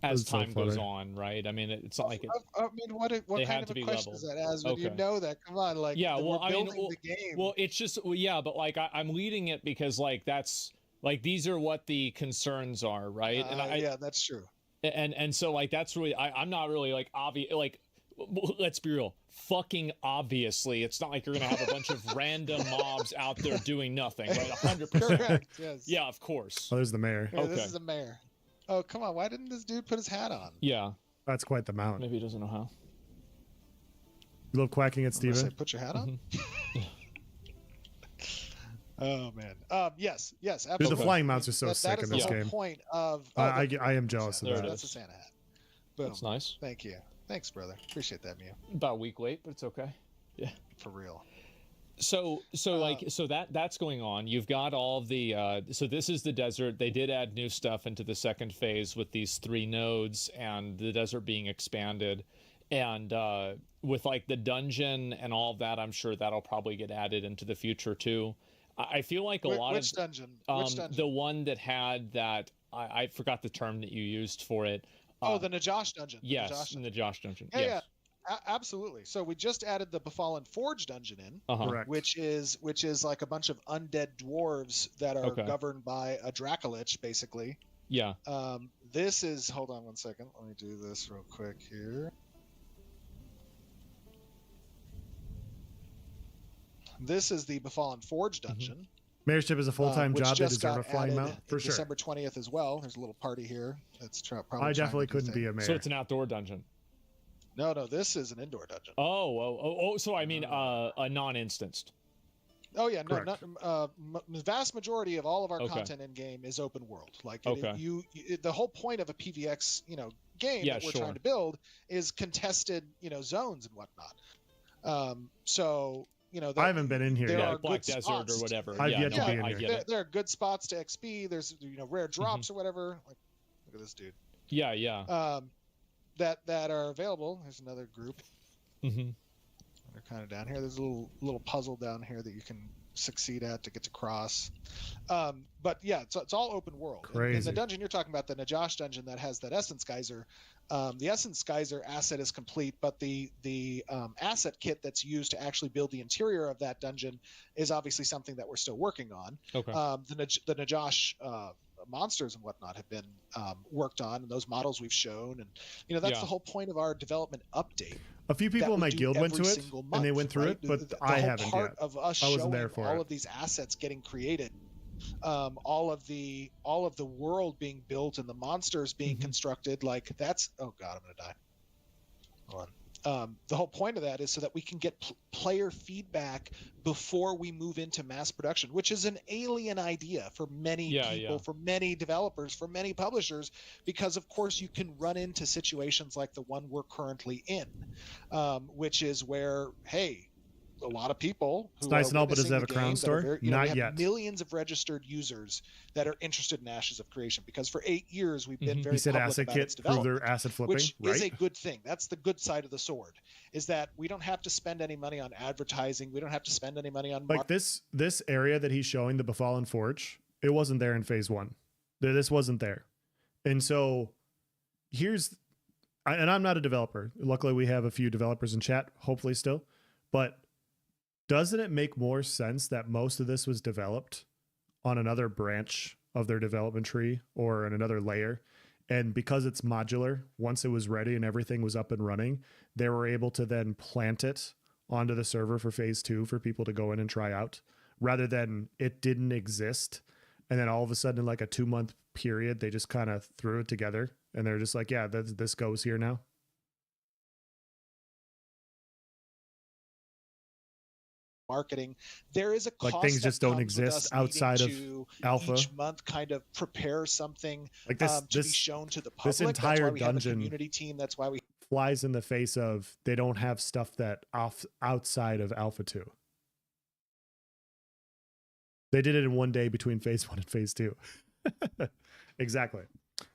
as time goes on, right? I mean, it's not like it. I mean, what kind of a question is that? As when you know that, come on, like yeah. Well, I mean, the game. Well, it's just yeah, but like I'm leading it because like that's like these are what the concerns are, right? And yeah, that's true. And so like that's really I'm not really like obvious like. Let's be real. Fucking obviously, it's not like you're gonna have a bunch of random mobs out there doing nothing, right? 100%. Correct. Yes. Yeah, of course. Oh, there's the mayor. Yeah, this is the mayor. Oh, come on! Why didn't this dude put his hat on? Yeah. That's quite the mount. Maybe he doesn't know how. You love quacking at Steven? Put your hat on. Oh man. Yes. Absolutely. Dude, the flying mounts are so sick in this game. Point of. I am jealous of that. That's a Santa hat. Boom. That's nice. Thank you. Thanks, brother. Appreciate that, Mew. About a week late, but it's okay. Yeah. For real. So that's going on. You've got all of the so this is the desert. They did add new stuff into the second phase with these 3 nodes and the desert being expanded, and with like the dungeon and all of that, I'm sure that'll probably get added into the future too. I feel like which dungeon? Which dungeon? The one that had that, I forgot the term that you used for it. The Najash dungeon. Yes, the Najash dungeon. Yeah, yes. Absolutely. So we just added the Befallen Forge dungeon in, Correct. which is like a bunch of undead dwarves that are governed by a Dracolich, basically. Yeah. This is, hold on one second. Let me do this real quick here. This is the Befallen Forge dungeon. Mayorship is a full-time job. They deserve a flying mount for sure. December 20th as well. There's a little party here. That's probably. I definitely couldn't be a mayor. So it's an outdoor dungeon. No, this is an indoor dungeon. Oh. So I mean, a non-instanced. Oh yeah, no. The vast majority of all of our content in game is open world. Like the whole point of a PVX, game that we're trying to build is contested, zones and whatnot. So. I haven't been in here yet. Like Black Desert or whatever. I've yet to be in here. There are good spots to XP. There's rare drops or whatever. Like, look at this dude. Yeah. That are available. There's another group. Mm-hmm. They're kind of down here. There's a little puzzle down here that you can succeed at to get to cross. But yeah, it's all open world. Crazy. And the dungeon you're talking about, the Najash dungeon that has that Essence Geyser, the Essence Geyser asset is complete, but the asset kit that's used to actually build the interior of that dungeon is obviously something that we're still working on. Okay. The Najash monsters and whatnot have been worked on, and those models we've shown, and that's the whole point of our development update. A few people in my guild went to it and they went through it, but I haven't part yet. Of us I wasn't showing there for all it. of these assets getting created, all of the world being built and the monsters being constructed, like that's, oh god, I'm gonna die. Hold on. The whole point of that is so that we can get player feedback before we move into mass production, which is an alien idea for many people, for many developers, for many publishers, because of course you can run into situations like the one we're currently in, which is where, hey, a lot of people who it's nice and all, but does it have a game crown store? Very, Not we have yet. Millions of registered users that are interested in Ashes of Creation, because for 8 years we've been very You said public asset about kit its through development, their asset flipping, which right? is a good thing. That's the good side of the sword, is that we don't have to spend any money on advertising. We don't have to spend any money on like this area that he's showing, the Befallen Forge, it wasn't there in phase 1. This wasn't there. And so and I'm not a developer. Luckily we have a few developers in chat, hopefully still, but doesn't it make more sense that most of this was developed on another branch of their development tree or in another layer? And because it's modular, once it was ready and everything was up and running, they were able to then plant it onto the server for phase 2 for people to go in and try out, rather than it didn't exist. And then all of a sudden, in like a 2-month period, they just kind of threw it together and they're just like, yeah, this goes here now. marketing. There is a cost, like things just don't exist outside of alpha. Each month, kind of prepare something like this to be shown to the public. This entire that's why we dungeon have a community team. That's why we flies in the face of they don't have stuff that outside of Alpha 2. They did it in one day between phase 1 and phase 2. Exactly.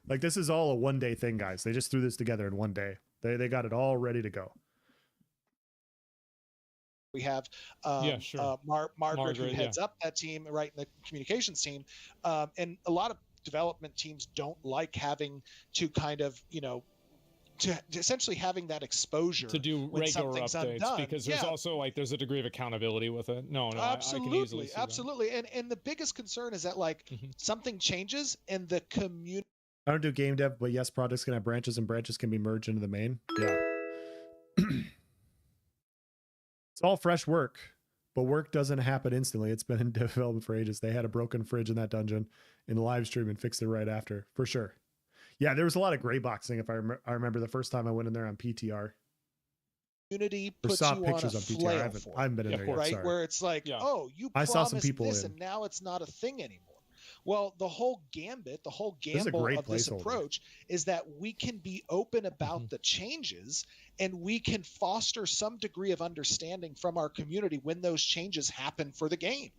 Like this is all a one-day thing, guys. They just threw this together in one day. They got it all ready to go. We have Margaret, who heads up that team, right, in the communications team. And a lot of development teams don't like having to kind of, to essentially having that exposure to do regular updates, because there's also like there's a degree of accountability with it. No, absolutely, I can easily see absolutely. And the biggest concern is that like something changes and the community. I don't do game dev, but yes, projects can have branches and branches can be merged into the main. Yeah. It's all fresh work, but work doesn't happen instantly. It's been in development for ages. They had a broken fridge in that dungeon in the live stream and fixed it right after, for sure. Yeah, there was a lot of gray boxing. If I remember the first time I went in there on PTR. Community puts you pictures on PTR. I haven't been in there yet. Right, sorry. Where it's like, oh, you I saw some promised people this, in. and now it's not a thing anymore. Well, the whole gambit, the whole gamble of this approach is that we can be open about the changes, and we can foster some degree of understanding from our community when those changes happen for the game.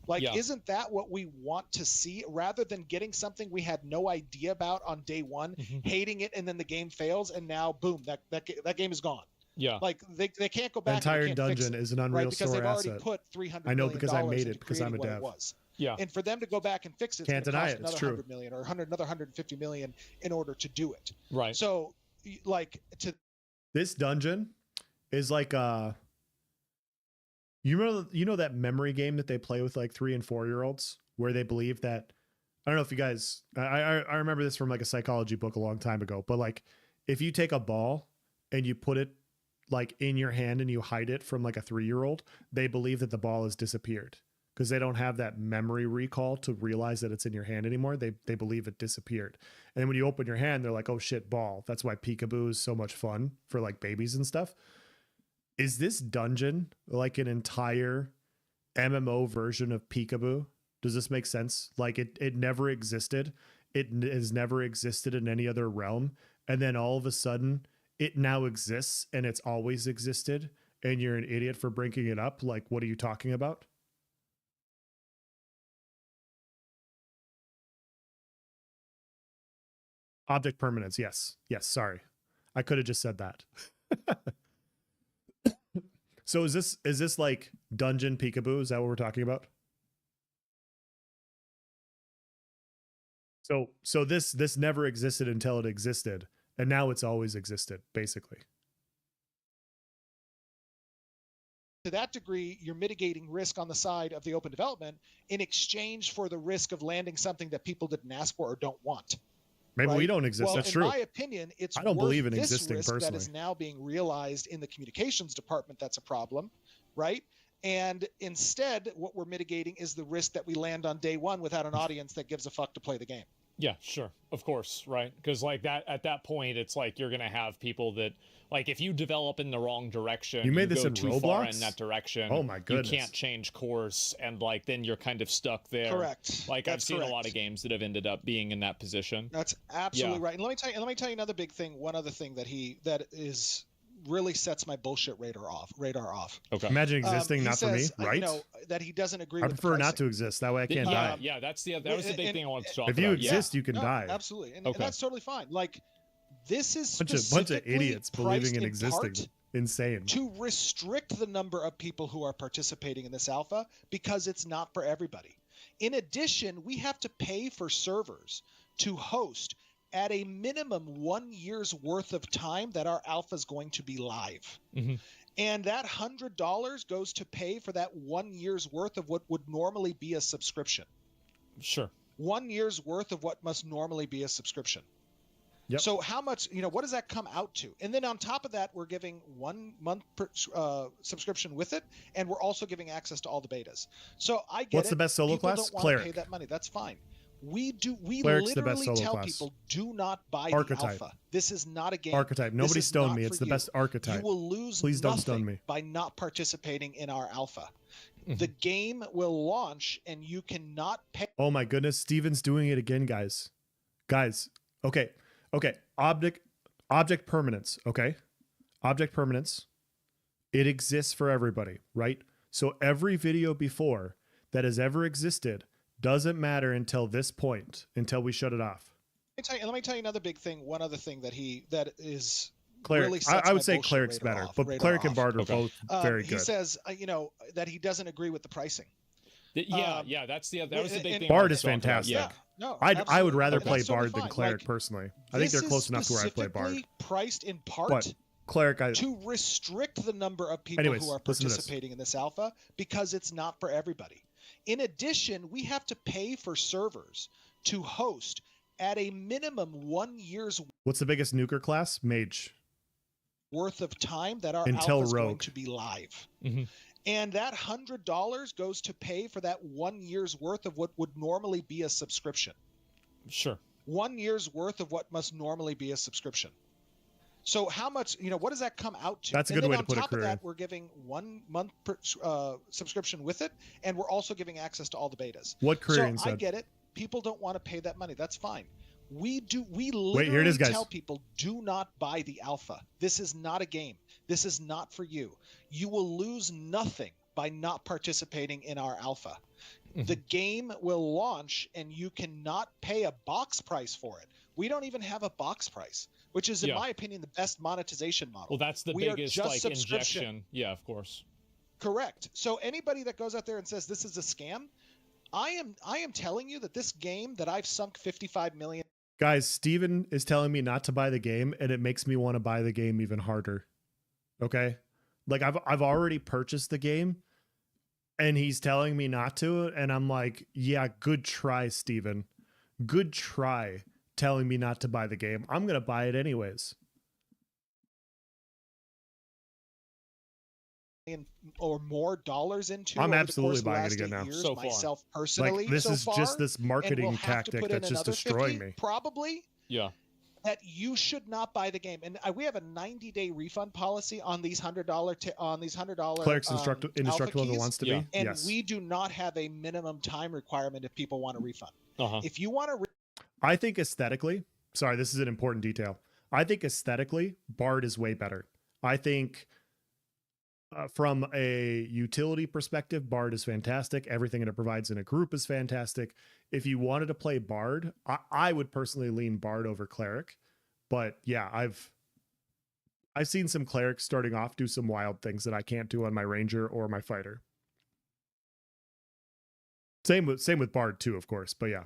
Like, isn't that what we want to see, rather than getting something we had no idea about on day one, hating it, and then the game fails, and now boom, that game is gone. Yeah. Like they can't go back. The entire and dungeon is an Unreal because Store they've already asset. put $300 I know million because I made into it because I'm a creating dev. what it was. Yeah. And for them to go back and fix it, Can't deny cost it. It's another true. 100 million or another 150 million in order to do it. Right. So, like, to this dungeon is like you know that memory game that they play with like 3 and 4-year-olds, where they believe that, I don't know if you guys, I remember this from like a psychology book a long time ago, but like if you take a ball and you put it like in your hand and you hide it from like a 3-year-old, they believe that the ball has disappeared because they don't have that memory recall to realize that it's in your hand anymore. They believe it disappeared. And then when you open your hand, they're like, oh shit, ball. That's why peekaboo is so much fun for like babies and stuff. Is this dungeon like an entire MMO version of peekaboo? Does this make sense? Like it never existed. It has never existed in any other realm. And then all of a sudden it now exists, and it's always existed, and you're an idiot for bringing it up. Like, what are you talking about? Object permanence. Yes. Yes. Sorry. I could have just said that. So is this like dungeon peekaboo? Is that what we're talking about? So this never existed until it existed, and now it's always existed, basically. To that degree, you're mitigating risk on the side of the open development in exchange for the risk of landing something that people didn't ask for or don't want. Maybe we don't exist. Well, that's true. In my opinion, it's I don't believe in this existing risk personally. that is now being realized in the communications department. That's a problem, right? And instead, what we're mitigating is the risk that we land on day one without an audience that gives a fuck to play the game. Yeah, sure. Of course, right? Because like that, at that point, it's like you're going to have people that, like, if you develop in the wrong direction, you made this go in too Roblox? far in that direction. Oh my goodness. You can't change course, and like then you're kind of stuck there. Correct. Like That's I've seen correct. a lot of games that have ended up being in that position. That's absolutely right. And let me tell you another big thing. One other thing that is really sets my bullshit radar off. Okay. Imagine existing, not says, for me, right? You know, that he doesn't agree. I with prefer the not to exist. That way I can't yeah, die. Yeah, that was the big thing I wanted to talk if about. you exist, you can die. Absolutely, and that's totally fine. Like, this is bunch of idiots believing in existing. Part insane. To restrict the number of people who are participating in this alpha because it's not for everybody. In addition, we have to pay for servers to host at a minimum 1 year's worth of time that our alpha is going to be live. Mm-hmm. And that $100 goes to pay for that 1 year's worth of what would normally be a subscription. Sure. 1 year's worth of what must normally be a subscription. Yep. So how much, what does that come out to? And then on top of that, we're giving 1 month subscription with it, and we're also giving access to all the betas. So I get What's the best solo people class? Don't want Cleric. to pay that money. That's fine. We Cleric's the best literally solo tell class. people, do not buy Archetype. the alpha. This is not a game. Archetype. Nobody This is stone not me. for It's the you. best archetype. You will lose Please don't nothing stone me. by not participating in our alpha. Mm-hmm. The game will launch, and you cannot pay. Oh my goodness, Steven's doing it again, guys. Okay. Object permanence, okay? Object permanence. It exists for everybody, right? So every video before that has ever existed doesn't matter until this point, until we shut it off. Let me tell you another big thing. One other thing that is Cleric. really sets I would my say bullshit Cleric's radar better, off- but radar Cleric and off. Bard are both very He good. says, that he doesn't agree with the pricing. Yeah, that was the big thing. Bard I is wanted to talk about. fantastic. Yeah. No, I would absolutely. rather And play that's totally Bard than fine. Cleric Like, personally. I think they're this close is enough to where I play Bard. specifically priced in part But Cleric, to restrict the number of people Anyways, who are listen to this. participating in this alpha because it's not for everybody. In addition, we have to pay for servers to host at a minimum 1 year's what's the biggest nuker class? Mage. worth of time that our Until alpha is going Rogue. to be live. Mm-hmm. And that $100 goes to pay for that 1 year's worth of what would normally be a subscription. Sure. 1 year's worth of what must normally be a subscription. So how much, what does that come out to? That's a and good then way on to put it, top of Career. that, we're giving 1 month subscription with it, and we're also giving access to all the betas. What So Career I said? get it. People don't want to pay that money. That's fine. We Wait, here it literally is, guys. tell people, do not buy the alpha. This is not a game. This is not for you. You will lose nothing by not participating in our alpha. The game will launch and you cannot pay a box price for it. We don't even have a box price, which is, in my opinion, the best monetization model. Well, that's the biggest like injection. Yeah, of course. Correct. So anybody that goes out there and says this is a scam, I am telling you that this game that I've sunk 55 million. Guys, Steven is telling me not to buy the game, and it makes me want to buy the game even harder. Okay? Like I've already purchased the game, and he's telling me not to, and I'm like, yeah, good try, Steven. Good try telling me not to buy the game. I'm going to buy it anyways. Or more dollars into. I'm absolutely buying it again now. Years, so far. myself personally, like, this so is far, just this marketing tactic that's just destroying 50, me. Probably. Yeah. That you should not buy the game, and we have a 90-day refund policy on these $100 Cleric's indestructible keys, wants to yeah. be. and yes. we do not have a minimum time requirement if people want a refund. Uh-huh. If you want to, I think aesthetically, sorry, this is an important detail. I think aesthetically, Bard is way better. I think from a utility perspective, Bard is fantastic. Everything that it provides in a group is fantastic. If you wanted to play Bard, I would personally lean Bard over Cleric. But yeah, I've seen some Clerics starting off do some wild things that I can't do on my Ranger or my Fighter. Same with Bard too, of course. But yeah.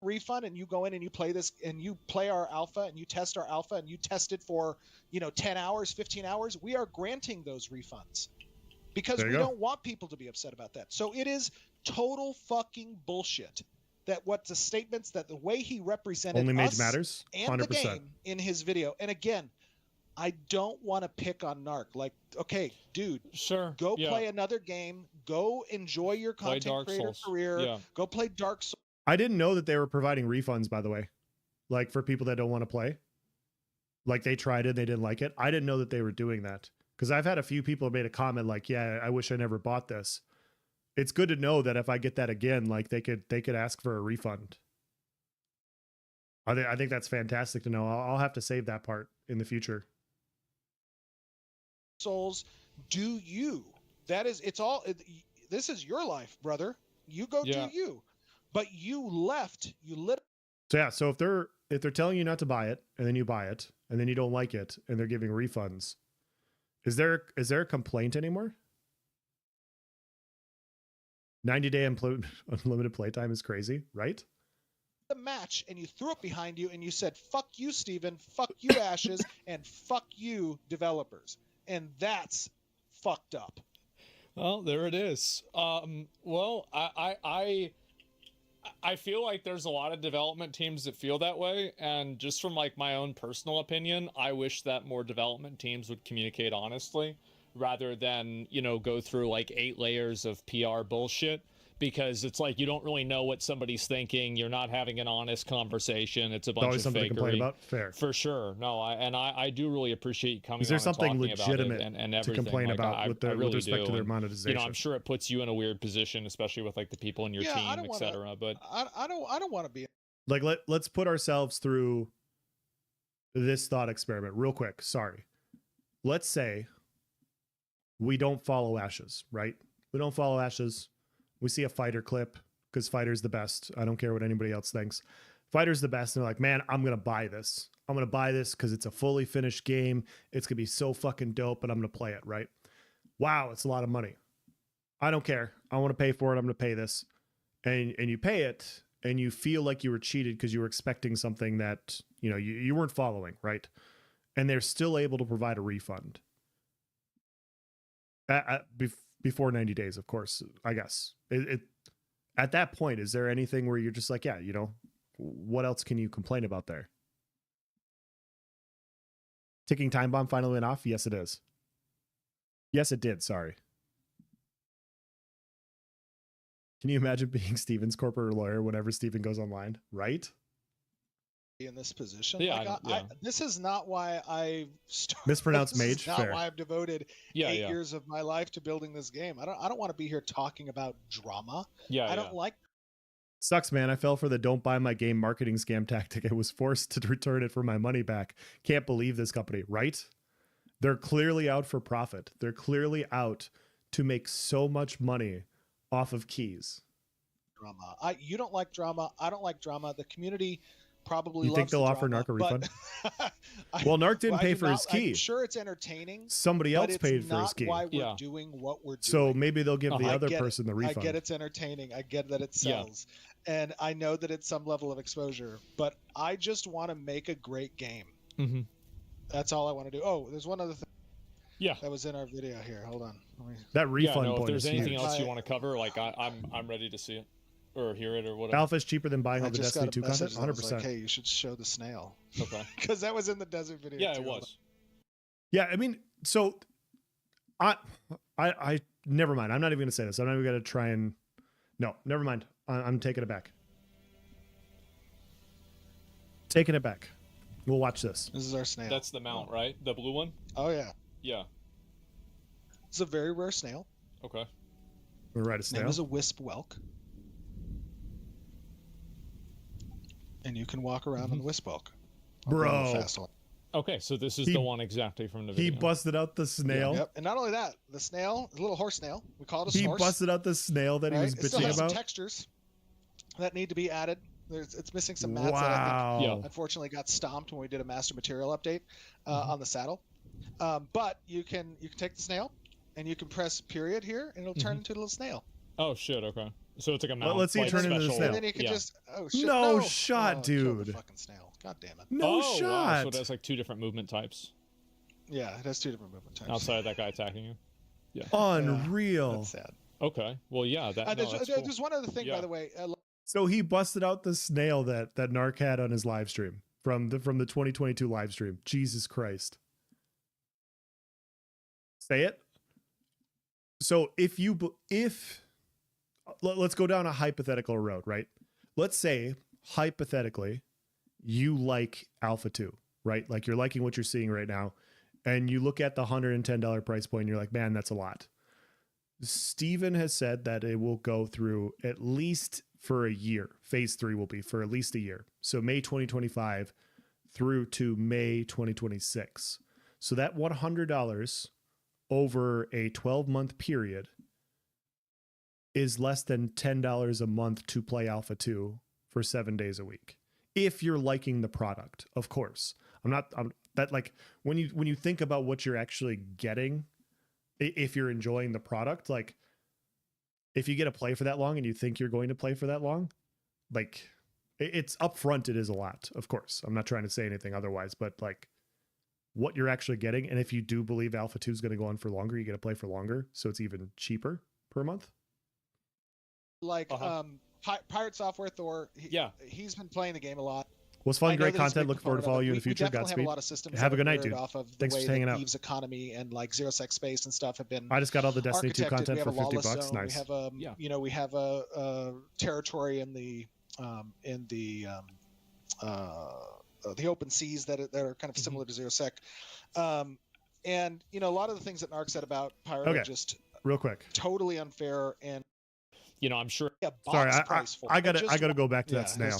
refund and you go in and you play this and you play our alpha and you test our alpha and you test it for 10 hours, 15 hours, we are granting those refunds because we don't want people to be upset about that. So it is total fucking bullshit that what the statements that the way he represented only us Mage matters 100%. And the game in his video. And again, I don't want to pick on Narc. Like, okay, dude, sure, go play another game, go enjoy your content creator career, go play Dark Souls. I didn't know that they were providing refunds, by the way, like for people that don't want to play. Like they tried it, they didn't like it. I didn't know that they were doing that because I've had a few people made a comment like, yeah, I wish I never bought this. It's good to know that if I get that again, like they could ask for a refund. I think that's fantastic to know. I'll have to save that part in the future. Souls, do you? That is, it's all. This is your life, brother. You go do you. But you left. You lit. So yeah. So if they're telling you not to buy it and then you buy it and then you don't like it and they're giving refunds, is there a complaint anymore? 90-day unlimited playtime is crazy, right? The match and you threw it behind you and you said, "Fuck you, Steven. Fuck you, Ashes, and fuck you, developers." And that's fucked up. Well, there it is. Well, I feel like there's a lot of development teams that feel that way, and just from like my own personal opinion, I wish that more development teams would communicate honestly rather than, go through like 8 layers of PR bullshit, because it's like you don't really know what somebody's thinking. You're not having an honest conversation. It's a bunch always of something fakery. to complain about. Fair. For sure. No, I do really appreciate you coming on. Is there something and legitimate about it and everything. to complain like, about with respect to their monetization? I'm sure it puts you in a weird position, especially with like the people in your team, etc. But I don't want to be like, let's put ourselves through this thought experiment real quick. Sorry. Let's say we don't follow Ashes, right? We don't follow Ashes. We see a fighter clip because fighter's the best. I don't care what anybody else thinks. Fighter's the best. And they're like, man, I'm going to buy this. I'm going to buy this because it's a fully finished game. It's going to be so fucking dope, and I'm going to play it, right? Wow, it's a lot of money. I don't care. I want to pay for it. I'm going to pay this. And you pay it, and you feel like you were cheated because you were expecting something that, you weren't following, right? And they're still able to provide a refund. Before 90 days, of course, I guess. At that point, is there anything where you're just like, yeah, what else can you complain about there? Ticking time bomb finally went off? Yes, it is. Yes, it did. Sorry. Can you imagine being Steven's corporate lawyer whenever Steven goes online? Right? in this position. Yeah, like, this is not why I started. Mispronounced this mage. Is not Fair. why I've devoted Yeah, 8 years of my life to building this game. I don't want to be here talking about drama. Yeah, I don't like. Sucks, man. I fell for the don't buy my game marketing scam tactic. I was forced to return it for my money back. Can't believe this company, right? They're clearly out for profit. They're clearly out to make so much money off of keys. Drama. You don't like drama. I don't like drama. The community probably. You think loves they'll the offer drama, Narc a refund? Well, Narc didn't pay do for his not- key. I'm sure it's entertaining. Somebody but else it's paid for his not key. Why we're doing what we're doing. So maybe they'll give the I other get it. person the refund. I get it's entertaining. I get that it sells. And I know that it's some level of exposure, but I just want to make a great game. Mm-hmm. That's all I want to do. Oh, there's one other thing. Yeah. That was in our video here. Hold on. That refund If point there's is anything huge. else you want to cover, like I'm ready to see it or hear it or whatever. Alpha is cheaper than buying I all the just Destiny got a 2 content. message that was 100%. like, hey, you should show the snail. Okay. Because that was in the desert video. Yeah, too. it was. Yeah, I mean, so I never mind. I'm not even going to say this. I'm not even going to try and. No, never mind. I'm taking it back. Taking it back. We'll watch this. This is our snail. That's the mount, right? The blue one? Oh yeah. Yeah. It's a very rare snail. Okay. We'll write a His name snail. is a wisp whelk. And you can walk around on the wisp whelk. I'll go on the Bro. fast one. Okay, so this is He- the one exactly from the He video. busted out the snail. Yep. And not only that, the snail, the little horse snail, we call it a He horse. busted out the snail that he was It still bitching has some about. textures that need to be added. It's missing some mats that I Wow. think unfortunately got stomped when we did a master material update on the saddle. But you can take the snail and you can press period here and it'll turn into a little snail. Oh shit, okay. So it's like a mount. let's see it like turn into the special- snail. And then you can yeah. just shit, No shot, Oh, it killed the dude. fucking snail. God damn it. No oh, Wow. shot. So that's like 2 different movement types Yeah, it has 2 different movement types. outside of that guy attacking you. Unreal. That's sad. Okay. Well, yeah. That. there's, that's cool. there's one other thing, Yeah. by the way. So he busted out the snail that Narc had on his live stream from the 2022 live stream. Jesus Christ. Say it. So let's go down a hypothetical road, right? Let's say hypothetically you like Alpha 2, right? Like you're liking what you're seeing right now and you look at the $110 price point and you're like, man, that's a lot. Steven has said that it will go through at least for a year. Phase 3 will be for at least a year. So May 2025 through to May 2026. So that $100 over a 12-month period is less than $10 a month to play Alpha 2 for 7 days a week. If you're liking the product, of course. I'm that like when you think about what you're actually getting, if you're enjoying the product, like if you get to play for that long and you think you're going to play for that long, like it's upfront, it is a lot, of course. I'm not trying to say anything otherwise, but like what you're actually getting. And if you do believe Alpha 2 is going to go on for longer, you get to play for longer. So it's even cheaper per month. Like Pirate Software Thor, he's been playing the game a lot. Was fun, great content. Looking forward to follow you in the future. Godspeed. Have a lot of systems. Have a good night, dude. Off of the Thanks way for hanging that out. Eve's economy and like Zero Sec Space and stuff have been. I just got all the Destiny 2 architected. content We have for a lawless $50. zone. Nice. We have we have a territory in the open seas that are kind of similar to Zero Sec. And a lot of the things that Narc said about Pirate are just real quick, totally unfair and. I'm sure. Sorry, I gotta go back to that snail.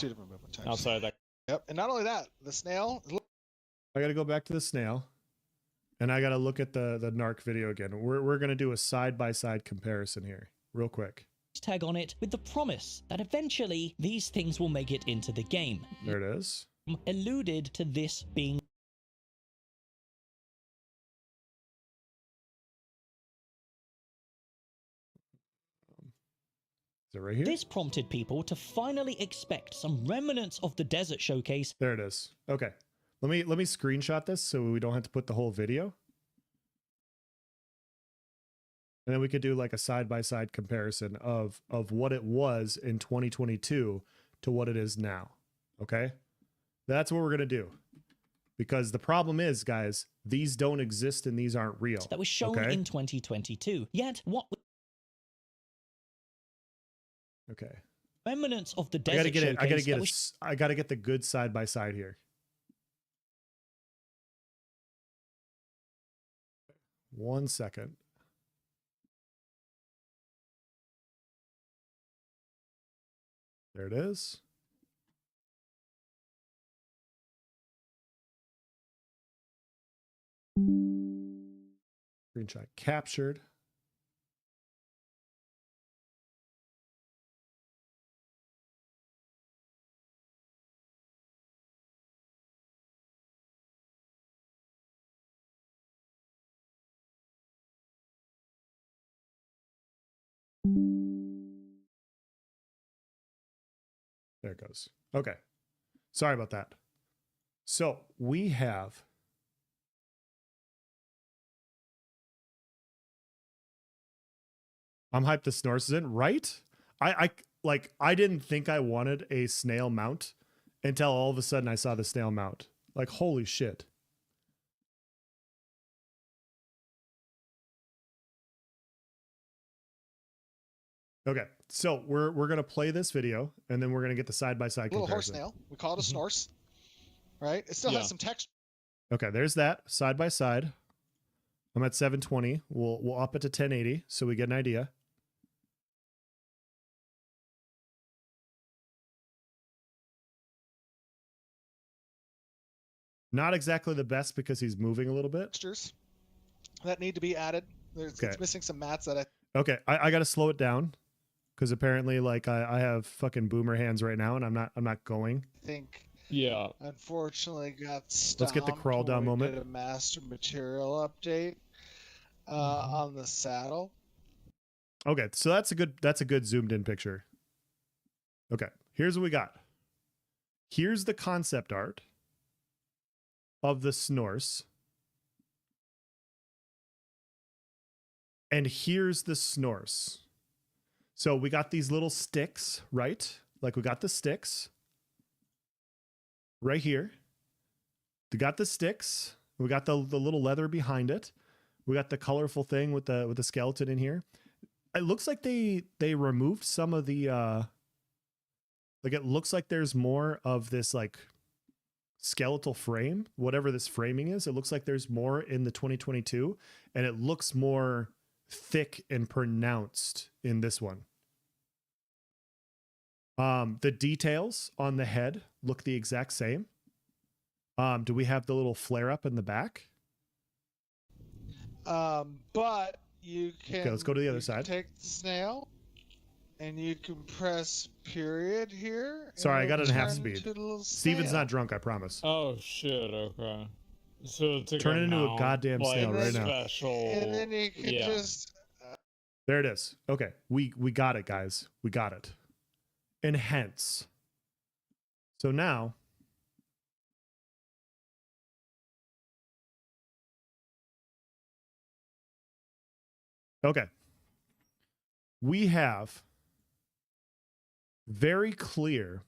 Outside of that. Yep, and not only that, the snail. I gotta go back to the snail, and I gotta look at the Narc video again. We're gonna do a side-by-side comparison here, real quick. Tag on it with the promise that eventually these things will make it into the game. There it is. Alluded to this being. Is it right here? This prompted people to finally expect some remnants of the desert showcase. There it is. Okay. Let me screenshot this so we don't have to put the whole video. And then we could do like a side-by-side comparison of what it was in 2022 to what it is now. Okay? That's what we're going to do. Because the problem is, guys, these don't exist and these aren't real. That was shown in 2022. Yet, what... Okay. remnants of the I desert gotta get it. showcase I gotta get the good side by side here. One second. There it is. Screenshot captured. There it goes. Okay. Sorry about that. So we have I'm hyped the Snorse is in, right? I didn't think I wanted a snail mount until all of a sudden I saw the snail mount. Like, holy shit. Okay, so we're gonna play this video and then we're gonna get the side by side Little horse comparison. snail. We call it a snorse, right? It still has some texture. Okay, there's that side by side. I'm at 720. We'll up it to 1080 so we get an idea. Not exactly the best because he's moving a little bit. Textures that need to be added. It's missing some mats that Okay, I got to slow it down because apparently, like, I have fucking boomer hands right now, and I'm not going. think. Yeah. Unfortunately, got stopped. Let's get the crawl down moment. Did a master material update on the saddle. Okay, so that's a good zoomed in picture. Okay, here's what we got. Here's the concept art of the Snorse. And here's the Snorse. So we got these little sticks, right? Like we got the sticks right here. We got the sticks. We got the little leather behind it. We got the colorful thing with the skeleton in here. It looks like they removed some of the like it looks like there's more of this like skeletal frame, whatever this framing is. It looks like there's more in the 2022 and it looks more thick and pronounced in this one. The details on the head look the exact same. Do we have the little flare up in the back? But you can. Okay, let's go to the other side. Take the snail, and you can press period here. Sorry, I got it in half turn speed. into a little Steven's snail. not drunk, I promise. Oh shit. Okay. So it's Turn it into a goddamn snail right now. Special. And then you can just. There it is. Okay, we got it, guys. We got it. Enhance. So now. Okay. We have very clear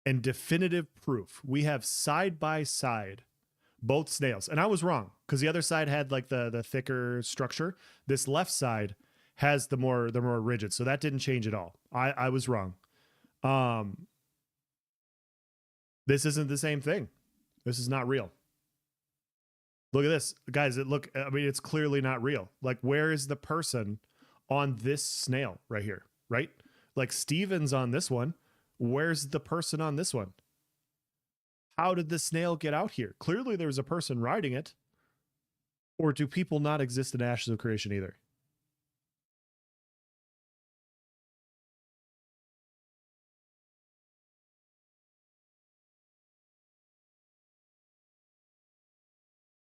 and definitive proof. We have side by side both snails. And I was wrong because the other side had like the thicker structure. This left side has the more rigid. So that didn't change at all. I was wrong. This isn't the same thing. This is not real. Look at this, guys. It's clearly not real. Like, where is the person on this snail right here? Right? Like Steven's on this one. Where's the person on this one? How did the snail get out here? Clearly there was a person riding it. Or do people not exist in Ashes of Creation either?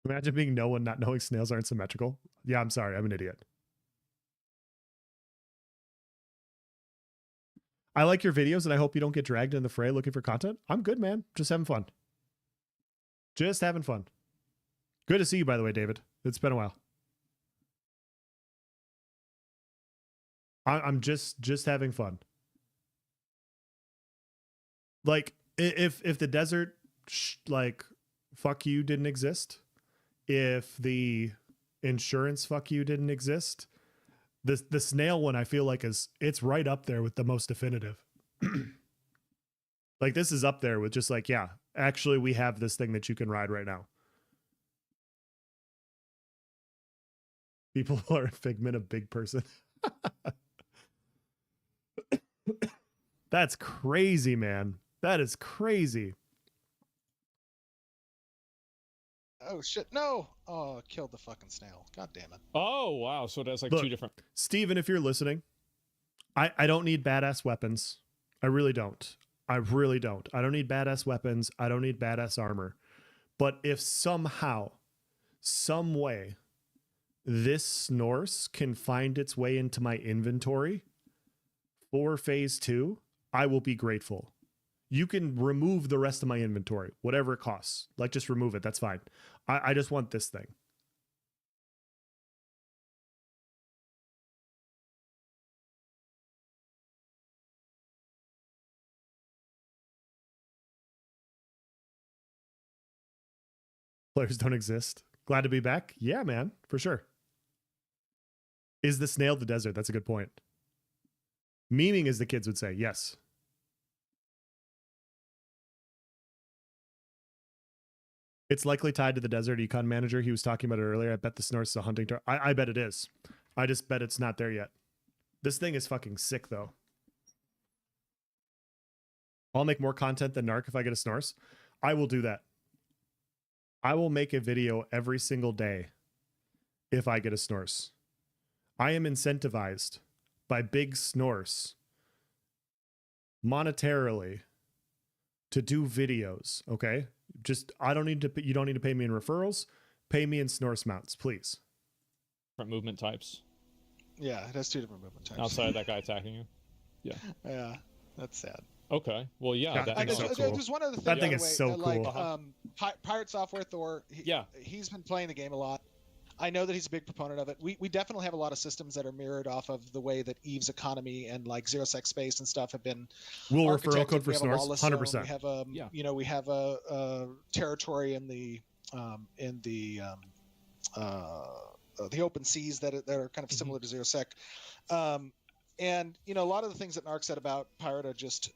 Imagine being no one not knowing snails aren't symmetrical. Yeah, I'm sorry. I'm an idiot. I like your videos and I hope you don't get dragged in the fray looking for content. I'm good, man. Just having fun. Just having fun. Good to see you, by the way, David. It's been a while. I'm just having fun. Like, if the desert, like, fuck you didn't exist, if the insurance fuck you didn't exist, The Snail one I feel like it's right up there with the most definitive. Like this is up there with just like, yeah, actually we have this thing that you can ride right now. People are a figment of big person. That's crazy, man. That is crazy. Oh shit! No! Oh, killed the fucking snail. God damn it! Oh wow! So that's like Look, two different. Steven, if you're listening, I don't need badass weapons. I really don't. I really don't. I don't need badass weapons. I don't need badass armor. But if somehow, some way, this Snorse can find its way into my inventory for phase 2, I will be grateful. You can remove the rest of my inventory, whatever it costs. Like, just remove it. That's fine. I just want this thing. Players don't exist. Glad to be back. Yeah, man, for sure. Is the snail the desert? That's a good point. Memeing, as the kids would say. Yes. It's likely tied to the desert econ manager. He was talking about it earlier. I bet the Snorse is a hunting term. I bet it is. I just bet it's not there yet. This thing is fucking sick, though. I'll make more content than Narc if I get a Snorse. I will do that. I will make a video every single day if I get a Snorse. I am incentivized by Big Snorse monetarily to do videos, okay? Just, you don't need to pay me in referrals. Pay me in Snorse mounts, please. Different movement types. Yeah, it has two different movement types. Outside of that guy attacking you. Yeah. Yeah, that's sad. Okay. Well, yeah. God, That, so cool. There's one other thing. That thing by is the way, so like, cool. Pirate Software Thor. Yeah. He's been playing the game a lot. I know that he's a big proponent of it. We definitely have a lot of systems that are mirrored off of the way that Eve's economy and like zero sec space and stuff have been. Will referral architected. code for We have a Snorse? lawless zone. 100%. We have we have a territory in the open seas that are kind of similar to zero sec. And a lot of the things that Narc said about Pirate are just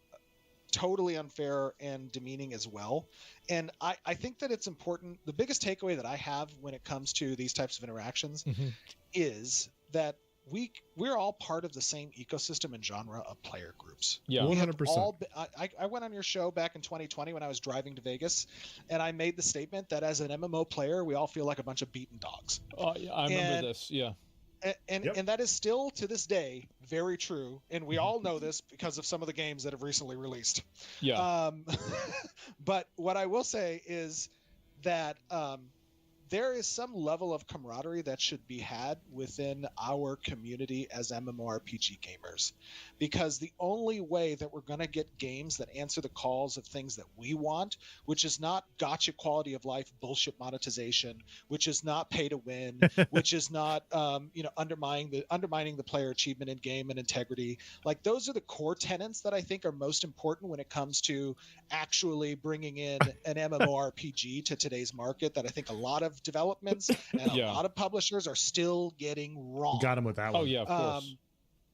totally unfair and demeaning as well. And I think that it's important. The biggest takeaway that I have when it comes to these types of interactions is that we're all part of the same ecosystem and genre of player groups. Yeah, 100%. I went on your show back in 2020 when I was driving to Vegas, and I made the statement that as an MMO player, we all feel like a bunch of beaten dogs. Yeah, I remember this. Yeah. And that is still to this day very true, and we all know this because of some of the games that have recently released. Yeah. But what I will say is that there is some level of camaraderie that should be had within our community as MMORPG gamers, because the only way that we're going to get games that answer the calls of things that we want, which is not gotcha quality of life bullshit monetization, which is not pay to win, which is not undermining the player achievement in game and integrity. Like, those are the core tenets that I think are most important when it comes to actually bringing in an MMORPG to today's market, that I think a lot of developments and a lot of publishers are still getting wrong. Got him with that one. Oh yeah, of course.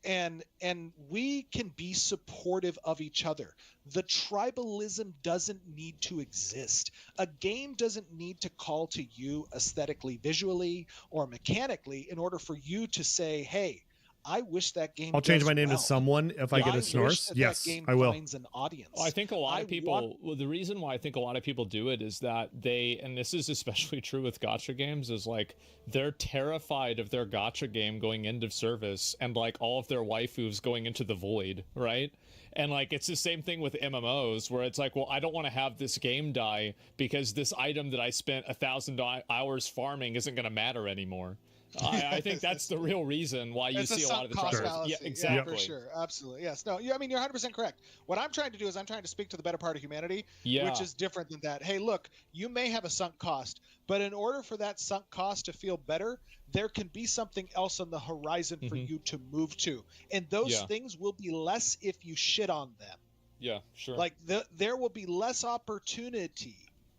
And we can be supportive of each other. The tribalism doesn't need to exist. A game doesn't need to call to you aesthetically, visually, or mechanically in order for you to say, hey, I wish that game. I'll change my name to someone if I get a Snorse. Yes, I will. An audience. I think a lot of people. Well, the reason why I think a lot of people do it is that and this is especially true with gacha games, is like they're terrified of their gacha game going end of service and like all of their waifus going into the void, right? And like it's the same thing with MMOs, where it's like, well, I don't want to have this game die because this item that I spent 1,000 hours farming isn't going to matter anymore. I think that's the real reason why you see a lot of the tribals. Yeah, exactly. Yeah, for sure. Absolutely. Yes. No, I mean, you're 100% correct. What I'm trying to do is I'm trying to speak to the better part of humanity, which is different than that. Hey, look, you may have a sunk cost, but in order for that sunk cost to feel better, there can be something else on the horizon for you to move to. And those things will be less if you shit on them. Yeah, sure. Like there will be less opportunity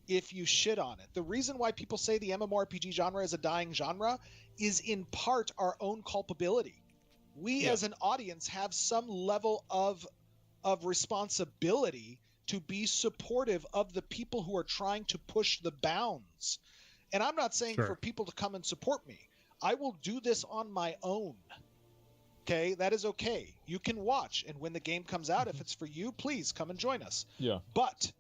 if you shit on it. The reason why people say the MMORPG genre is a dying genre is in part our own culpability. we as an audience have some level of responsibility to be supportive of the people who are trying to push the bounds. And I'm not saying for people to come and support me. I will do this on my own. Okay, that is okay. You can watch, and when the game comes out, if it's for you, please come and join us. Yeah. But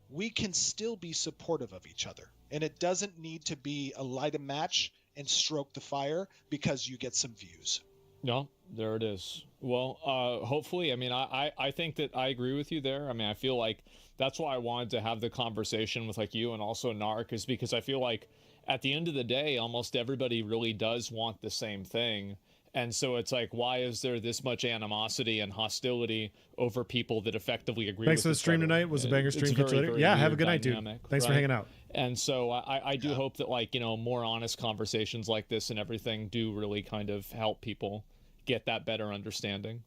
we can still be supportive of each other, and it doesn't need to be a light a match and stroke the fire because you get some views. No, there it is. Well, hopefully, I mean, I think that I agree with you there. I mean, I feel like that's why I wanted to have the conversation with like you and also Narc, is because I feel like at the end of the day, almost everybody really does want the same thing. And so it's like, why is there this much animosity and hostility over people that effectively agree with each other? Thanks for the stream tonight. Was a banger stream. Catch you later. Yeah, have a good night, dude. Thanks for hanging out. And so I do hope that, like, you know, more honest conversations like this and everything do really kind of help people get that better understanding.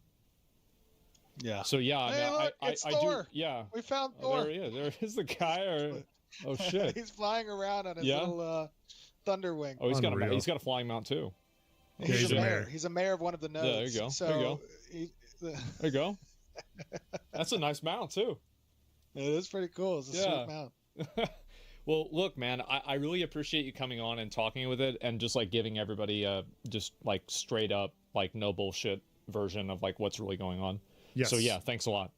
Yeah. So yeah, hey, look, it's Thor. Do. Yeah. We found Thor. There he is. There is the guy. Oh shit. He's flying around on his little thunder wing. Oh, he's got a flying mount too. Oh, he's a mayor. He's a mayor of one of the nodes. Yeah, there you go. So there you go. There you go. That's a nice mount too. It is pretty cool. It's a sweet mount. Well, look, man, I really appreciate you coming on and talking with it and just like giving everybody just like straight up, like no bullshit version of like what's really going on. Yes. So yeah, thanks a lot.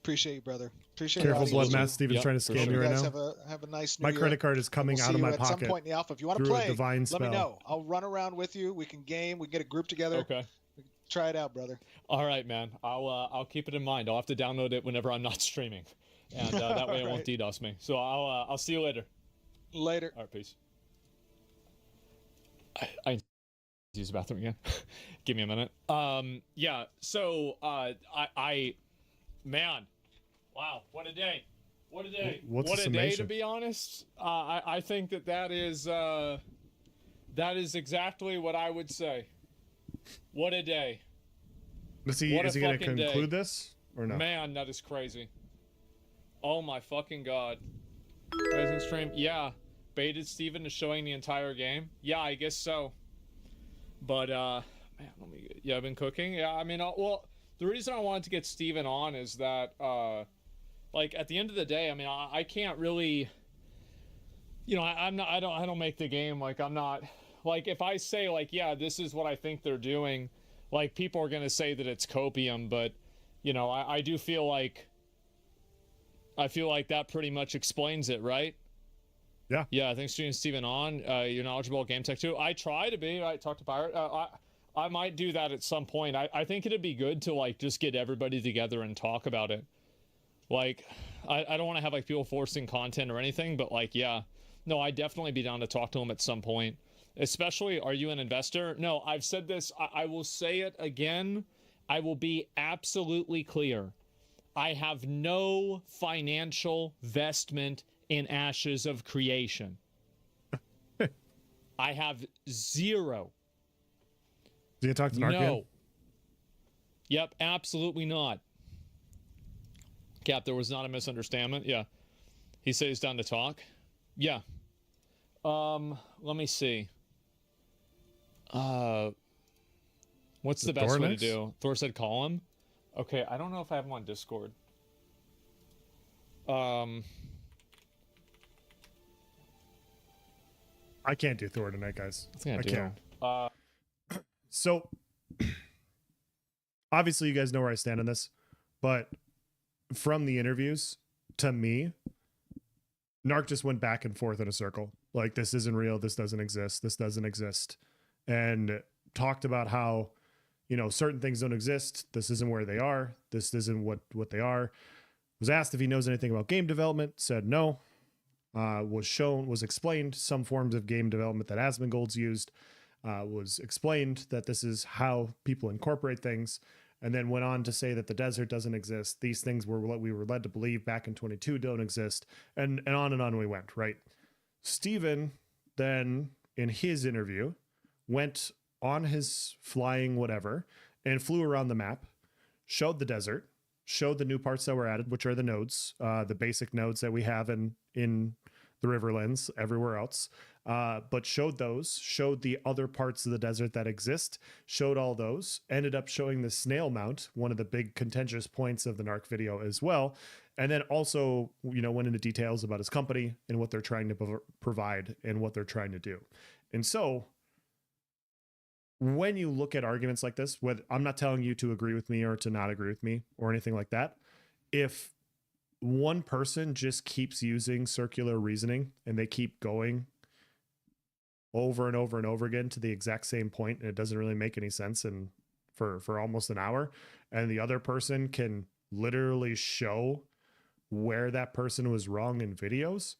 Appreciate you, brother. Appreciate Careful, you. Blood Matt. Steven's trying to scam you right now. Have a nice new my year. credit card is coming out of my pocket. At some point in the alpha. If you want to play, let me know. I'll run around with you. We can game. We can get a group together. Okay. Try it out, brother. All right, man. I'll keep it in mind. I'll have to download it whenever I'm not streaming, and that way it won't DDoS me. So I'll see you later. Later. All right, peace. I use the bathroom again. Give me a minute. Yeah. So man, wow, what a day. What a day. What's what a day, summation? to be honest. I think that is exactly what I would say. What a day. Is he going to conclude this or no? Man, that is crazy. Oh my fucking god. Rising stream. Yeah. Baited Steven to showing the entire game. Yeah, I guess so. But man, I've been cooking. Yeah, I mean, well, the reason I wanted to get Steven on is that like at the end of the day, I mean, I can't really, you know, I don't make the game. Like, I'm not, like, if I say like, yeah, this is what I think they're doing, like, people are gonna say that it's copium, but you know, I do feel like that pretty much explains it, right? Yeah. Yeah, thanks for Steven on. You're knowledgeable at game tech too. I try to be. I talk to Pirate. I might do that at some point. I think it'd be good to like just get everybody together and talk about it. Like, I don't want to have like people forcing content or anything, but like, yeah, no, I'd definitely be down to talk to them at some point. Especially, are you an investor? No, I've said this. I will say it again. I will be absolutely clear. I have no financial vestment in Ashes of Creation. I have zero. Did you talk to Narc? No. Yep, absolutely not. Cap, there was not a misunderstanding. Yeah. He said he's down to talk. Yeah. Let me see. What's the best way to do? Thor said call him. Okay, I don't know if I have him on Discord. I can't do Thor tonight, guys. I can't. So, obviously, you guys know where I stand on this, but from the interviews, to me, Narc just went back and forth in a circle. Like, this isn't real. This doesn't exist. This doesn't exist. And talked about how, you know, certain things don't exist. This isn't where they are. This isn't what they are. Was asked if he knows anything about game development. Said no. Was explained some forms of game development that Asmongold's used. Was explained that this is how people incorporate things, and then went on to say that the desert doesn't exist. These things were what we were led to believe back in 22 don't exist, and on we went, right? Steven then, in his interview, went on his flying whatever and flew around the map, showed the desert, showed the new parts that were added, which are the nodes, the basic nodes that we have in the Riverlands, everywhere else. but showed the other parts of the desert that exist, showed all those, ended up showing the snail mount, one of the big contentious points of the Narc video as well. And then also, went into details about his company and what they're trying to provide and what they're trying to do. And so when you look at arguments like this, whether I'm not telling you to agree with me or to not agree with me or anything like that, if one person just keeps using circular reasoning and they keep going over and over and over again to the exact same point, and it doesn't really make any sense, and for almost an hour, and the other person can literally show where that person was wrong in videos,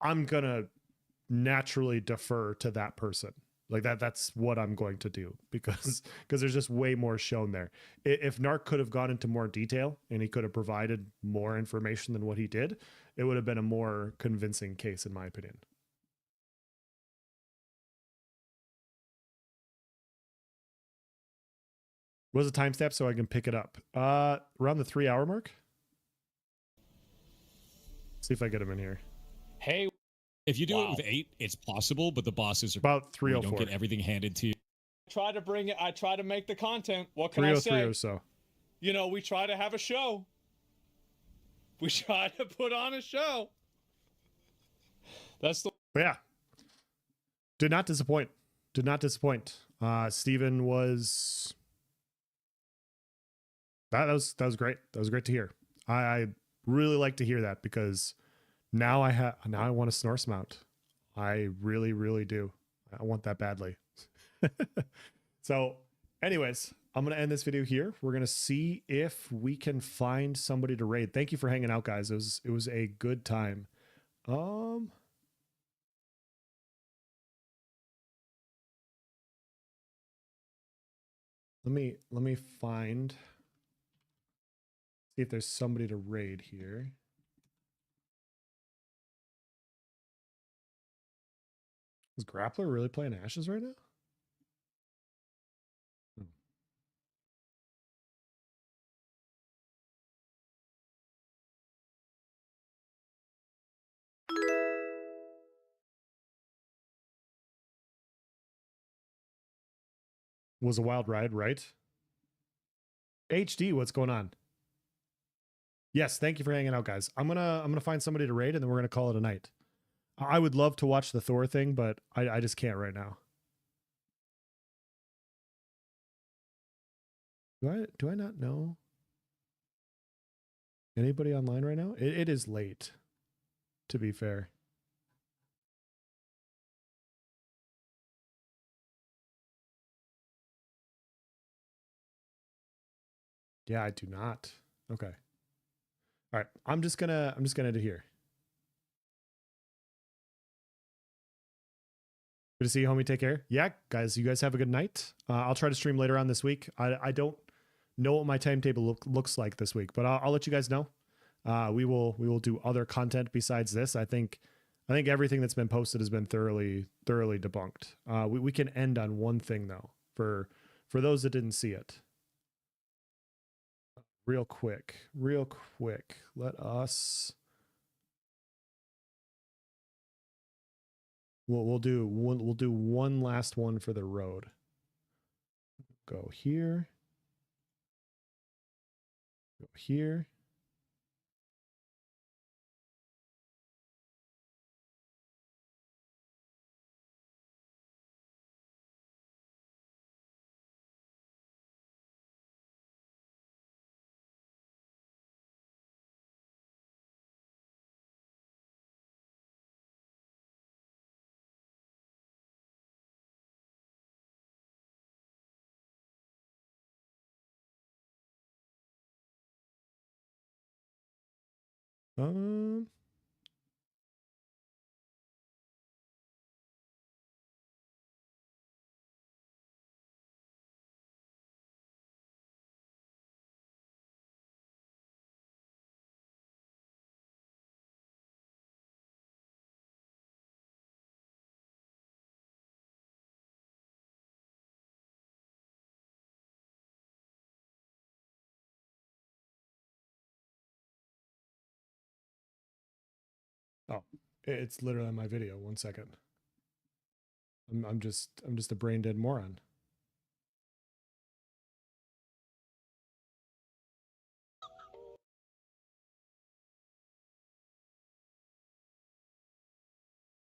I'm gonna naturally defer to that person. Like that's what I'm going to do, because there's just way more shown there. If Narc could have gone into more detail and he could have provided more information than what he did, it would have been a more convincing case, in my opinion. What was the timestamp so I can pick it up? Around the 3 hour mark. See if I get him in here. Hey, if you do it with 8, it's possible, but the bosses are about 304. You don't get everything handed to you. I try to make the content. What can I say? 303 or so. We try to have a show. We try to put on a show. That's the. Yeah. Did not disappoint. Did not disappoint. Steven was. That was great. That was great to hear. I really like to hear that, because now I want a Snorse mount. I really, really do. I want that badly. So anyways, I'm going to end this video here. We're going to see if we can find somebody to raid. Thank you for hanging out, guys. It was a good time. Let me find, see if there's somebody to raid here. Is Grappler really playing Ashes right now? Was a wild ride, right? HD, what's going on? Yes, thank you for hanging out, guys. I'm gonna find somebody to raid, and then we're gonna call it a night. I would love to watch the Thor thing, but I just can't right now. Do I not know anybody online right now? It is late, to be fair. Yeah, I do not. Okay. All right. I'm just gonna end it here. Good to see you, homie. Take care. Yeah, guys, you guys have a good night. I'll try to stream later on this week. I don't know what my timetable looks like this week, but I'll let you guys know. We will do other content besides this. I think everything that's been posted has been thoroughly debunked. We can end on one thing though, for those that didn't see it. Real quick. Let us. We'll do one last one for the road. Go here. Go here. Oh, it's literally on my video. 1 second. I'm just a brain dead moron.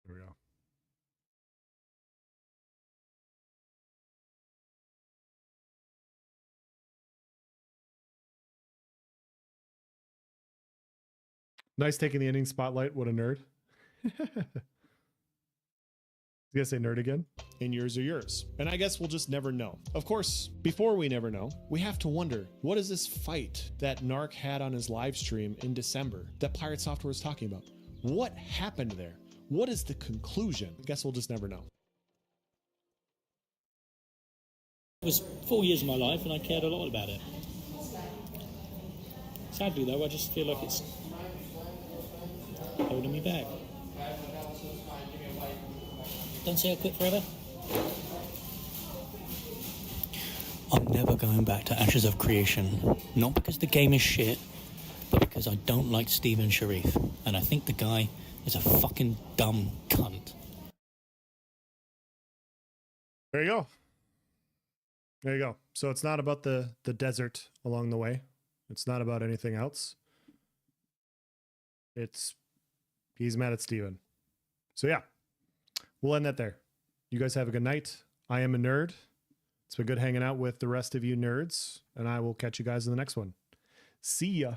There we go. Nice taking the ending spotlight. What a nerd. You guys say nerd again? And yours are yours. And I guess we'll just never know. Of course, before we never know, we have to wonder, what is this fight that Narc had on his live stream in December that Pirate Software was talking about? What happened there? What is the conclusion? I guess we'll just never know. It was 4 years of my life and I cared a lot about it. Sadly though, I just feel like it's holding me back. Don't say I'll quit forever. I'm never going back to Ashes of Creation. Not because the game is shit, but because I don't like Steven Sharif. And I think the guy is a fucking dumb cunt. There you go. There you go. So it's not about the desert along the way. It's not about anything else. He's mad at Steven. So yeah, we'll end that there. You guys have a good night. I am a nerd. It's been good hanging out with the rest of you nerds, and I will catch you guys in the next one. See ya.